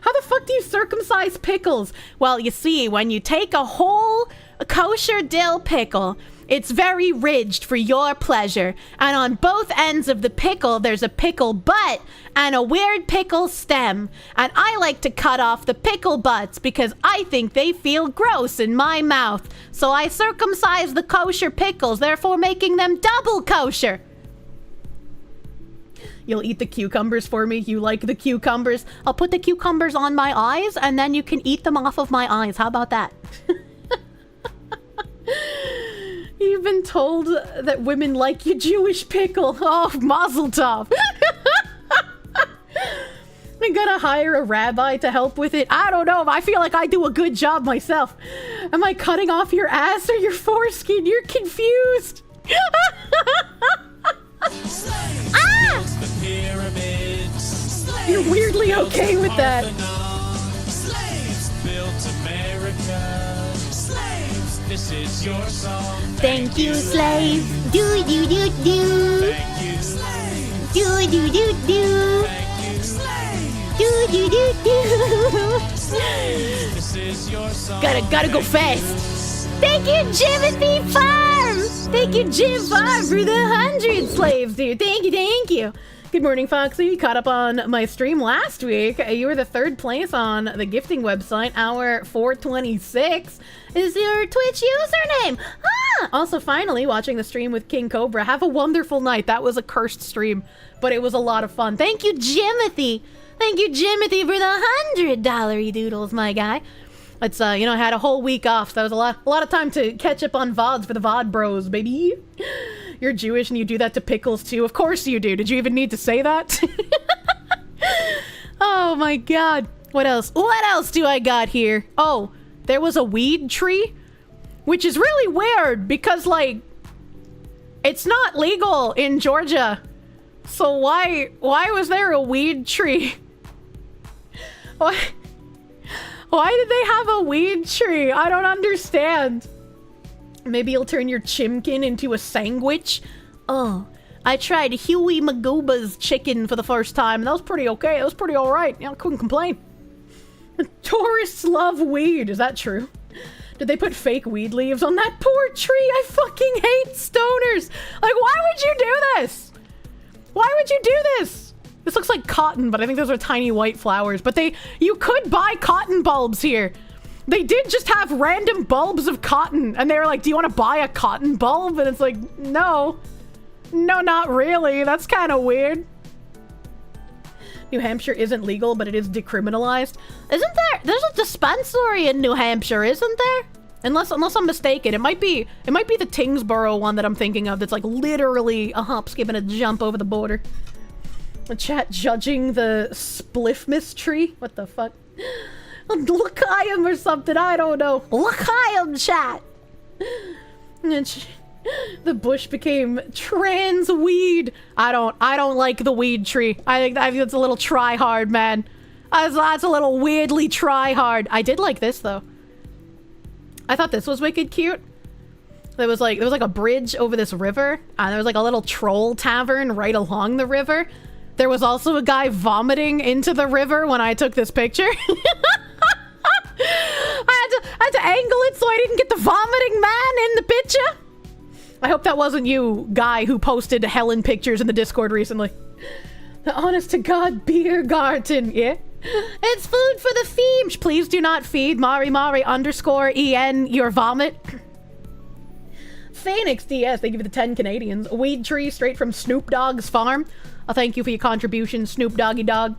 [SPEAKER 3] How the fuck do you circumcise pickles? Well, you see, when you take a whole kosher dill pickle, it's very ridged for your pleasure. And on both ends of the pickle, there's a pickle butt and a weird pickle stem. And I like to cut off the pickle butts because I think they feel gross in my mouth. So I circumcise the kosher pickles, therefore making them double kosher. You'll eat the cucumbers for me? You like the cucumbers? I'll put the cucumbers on my eyes and then you can eat them off of my eyes. How about that? You've been told that women like your Jewish pickle. Oh, mazel tov. I gotta hire a rabbi to help with it. I don't know. I feel like I do a good job myself. Am I cutting off your ass or your foreskin? You're confused. Ah! You're weirdly okay with that.
[SPEAKER 2] Slaves built America. Slaves, this is your song.
[SPEAKER 10] Thank you, slaves. Do do do do.
[SPEAKER 2] Thank you, slaves.
[SPEAKER 10] Do do do do.
[SPEAKER 2] Thank you, slaves.
[SPEAKER 10] Do do do do.
[SPEAKER 2] This is your song.
[SPEAKER 3] Gotta go fast.
[SPEAKER 10] Thank you, Jimothy Farm.
[SPEAKER 3] Thank you, Jim Farm, for the 100 slaves, dude. Thank you. Good morning, Foxy. You caught up on my stream last week. You were the third place on the gifting website. Hour 426 is your Twitch username. Also, finally, watching the stream with King Cobra. Have a wonderful night. That was a cursed stream, but it was a lot of fun. Thank you, Jimothy. Thank you, Jimothy, for the $100 doodles, my guy. It's, you know, I had a whole week off, so that was a lot of time to catch up on VODs for the VOD bros, baby. You're Jewish and you do that to pickles too. Of course you do. Did you even need to say that? Oh my god. What else? What else do I got here? Oh, there was a weed tree, which is really weird because, like, it's not legal in Georgia. So why was there a weed tree? Why did they have a weed tree? I don't understand. Maybe you'll turn your chimkin into a sandwich. Oh, I tried Huey Magooba's chicken for the first time. That was pretty okay. That was pretty alright. Yeah, I couldn't complain. Tourists love weed. Is that true? Did they put fake weed leaves on that poor tree? I fucking hate stoners. Like, why would you do this? Why would you do this? This looks like cotton, but I think those are tiny white flowers. But you could buy cotton bulbs here. They did just have random bulbs of cotton. And they were like, do you want to buy a cotton bulb? And it's like, no. No, not really. That's kind of weird. New Hampshire isn't legal, but it is decriminalized. Isn't there? There's a dispensary in New Hampshire, isn't there? Unless I'm mistaken, it might be the Tingsboro one that I'm thinking of. That's like literally a hop, skip, and a jump over the border. The chat judging the Spliffmas tree. What the fuck? L'chaim or something. I don't know. L'chaim chat. And the bush became trans weed. I don't like the weed tree. I think it's a little try hard, man. That's a little weirdly try hard. I did like this though. I thought this was wicked cute. There was like a bridge over this river, and there was like a little troll tavern right along the river. There was also a guy vomiting into the river when I took this picture. I had to angle it so I didn't get the vomiting man in the picture. I hope that wasn't you, guy who posted Helen pictures in the Discord recently. The honest to God beer garden, yeah? It's food for the themes. Please do not feed Mari_en your vomit. Phoenix DS, they give you the 10 Canadians. A weed tree straight from Snoop Dogg's farm. I'll thank you for your contribution, Snoop Doggy Dog.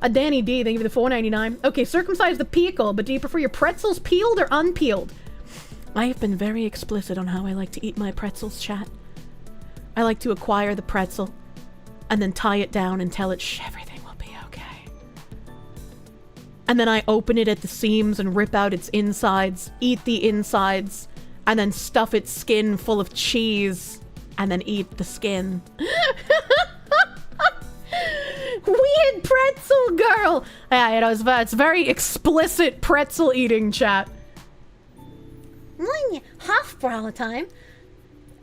[SPEAKER 3] A Danny D, they give you the $4.99. Okay, circumcise the pickle, but do you prefer your pretzels peeled or unpeeled? I have been very explicit on how I like to eat my pretzels, chat. I like to acquire the pretzel and then tie it down until everything will be okay. And then I open it at the seams and rip out its insides, eat the insides, and then stuff its skin full of cheese and then eat the skin. Weird pretzel girl! Yeah, it's very explicit pretzel eating, chat. Half bra time.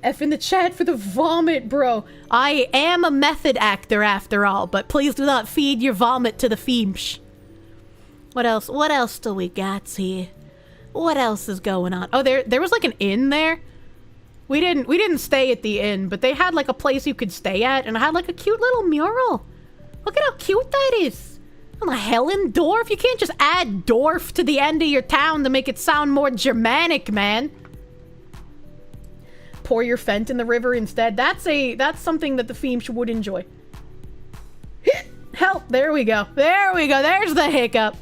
[SPEAKER 3] F in the chat for the vomit, bro. I am a method actor after all, but please do not feed your vomit to the fiends. What else? What else do we got here? What else is going on? Oh, there was like an inn there. We didn't stay at the inn, but they had like a place you could stay at, and I had like a cute little mural. Look at how cute that is. I'm a Hellendorf. You can't just add Dorf to the end of your town to make it sound more Germanic, man. Pour your Fent in the river instead. That's something that the Fiemsh would enjoy. Help! There we go. There we go. There's the hiccup.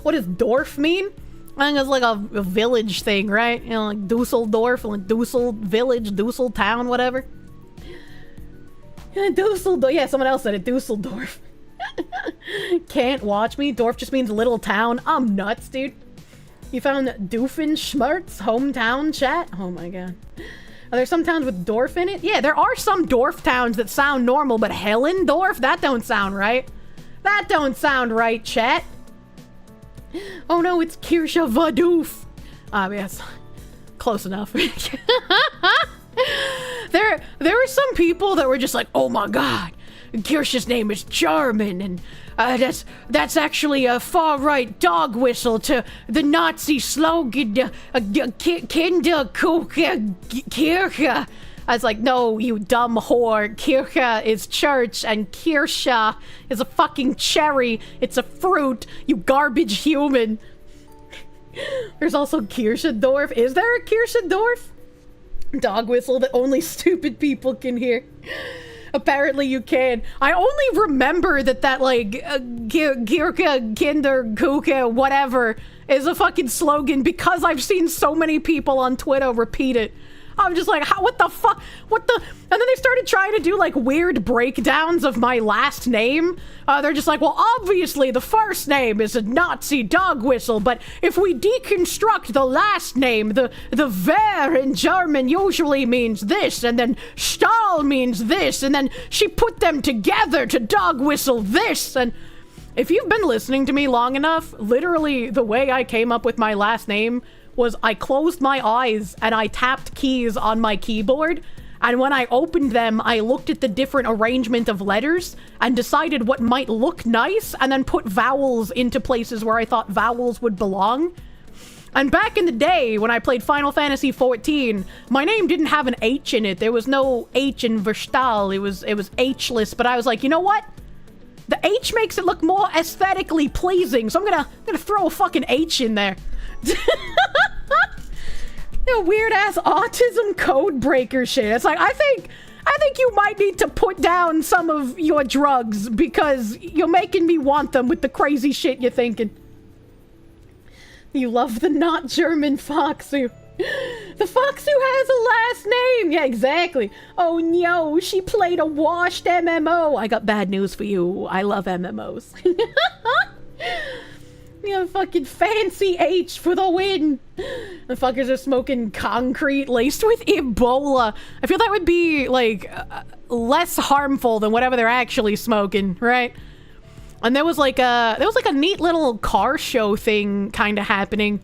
[SPEAKER 3] What does Dorf mean? I think it's like a village thing, right? You know, like Dusseldorf, like Dussel village, Dussel town, whatever. Dusseldorf. Yeah, someone else said it. Dusseldorf. Can't watch me. Dorf just means little town. I'm nuts, dude. You found Doofenshmirtz hometown chat? Oh my god. Are there some towns with Dorf in it? Yeah, there are some Dorf towns that sound normal, but Hellendorf? That don't sound right. That don't sound right, chat. Oh no, it's Kirsche Vadoof. Yes. Close enough. There were some people that were just like, oh my god, Kirsche's name is German, and that's actually a far-right dog whistle to the Nazi slogan, Kinderkirche. I was like, no, you dumb whore. Kirche is church, and Kirsche is a fucking cherry. It's a fruit, you garbage human. There's also Kirschendorf. Is there a Kirschendorf? Dog whistle that only stupid people can hear. Apparently you can. I only remember that like Girka, Kinder, Kuka, whatever is a fucking slogan because I've seen so many people on Twitter repeat it. I'm just like, what the fuck? What the? And then they started trying to do like weird breakdowns of my last name. They're just like, well, obviously the first name is a Nazi dog whistle, but if we deconstruct the last name, the Ver in German usually means this, and then Stahl means this, and then she put them together to dog whistle this, and if you've been listening to me long enough, literally the way I came up with my last name was I closed my eyes and I tapped keys on my keyboard, and when I opened them, I looked at the different arrangement of letters and decided what might look nice, and then put vowels into places where I thought vowels would belong. And back in the day, when I played Final Fantasy XIV, my name didn't have an H in it. There was no H in Verstal. It was H-less, but I was like, you know what? The H makes it look more aesthetically pleasing, so I'm gonna throw a fucking H in there. Weird ass autism code breaker shit. It's like, I think you might need to put down some of your drugs because you're making me want them with the crazy shit you're thinking. You love the not German Foxu. The Foxu has a last name. Yeah, exactly. Oh no, she played a washed MMO. I got bad news for you. I love MMOs. Yeah, fucking fancy H for the win. The fuckers are smoking concrete laced with Ebola. I feel that would be, like, less harmful than whatever they're actually smoking, right? And there was like a neat little car show thing kind of happening.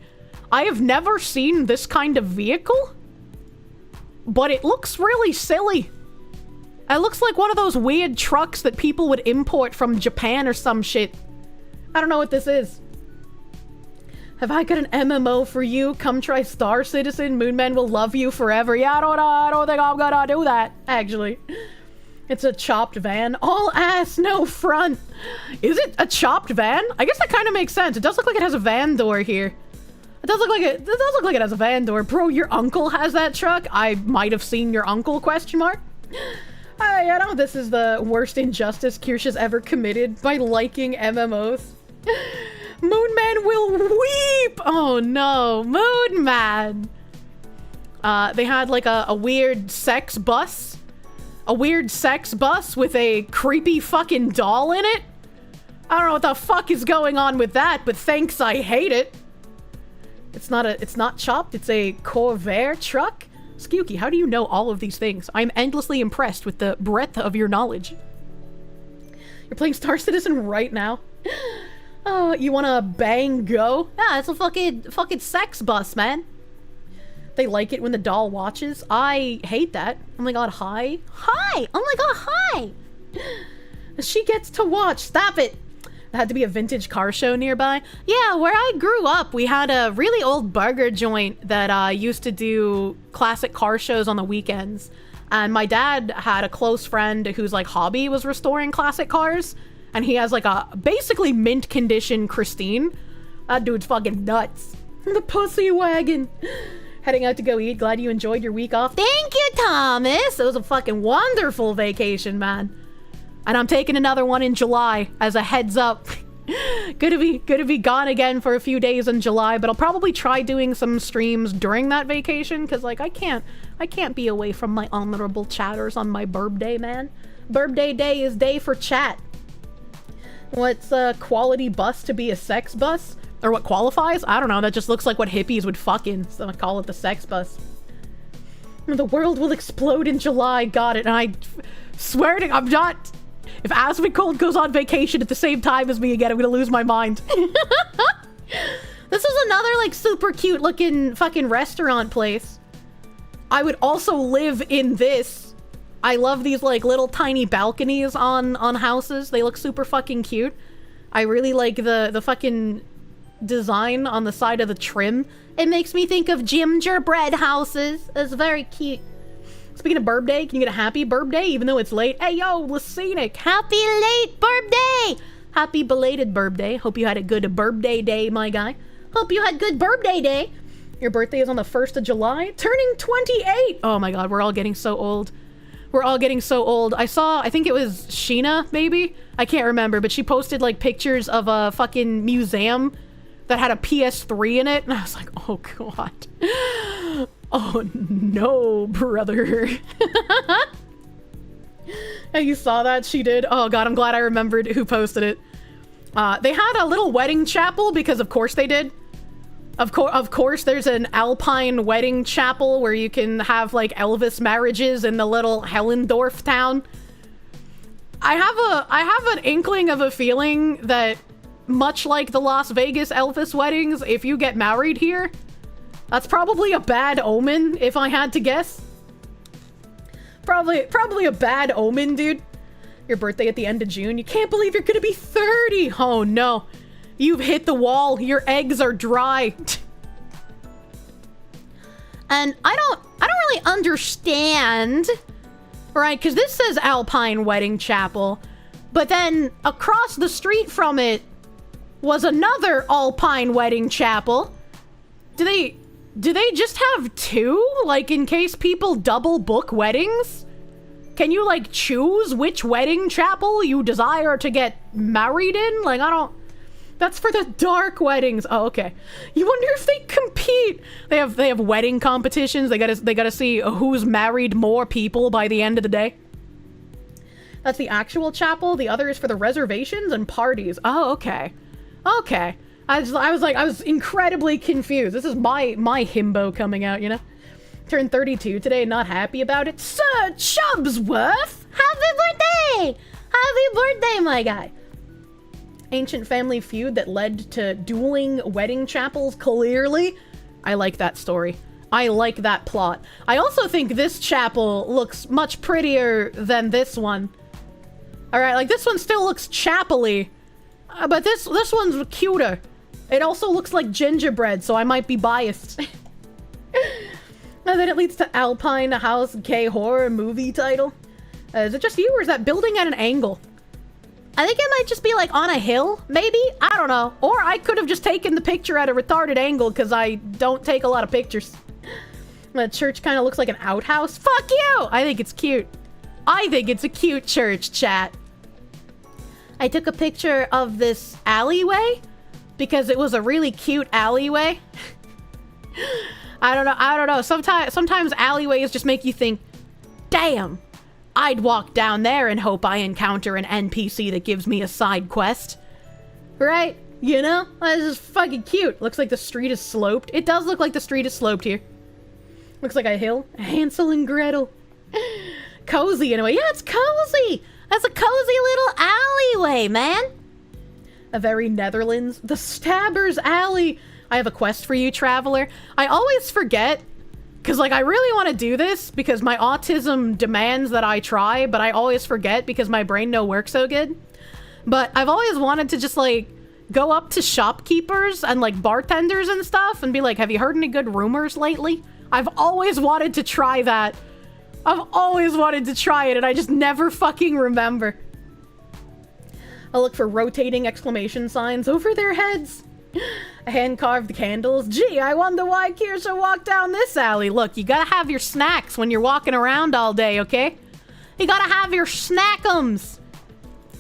[SPEAKER 3] I have never seen this kind of vehicle, but it looks really silly. It looks like one of those weird trucks that people would import from Japan or some shit. I don't know what this is. Have I got an MMO for you? Come try Star Citizen. Moonman will love you forever. Yeah, I don't think I'm gonna do that, actually. It's a chopped van. All ass, no front. Is it a chopped van? I guess that kind of makes sense. It does look like it has a van door here. It does look like it has a van door. Bro, your uncle has that truck? I might have seen your uncle, question mark. You know, this is the worst injustice Kirsche's ever committed by liking MMOs. Moonman will weep! Oh no, Moonman! They had like a weird sex bus. A weird sex bus with a creepy fucking doll in it? I don't know what the fuck is going on with that, but thanks, I hate it. It's not chopped, it's a Corvair truck? Skewky, how do you know all of these things? I'm endlessly impressed with the breadth of your knowledge. You're playing Star Citizen right now? Oh, you wanna bang go? Yeah, it's a fucking sex bus, man. They like it when the doll watches. I hate that. Oh my god, hi. Hi! Oh my god, hi! She gets to watch. Stop it! There had to be a vintage car show nearby. Yeah, where I grew up, we had a really old burger joint that used to do classic car shows on the weekends. And my dad had a close friend whose like hobby was restoring classic cars. And he has like a basically mint condition Christine. That dude's fucking nuts. The pussy wagon. Heading out to go eat. Glad you enjoyed your week off. Thank you, Thomas. It was a fucking wonderful vacation, man. And I'm taking another one in July as a heads up. Gonna be gone again for a few days in July, but I'll probably try doing some streams during that vacation because like I can't be away from my honorable chatters on my birthday, man. Birthday day is day for chat. What's a quality bus to be a sex bus? Or what qualifies? I don't know, that just looks like what hippies would fuck in, so I call it the sex bus. The world will explode in July, got it, and I swear to I'm not... If Asmongold goes on vacation at the same time as me again, I'm gonna lose my mind. This is another, like, super cute looking fucking restaurant place. I would also live in this. I love these, like, little tiny balconies on houses. They look super fucking cute. I really like the fucking design on the side of the trim. It makes me think of gingerbread houses. It's very cute. Speaking of birthday, can you get a happy birthday even though it's late? Hey, yo, Lacenic, happy late birthday! Happy belated birthday. Hope you had a good birthday day, my guy. Hope you had good birthday day. Your birthday is on the 1st of July. Turning 28! Oh my god, we're all getting so old. We're all getting so old. I think it was Sheena, maybe? I can't remember, but she posted like pictures of a fucking museum that had a PS3 in it, and I was like, oh god. Oh no, brother. Hey, you saw that? She did? Oh god, I'm glad I remembered who posted it. They had a little wedding chapel, because of course they did. Of course there's an Alpine wedding chapel where you can have like Elvis marriages in the little Hellendorf town. I have an inkling of a feeling that much like the Las Vegas Elvis weddings, if you get married here, that's probably a bad omen, if I had to guess. Probably a bad omen, dude. Your birthday at the end of June. You can't believe you're gonna be 30. Oh no. You've hit the wall. Your eggs are dry. And I don't really understand, right? Because this says Alpine Wedding Chapel, but then across the street from it was another Alpine Wedding Chapel. Do they just have two? Like, in case people double book weddings? Can you, like, choose which wedding chapel you desire to get married in? Like, I don't... That's for the dark weddings. Oh, okay. You wonder if they compete. They have wedding competitions. They gotta see who's married more people by the end of the day. That's the actual chapel. The other is for the reservations and parties. Oh, okay. Okay. I was incredibly confused. This is my himbo coming out, you know? Turned 32 today, not happy about it. Sir Chubbsworth! Happy birthday! Happy birthday, my guy! Ancient family feud that led to dueling wedding chapels, clearly. I like that story. I like that plot. I also think this chapel looks much prettier than this one. Alright, like this one still looks chapel-y, but this one's cuter. It also looks like gingerbread, so I might be biased. And then it leads to Alpine House Gay Horror movie title. Is it just you, or is that building at an angle? I think it might just be like on a hill, maybe? I don't know. Or I could have just taken the picture at a retarded angle because I don't take a lot of pictures. The church kind of looks like an outhouse. Fuck you! I think it's cute. I think it's a cute church, chat. I took a picture of this alleyway because it was a really cute alleyway. I don't know. Sometimes alleyways just make you think, damn, I'd walk down there and hope I encounter an NPC that gives me a side quest. Right? You know? This is fucking cute. Looks like the street is sloped. It does look like the street is sloped here. Looks like a hill. Hansel and Gretel. Cozy in a way. Yeah, it's cozy. That's a cozy little alleyway, man. A very Netherlands. The Stabber's Alley. I have a quest for you, traveler. I always forget, because, like, I really want to do this because my autism demands that I try, but I always forget because my brain no works so good. But I've always wanted to just, like, go up to shopkeepers and, like, bartenders and stuff and be like, have you heard any good rumors lately? I've always wanted to try that. I've always wanted to try it, and I just never fucking remember. I'll look for rotating exclamation signs over their heads. Hand-carved candles. Gee, I wonder why Kirsche walked down this alley. Look, you gotta have your snacks when you're walking around all day, okay? You gotta have your snackums.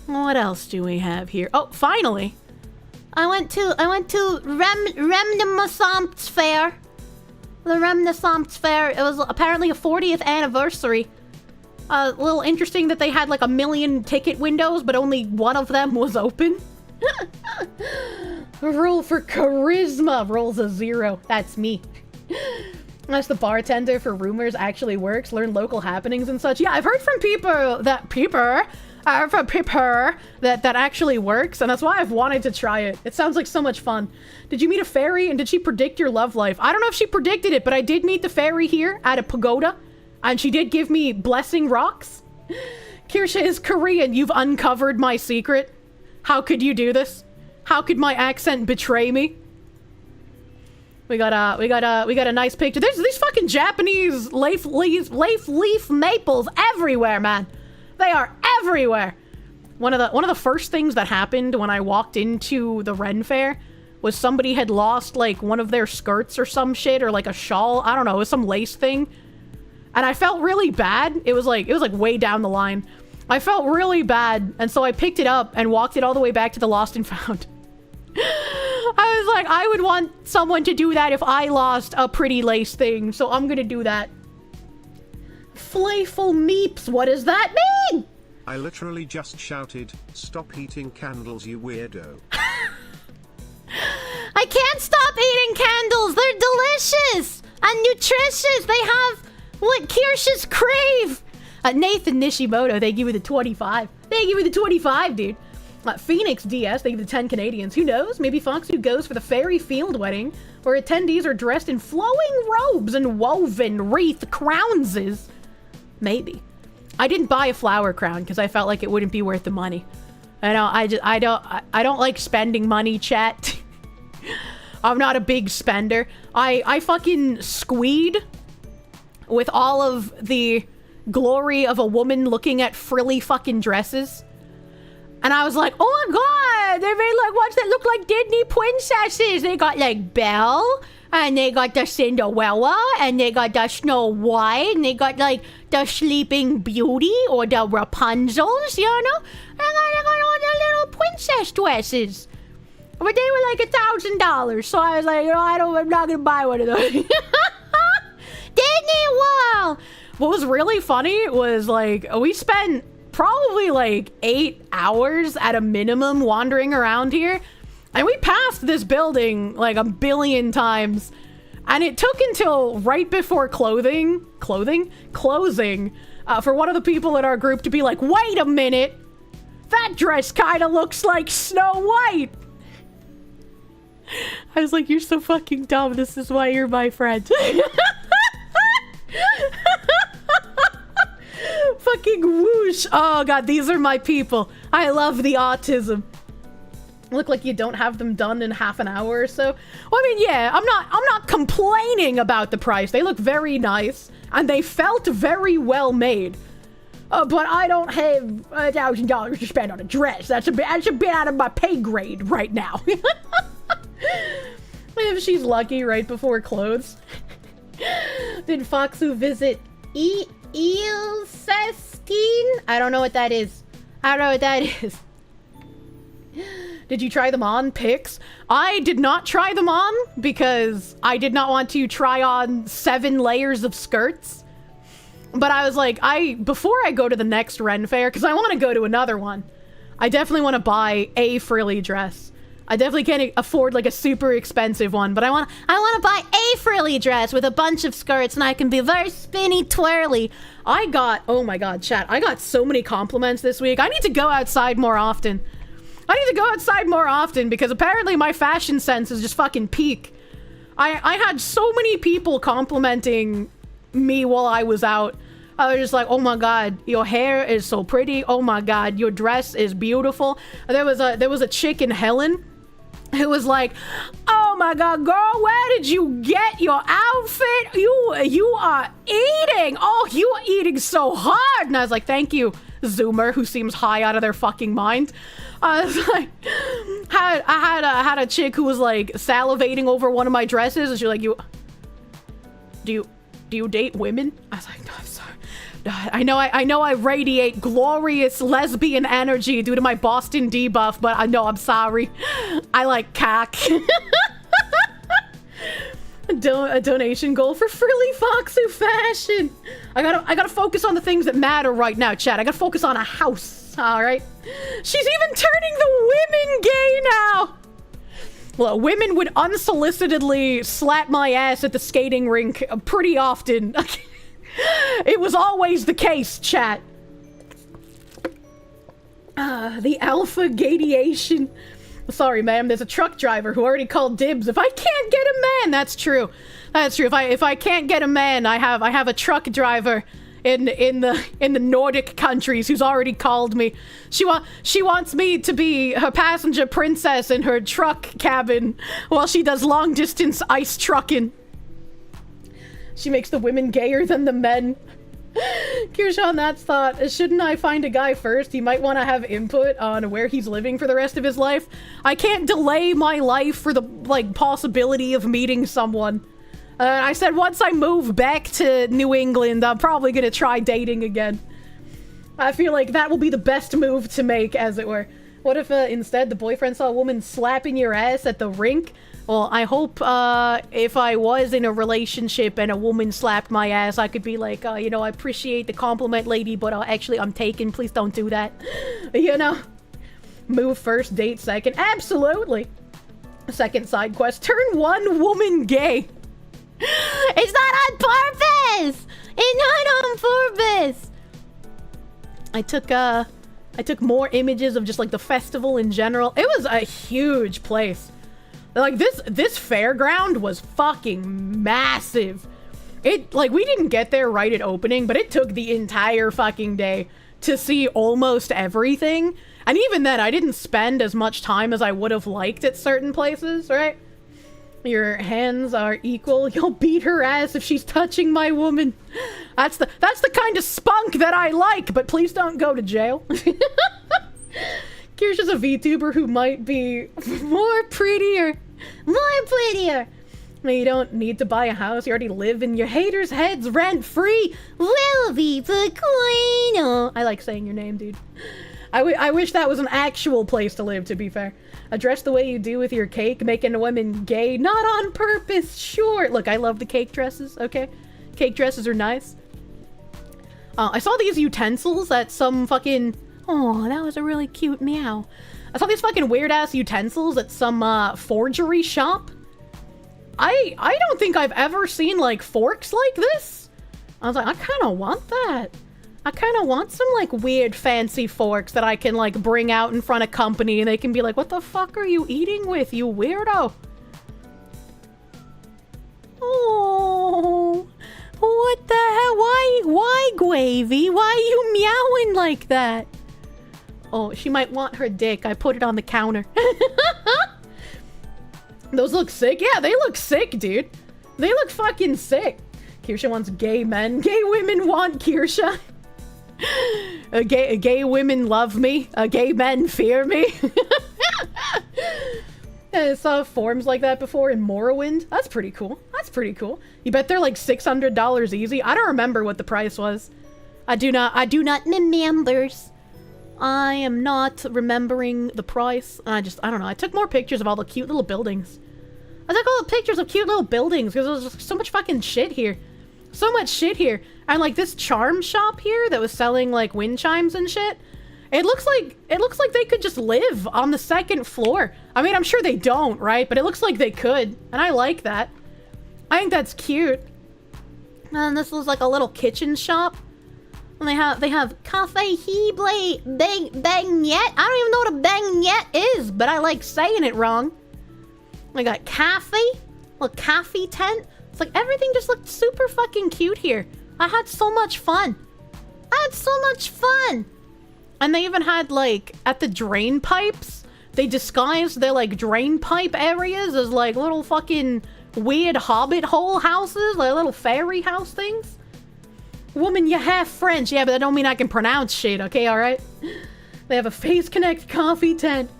[SPEAKER 3] What else do we have here? Oh, finally. I went to Renaissance Fair. The Renaissance Fair. It was apparently a 40th anniversary. A little interesting that they had like 1 million ticket windows, but only one of them was open. Roll for charisma. Rolls a 0. That's me. That's the bartender for rumors actually works. Learn local happenings and such. Yeah, I've heard from people that actually works, and that's why I've wanted to try it. It sounds like so much fun. Did you meet a fairy, and did she predict your love life? I don't know if she predicted it, but I did meet the fairy here at a pagoda, and she did give me blessing rocks. Kirsche is Korean. You've uncovered my secret. How could you do this? How could my accent betray me? We got a nice picture. There's these fucking Japanese leaf maples everywhere, man. They are everywhere. One of the first things that happened when I walked into the Ren Fair was somebody had lost like one of their skirts or some shit, or like a shawl. I don't know, it was some lace thing. And I felt really bad. It was like way down the line. I felt really bad, and so I picked it up and walked it all the way back to the Lost and Found. I was like, I would want someone to do that if I lost a pretty lace thing, so I'm gonna do that. Flayful meeps, what does that mean?
[SPEAKER 4] I literally just shouted, "Stop eating candles, you weirdo."
[SPEAKER 10] I can't stop eating candles. They're delicious and nutritious. They have what Kirsches crave.
[SPEAKER 3] Nathan Nishimoto, they give you the 25. They give you the 25, dude. Phoenix DS, they give you the 10 Canadians. Who knows? Maybe Foxu goes for the fairy field wedding, where attendees are dressed in flowing robes and woven wreath crownses. Maybe. I didn't buy a flower crown because I felt like it wouldn't be worth the money. I don't like spending money, chat. I'm not a big spender. I fucking squeed with all of the glory of a woman looking at frilly fucking dresses. And I was like, oh my god, they made like ones that look like Disney princesses. They got like Belle, and they got the Cinderella, and they got the Snow White, and they got like the Sleeping Beauty or the Rapunzels, you know? And they got all the little princess dresses. But they were like $1,000, so I was like, you know, I'm not gonna buy one of those. Disney World! What was really funny was like, we spent probably like 8 hours at a minimum wandering around here. And we passed this building like a billion times. And it took until right before closing for one of the people in our group to be like, wait a minute, that dress kind of looks like Snow White. I was like, you're so fucking dumb. This is why you're my friend. Fucking whoosh. Oh god, these are my people. I love the autism. Look like you don't have them done in half an hour or so. Well, I mean, yeah, I'm not complaining about the price. They look very nice and they felt very well made. But I don't have $1,000 to spend on a dress. That's a bit out of my pay grade right now. If she's lucky, right before clothes. Did Foxu visit Illust? I don't know what that is. Did you try them on, Pix? I did not try them on because I did not want to try on 7 layers of skirts. But I was like, before I go to the next Ren Fair, because I want to go to another one, I definitely want to buy a frilly dress. I definitely can't afford like a super expensive one, but I want to buy a frilly dress with a bunch of skirts, and I can be very spinny twirly. Oh my god, chat, I got so many compliments this week. I need to go outside more often. Because apparently my fashion sense is just fucking peak. I had so many people complimenting me while I was out. I was just like, oh my god, your hair is so pretty. Oh my god, your dress is beautiful. There was a chick in Helen who was like, oh my god, girl, where did you get your outfit? You are eating. Oh, you are eating so hard. And I was like, thank you, Zoomer, who seems high out of their fucking mind. I was like, I had a chick who was like salivating over one of my dresses, and she was like, do you date women? I was like, no, I'm sorry. I know I radiate glorious lesbian energy due to my Boston debuff, but I know I'm sorry. I like cack. A donation goal for Frilly Foxu fashion. I gotta focus on the things that matter right now, chat. I gotta focus on a house, all right? She's even turning the women gay now. Well, women would unsolicitedly slap my ass at the skating rink pretty often. It was always the case, chat. The alpha gadiation. Sorry, ma'am. There's a truck driver who already called dibs. If I can't get a man, that's true. That's true. If I can't get a man, I have a truck driver in the Nordic countries who's already called me. She wants me to be her passenger princess in her truck cabin while she does long distance ice trucking. She makes the women gayer than the men. Kirsche on that thought, shouldn't I find a guy first? He might want to have input on where he's living for the rest of his life. I can't delay my life for the, like, possibility of meeting someone. I said once I move back to New England, I'm probably gonna try dating again. I feel like that will be the best move to make, as it were. What if instead the boyfriend saw a woman slapping your ass at the rink? Well, I hope if I was in a relationship and a woman slapped my ass, I could be like, you know, I appreciate the compliment, lady, but actually I'm taken. Please don't do that. You know? Move first, date second. Absolutely. Second side quest. Turn one woman gay.
[SPEAKER 10] It's not on purpose! It's not on purpose!
[SPEAKER 3] I took more images of just like the festival in general. It was a huge place. Like this fairground was fucking massive. It, like, we didn't get there right at opening, but it took the entire fucking day to see almost everything. And even then, I didn't spend as much time as I would have liked at certain places, right? Your hands are equal. You'll beat her ass if she's touching my woman. That's the kind of spunk that I like, but please don't go to jail. Kirsche's a VTuber who might be more prettier.
[SPEAKER 10] More prettier.
[SPEAKER 3] You don't need to buy a house. You already live in your haters' heads rent-free.
[SPEAKER 10] Will be Pequeno.
[SPEAKER 3] I like saying your name, dude. I wish that was an actual place to live, to be fair. Address the way you do with your cake, making women gay. Not on purpose, sure. Look, I love the cake dresses, okay? Cake dresses are nice. I saw these utensils at some fucking... Oh, that was a really cute meow. I saw these fucking weird-ass utensils at some forgery shop. I don't think I've ever seen, like, forks like this. I was like, I kind of want that. I kind of want some, like, weird fancy forks that I can, like, bring out in front of company and they can be like, what the fuck are you eating with, you weirdo? Oh, what the hell? Why, Gravy? Why are you meowing like that? Oh, she might want her dick. I put it on the counter. Those look sick? Yeah, they look sick, dude. They look fucking sick. Kirsche wants gay men. Gay women want Kirsche. Gay women love me. Gay men fear me. I saw forms like that before in Morrowind. That's pretty cool. That's pretty cool. You bet they're like $600 easy. I don't remember what the price was. I do not remember. I am not remembering the price. I don't know. I took more pictures of all the cute little buildings. I took all the pictures of cute little buildings because there's just so much fucking shit here. So much shit here. And like this charm shop here that was selling like wind chimes and shit. It looks like they could just live on the second floor. I mean, I'm sure they don't, right? But it looks like they could. And I like that. I think that's cute. And this was like a little kitchen shop. And they have Cafe Heble Bagnette. I don't even know what a bagnette is, but I like saying it wrong. I got cafe, little cafe tent. It's like everything just looked super fucking cute here. I had so much fun. And they even had like at the drain pipes, they disguised their like drain pipe areas as like little fucking weird hobbit hole houses, like little fairy house things. Woman, you half French. Yeah, but that don't mean I can pronounce shit, okay, alright? They have a Face Connect coffee tent.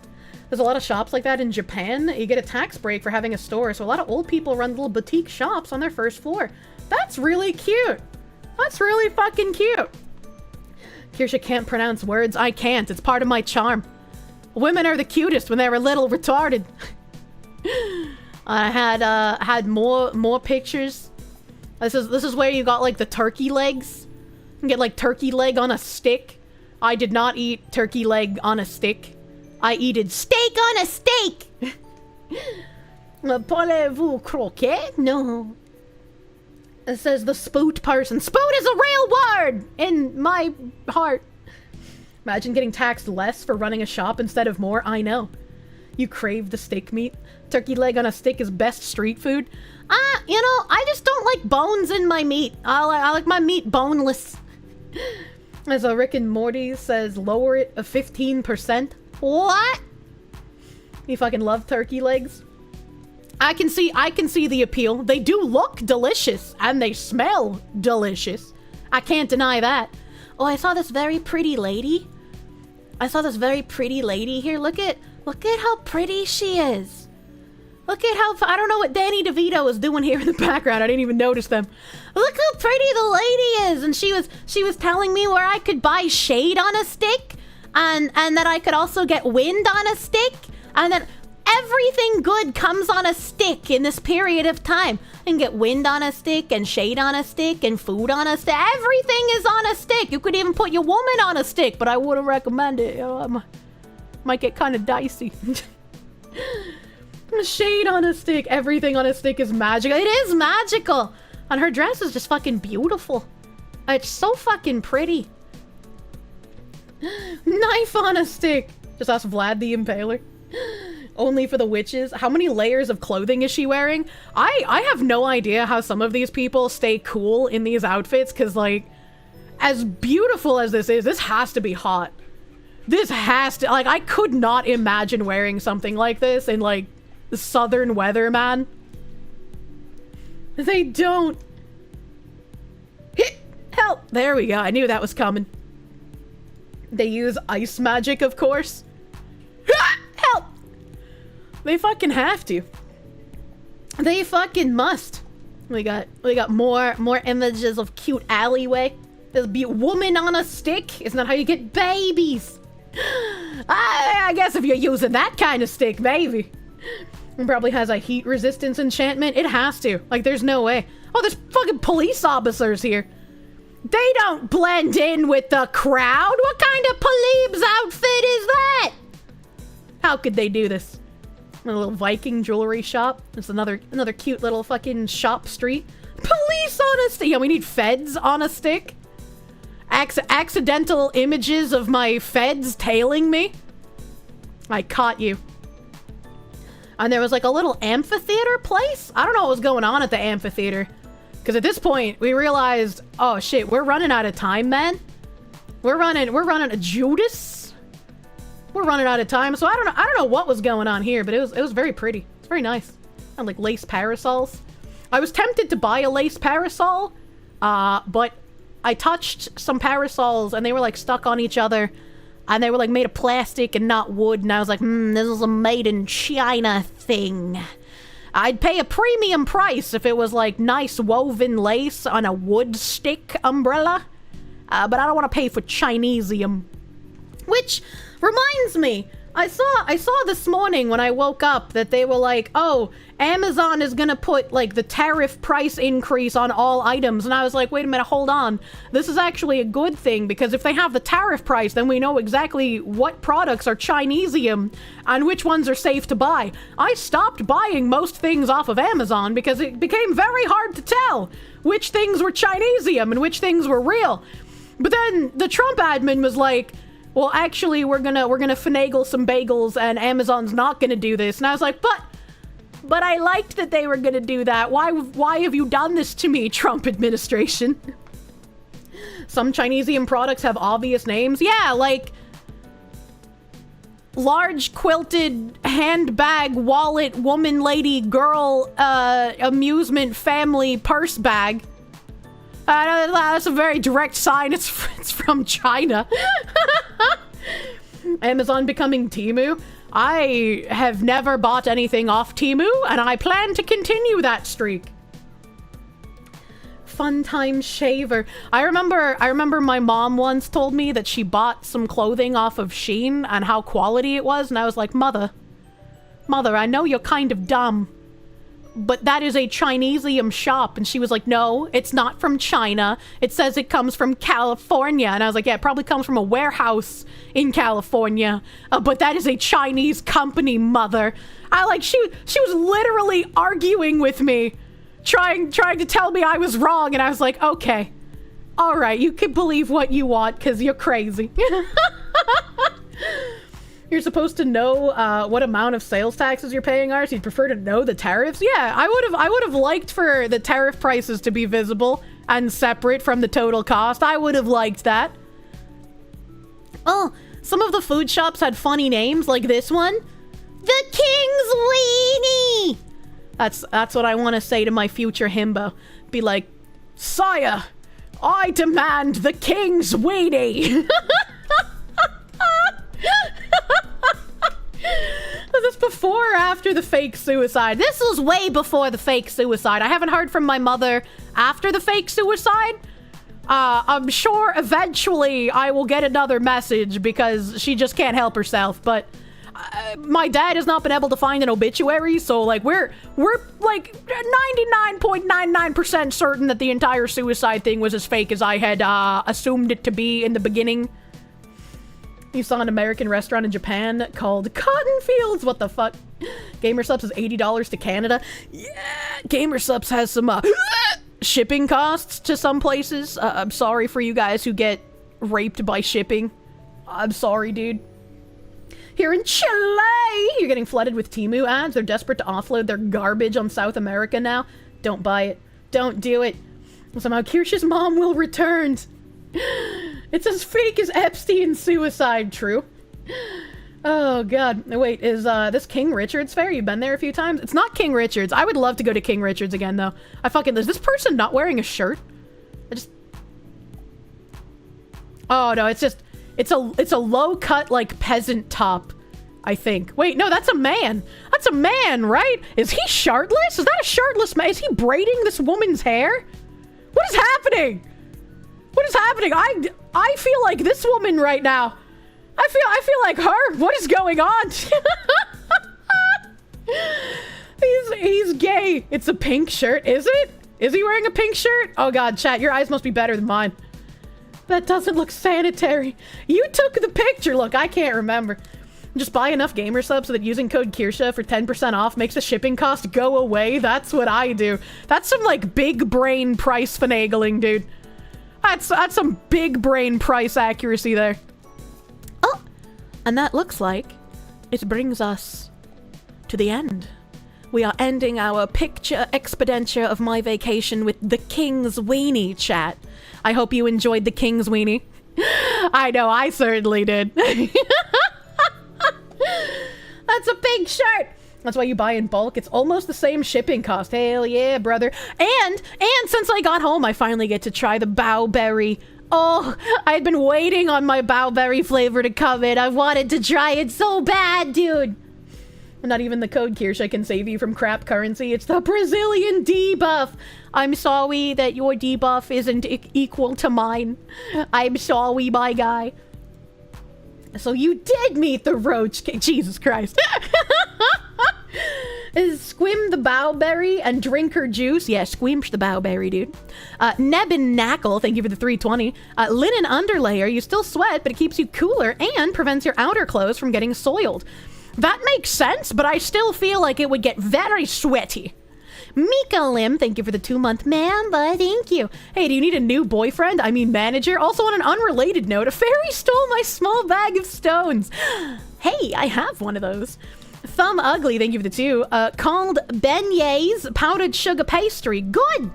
[SPEAKER 3] There's a lot of shops like that in Japan. You get a tax break for having a store, so a lot of old people run little boutique shops on their first floor. That's really cute. That's really fucking cute. Kirsche can't pronounce words. I can't. It's part of my charm. Women are the cutest when they're a little retarded. I had more pictures. This is where you got like the turkey legs. You can get like turkey leg on a stick. I did not eat turkey leg on a stick. I eated steak on a steak. Parlez-vous croquet? No. It says the spoot person. Spoot is a real word in my heart. Imagine getting taxed less for running a shop instead of more. I know. You crave the steak meat. Turkey leg on a stick is best street food. You know, I just don't like bones in my meat. I like my meat boneless. As a Rick and Morty says, lower it a 15%. What? You fucking love turkey legs? I can see the appeal. They do look delicious and they smell delicious. I can't deny that. Oh, I saw this very pretty lady. Here. Look at how pretty she is. Look at how, I don't know what Danny DeVito is doing here in the background. I didn't even notice them. Look how pretty the lady is. And she was telling me where I could buy shade on a stick. And that I could also get wind on a stick. And that everything good comes on a stick in this period of time. I can get wind on a stick and shade on a stick and food on a stick. Everything is on a stick. You could even put your woman on a stick, but I wouldn't recommend it. You know, might get kind of dicey. Shade on a stick. Everything on a stick is magical. It is magical. And her dress is just fucking beautiful. It's so fucking pretty. Knife on a stick. Just ask Vlad the Impaler. Only for the witches. How many layers of clothing is she wearing? I have no idea how some of these people stay cool in these outfits, because, like, as beautiful as this is, this has to be hot. This has to, like, I could not imagine wearing something like this in, like, the southern weather, man. They don't. Help! There we go. I knew that was coming. They use ice magic, of course. Help! They fucking have to. They fucking must. We got more images of cute alleyway. There's a woman on a stick. Isn't that how you get babies? I guess if you're using that kind of stick, maybe. It probably has a heat resistance enchantment. It has to. Like, there's no way. Oh, there's fucking police officers here. They don't blend in with the crowd. What kind of plebes outfit is that? How could they do this? A little Viking jewelry shop. It's another cute little fucking shop street. Police on a stick. Yeah, we need feds on a stick. Accidental images of my feds tailing me. I caught you. And there was like a little amphitheater place. I don't know what was going on at the amphitheater. Because at this point, we realized, oh shit, we're running out of time, man. We're running a Judas. We're running out of time. So I don't know what was going on here, but it was very pretty. It's very nice. And like lace parasols. I was tempted to buy a lace parasol, but I touched some parasols and they were like stuck on each other. And they were like made of plastic and not wood. And I was like, this is a made in China thing. I'd pay a premium price if it was like nice woven lace on a wood stick umbrella. But I don't want to pay for Chinesium. Which reminds me, I saw this morning when I woke up that they were like, oh, Amazon is gonna put like the tariff price increase on all items. And I was like, wait a minute, hold on. This is actually a good thing, because if they have the tariff price, then we know exactly what products are Chinesium and which ones are safe to buy. I stopped buying most things off of Amazon because it became very hard to tell which things were Chinesium and which things were real. But then the Trump admin was like, well, actually, we're gonna finagle some bagels and Amazon's not gonna do this. And I was like, but I liked that they were gonna do that. Why have you done this to me, Trump administration? Some Chinesium products have obvious names. Yeah, like large quilted handbag, wallet, woman, lady, girl, amusement, family, purse bag. That's a very direct sign. It's from China. Amazon becoming Temu. I have never bought anything off Temu, and I plan to continue that streak. Fun time shaver. I remember my mom once told me that she bought some clothing off of Shein and how quality it was, and I was like, Mother, I know you're kind of dumb, but that is a Chinesium shop. And she was like, no, it's not from China. It says it comes from California. And I was like, yeah, it probably comes from a warehouse in California. But that is a Chinese company, Mother. She was literally arguing with me, trying to tell me I was wrong. And I was like, okay, all right, you can believe what you want because you're crazy. You're supposed to know what amount of sales taxes you're paying are, so you'd prefer to know the tariffs? Yeah, I would have liked for the tariff prices to be visible and separate from the total cost. I would have liked that. Oh, some of the food shops had funny names, like this one. The King's Weenie! That's what I want to say to my future himbo. Be like, Sire, I demand the King's Weenie! before or after the fake suicide? This was way before the fake suicide. I haven't heard from my mother after the fake suicide. I'm sure eventually I will get another message because she just can't help herself, but my dad has not been able to find an obituary, so like we're like 99.99% certain that the entire suicide thing was as fake as I had assumed it to be in the beginning. You saw an American restaurant in Japan called Cotton Fields. What the fuck? GamerSupps is $80 to Canada. Yeah, GamerSupps has some shipping costs to some places. I'm sorry for you guys who get raped by shipping. I'm sorry, dude. Here in Chile, you're getting flooded with Temu ads. They're desperate to offload their garbage on South America now. Don't buy it. Don't do it. Somehow Kirsche's mom will return. It's as fake as Epstein's suicide, true. Oh, God. Wait, is this King Richard's fair? You've been there a few times? It's not King Richard's. I would love to go to King Richard's again, though. Is this person not wearing a shirt? Oh, no, it's just... It's a low-cut, like, peasant top, I think. Wait, no, that's a man. That's a man, right? Is he shirtless? Is that a shirtless man? Is he braiding this woman's hair? What is happening? What is happening? I feel like this woman right now. I feel like her. What is going on? He's gay. It's a pink shirt. Is it? Is he wearing a pink shirt? Oh, God, chat, your eyes must be better than mine. That doesn't look sanitary. You took the picture. Look, I can't remember. Just buy enough GamerSupps so that using code Kirsche for 10% off makes the shipping cost go away. That's what I do. That's some, like, big brain price finagling, dude. That's some big brain price accuracy there. Oh, and that looks like it brings us to the end. We are ending our picture expenditure of my vacation with the King's Weenie, chat. I hope you enjoyed the King's Weenie. I know, I certainly did. That's a big shirt. That's why you buy in bulk. It's almost the same shipping cost. Hell yeah, brother. And since I got home, I finally get to try the Bowberry. Oh, I'd been waiting on my Bowberry flavor to come in. I wanted to try it so bad, dude. Not even the code Kirsche can save you from crap currency. It's the Brazilian debuff. I'm sorry that your debuff isn't equal to mine. I'm sorry, my guy. So you did meet the Roach King. Jesus Christ. Is squim the Bowberry and drink her juice? Yeah, squimsh the Bowberry, dude. Nebin Knackle, thank you for the 320. Linen underlayer, you still sweat, but it keeps you cooler and prevents your outer clothes from getting soiled. That makes sense, but I still feel like it would get very sweaty. Mika Lim, thank you for the 2-month member, thank you. Hey, do you need a new boyfriend? I mean manager? Also on an unrelated note, a fairy stole my small bag of stones. Hey, I have one of those. Thumb Ugly, thank you for the 2. Called beignets, powdered sugar pastry. Good!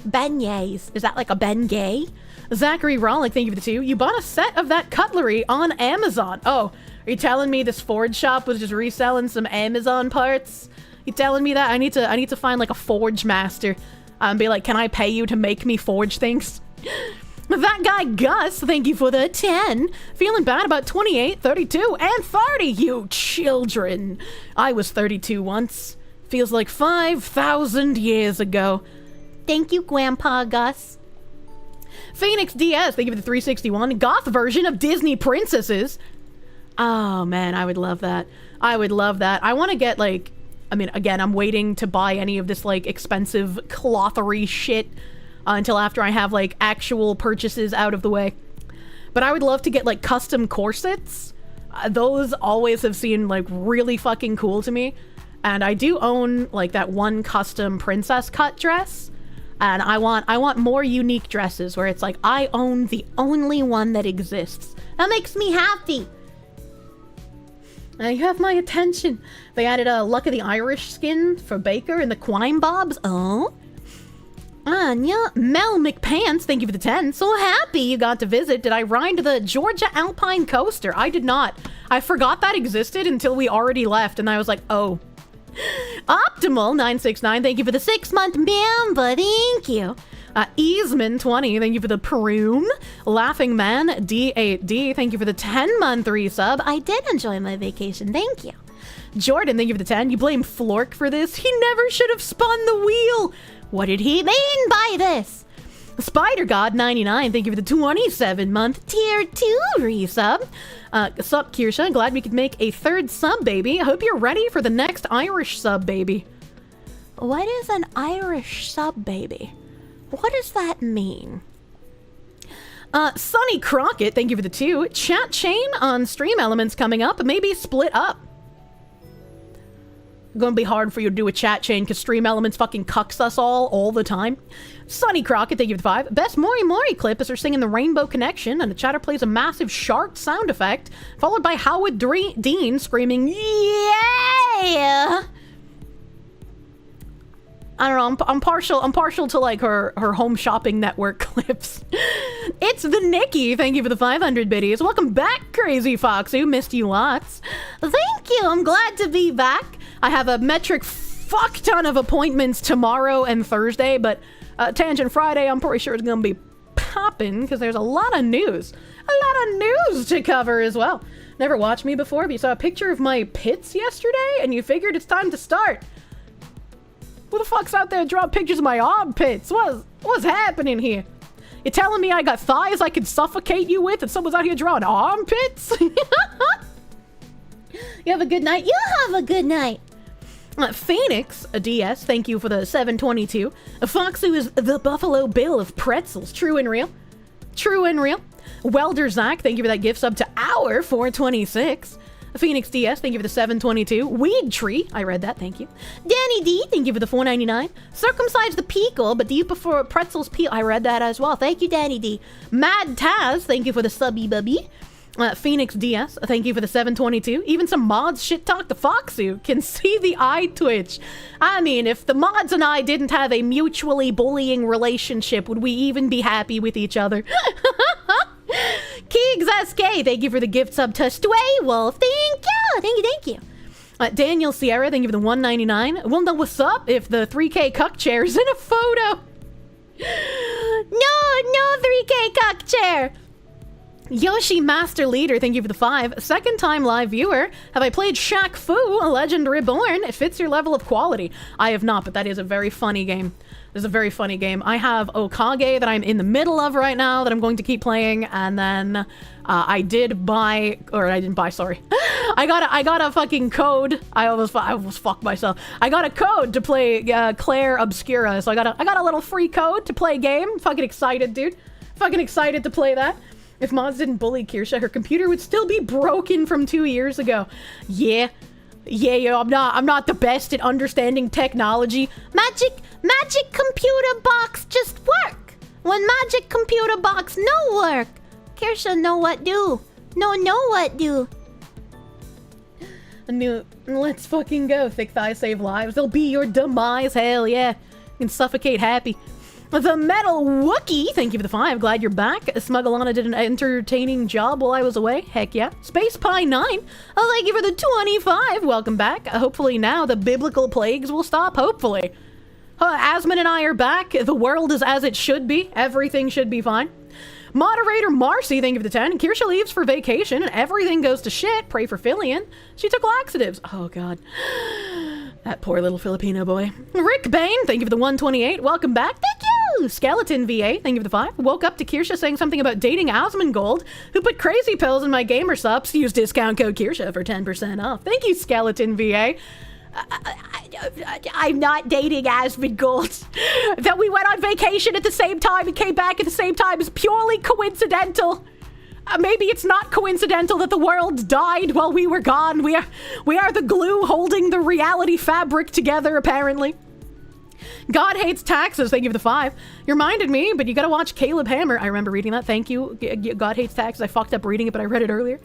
[SPEAKER 3] Beignets. Is that like a Ben-Gay? Zachary Rollick, thank you for the 2. You bought a set of that cutlery on Amazon. Oh, are you telling me this Forge shop was just reselling some Amazon parts? You telling me that? I need to find like a Forge master and be like, can I pay you to make me forge things? That guy Gus, thank you for the 10. Feeling bad about 28, 32, and 30, you children. I was 32 once. Feels like 5,000 years ago. Thank you, Grandpa Gus. Phoenix DS, thank you for the 361. Goth version of Disney princesses. Oh man, I would love that. I would love that. I want to get like, I mean, again, I'm waiting to buy any of this like expensive clothery shit until after I have like actual purchases out of the way. But I would love to get like custom corsets. Those always have seemed like really fucking cool to me. And I do own like that one custom princess cut dress. And I want more unique dresses where it's like I own the only one that exists. That makes me happy. You have my attention. They added a Luck of the Irish skin for Baker in the Quine Bobs. Oh. Anya. Mel McPants, thank you for the 10. So happy you got to visit. Did I ride the Georgia Alpine Coaster? I did not. I forgot that existed until we already left, and I was like, oh. Optimal969, thank you for the 6-month member. Thank you. Easeman20, thank you for the Prune. Laughing Man D8D, thank you for the 10-month resub. I did enjoy my vacation, thank you. Jordan, thank you for the 10. You blame Flork for this? He never should have spun the wheel. What did he mean by this? Spider God 99, thank you for the 27-month tier 2 resub. Sup, Kirsche, glad we could make a 3rd sub baby. I hope you're ready for the next Irish sub baby. What is an Irish sub baby? What does that mean? Sonny Crockett, thank you for the 2. Chat chain on Stream Elements coming up. Maybe split up. Gonna be hard for you to do a chat chain because Stream Elements fucking cucks us all the time. Sonny Crockett, thank you for the 5. Best Mori Mori clip is her singing the Rainbow Connection, and the chatter plays a massive shark sound effect, followed by Howard Dean screaming, yeah! I don't know, I'm partial to like her home shopping network clips. It's the Nikki, thank you for the 500 biddies. Welcome back, Crazy Foxy, missed you lots. Thank you, I'm glad to be back. I have a metric fuck ton of appointments tomorrow and Thursday, but Tangent Friday, I'm pretty sure it's gonna be popping because there's a lot of news. A lot of news to cover as well. Never watched me before, but you saw a picture of my pits yesterday and you figured it's time to start. Who the fuck's out there drawing pictures of my armpits? What's happening here? You telling me I got thighs I could suffocate you with and someone's out here drawing armpits? You have a good night? You have a good night. Phoenix, a DS, thank you for the 722. Foxy is the Buffalo Bill of pretzels. True and real. True and real. Welder Zach, thank you for that gift sub to our 426. Phoenix DS, thank you for the 722. Weed Tree, I read that, thank you. Danny D, thank you for the 499. Circumcise the Pickle, but do you prefer pretzels I read that as well. Thank you, Danny D. Mad Taz, thank you for the subby bubby. Phoenix DS, thank you for the 722. Even some mods shit talk the Foxu can see the eye twitch. I mean, if the mods and I didn't have a mutually bullying relationship, would we even be happy with each other? Keegs SK, thank you for the gift sub to Stray Wolf. Thank you. Daniel Sierra, thank you for the 199. We'll know what's up if the 3K cuck chair is in a photo. No 3K cuck chair. Yoshi Master Leader, thank you for the 5. Second time live viewer. Have I played Shaq Fu, A Legend Reborn? It fits your level of quality. I have not, but that is a very funny game. This is a very funny game. I have Okage that I'm in the middle of right now that I'm going to keep playing, and then I didn't buy, sorry. I got a fucking code. I almost fucked myself. I got a code to play Claire Obscura, so I got a little free code to play a game. Fucking excited, dude. Fucking excited to play that. If mods didn't bully Kirsche, her computer would still be broken from 2 years ago. Yeah, I'm not the best at understanding technology. Magic computer box just work. When magic computer box no work. Kirsche know what do. Know what do. Let's fucking go. Thick thighs save lives. They'll be your demise. Hell yeah. You can suffocate happy. The Metal Wookie, thank you for the 5. Glad you're back. Smugglana did an entertaining job while I was away. Heck yeah. Space Pie 9, oh, thank you for the 25. Welcome back. Hopefully now the biblical plagues will stop. Hopefully. Asmon and I are back. The world is as it should be. Everything should be fine. Moderator Marcy, thank you for the 10. Kirsche leaves for vacation and everything goes to shit. Pray for Fillion. She took laxatives. Oh, God. That poor little Filipino boy. Rick Bain, thank you for the 128. Welcome back. Thank you. Skeleton VA, thank you for the 5. Woke up to Kirsche saying something about dating Asmongold, who put crazy pills in my gamer subs. Use discount code Kirsche for 10% off. Thank you, Skeleton VA. I'm not dating Asmongold. That we went on vacation at the same time and came back at the same time is purely coincidental. Maybe it's not coincidental that the world died while we were gone. We are the glue holding the reality fabric together, apparently. God Hates Taxes, thank you for the 5. You reminded me, but you gotta watch Caleb Hammer. I remember reading that. Thank you. God Hates Taxes. I fucked up reading it, but I read it earlier.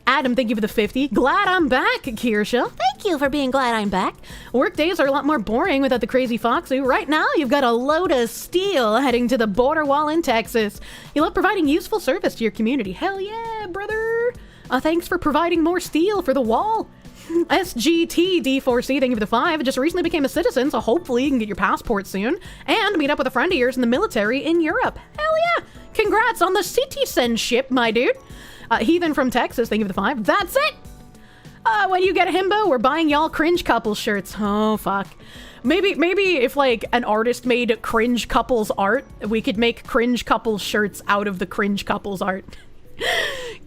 [SPEAKER 3] Adam, thank you for the 50. Glad I'm back, Kirsche. Thank you for being glad I'm back. Work days are a lot more boring without the crazy Foxy. Right now, you've got a load of steel heading to the border wall in Texas. You love providing useful service to your community. Hell yeah, brother. Thanks for providing more steel for the wall. SGT D4C, thank you for the 5. Just recently became a citizen, so hopefully you can get your passport soon and meet up with a friend of yours in the military in Europe. Hell yeah! Congrats on the citizenship, my dude. Heathen from Texas, thank you for the 5. That's it! When you get a himbo, we're buying y'all cringe couple shirts. Oh, fuck. Maybe if, like, an artist made cringe couples art, we could make cringe couples shirts out of the cringe couples art.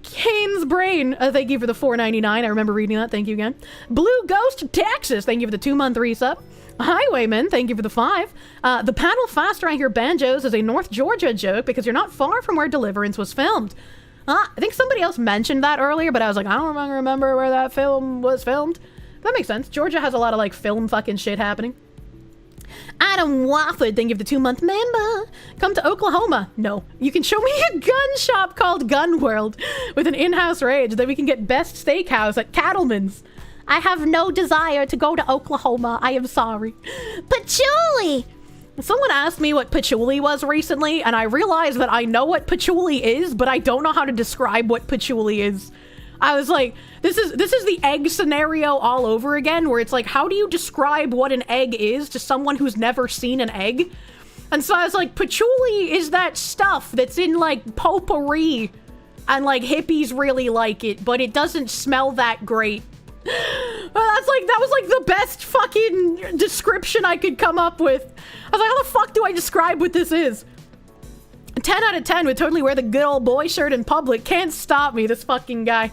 [SPEAKER 3] Kane's Brain, thank you for the $4.99. I remember reading that. Thank you again. Blue Ghost Texas, thank you for the 2-month resub. Highwayman, thank you for the 5. The paddle faster I hear banjos is a North Georgia joke because you're not far from where Deliverance was filmed. I think somebody else mentioned that earlier, but I was like, I don't remember where that film was filmed. That makes sense. Georgia has a lot of, like, film fucking shit happening. Adam Wofford, thank you for the 2-month member. Come to Oklahoma. No. You can show me a gun shop called Gun World with an in-house range that we can get best steakhouse at Cattleman's. I have no desire to go to Oklahoma. I am sorry. Patchouli! Someone asked me what patchouli was recently, and I realized that I know what patchouli is, but I don't know how to describe what patchouli is. I was like, this is the egg scenario all over again, where it's like, how do you describe what an egg is to someone who's never seen an egg? And so I was like, patchouli is that stuff that's in, like, potpourri, and, like, hippies really like it, but it doesn't smell that great. That was like the best fucking description I could come up with. I was like, how the fuck do I describe what this is? 10 out of 10 would totally wear the good old boy shirt in public. Can't stop me, this fucking guy.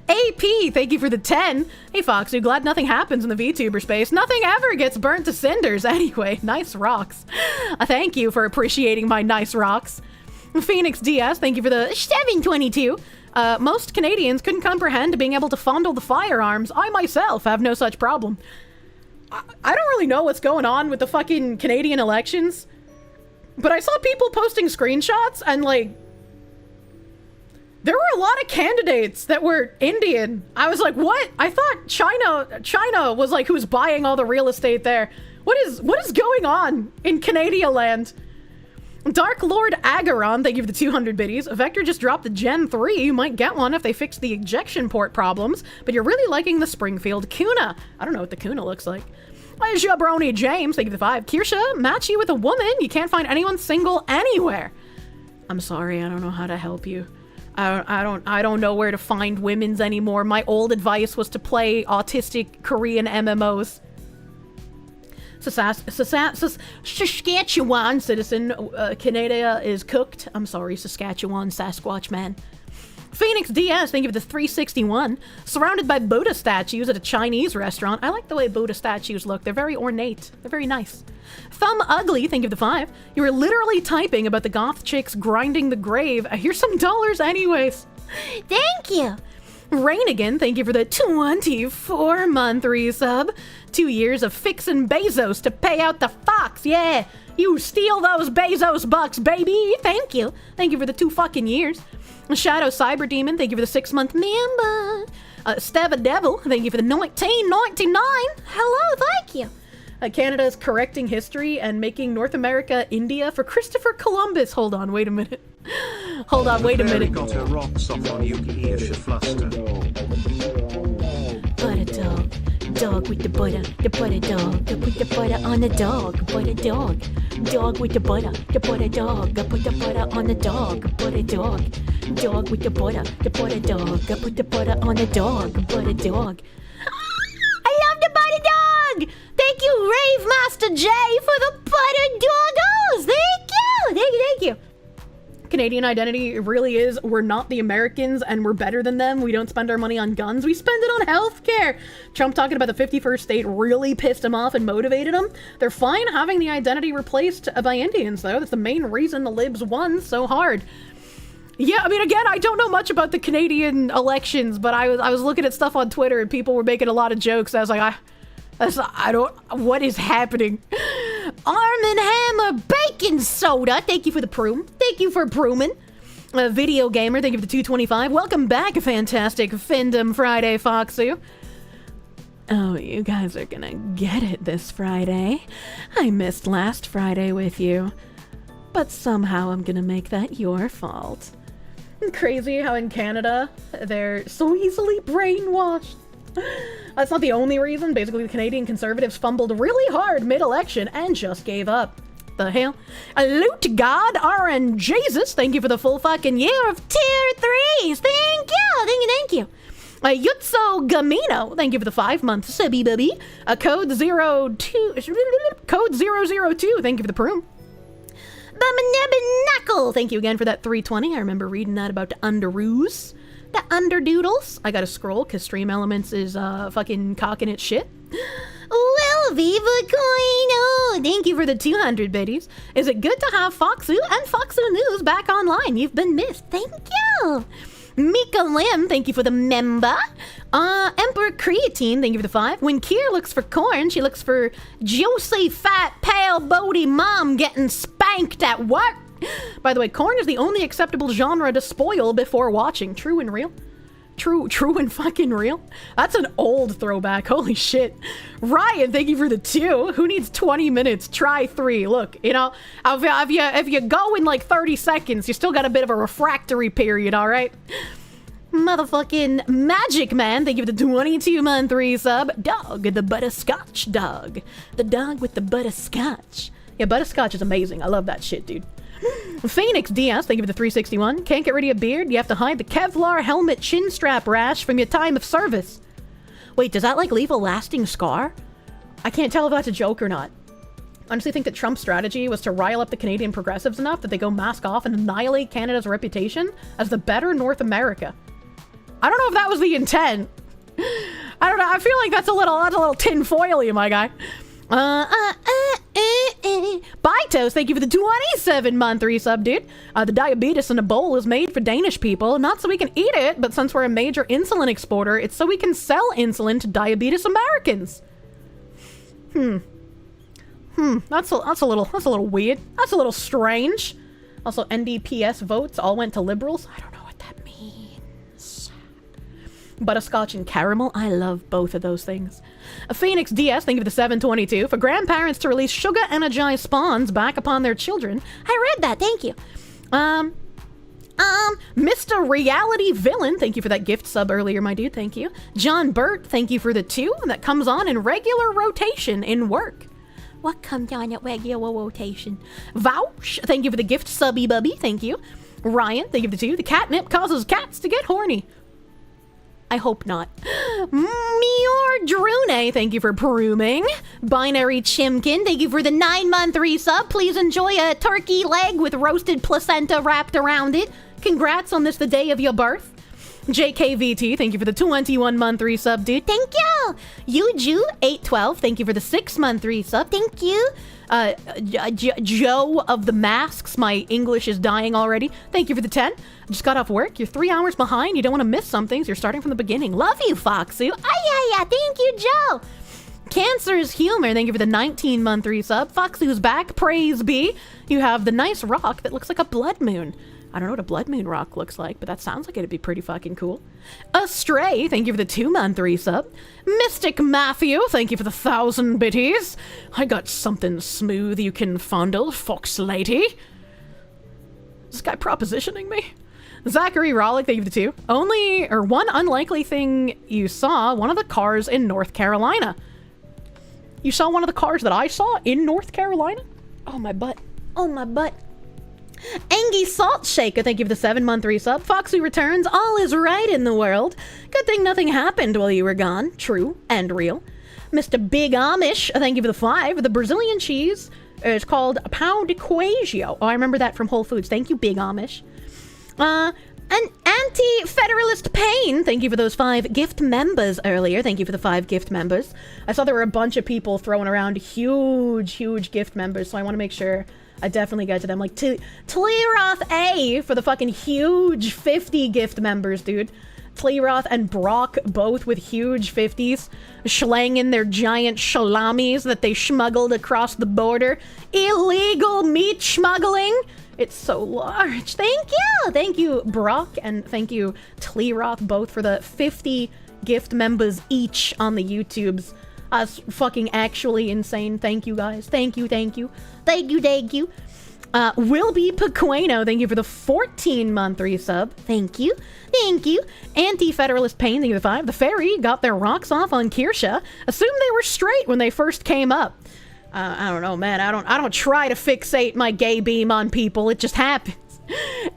[SPEAKER 3] AP, thank you for the 10. Hey Foxy, glad nothing happens in the VTuber space. Nothing ever gets burnt to cinders anyway. Nice rocks. Thank you for appreciating my nice rocks. Phoenix DS, thank you for the 722. Most Canadians couldn't comprehend being able to fondle the firearms. I myself have no such problem. I don't really know what's going on with the fucking Canadian elections, but I saw people posting screenshots and, like, there were a lot of candidates that were Indian. I was like, what? I thought China was, like, who's buying all the real estate there. What is going on in Canadian land? Dark Lord Agaron, thank you for the 200 biddies. Vector just dropped the Gen 3. You might get one if they fix the ejection port problems, but you're really liking the Springfield Kuna. I don't know what the Kuna looks like. Jabroni James, thank you for the 5. Kirsche, match you with a woman. You can't find anyone single anywhere. I'm sorry, I don't know how to help you. I don't know where to find women's anymore. My old advice was to play autistic Korean MMOs. Saskatchewan citizen, Canada is cooked. I'm sorry, Saskatchewan, Sasquatch man. Phoenix DS, thank you for the 361. Surrounded by Buddha statues at a Chinese restaurant. I like the way Buddha statues look. They're very ornate. They're very nice. Thumb Ugly, thank you for the 5. You were literally typing about the goth chicks grinding the grave. Here's some dollars anyways.
[SPEAKER 10] Thank you.
[SPEAKER 3] Rainigan, thank you for the 24-month resub. 2 years of fixing Bezos to pay out the Fox. Yeah, you steal those Bezos bucks, baby. Thank you. Thank you for the 2 fucking years. Shadow Cyber Demon, thank you for the 6-month member. Steva Devil, thank you for the 1999. Hello, thank you. Canada is correcting history and making North America India for Christopher Columbus. Hold on, wait a minute. Got a rocks off on you, Kirsche fluster.
[SPEAKER 10] Butter dog, dog with the butter dog. I put the butter on the dog, butter dog. Dog with the butter dog. I put the butter on the dog, butter dog. Dog with the butter dog. I put the butter on the dog, butter dog. I love the butter dog! Thank you, Rave Master J, for the butter doggos! Thank you!
[SPEAKER 3] Canadian identity really is, we're not the Americans and we're better than them. We don't spend our money on guns, we spend it on healthcare. Trump talking about the 51st state really pissed him off and motivated him. They're fine having the identity replaced by Indians, though. That's the main reason the libs won so hard. Yeah, I mean, again, I don't know much about the Canadian elections, but I was looking at stuff on Twitter and people were making a lot of jokes. I was like, what is happening? Arm and Hammer Bacon Soda, thank you for the broom. Thank you for brooming. Video Gamer, thank you for the 225. Welcome back, fantastic Findom Friday, Foxy. Oh, you guys are gonna get it this Friday. I missed last Friday with you, but somehow I'm gonna make that your fault. Crazy how in Canada, they're so easily brainwashed. That's not the only reason. Basically, the Canadian Conservatives fumbled really hard mid-election and just gave up. The hell? Loot God, RN Jesus, thank you for the full fucking year of tier 3s. Thank you. Yutso Gamino, thank you for the 5-month subby bubby. Code 002, code 002, thank you for the proom. Knuckle, thank you again for that 320. I remember reading that about the underoos. The underdoodles. I gotta scroll because Stream Elements is fucking cocking its shit. Well, Viva Coino! Thank you for the 200 biddies. Is it good to have Foxu and Foxu News back online? You've been missed. Thank you. Mika Lim, thank you for the member. Emperor Creatine, thank you for the 5. When Kier looks for corn, she looks for juicy, fat, pale, Bodie mom getting spanked at work. By the way, corn is the only acceptable genre to spoil before watching. True and real. True and fucking real. That's an old throwback. Holy shit. Ryan, thank you for the 2. Who needs 20 minutes? Try 3. Look, you know, if you go in like 30 seconds, you still got a bit of a refractory period, all right? Motherfucking Magic Man, thank you for the 22-month resub. Dog, the butterscotch dog. The dog with the butterscotch. Yeah, butterscotch is amazing. I love that shit, dude. Phoenix Diaz, thank you for the 361. Can't get rid of your beard? You have to hide the Kevlar helmet chin strap rash from your time of service. Wait, does that like leave a lasting scar? I can't tell if that's a joke or not. I honestly think that Trump's strategy was to rile up the Canadian progressives enough that they go mask off and annihilate Canada's reputation as the better North America. I don't know if that was the intent. I don't know. I feel like that's a little tinfoily, my guy. Bitos, thank you for the 27-month resub, dude. The diabetes in a bowl is made for Danish people, not so we can eat it, but since we're a major insulin exporter, it's so we can sell insulin to diabetes Americans. That's a little weird. That's a little strange. Also, NDPS votes all went to liberals. I don't know what that means. Butterscotch and caramel, I love both of those things. Phoenix DS, thank you for the 722. For grandparents to release sugar-energized spawns back upon their children. I read that, thank you. Mr. Reality Villain, thank you for that gift sub earlier, my dude, thank you. John Burt, thank you for the 2. That comes on in regular rotation in work. What comes on at regular rotation? Vouch, thank you for the gift subby bubby, thank you. Ryan, thank you for the 2. The catnip causes cats to get horny. I hope not. Mior Drune, thank you for prooming. Binary Chimkin, thank you for the 9-month resub. Please enjoy a turkey leg with roasted placenta wrapped around it. Congrats on this, the day of your birth. JKVT, thank you for the 21-month resub, dude. Thank you. Yuju812, thank you for the 6-month resub. Thank you. Joe of the Masks, my English is dying already. Thank you for the 10. I just got off work. You're 3 hours behind. You don't want to miss some things. You're starting from the beginning. Love you, Foxu. Yeah. Thank you, Joe. Cancer's Humor, thank you for the 19-month resub. Foxu's back. Praise be. You have the nice rock that looks like a blood moon. I don't know what a blood moon rock looks like, but that sounds like it'd be pretty fucking cool. Astray, thank you for the 2-month resub. Mystic Matthew, thank you for the 1,000 bitties. I got something smooth you can fondle, fox lady. Is this guy propositioning me? Zachary Rollick, thank you for the 2. One unlikely thing you saw, one of the cars in North Carolina. You saw one of the cars that I saw in North Carolina? Oh, my butt. Angie Salt Shaker, thank you for the 7-month resub. Foxy returns. All is right in the world. Good thing nothing happened while you were gone. True and real. Mr. Big Amish, thank you for the 5. The Brazilian cheese is called Pão de Queijo. Oh, I remember that from Whole Foods. Thank you, Big Amish. An Anti-Federalist Pain, thank you for those 5 gift members earlier. Thank you for the 5 gift members. I saw there were a bunch of people throwing around huge gift members, so I want to make sure I definitely get to them. Like, Tleroth A for the fucking huge 50 gift members, dude. Tleroth and Brock both with huge 50s, slanging their giant shalamis that they smuggled across the border. Illegal meat smuggling. It's so large. Thank you, Brock, and thank you, Tleroth, both for the 50 gift members each on the YouTubes. That's fucking actually insane. Thank you, guys. Thank you. Will be Pequeno, thank you for the 14-month resub. Thank you. Anti-Federalist Pain, thank you for the 5. The Fairy got their rocks off on Kirsche. Assume they were straight when they first came up. I don't know, man. I don't try to fixate my gay beam on people. It just happens.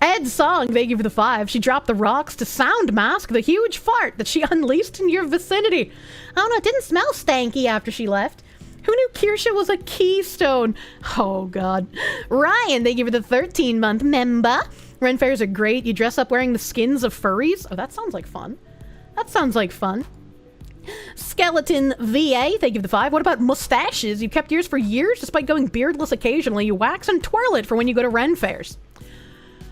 [SPEAKER 3] Ed Song, thank you for the 5. She dropped the rocks to sound mask the huge fart that she unleashed in your vicinity. I don't know, it didn't smell stanky after she left. Who knew Kirsche was a keystone? Oh, God. Ryan, thank you for the 13-month member. Ren fairs are great. You dress up wearing the skins of furries. Oh, that sounds like fun. That sounds like fun. Skeleton VA, thank you for the 5. What about mustaches? You kept yours for years despite going beardless occasionally. You wax and twirl it for when you go to Ren fairs.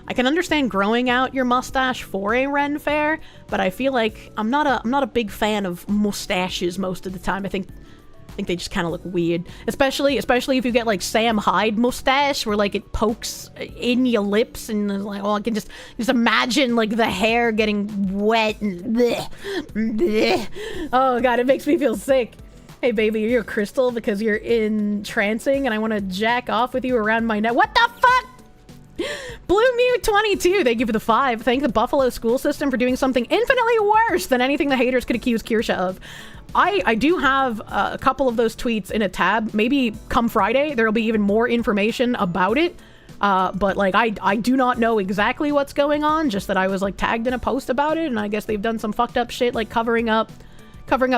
[SPEAKER 3] I can understand growing out your mustache for a Ren fair, but I feel like I'm not a big fan of mustaches most of the time. I think they just kind of look weird, especially if you get like Sam Hyde mustache where like it pokes in your lips and like, oh, I can just imagine like the hair getting wet and bleh, bleh. Oh God, it makes me feel sick. Hey baby, are you a crystal because you're entrancing and I want to jack off with you around my neck? What the fuck? Blue Mew 22, thank you for the 5. Thank the Buffalo school system for doing something infinitely worse than anything the haters could accuse Kirsche of. I do have a couple of those tweets in a tab. Maybe come Friday, there'll be even more information about it. But like, I do not know exactly what's going on, just that I was like tagged in a post about it, and I guess they've done some fucked up shit, like covering up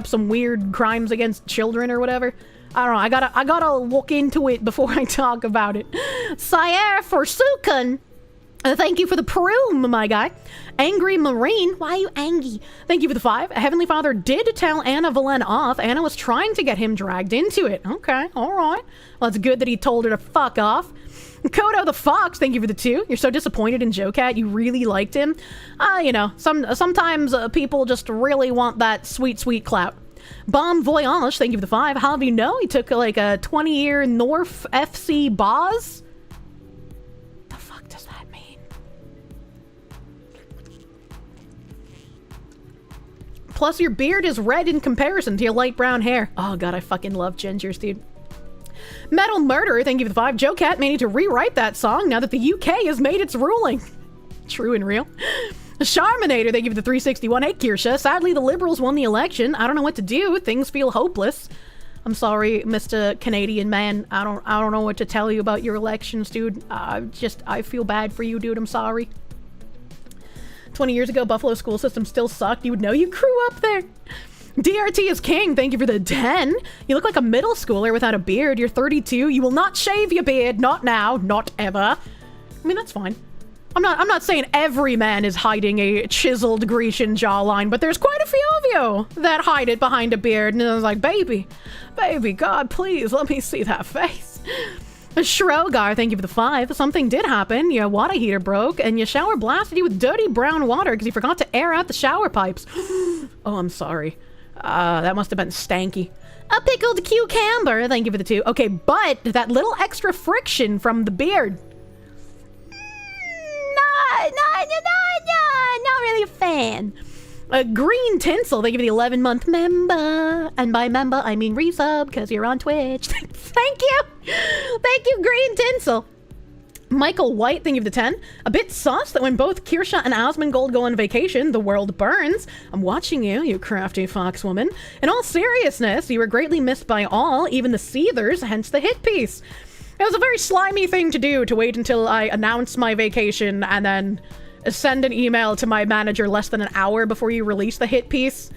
[SPEAKER 3] some weird crimes against children or whatever. I don't know, I gotta look into it before I talk about it. Sire for Sukun. Thank you for the Proom, my guy. Angry Marine, why are you angry? Thank you for the 5. Heavenly Father did tell Anna Valen off. Anna was trying to get him dragged into it. Okay, alright. Well, it's good that he told her to fuck off. Kodo the Fox, thank you for the 2. You're so disappointed in Joe Cat. You really liked him. You know, sometimes people just really want that sweet, sweet clout. Bomb Voyage, thank you for the 5. How do you know? He took like a 20-year North FC Boz. The fuck does that mean? Plus, your beard is red in comparison to your light brown hair. Oh god, I fucking love gingers, dude. Metal Murderer, thank you for the 5. Joe Cat may need to rewrite that song now that the UK has made its ruling. True and real. Charminator, thank you for the 361. Hey, Kirsche. Sadly, the Liberals won the election. I don't know what to do. Things feel hopeless. I'm sorry, Mr. Canadian man. I don't know what to tell you about your elections, dude. I feel bad for you, dude. I'm sorry. 20 years ago, Buffalo school system still sucked. You would know you grew up there. DRT is king. Thank you for the 10. You look like a middle schooler without a beard. You're 32. You will not shave your beard. Not now. Not ever. I mean, that's fine. I'm not saying every man is hiding a chiseled Grecian jawline, but there's quite a few of you that hide it behind a beard. And I was like, baby, God, please let me see that face. Shrogar, thank you for the 5. Something did happen. Your water heater broke, and your shower blasted you with dirty brown water because you forgot to air out the shower pipes. Oh, I'm sorry. That must have been stanky. A pickled cucumber, thank you for the 2. Okay, but that little extra friction from the beard. Not really a fan. Green Tinsel, thank you for the 11-month member. And by member, I mean resub, because you're on Twitch. Thank you. Thank you, Green Tinsel. Michael White, thank you for the 10. A bit sus that when both Kirsche and Asmongold go on vacation, the world burns. I'm watching you, you crafty foxwoman. In all seriousness, you were greatly missed by all, even the Seethers, hence the hit piece. It was a very slimy thing to do, to wait until I announce my vacation and then send an email to my manager less than an hour before you release the hit piece.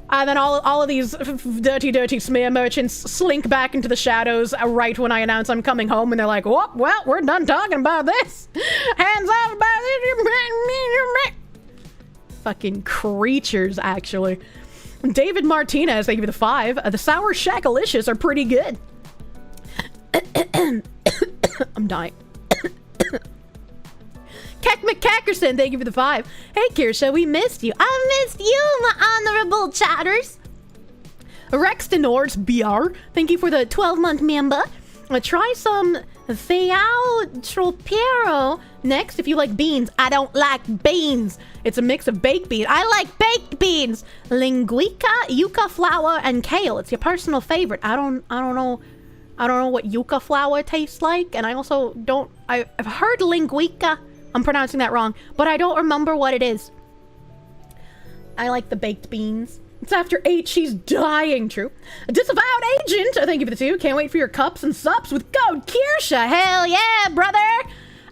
[SPEAKER 3] And then all of these dirty smear merchants slink back into the shadows right when I announce I'm coming home, and they're like, oh, well, we're done talking about this. Hands off about it. Fucking creatures, actually. David Martinez, thank you for the 5. The sour shackalicious are pretty good. I'm dying. Keck McCackerson, thank you for the 5. Hey, Kirsche, we missed you. I missed you, my honorable chatters. Rex Denors BR, thank you for the 12-month member. Try some Tropero next if you like beans. I don't like beans. It's a mix of baked beans. I like baked beans. Linguica, yucca flour, and kale. It's your personal favorite. I don't know what yucca flour tastes like, and I also don't. I've heard linguica. I'm pronouncing that wrong, but I don't remember what it is. I like the baked beans. It's after 8. She's dying. True. A disavowed agent. Thank you for the 2. Can't wait for your cups and sups with code Kirsche. Hell yeah, brother.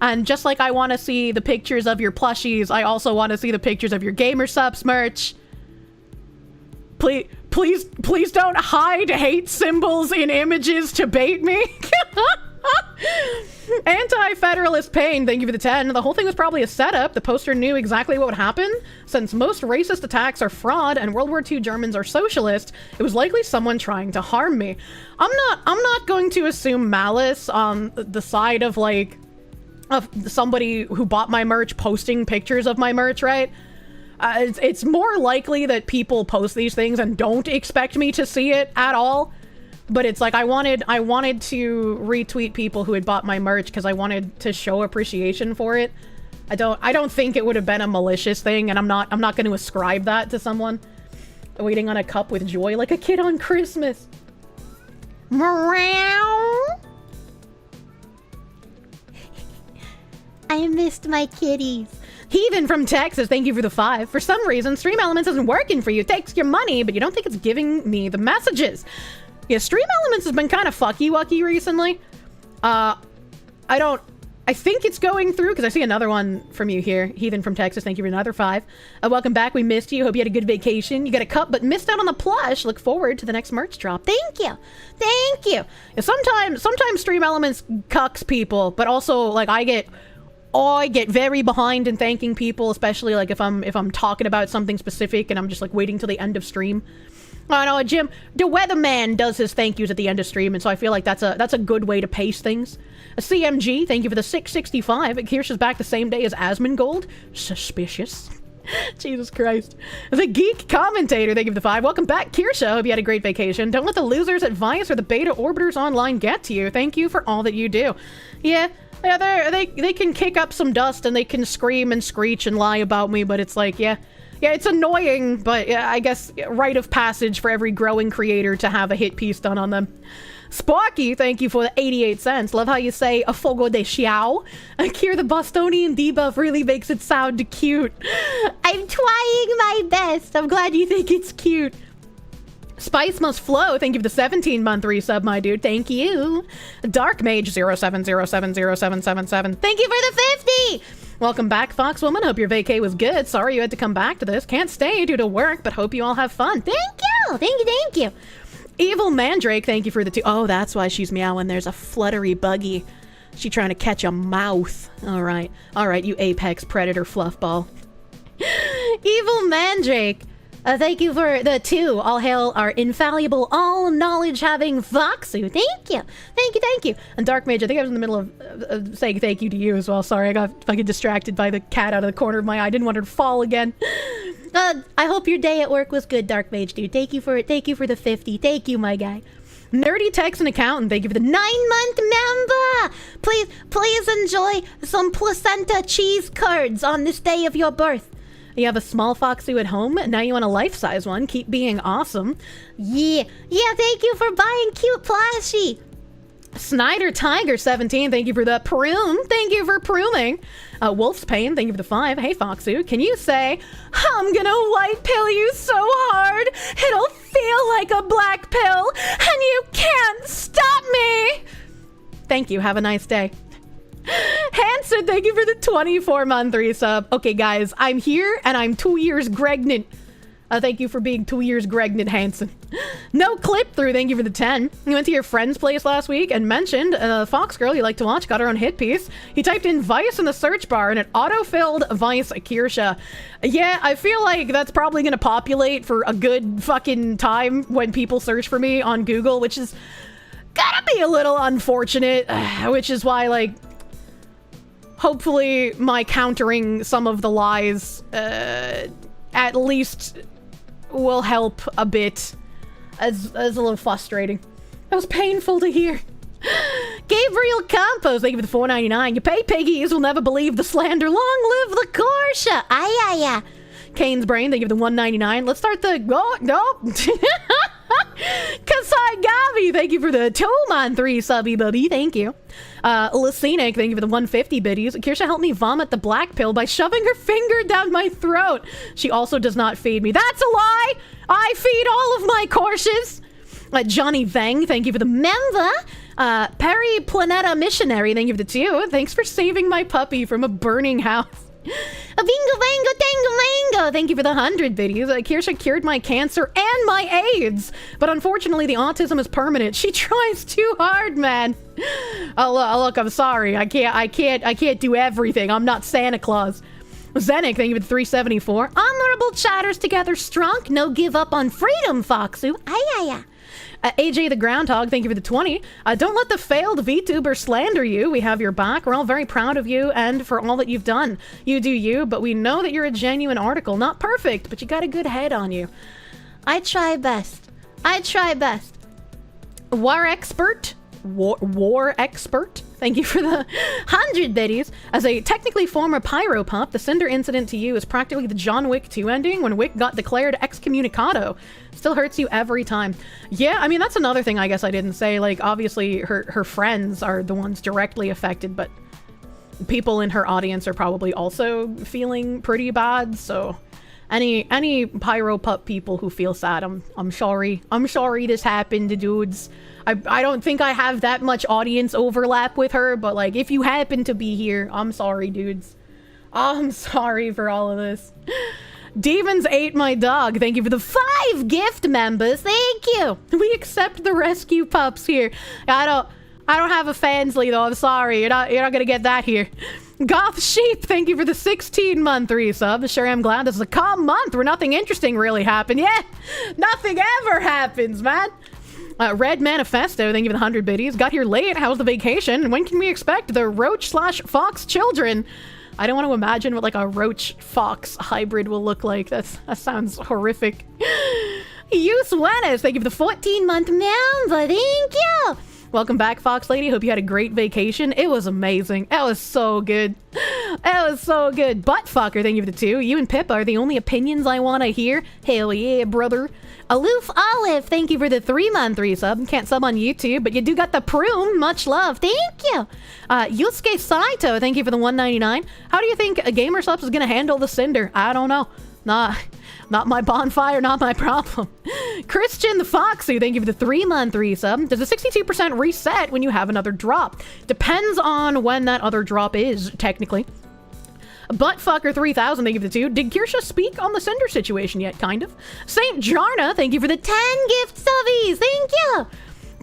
[SPEAKER 1] And just like I want to see the pictures of your plushies, I also want to see the pictures of your Gamer Supps merch. Please don't hide hate symbols in images to bait me. Anti-Federalist Pain, thank you for the 10. The whole thing was probably a setup. The poster knew exactly what would happen. Since most racist attacks are fraud and World War II Germans are socialist, it was likely someone trying to harm me. I'm not going to assume malice on the side of, like, of somebody who bought my merch posting pictures of my merch, right? It's more likely that people post these things and don't expect me to see it at all. But it's like I wanted to retweet people who had bought my merch because I wanted to show appreciation for it. I don't think it would have been a malicious thing, and I'm not going to ascribe that to someone. Waiting on a cup with joy like a kid on Christmas.
[SPEAKER 10] Meow. I missed my kitties.
[SPEAKER 1] Heathen from Texas, thank you for the 5. For some reason, Stream Elements isn't working for you. It takes your money, but you don't think it's giving me the messages. Yeah, Stream Elements has been kind of fucky-wucky recently. I think it's going through, because I see another one from you here. Heathen from Texas, thank you for another 5. Welcome back, we missed you. Hope you had a good vacation. You got a cup, but missed out on the plush. Look forward to the next merch drop.
[SPEAKER 10] Thank you. Thank you.
[SPEAKER 1] Yeah, sometimes Stream Elements cucks people, but also, like, I get very behind in thanking people, especially, like, if I'm talking about something specific and I'm just, like, waiting till the end of stream. I know, Jim, the weatherman does his thank yous at the end of stream, and so I feel like that's a good way to pace things. A CMG, thank you for the 665. Kirsche is back the same day as Asmongold. Suspicious. Jesus Christ. The Geek Commentator, thank you for the 5. Welcome back, Kirsche. Hope you had a great vacation. Don't let the losers at Vice or the beta orbiters online get to you. Thank you for all that you do. Yeah, they can kick up some dust and they can scream and screech and lie about me, but it's like, yeah, it's annoying, but yeah, I guess rite of passage for every growing creator to have a hit piece done on them. Sparky, thank you for the 88 cents. Love how you say a fogo de xiao. Akir, the Bostonian debuff really makes it sound cute.
[SPEAKER 10] I'm trying my best. I'm glad you think it's cute.
[SPEAKER 1] Spice Must Flow, thank you for the 17-month resub, my dude. Thank you. Dark Mage 07070777, thank you for the 50. Welcome back, Foxwoman. Hope your vacay was good. Sorry you had to come back to this. Can't stay due to work, but hope you all have fun.
[SPEAKER 10] Thank you. Thank you.
[SPEAKER 1] Evil Mandrake, thank you for the 2. Oh, that's why she's meowing. There's a fluttery buggy. She trying to catch a mouth. All right, you apex predator fluffball. Evil Mandrake, thank you for the 2. All hail our infallible, all knowledge having Foxu. Thank you. And Dark Mage, I think I was in the middle of saying thank you to you as well. Sorry, I got fucking distracted by the cat out of the corner of my eye. I didn't want her to fall again.
[SPEAKER 10] I hope your day at work was good, Dark Mage, dude. Thank you for the 50. Thank you, my guy.
[SPEAKER 1] Nerdy Texan Accountant, thank you for the
[SPEAKER 10] 9-month member. Please enjoy some placenta cheese curds on this day of your birth.
[SPEAKER 1] You have a small Foxu at home, now you want a life-size one. Keep being awesome.
[SPEAKER 10] Yeah, thank you for buying cute plushie.
[SPEAKER 1] Snyder Tiger 17, thank you for the prune. Thank you for pruning. Wolf's Pain, thank you for the 5. Hey Foxu, can you say, I'm gonna white pill you so hard, it'll feel like a black pill, and you can't stop me. Thank you, have a nice day. Hanson, thank you for the 24-month resub. Okay guys, I'm here and I'm 2 years pregnant. Thank you for being 2 years pregnant, Hanson. No clip through, thank you for the 10. You went to your friend's place last week and mentioned Fox Girl you like to watch got her own hit piece. He typed in Vice in the search bar and it auto-filled Vice Kirsche. Yeah, I feel like that's probably gonna populate for a good fucking time when people search for me on Google, which is gonna be a little unfortunate, which is why, like, hopefully my countering some of the lies at least will help a bit, as a little frustrating. That was painful to hear. Gabriel Campos, thank you for the $4.99. You pay piggies will never believe the slander. Long live the Kirsche.
[SPEAKER 10] Ay.
[SPEAKER 1] Kane's Brain, thank you for the $1.99. Let's start the... Oh, no. Kasai Gavi, thank you for the 2-month resubby, bubby. Thank you. Lacinic, thank you for the 150 biddies. Kirsche helped me vomit the black pill by shoving her finger down my throat. She also does not feed me. That's a lie! I feed all of my Kirsches.
[SPEAKER 3] Johnny Vang, thank you for the member. Perry Planeta Missionary, thank you for the 2. Thanks for saving my puppy from a burning house. A bingo bango tango mango, thank you for the 100 biddies. Kirsche cured my cancer and my AIDS, but unfortunately the autism is permanent. She tries too hard, man. Oh look, I'm sorry. I can't do everything. I'm not Santa Claus. Zenik, thank you for the 374. Honorable chatters together strong. No give up on freedom, Foxu. Ay. AJ the Groundhog, thank you for the 20. Don't let the failed VTuber slander you. We have your back. We're all very proud of you and for all that you've done. You do you, but we know that you're a genuine article. Not perfect, but you got a good head on you. I try best. War Expert, thank you for the 100 biddies. As a technically former pyro pup, the Cinder incident to you is practically the John Wick 2 ending when Wick got declared excommunicado. Still hurts you every time. Yeah, I mean, that's another thing I guess I didn't say. Like, obviously, her friends are the ones directly affected, but people in her audience are probably also feeling pretty bad, so... Any pyro pup people who feel sad, I'm sorry. I'm sorry this happened to dudes. I don't think I have that much audience overlap with her, but like if you happen to be here, I'm sorry, dudes. I'm sorry for all of this. Demons ate my dog. Thank you for the 5 gift members. Thank you. We accept the rescue pups here. I don't have a fansly though. I'm sorry. You're not gonna get that here. Goth Sheep, thank you for the 16-month resub. Sure, I'm glad this is a calm month where nothing interesting really happened. Yeah, nothing ever happens, man. Red Manifesto, thank you for the 100 biddies. Got here late. How's the vacation? When can we expect the Roach/Fox children? I don't want to imagine what like a Roach-Fox hybrid will look like. That sounds horrific. Use Wenis, thank you for the 14-month member. Thank you. Welcome back, Fox Lady. Hope you had a great vacation. It was amazing. That was so good. That was so good. Buttfucker, thank you for the 2. You and Pippa are the only opinions I want to hear. Hell yeah, brother. Aloof Olive, thank you for the 3-month resub. Can't sub on YouTube, but you do got the Prune. Much love. Thank you. Yusuke Saito, thank you for the 199. How do you think a Gamer Supps is going to handle the Cinder? I don't know. Not my bonfire, not my problem. Christian the Foxy, thank you for the 3-month resub. Does a 62% reset when you have another drop? Depends on when that other drop is, technically. Buttfucker 3000, thank you for the 2. Did Kirsche speak on the Cinder situation yet? Kind of. Saint Jarna, thank you for the 10 gift subbies. Thank you.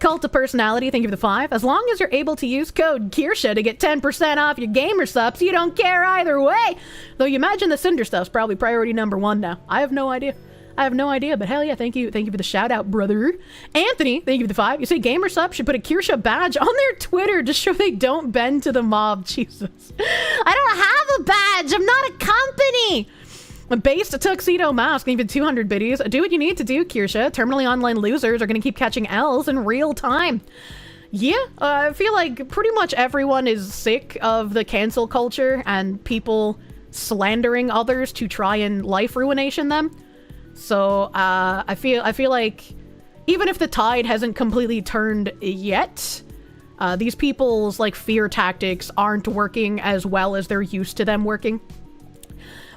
[SPEAKER 3] Cult of Personality, thank you for the 5. As long as you're able to use code Kirsche to get 10% off your Gamer Supps, you don't care either way. Though you imagine the Cinder stuff's probably priority number 1 now. I have no idea. But hell yeah, thank you for the shout out, brother. Anthony, thank you for the 5. You say Gamer Supps should put a Kirsche badge on their Twitter to show they don't bend to the mob. Jesus. I don't have a badge. I'm not a company. A based tuxedo mask, even 200 biddies. Do what you need to do, Kirsche. Terminally online losers are going to keep catching L's in real time. Yeah, I feel like pretty much everyone is sick of the cancel culture and people slandering others to try and life ruination them. So I feel like even if the tide hasn't completely turned yet, these people's like fear tactics aren't working as well as they're used to them working.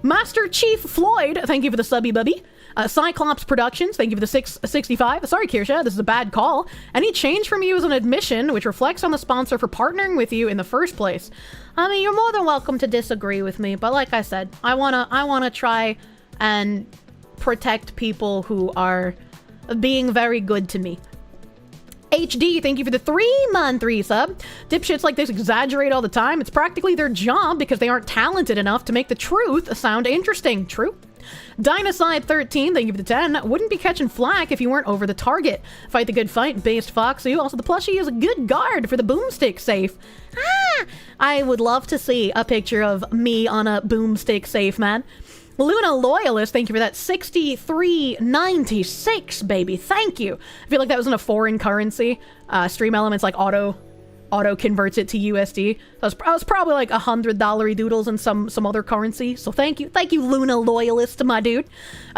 [SPEAKER 3] Master Chief Floyd, thank you for the subby bubby. Cyclops Productions, thank you for the 665. Sorry, Kirsche, this is a bad call. Any change from you is an admission, which reflects on the sponsor for partnering with you in the first place. I mean, you're more than welcome to disagree with me, but like I said, I wanna try and protect people who are being very good to me. HD, thank you for the 3-month resub. Dipshits like this exaggerate all the time. It's practically their job because they aren't talented enough to make the truth sound interesting. True. Dynaside 13, thank you for the 10. Wouldn't be catching flack if you weren't over the target. Fight the good fight, based Foxy. Also, the plushie is a good guard for the boomstick safe. I would love to see a picture of me on a boomstick safe, man. Luna Loyalist, thank you for that 63.96, baby. Thank you. I feel like that was in a foreign currency. Stream Elements like auto converts it to USD. I was probably like $100 doodles in some other currency. So thank you, Luna Loyalist, my dude.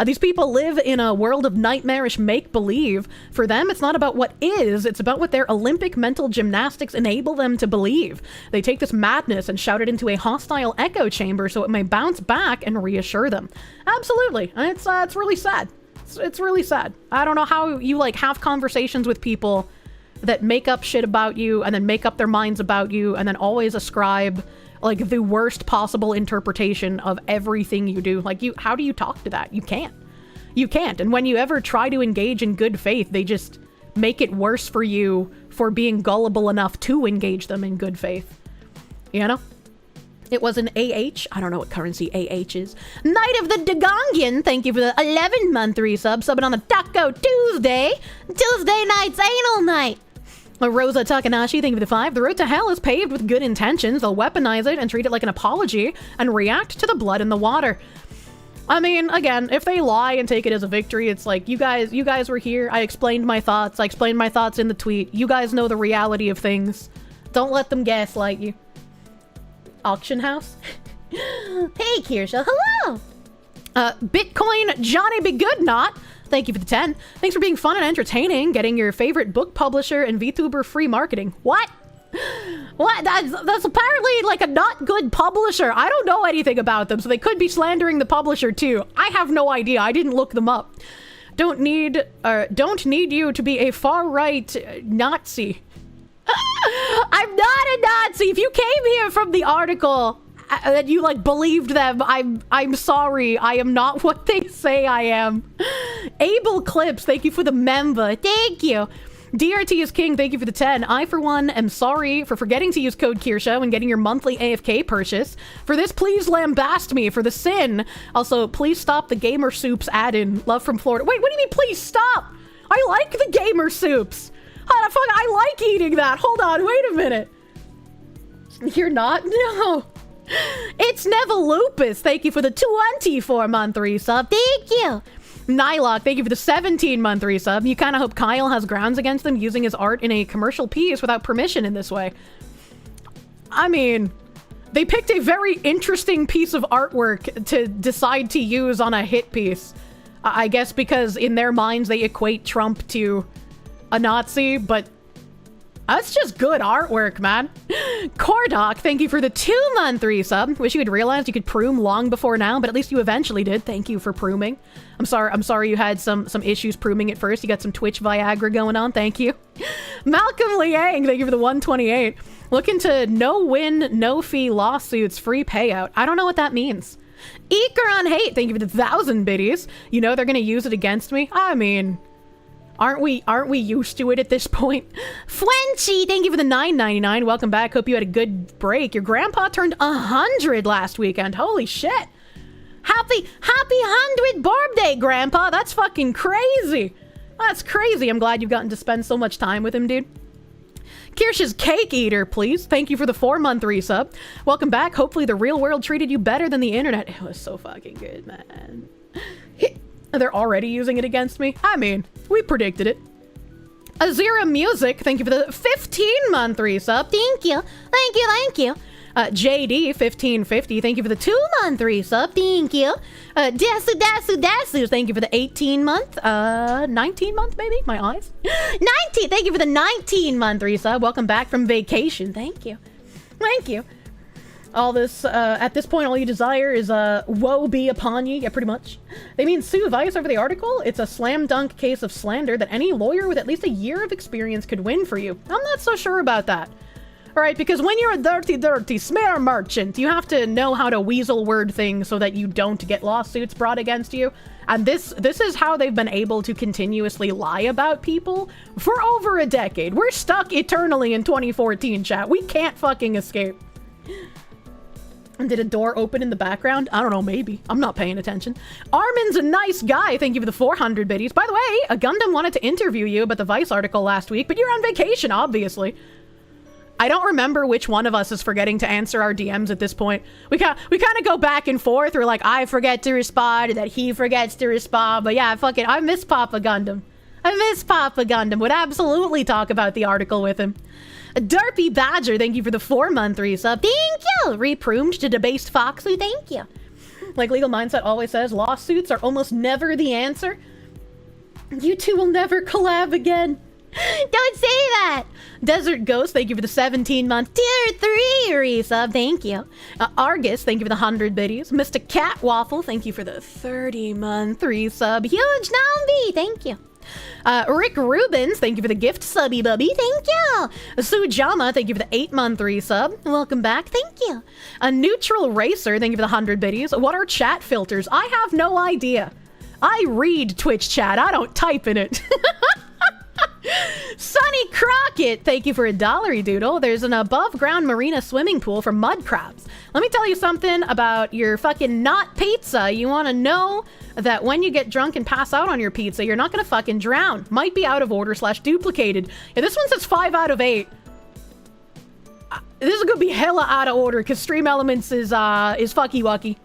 [SPEAKER 3] These people live in a world of nightmarish make-believe. For them, it's not about what is, it's about what their Olympic mental gymnastics enable them to believe. They take this madness and shout it into a hostile echo chamber so it may bounce back and reassure them. Absolutely, it's really sad. It's really sad. I don't know how you like have conversations with people that make up shit about you and then make up their minds about you and then always ascribe like the worst possible interpretation of everything you do. Like how do you talk to that? You can't. You can't. And when you ever try to engage in good faith, they just make it worse for you for being gullible enough to engage them in good faith. You know? It was an AH. I don't know what currency AH is. Night of the Dagongian. Thank you for the 11-month resub. Subbing on the Taco Tuesday. Tuesday night's anal night. Rosa Takanashi, thank you for the 5. The road to hell is paved with good intentions. They'll weaponize it and treat it like an apology and react to the blood in the water. I mean, again, if they lie and take it as a victory, it's like, you guys were here. I explained my thoughts. I explained my thoughts in the tweet. You guys know the reality of things. Don't let them gaslight you. Auction house? Hey, Kirsche. Hello! Bitcoin Johnny Be Good Not. Thank you for the 10. Thanks for being fun and entertaining, getting your favorite book publisher and VTuber free marketing. What? What? That's apparently like a not good publisher. I don't know anything about them, so they could be slandering the publisher too. I have no idea. I didn't look them up. Don't need you to be a far-right Nazi. I'm not a Nazi. If you came here from the article that you like believed them, I'm sorry. I am not what they say I am. Abel Clips, thank you for the member. Thank you. DRT is king, thank you for the 10. I, for one, am sorry for forgetting to use code Kirsche when getting your monthly AFK purchase. For this, please lambast me for the sin. Also, please stop the Gamer Soups add-in. Love from Florida. Wait, what do you mean, please stop? I like the Gamer Soups. How the fuck? I like eating that. Hold on, wait a minute. You're not? No. It's Neville Lupus. Thank you for the 24-month resub. Thank you. Nylock, thank you for the 17-month resub. You kind of hope Kyle has grounds against them using his art in a commercial piece without permission in this way. I mean, they picked a very interesting piece of artwork to decide to use on a hit piece. I guess because in their minds they equate Trump to a Nazi, but that's just good artwork, man. Cordoc, thank you for the 2-month resub. Wish you had realized you could prune long before now, but at least you eventually did. Thank you for pruning. I'm sorry you had some issues pruning at first. You got some Twitch Viagra going on. Thank you. Malcolm Liang, thank you for the 128. Looking to no-win, no-fee lawsuits, free payout. I don't know what that means. Eker on Hate, thank you for the 1,000 biddies. You know they're gonna use it against me? I mean, aren't we used to it at this point? Flenchy, thank you for the $9.99. Welcome back. Hope you had a good break. Your grandpa turned 100 last weekend. Holy shit. Happy 100th birthday, Grandpa. That's fucking crazy. That's crazy. I'm glad you've gotten to spend so much time with him, dude. Kirsch's Cake Eater, please. Thank you for the 4-month resub. Welcome back. Hopefully the real world treated you better than the internet. It was so fucking good, man. They're already using it against me? I mean, we predicted it. Azira Music, thank you for the 15-month resub. Thank you. Thank you, thank you. JD, 1550, thank you for the 2-month resub. Thank you. Dasu, thank you for the 18-month, 19-month maybe? My eyes. 19, thank you for the 19-month resub. Welcome back from vacation. Thank you. Thank you. All this, at this point, all you desire is, woe be upon you. Yeah, pretty much. They mean sue Vice over the article? It's a slam dunk case of slander that any lawyer with at least a year of experience could win for you. I'm not so sure about that. Alright, because when you're a dirty smear merchant, you have to know how to weasel word things so that you don't get lawsuits brought against you. And this is how they've been able to continuously lie about people for over a decade. We're stuck eternally in 2014, chat. We can't fucking escape. And did a door open in the background? I don't know, maybe. I'm not paying attention. Armin's a nice guy. Thank you for the 400 biddies. By the way, a Gundam wanted to interview you about the Vice article last week, but you're on vacation, obviously. I don't remember which one of us is forgetting to answer our DMs at this point. We kind of go back and forth. We're like, I forget to respond, and that he forgets to respond. But yeah, fuck it. I miss Papa Gundam. Would absolutely talk about the article with him. Derpy Badger, thank you for the 4-month resub. Thank you! Repruned to debased Foxy, thank you. Like Legal Mindset always says, lawsuits are almost never the answer. You two will never collab again.
[SPEAKER 10] Don't say that.
[SPEAKER 3] Desert Ghost, thank you for the 17-month
[SPEAKER 10] Tier 3 resub, thank you.
[SPEAKER 3] Argus, thank you for the 100 biddies. Mr. Cat Waffle, thank you for the 30-month resub.
[SPEAKER 10] Huge Nambi, thank you.
[SPEAKER 3] Rick Rubens, thank you for the gift subby bubby,
[SPEAKER 10] Thank you.
[SPEAKER 3] Sujama, thank you for the 8-month resub.
[SPEAKER 10] Welcome back, thank you.
[SPEAKER 3] A Neutral Racer, thank you for the 100 biddies. What are chat filters? I have no idea. I read Twitch chat, I don't type in it. Sonny Crockett, thank you for a $1 doodle. There's an above-ground marina swimming pool for mud crabs. Let me tell you something about your fucking not pizza. You want to know that when you get drunk and pass out on your pizza, you're not going to fucking drown. Might be out of order / duplicated. Yeah, this one says 5 out of 8. This is going to be hella out of order because Stream Elements is fucky wucky.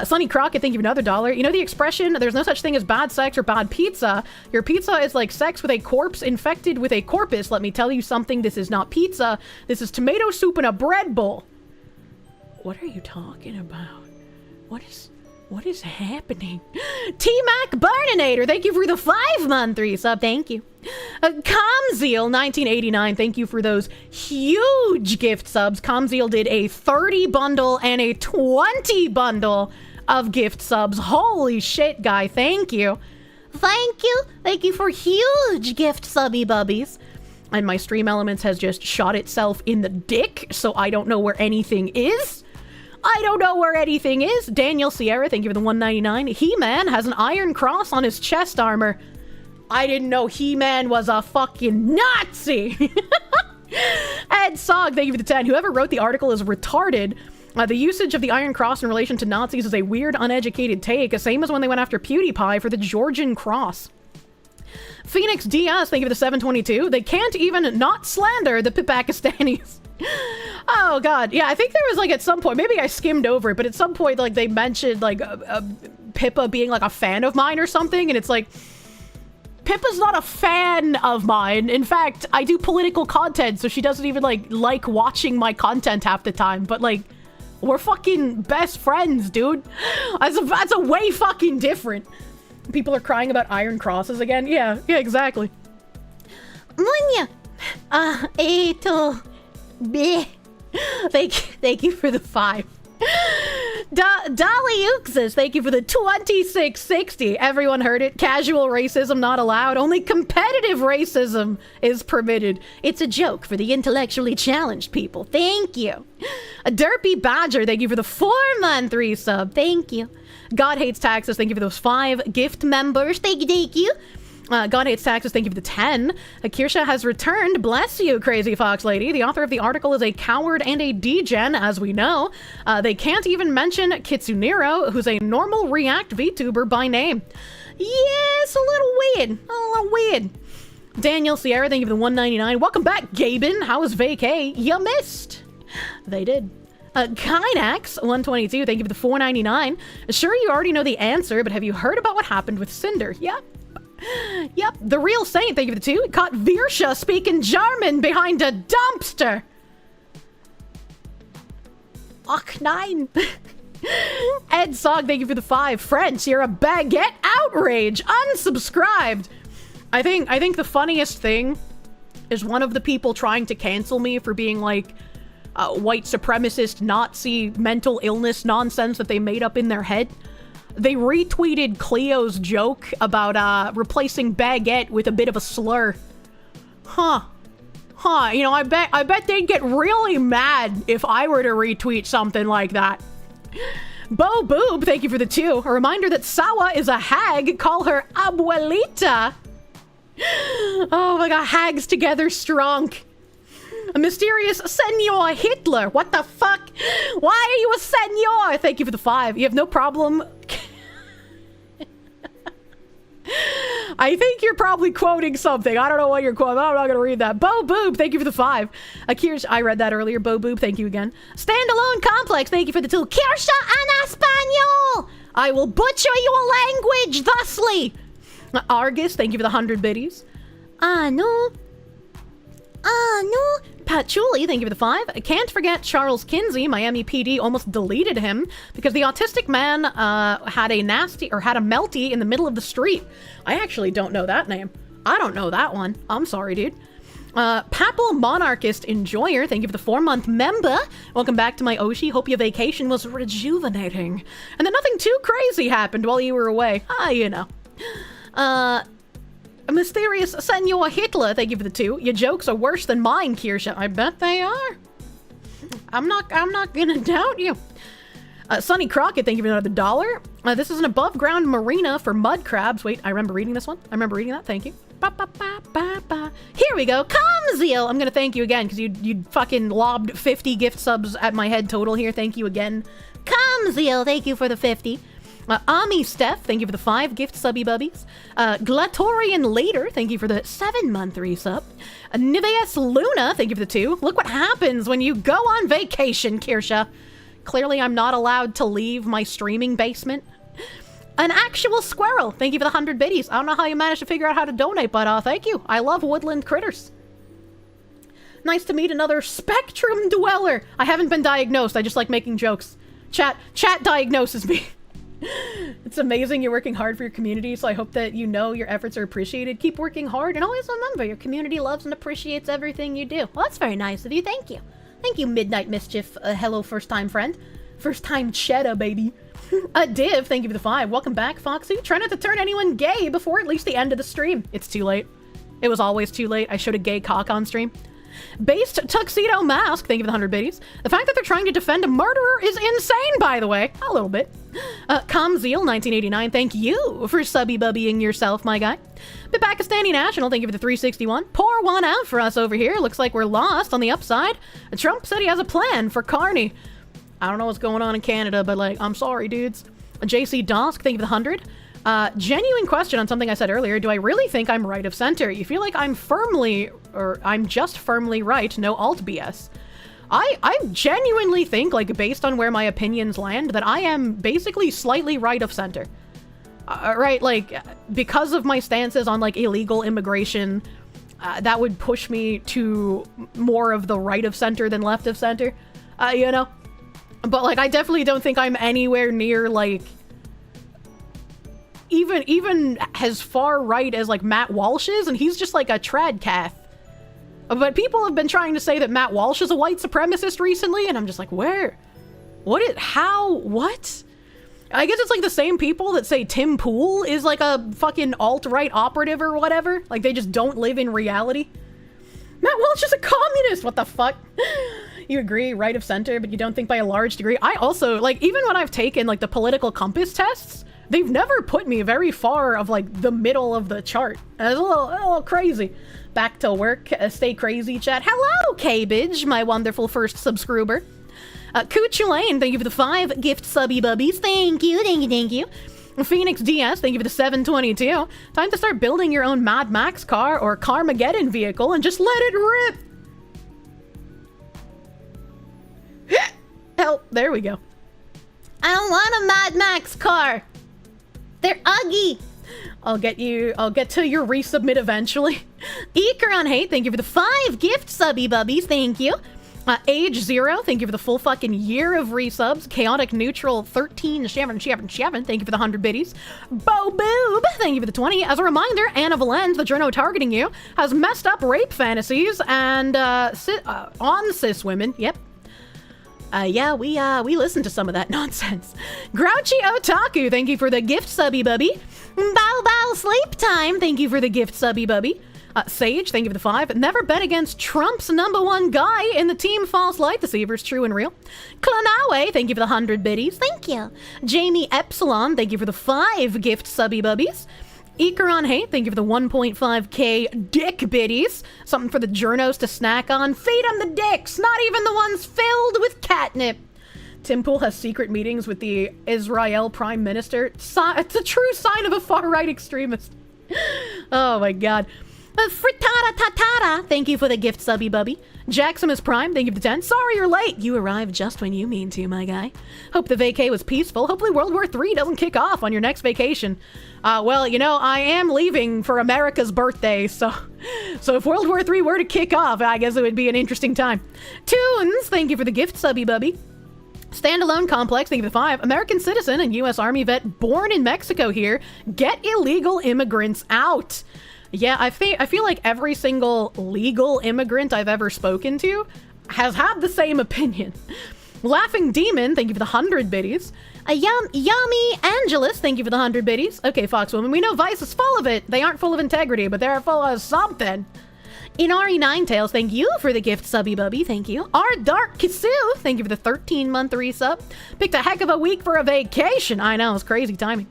[SPEAKER 3] Sonny Crockett, thank you for another $1. You know the expression, there's no such thing as bad sex or bad pizza. Your pizza is like sex with a corpse infected with a corpus. Let me tell you something, this is not pizza. This is tomato soup in a bread bowl. What are you talking about? What is happening? T-Mac Barninator, thank you for the 5-month resub. Thank you. Comzeal 1989, thank you for those huge gift subs. Comzeal did a 30 bundle and a 20 bundle of gift subs. Holy shit, guy. Thank you.
[SPEAKER 10] Thank you. Thank you for huge gift subby bubbies.
[SPEAKER 3] And my Stream Elements has just shot itself in the dick, so I don't know where anything is. I don't know where anything is. Daniel Sierra, thank you for the 199. He-Man has an iron cross on his chest armor. I didn't know He-Man was a fucking Nazi. Ed Sog, thank you for the 10. Whoever wrote the article is retarded. The usage of the Iron Cross in relation to Nazis is a weird, uneducated take, same as when they went after PewDiePie for the Georgian Cross. Phoenix DS, thank you for the 722. They can't even not slander the Pakistanis. Oh god, yeah, I think there was like at some point, maybe I skimmed over it, but at some point like they mentioned like Pippa being like a fan of mine or something, and it's like, Pippa's not a fan of mine. In fact, I do political content, so she doesn't even like watching my content half the time, but like, we're fucking best friends, dude. That's a way fucking different. People are crying about iron crosses again. Yeah, exactly.
[SPEAKER 10] Munya.
[SPEAKER 3] Thank you for the 5. Dolly Uxas, thank you for the 2660. Everyone heard it. Casual racism not allowed. Only competitive racism is permitted.
[SPEAKER 10] It's a joke for the intellectually challenged people. Thank you.
[SPEAKER 3] A Derpy Badger, thank you for the 4-month resub.
[SPEAKER 10] Thank you.
[SPEAKER 3] God Hates Taxes, thank you for those 5 gift members.
[SPEAKER 10] Thank you.
[SPEAKER 3] God Hates Taxes, thank you for the 10. Kirsche has returned. Bless you, Crazy Fox Lady. The author of the article is a coward and a degen, as we know. They can't even mention Kitsunero, who's a normal React VTuber by name. Yes, a little weird. Daniel Sierra, thank you for the 199. Welcome back, Gaben. How was vacay? You missed. They did. Kynax, 122, thank you for the 499. Sure, you already know the answer, but have you heard about what happened with Cinder? Yep. The Real Saint, thank you for the 2. Caught Virsha speaking German behind a dumpster. Och, 9. Ed Sog, thank you for the 5. French, you're a baguette outrage. Unsubscribed. I think the funniest thing is one of the people trying to cancel me for being like white supremacist Nazi mental illness nonsense that they made up in their head. They retweeted Cleo's joke about replacing baguette with a bit of a slur. Huh. You know, I bet they'd get really mad if I were to retweet something like that. Bo Boob, thank you for the 2. A reminder that Sawa is a hag. Call her abuelita. Oh my god, hags together strong. A mysterious Senor Hitler. What the fuck? Why are you a senor? Thank you for the 5. You have no problem. I think you're probably quoting something. I don't know what you're quoting. I'm not going to read that. Bo Boob, thank you for the 5. Kirsche, I read that earlier. Bo Boob, thank you again. Standalone Complex, thank you for the 2. Kirsche en Espanol. I will butcher your language thusly. Argus, thank you for the 100 biddies.
[SPEAKER 10] No.
[SPEAKER 3] Patchouli, thank you for the 5. I can't forget Charles Kinsey. Miami PD almost deleted him because the autistic man had a melty in the middle of the street. I actually don't know that name.
[SPEAKER 1] I don't know that one. I'm sorry, dude. Papal Monarchist Enjoyer, thank you for the 4-month member. Welcome back to my Oshi. Hope your vacation was rejuvenating. And that nothing too crazy happened while you were away. You know. Mysterious Senor Hitler, thank you for the 2. Your jokes are worse than mine, Kirsche. I bet they are. I'm not gonna doubt you. Sonny Crockett, thank you for another $1. This is an above ground marina for mud crabs. Wait, I remember reading this one. I remember reading that. Thank you. Ba, ba, ba, ba, ba. Here we go. Kamzeal. I'm gonna thank you again because you fucking lobbed 50 gift subs at my head total here. Thank you again. Kamzeal, thank you for the 50. Ami Steph, thank you for the 5 gift subby bubbies. Glatorian Later, thank you for the 7-month resub. Niveus Luna, thank you for the 2. Look what happens when you go on vacation, Kirsche. Clearly I'm not allowed to leave my streaming basement. An Actual Squirrel, thank you for the 100 biddies. I don't know how you managed to figure out how to donate, but thank you. I love woodland critters. Nice to meet another Spectrum Dweller. I haven't been diagnosed, I just like making jokes. Chat diagnoses me. It's amazing you're working hard for your community, so I hope that you know your efforts are appreciated. Keep working hard, and always remember, your community loves and appreciates everything you do. Well, that's very nice of you, thank you. Thank you, Midnight Mischief. Hello, first-time friend. First-time cheddar, baby. Div, thank you for the 5. Welcome back, Foxy. Try not to turn anyone gay before at least the end of the stream. It's too late. It was always too late. I showed a gay cock on stream. Based Tuxedo Mask, thank you for the 100 biddies. The fact that they're trying to defend a murderer is insane, by the way. A little bit. Kamzeal, 1989, thank you for subby-bubbying yourself, my guy. Pakistani National, thank you for the 361. Pour one out for us over here. Looks like we're lost on the upside. Trump said he has a plan for Carney. I don't know what's going on in Canada, but, like, I'm sorry, dudes. JC Dosk, thank you for the 100. Genuine question on something I said earlier. Do I really think I'm right of center? You feel like I'm just firmly right, no alt BS. I genuinely think, like, based on where my opinions land, that I am basically slightly right of center. Right, like, because of my stances on, like, illegal immigration, that would push me to more of the right of center than left of center, you know? But, like, I definitely don't think I'm anywhere near, like, even as far right as, like, Matt Walsh is, and he's just, like, a tradcath. But people have been trying to say that Matt Walsh is a white supremacist recently, and I'm just like, where? What? I guess it's, like, the same people that say Tim Pool is, like, a fucking alt-right operative or whatever. Like, they just don't live in reality. Matt Walsh is a communist! What the fuck? You agree, right of center, but you don't think by a large degree. I also, like, even when I've taken, like, the political compass tests, they've never put me very far of, like, the middle of the chart. It's a little crazy. Back to work. Stay crazy, chat. Hello, Cabbage, my wonderful first subscriber. Kuchulain, thank you for the 5 gift subby bubbies. Thank you. Phoenix DS, thank you for the 722. Time to start building your own Mad Max car or Carmageddon vehicle and just let it rip. Oh, there we go. I don't want a Mad Max car. They're ugly. I'll get to your resubmit eventually. Ikaron Hate, thank you for the 5 gift subby bubbies. Thank you. Age 0, thank you for the full fucking year of resubs. Chaotic Neutral 13, Shavin, thank you for the 100 biddies. Bo Boob, thank you for the 20. As a reminder, Anna Valens, the journo targeting you, has messed up rape fantasies and on cis women. Yep. Yeah, we listened to some of that nonsense. Grouchy Otaku, thank you for the gift subby bubby. Bow Bow Sleep Time, thank you for the gift subby bubby. Sage, thank you for the 5. Never bet against Trump's #1 guy in the team False Light Deceivers, true and real. Klanawe, thank you for the 100 biddies. Thank you. Jamie Epsilon, thank you for the 5 gift subby bubbies. Ikaron Hate, thank you for the 1.5k dick biddies. Something for the journos to snack on. Feed them the dicks, not even the ones filled with catnip. Tim Pool has secret meetings with the Israel Prime Minister. It's a true sign of a far-right extremist. Oh my god. Frittata Tatata, thank you for the gift subby bubby. Jaximus Prime, thank you for the 10. Sorry you're late. You arrived just when you mean to, my guy. Hope the vacay was peaceful. Hopefully World War III doesn't kick off on your next vacation. Well, you know, I am leaving for America's birthday, so if World War III were to kick off, I guess it would be an interesting time. Toons, thank you for the gift subby bubby. Standalone Complex, thank you for the 5. American citizen and U.S. Army vet born in Mexico here. Get illegal immigrants out. Yeah, I feel like every single legal immigrant I've ever spoken to has had the same opinion. Laughing Demon, thank you for the 100 biddies. Yummy Angelus, thank you for the 100 biddies. Okay, Foxwoman, we know Vice is full of it. They aren't full of integrity, but they're full of something. Inari Ninetails, thank you for the gift, Subby Bubby, thank you. Our Dark Kisu, thank you for the 13-month resub. Picked a heck of a week for a vacation. I know, it's crazy timing.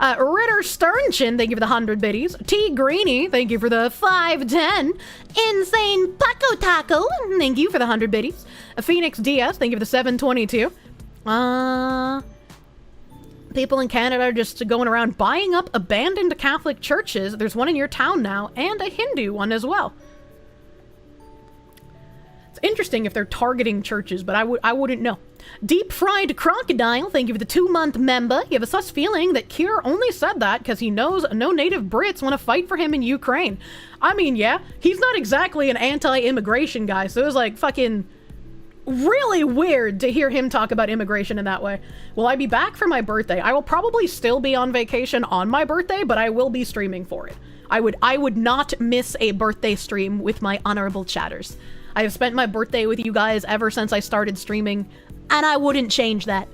[SPEAKER 1] Ritter Sternchin, thank you for the 100 biddies. T Greeny, thank you for the 510. Insane Paco Taco, thank you for the 100 biddies. Phoenix DS, thank you for the 722. People in Canada are just going around buying up abandoned Catholic churches. There's one in your town now, and a Hindu one as well. It's interesting if they're targeting churches, but I wouldn't know. Deep Fried Crocodile, thank you for the 2-month member. You have a sus feeling that Kier only said that because he knows no native Brits want to fight for him in Ukraine. I mean, yeah, he's not exactly an anti-immigration guy, so it was like fucking really weird to hear him talk about immigration in that way. Will I be back for my birthday? I will probably still be on vacation on my birthday, but I will be streaming for it. I would not miss a birthday stream with my honorable chatters. I have spent my birthday with you guys ever since I started streaming, and I wouldn't change that.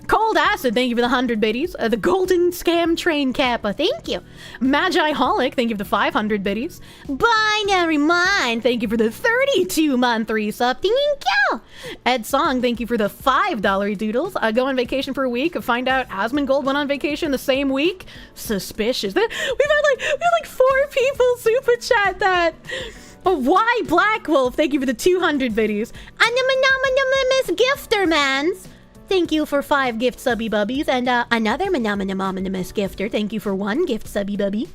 [SPEAKER 1] Cold Acid, thank you for the 100 biddies. The Golden Scam Train Kappa, thank you. Magi Holic, thank you for the 500 biddies. Binary Mind, thank you for the 32-month resub, thank you. Ed Song, thank you for the $5 doodles. Go on vacation for a week, find out Asmongold went on vacation the same week. Suspicious. We had like 4 people super chat that. Why Black Wolf, thank you for the 200 biddies. Anonymous Gifter Mans, thank you for 5 gift subby bubbies. And another anonymous gifter, thank you for 1 gift subby bubby.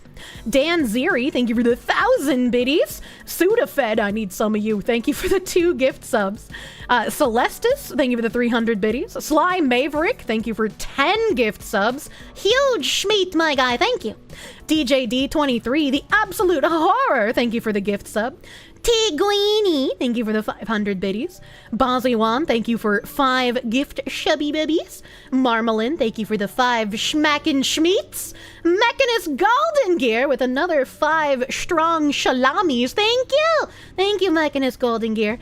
[SPEAKER 1] Dan Ziri, thank you for the 1,000 biddies. Sudafed, I need some of you, thank you for the 2 gift subs. Celestis, thank you for the 300 biddies. Sly Maverick, thank you for 10 gift subs. Huge Schmeat, my guy, thank you. DJD23, the absolute horror, thank you for the gift sub. Tiguini, thank you for the 500 biddies. Boziwan, thank you for 5 gift shubby bibbies. Marmalin, thank you for the 5 schmackin' schmeats. Mechanist Golden Gear with another 5 strong shalamis, thank you. Thank you, Mechanist Golden Gear.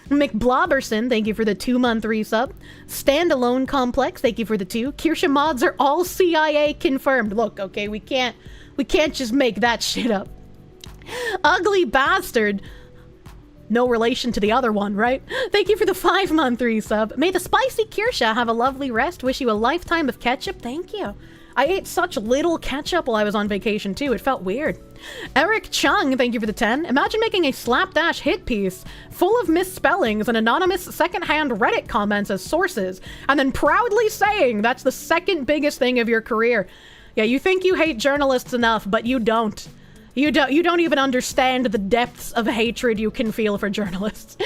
[SPEAKER 1] McBlobberson, thank you for the 2-month resub. Standalone Complex, thank you for the 2. Kirsche mods are all CIA confirmed. Look, okay, we can't just make that shit up. Ugly Bastard, no relation to the other one, right? Thank you for the 5-month resub. May the spicy Kirsche have a lovely rest. Wish you a lifetime of ketchup. Thank you. I ate such little ketchup while I was on vacation too. It felt weird. Eric Chung, thank you for the 10. Imagine making a slapdash hit piece full of misspellings and anonymous secondhand Reddit comments as sources, and then proudly saying that's the second biggest thing of your career. Yeah, you think you hate journalists enough, but you don't. You don't even understand the depths of hatred you can feel for journalists.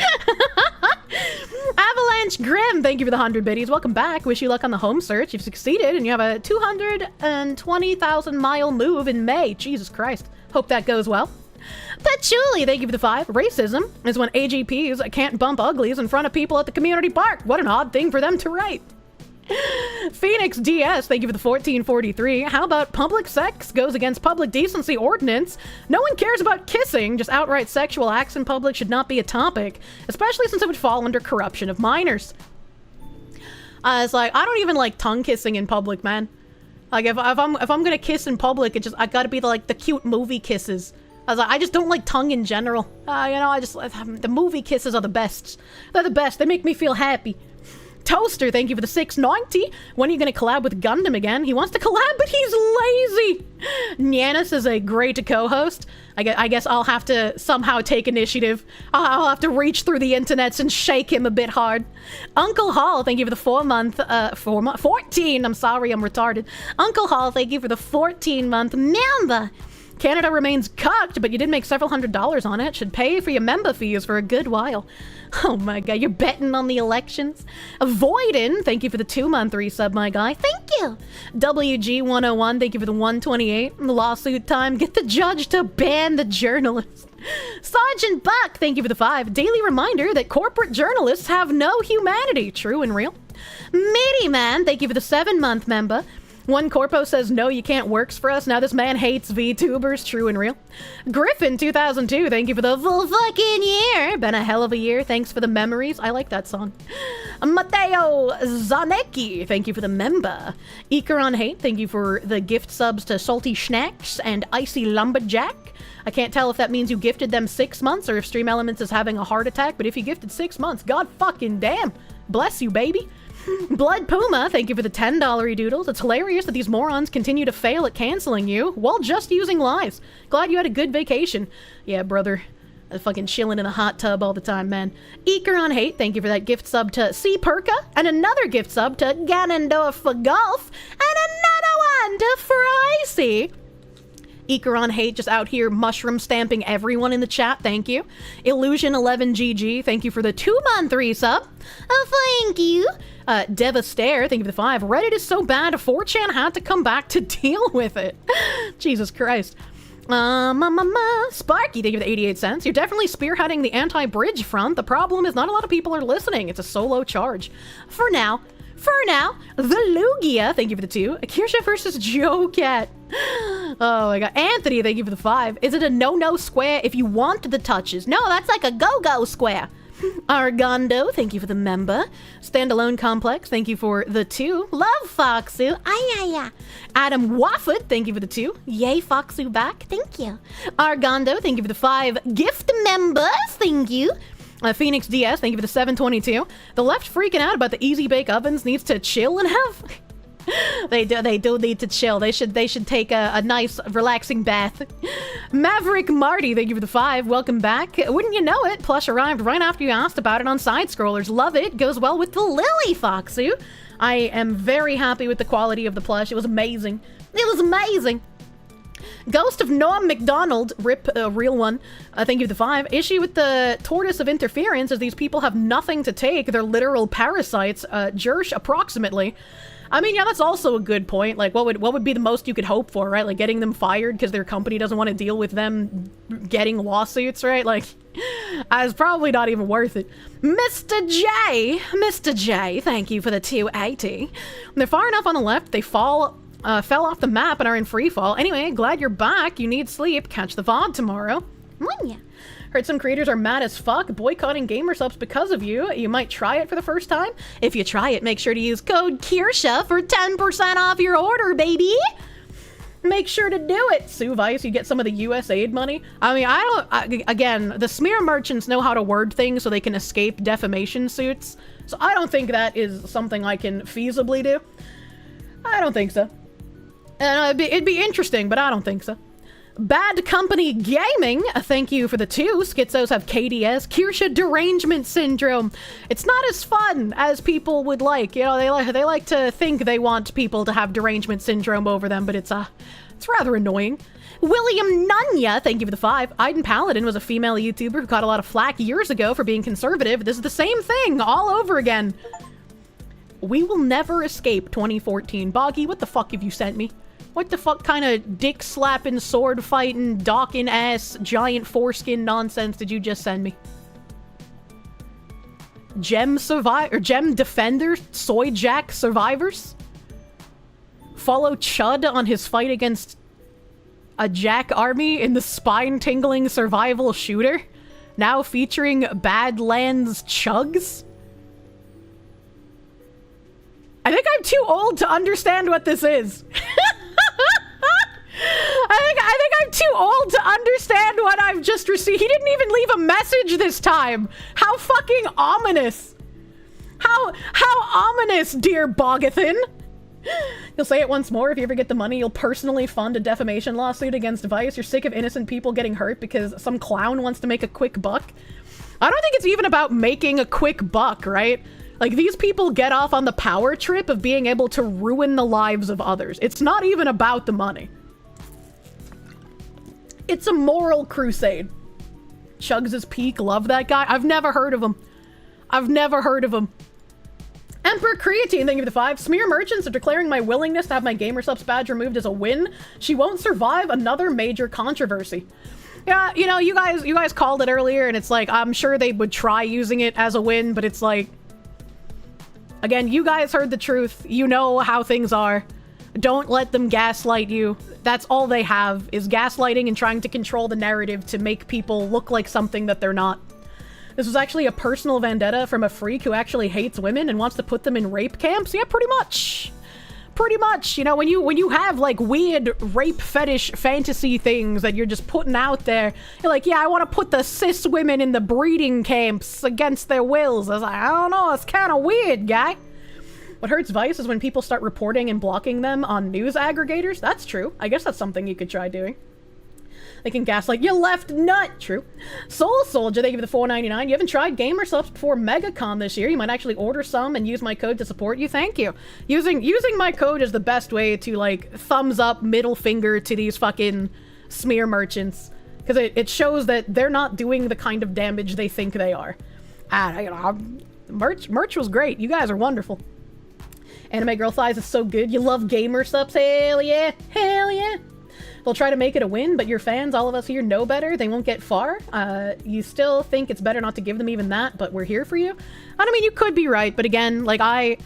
[SPEAKER 1] Avalanche Grim, thank you for the 100 biddies. Welcome back. Wish you luck on the home search. You've succeeded, and you have a 220,000 mile move in May. Jesus Christ. Hope that goes well. Patchouli, thank you for the 5. Racism is when AGPs can't bump uglies in front of people at the community park. What an odd thing for them to write. Phoenix DS, thank you for the 1443. How about public sex goes against public decency ordinance? No one cares about kissing, just outright sexual acts in public should not be a topic, especially since it would fall under corruption of minors. It's like, I don't even like tongue kissing in public, man. Like, if I'm gonna kiss in public, I gotta be the cute movie kisses. I just don't like tongue in general. The movie kisses are the best. They're the best. They make me feel happy. Toaster, thank you for the 690. When are you going to collab with Gundam again? He wants to collab, but he's lazy. Nyanis is a great co-host. I guess I'll have to somehow take initiative. I'll have to reach through the internets and shake him a bit hard. Uncle Hall, thank you for the 14. I'm sorry, I'm retarded. Uncle Hall, thank you for the 14-month member. Canada remains cucked, but you did make several $100s on it. Should pay for your member fees for a good while. Oh my god, you're betting on the elections? Voidin, thank you for the 2-month resub, my guy. Thank you. WG101, thank you for the 128. Lawsuit time, get the judge to ban the journalist. Sergeant Buck, thank you for the 5. Daily reminder that corporate journalists have no humanity. True and real. Mitty Man, thank you for the 7-month member.
[SPEAKER 3] One Corpo says, no, you can't works for us. Now this man hates VTubers, true and real. Griffin 2002, thank you for the full fucking year. Been a hell of a year. Thanks for the memories. I like that song. Mateo Zanecki, thank you for the member. Ikaron Hate, thank you for the gift subs to Salty Snacks and Icy Lumberjack. I can't tell if that means you gifted them 6 months or if Stream Elements is having a heart attack, but if you gifted 6 months, god fucking damn. Bless you, baby. Blood Puma, thank you for the $10 doodles. It's hilarious that these morons continue to fail at canceling you while just using lies. Glad you had a good vacation. Yeah, brother. I'm fucking chilling in a hot tub all the time, man. Ikaron Hate, thank you for that gift sub to C. Perka, and another gift sub to Ganondorf for Golf, and another one to Fricy. Ikaron Hate just out here mushroom stamping everyone in the chat, thank you. Illusion11GG, thank you for the 2-month resub. Thank you. Devastaire, thank you for the 5. Reddit is so bad, 4chan had to come back to deal with it. Jesus Christ. Sparky, thank you for the 88 cents. You're definitely spearheading the anti-bridge front. The problem is not a lot of people are listening. It's a solo charge. For now, the Lugia, thank you for the 2. Kirsche versus Joe Cat. Oh my god. Anthony, thank you for the 5. Is it a no-no square if you want the touches? No, that's like a go-go square. Argondo, thank you for the member. Standalone Complex, thank you for the 2. Love Foxu, ay. Adam Wafford, thank you for the 2. Yay, Foxu back, thank you. Argondo, thank you for the 5 gift members, thank you. Phoenix DS, thank you for the 722. The left freaking out about the easy bake ovens needs to chill and have... They do need to chill. They should take a nice relaxing bath. Maverick Marty, thank you for the 5. Welcome back. Wouldn't you know it? Plush arrived right after you asked about it on Side Scrollers. Love it. Goes well with the Lily Foxu. I am very happy with the quality of the plush. It was amazing. It was amazing. Ghost of Noam McDonald, rip, real one, thank you for the 5. Issue with the Tortoise of Interference is these people have nothing to take. They're literal parasites. Jersh, approximately. I mean, yeah, that's also a good point. Like, what would be the most you could hope for, right? Like, getting them fired because their company doesn't want to deal with them getting lawsuits, right? Like, it's probably not even worth it. Mr. J, thank you for the 280. When they're far enough on the left, they fell off the map and are in free fall. Anyway, glad you're back. You need sleep. Catch the VoD tomorrow. Yeah. Heard some creators are mad as fuck boycotting gamer subs because of you. You might try it for the first time. If you try it, make sure to use code Kirsche for 10% off your order, baby. Make sure to do it. Sue Vice, you get some of the US aid money. I mean, again, the smear merchants know how to word things so they can escape defamation suits. So I don't think that is something I can feasibly do. I don't think so. It'd be interesting, but I don't think so. Bad Company Gaming, thank you for the 2. Schizos have KDS, Kirsche derangement syndrome. It's not as fun as people would like. You know, they like to think they want people to have derangement syndrome over them, but it's rather annoying. William Nunya, thank you for the 5. Aiden Paladin was a female YouTuber who caught a lot of flack years ago for being conservative. This is the same thing all over again. We will never escape 2014. Boggy, what the fuck have you sent me? What the fuck kind of dick-slapping, sword-fighting, docking-ass, giant foreskin nonsense did you just send me? Gem Defender, Soy Jack Survivors? Follow Chud on his fight against a Jack army in the spine-tingling survival shooter? Now featuring Badlands Chugs? I think I'm too old to understand what this is. I think I'm too old to understand what I've just received. He didn't even leave a message this time. How fucking ominous. How ominous, dear Bogathan. You'll say it once more. If you ever get the money, you'll personally fund a defamation lawsuit against Vice. You're sick of innocent people getting hurt because some clown wants to make a quick buck. I don't think it's even about making a quick buck, right? Like, these people get off on the power trip of being able to ruin the lives of others. It's not even about the money. It's a moral crusade. Chugs' Peak, love that guy. I've never heard of him. Emperor Creatine, thank you for the 5. Smear merchants are declaring my willingness to have my gamer subs badge removed as a win. She won't survive another major controversy. Yeah, you know, you guys called it earlier, and it's like, I'm sure they would try using it as a win, but it's like, again, you guys heard the truth. You know how things are.
[SPEAKER 1] Don't let them gaslight you. That's all they have, is gaslighting and trying to control the narrative to make people look like something that they're not. This was actually a personal vendetta from a freak who actually hates women and wants to put them in rape camps. Yeah, pretty much. Pretty much. You know, when you have like weird rape fetish fantasy things that you're just putting out there, you're like, yeah, I want to put the cis women in the breeding camps against their wills. I was like, I don't know, it's kind of weird, guy. What hurts Vice is when people start reporting and blocking them on news aggregators. That's true. I guess that's something you could try doing. They can gaslight you left nut. True. Soul Soldier, they give you the $4.99. You haven't tried Gamer Supps before MegaCon this year. You might actually order some and use my code to support you. Thank you. Using my code is the best way to, like, thumbs up, middle finger to these fucking smear merchants. Because it shows that they're not doing the kind of damage they think they are. And, merch was great. You guys are wonderful. Anime Girl Thighs is so good. You love Gamer Supps. Hell yeah. Hell yeah. They'll try to make it a win, but your fans, all of us here, know better. They won't get far. You still think it's better not to give them even that, but we're here for you. I mean, you could be right, but again, like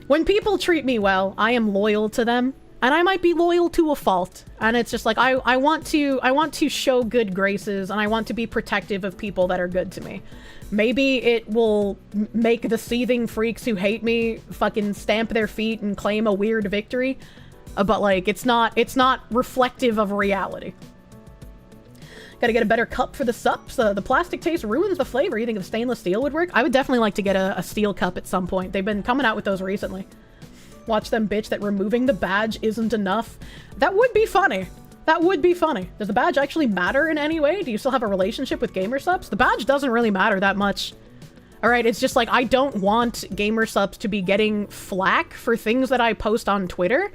[SPEAKER 1] when people treat me well, I am loyal to them, and I might be loyal to a fault. And it's just like, I want to show good graces, and I want to be protective of people that are good to me. Maybe it will make the seething freaks who hate me fucking stamp their feet and claim a weird victory. But, like, it's not reflective of reality. Gotta get a better cup for the Supps. The plastic taste ruins the flavor. You think the stainless steel would work? I would definitely like to get a steel cup at some point. They've been coming out with those recently. Watch them bitch that removing the badge isn't enough. That would be funny. That would be funny. Does the badge actually matter in any way? Do you still have a relationship with Gamer Supps? The badge doesn't really matter that much. Alright, it's just like, I don't want Gamer Supps to be getting flack for things that I post on Twitter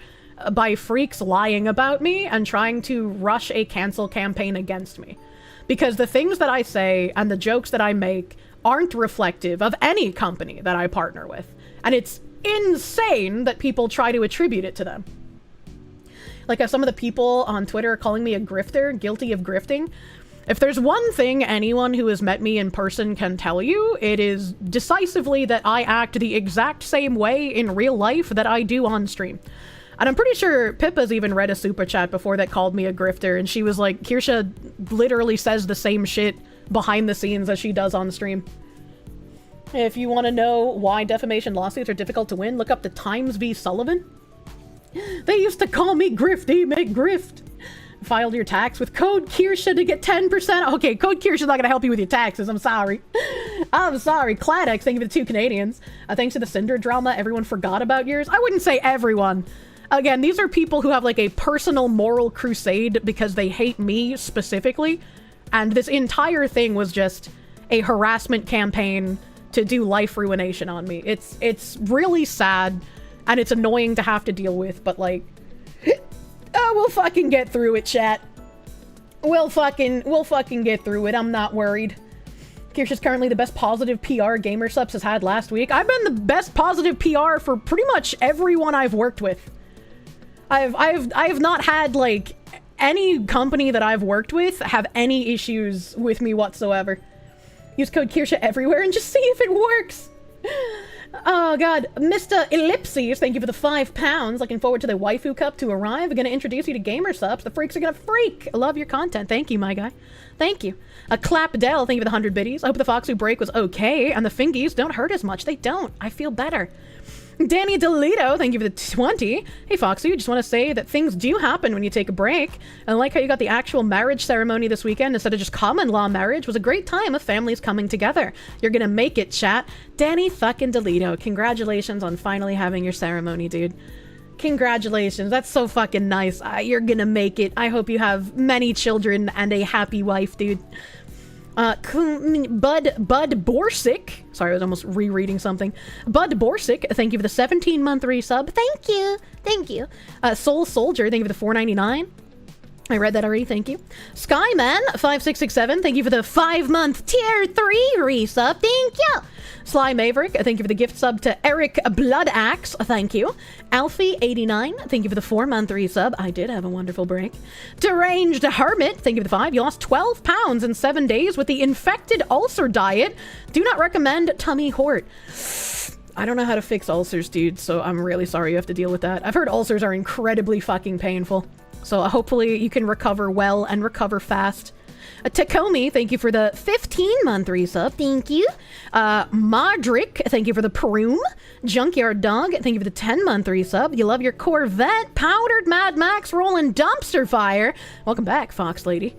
[SPEAKER 1] by freaks lying about me and trying to rush a cancel campaign against me. Because the things that I say and the jokes that I make aren't reflective of any company that I partner with. And it's insane that people try to attribute it to them. Like, some of the people on Twitter are calling me a grifter, guilty of grifting. If there's one thing anyone who has met me in person can tell you, it is decisively that I act the exact same way in real life that I do on stream. And I'm pretty sure Pippa's even read a super chat before that called me a grifter, and she was like, Kirsche literally says the same shit behind the scenes as she does on stream. If you want to know why defamation lawsuits are difficult to win, look up the Times v. Sullivan. They used to call me Grifty McGrift. Filed your tax with code Kirsche to get 10%. Okay, code Kirsche is not going to help you with your taxes. I'm sorry. I'm sorry. Cladex, thank you for the 2 Canadians. Thanks to the Cinder drama, everyone forgot about yours. I wouldn't say everyone. Again, these are people who have like a personal moral crusade because they hate me specifically. And this entire thing was just a harassment campaign to do life ruination on me. It's really sad and it's annoying to have to deal with, but like, oh, we'll fucking get through it, chat. We'll fucking get through it. I'm not worried. Kirsche is currently the best positive PR Gamer Supps has had last week. I've been the best positive PR for pretty much everyone I've worked with. I've not had like any company that I've worked with have any issues with me whatsoever. Use code Kirsche everywhere and just see if it works. Oh god, Mr. Ellipses, thank you for the £5. Looking forward to the waifu cup to arrive. I'm gonna introduce you to Gamer Supps. The freaks are gonna freak. I love your content. Thank you, my guy. Thank you. Clapdell, thank you for the 100 biddies. I hope the Foxu break was okay, and the fingies don't hurt as much. They don't. I feel better. Danny Delito, thank you for the 20. Hey Foxy, just want to say that things do happen when you take a break. I like how you got the actual marriage ceremony this weekend instead of just common law marriage. It was a great time of families coming together. You're gonna make it, chat. Danny fucking Delito, congratulations on finally having your ceremony, dude. Congratulations, that's so fucking nice. You're gonna make it. I hope you have many children and a happy wife, dude. Bud Borsic. Sorry, I was almost rereading something. Bud Borsic, thank you for the 17-month resub. Thank you. Thank you. Soul Soldier, thank you for the $4.99. I read that already, thank you. Skyman5667, thank you for the 5-month tier 3 resub. Thank you. Sly Maverick, thank you for the gift sub to Eric Bloodaxe. Thank you. Alfie89, thank you for the 4-month resub. I did have a wonderful break. Deranged Hermit, thank you for the 5. You lost 12 pounds in 7 days with the infected ulcer diet. Do not recommend tummy hort.
[SPEAKER 3] I don't know how to fix ulcers, dude, so I'm really sorry you have to deal with that. I've heard ulcers are incredibly fucking painful. So hopefully you can recover well and recover fast. Takomi, thank you for the 15-month resub. Thank you. Modric, thank you for the Perum. Junkyard Dog, thank you for the 10-month resub. You love your Corvette. Powdered Mad Max rolling dumpster fire. Welcome back, Fox Lady.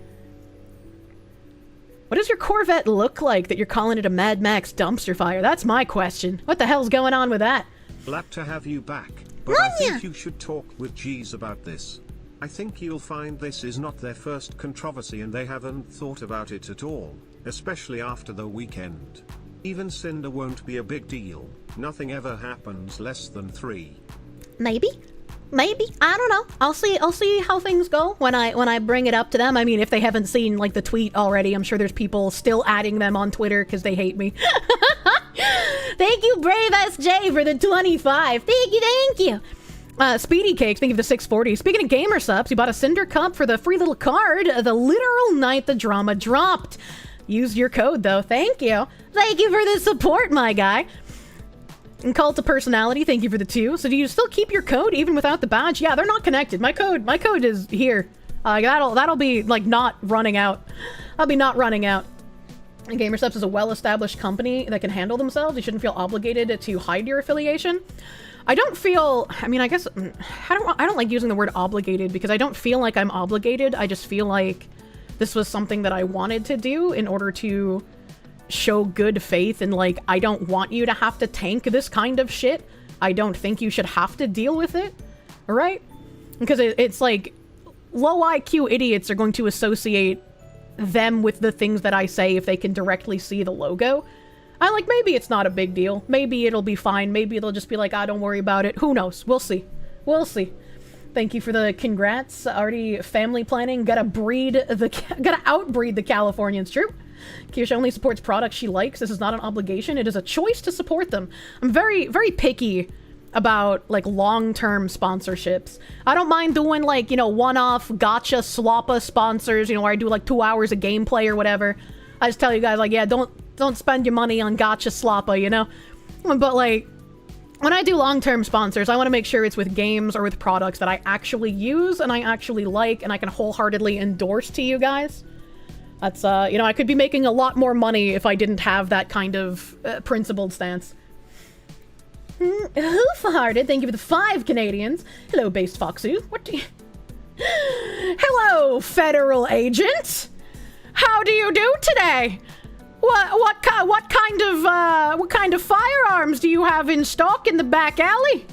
[SPEAKER 3] What does your Corvette look like that you're calling it a Mad Max dumpster fire? That's my question. What the hell's going on with that?
[SPEAKER 4] Glad to have you back, but I think you should talk with G's about this. I think you'll find this is not their first controversy and they haven't thought about it at all, especially after the weekend. Even Cinder won't be a big deal. Nothing ever happens less than 3.
[SPEAKER 3] Maybe. I don't know. I'll see how things go when I bring it up to them. I mean, if they haven't seen like the tweet already, I'm sure there's people still adding them on Twitter because they hate me. Thank you, Brave SJ, for the 25. Thank you. Speedy Cakes, thank you for the 640. Speaking of gamer subs, you bought a Cinder Cup for the free little card the literal night the drama dropped. Use your code though. Thank you. Thank you for the support, my guy. And Cult of Personality, thank you for the 2. So do you still keep your code even without the badge? Yeah, they're not connected. My code is here. That'll be like not running out. I'll be not running out. And GamerSubs is a well-established company that can handle themselves. You shouldn't feel obligated to hide your affiliation. I don't feel, I mean, I guess, I don't like using the word obligated because I don't feel like I'm obligated. I just feel like this was something that I wanted to do in order to show good faith and like, I don't want you to have to tank this kind of shit. I don't think you should have to deal with it. All right? Because it's like low IQ idiots are going to associate them with the things that I say if they can directly see the logo. I'm like, maybe it's not a big deal. Maybe it'll be fine. Maybe they'll just be like, don't worry about it. Who knows? We'll see. We'll see. Thank you for the congrats. Already family planning. Gotta outbreed the Californians. True. Kirsche only supports products she likes. This is not an obligation. It is a choice to support them. I'm very, very picky about like long-term sponsorships. I don't mind doing like, you know, one-off gotcha sloppa sponsors, you know, where I do like 2 hours of gameplay or whatever. I just tell you guys like, yeah, don't spend your money on gotcha sloppa, you know? But like, when I do long-term sponsors, I want to make sure it's with games or with products that I actually use and I actually like and I can wholeheartedly endorse to you guys. That's, you know, I could be making a lot more money if I didn't have that kind of principled stance. Hoof-hearted, thank you for the 5 Canadians. Hello, Based Foxu. What do you... Hello, federal agent. How do you do today? What kind of firearms do you have in stock in the back alley?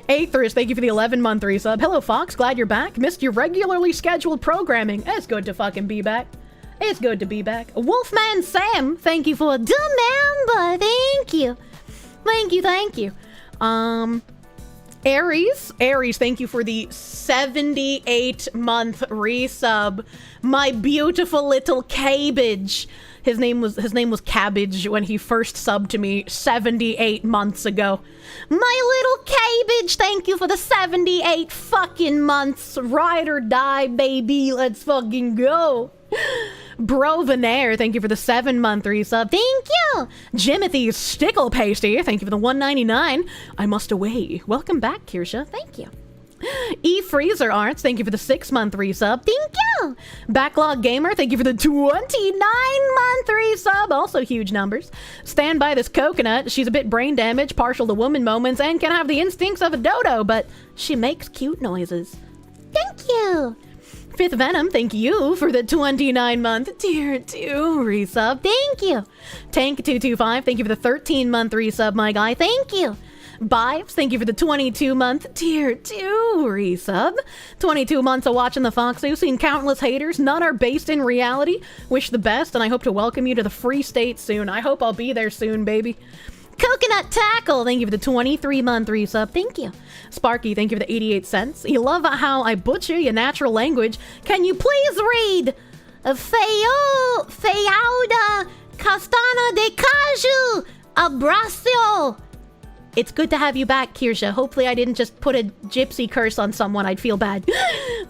[SPEAKER 3] Aetherist, thank you for the 11-month resub. Hello, Fox. Glad you're back. Missed your regularly scheduled programming. It's good to fucking be back. It's good to be back. Wolfman Sam, thank you for the member. Thank you. Thank you. Aries, thank you for the 78-month resub. My beautiful little cabbage. His name was Cabbage when he first subbed to me 78 months ago. My little cabbage, thank you for the 78 fucking months. Ride or die, baby. Let's fucking go. Bro Venair, thank you for the 7-month resub. Thank you. Jimothy's Stickle Pasty, thank you for the 199. I must away. Welcome back, Kirsche. Thank you. Freezer Arts, thank you for the 6-month resub. Thank you. Backlog Gamer, thank you for the 29-month resub. Also huge numbers. Stand by this coconut. She's a bit brain damaged, partial to woman moments, and can have the instincts of a dodo, but she makes cute noises. Thank you. Fifth Venom, thank you for the 29-month tier 2 resub. Thank you. Tank225, thank you for the 13-month resub, my guy. Thank you. Bives, thank you for the 22-month tier 2 resub. 22 months of watching the Foxu, seen countless haters. None are based in reality. Wish the best, and I hope to welcome you to the Free State soon. I hope I'll be there soon, baby. Coconut Tackle, thank you for the 23-month resub. Thank you. Sparky, thank you for the 88 cents. You love how I butcher your natural language. Can you please read Feauda Castana de Caju Abracio? It's good to have you back, Kirsche. Hopefully I didn't just put a gypsy curse on someone. I'd feel bad.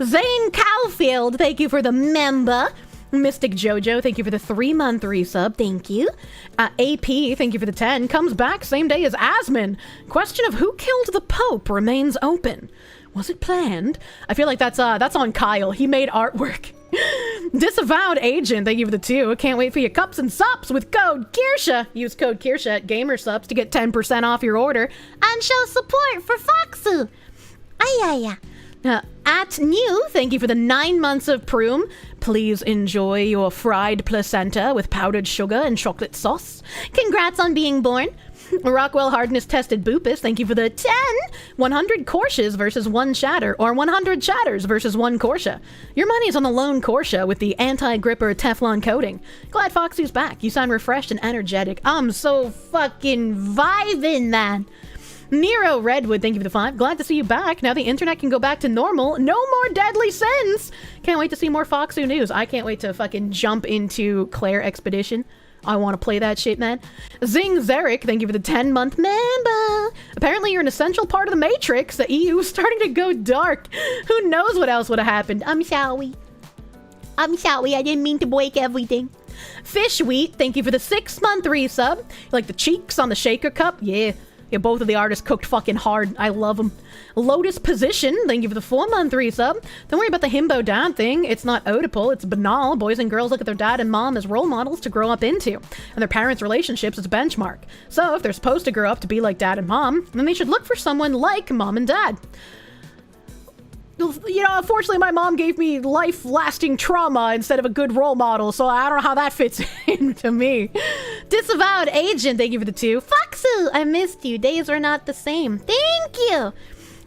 [SPEAKER 3] Zane Cowfield, thank you for the member. Mystic Jojo, thank you for the 3-month resub. Thank you. AP, thank you for the 10. Comes back same day as Asmin. Question of who killed the Pope remains open. Was it planned? I feel like that's on Kyle. He made artwork. Disavowed Agent, thank you for the 2. Can't wait for your cups and sups with code Kirsche. Use code Kirsche at GamerSups to get 10% off your order and show support for Foxu. At New, thank you for the 9 months of Proom. Please enjoy your fried placenta with powdered sugar and chocolate sauce. Congrats on being born. Rockwell Hardness Tested Boopus, thank you for the 10. 100 Kirsches versus 1 Shatter, or 100 Shatters versus 1 Kirsche. Your money's on the lone Kirsche with the anti-gripper Teflon coating. Glad Foxy's back. You sound refreshed and energetic. I'm so fucking vibing, man. Nero Redwood, thank you for the 5. Glad to see you back. Now the internet can go back to normal. No more deadly sins. Can't wait to see more Foxu news. I can't wait to fucking jump into Claire Expedition. I want to play that shit, man. Zing Zarek, thank you for the 10-month member. Apparently you're an essential part of the Matrix. The EU is starting to go dark. Who knows what else would have happened? I'm sorry. I didn't mean to break everything. Fish Wheat, thank you for the 6-month resub. You like the cheeks on the shaker cup? Yeah, both of the artists cooked fucking hard. I love them. Lotus Position, thank you for the 4-month resub. Don't worry about the himbo dad thing. It's not Oedipal, it's banal. Boys and girls look at their dad and mom as role models to grow up into. And their parents' relationships as a benchmark. So if they're supposed to grow up to be like dad and mom, then they should look for someone like mom and dad. You know, unfortunately, my mom gave me life-lasting trauma instead of a good role model, so I don't know how that fits into me. Disavowed Agent, thank you for the 2. Foxu, I missed you. Days are not the same. Thank you.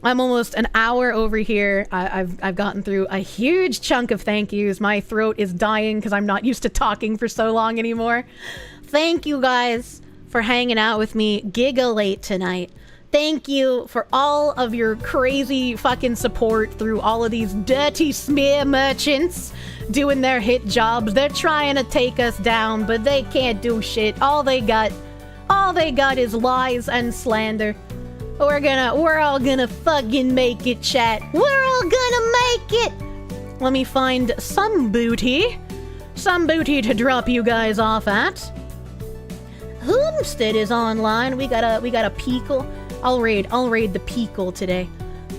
[SPEAKER 3] I'm almost an hour over here. I've gotten through a huge chunk of thank yous. My throat is dying because I'm not used to talking for so long anymore. Thank you guys for hanging out with me giga-late tonight. Thank you for all of your crazy fucking support through all of these dirty smear merchants doing their hit jobs. They're trying to take us down, but they can't do shit. All they got is lies and slander. We're all gonna fucking make it, chat. We're all gonna make it. Let me find some booty to drop you guys off at. Homestead is online. We got a Peekle. I'll raid the Peekle today.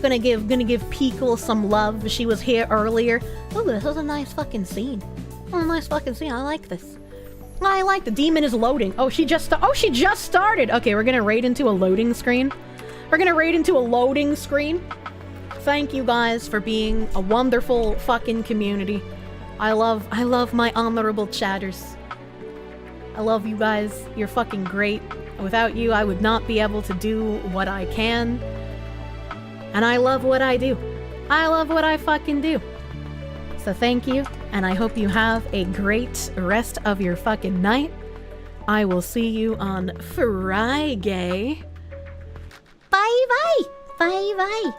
[SPEAKER 3] Gonna give Peekle some love. She was here earlier. Oh, this is a nice fucking scene. Oh, a nice fucking scene. I like this. I like the demon is loading. Oh, she just started. Okay, we're gonna raid into a loading screen. Thank you guys for being a wonderful fucking community. I love my honorable chatters. I love you guys. You're fucking great. Without you, I would not be able to do what I can. And I love what I do. I love what I fucking do. So thank you, and I hope you have a great rest of your fucking night. I will see you on Friday. Bye bye. Bye bye.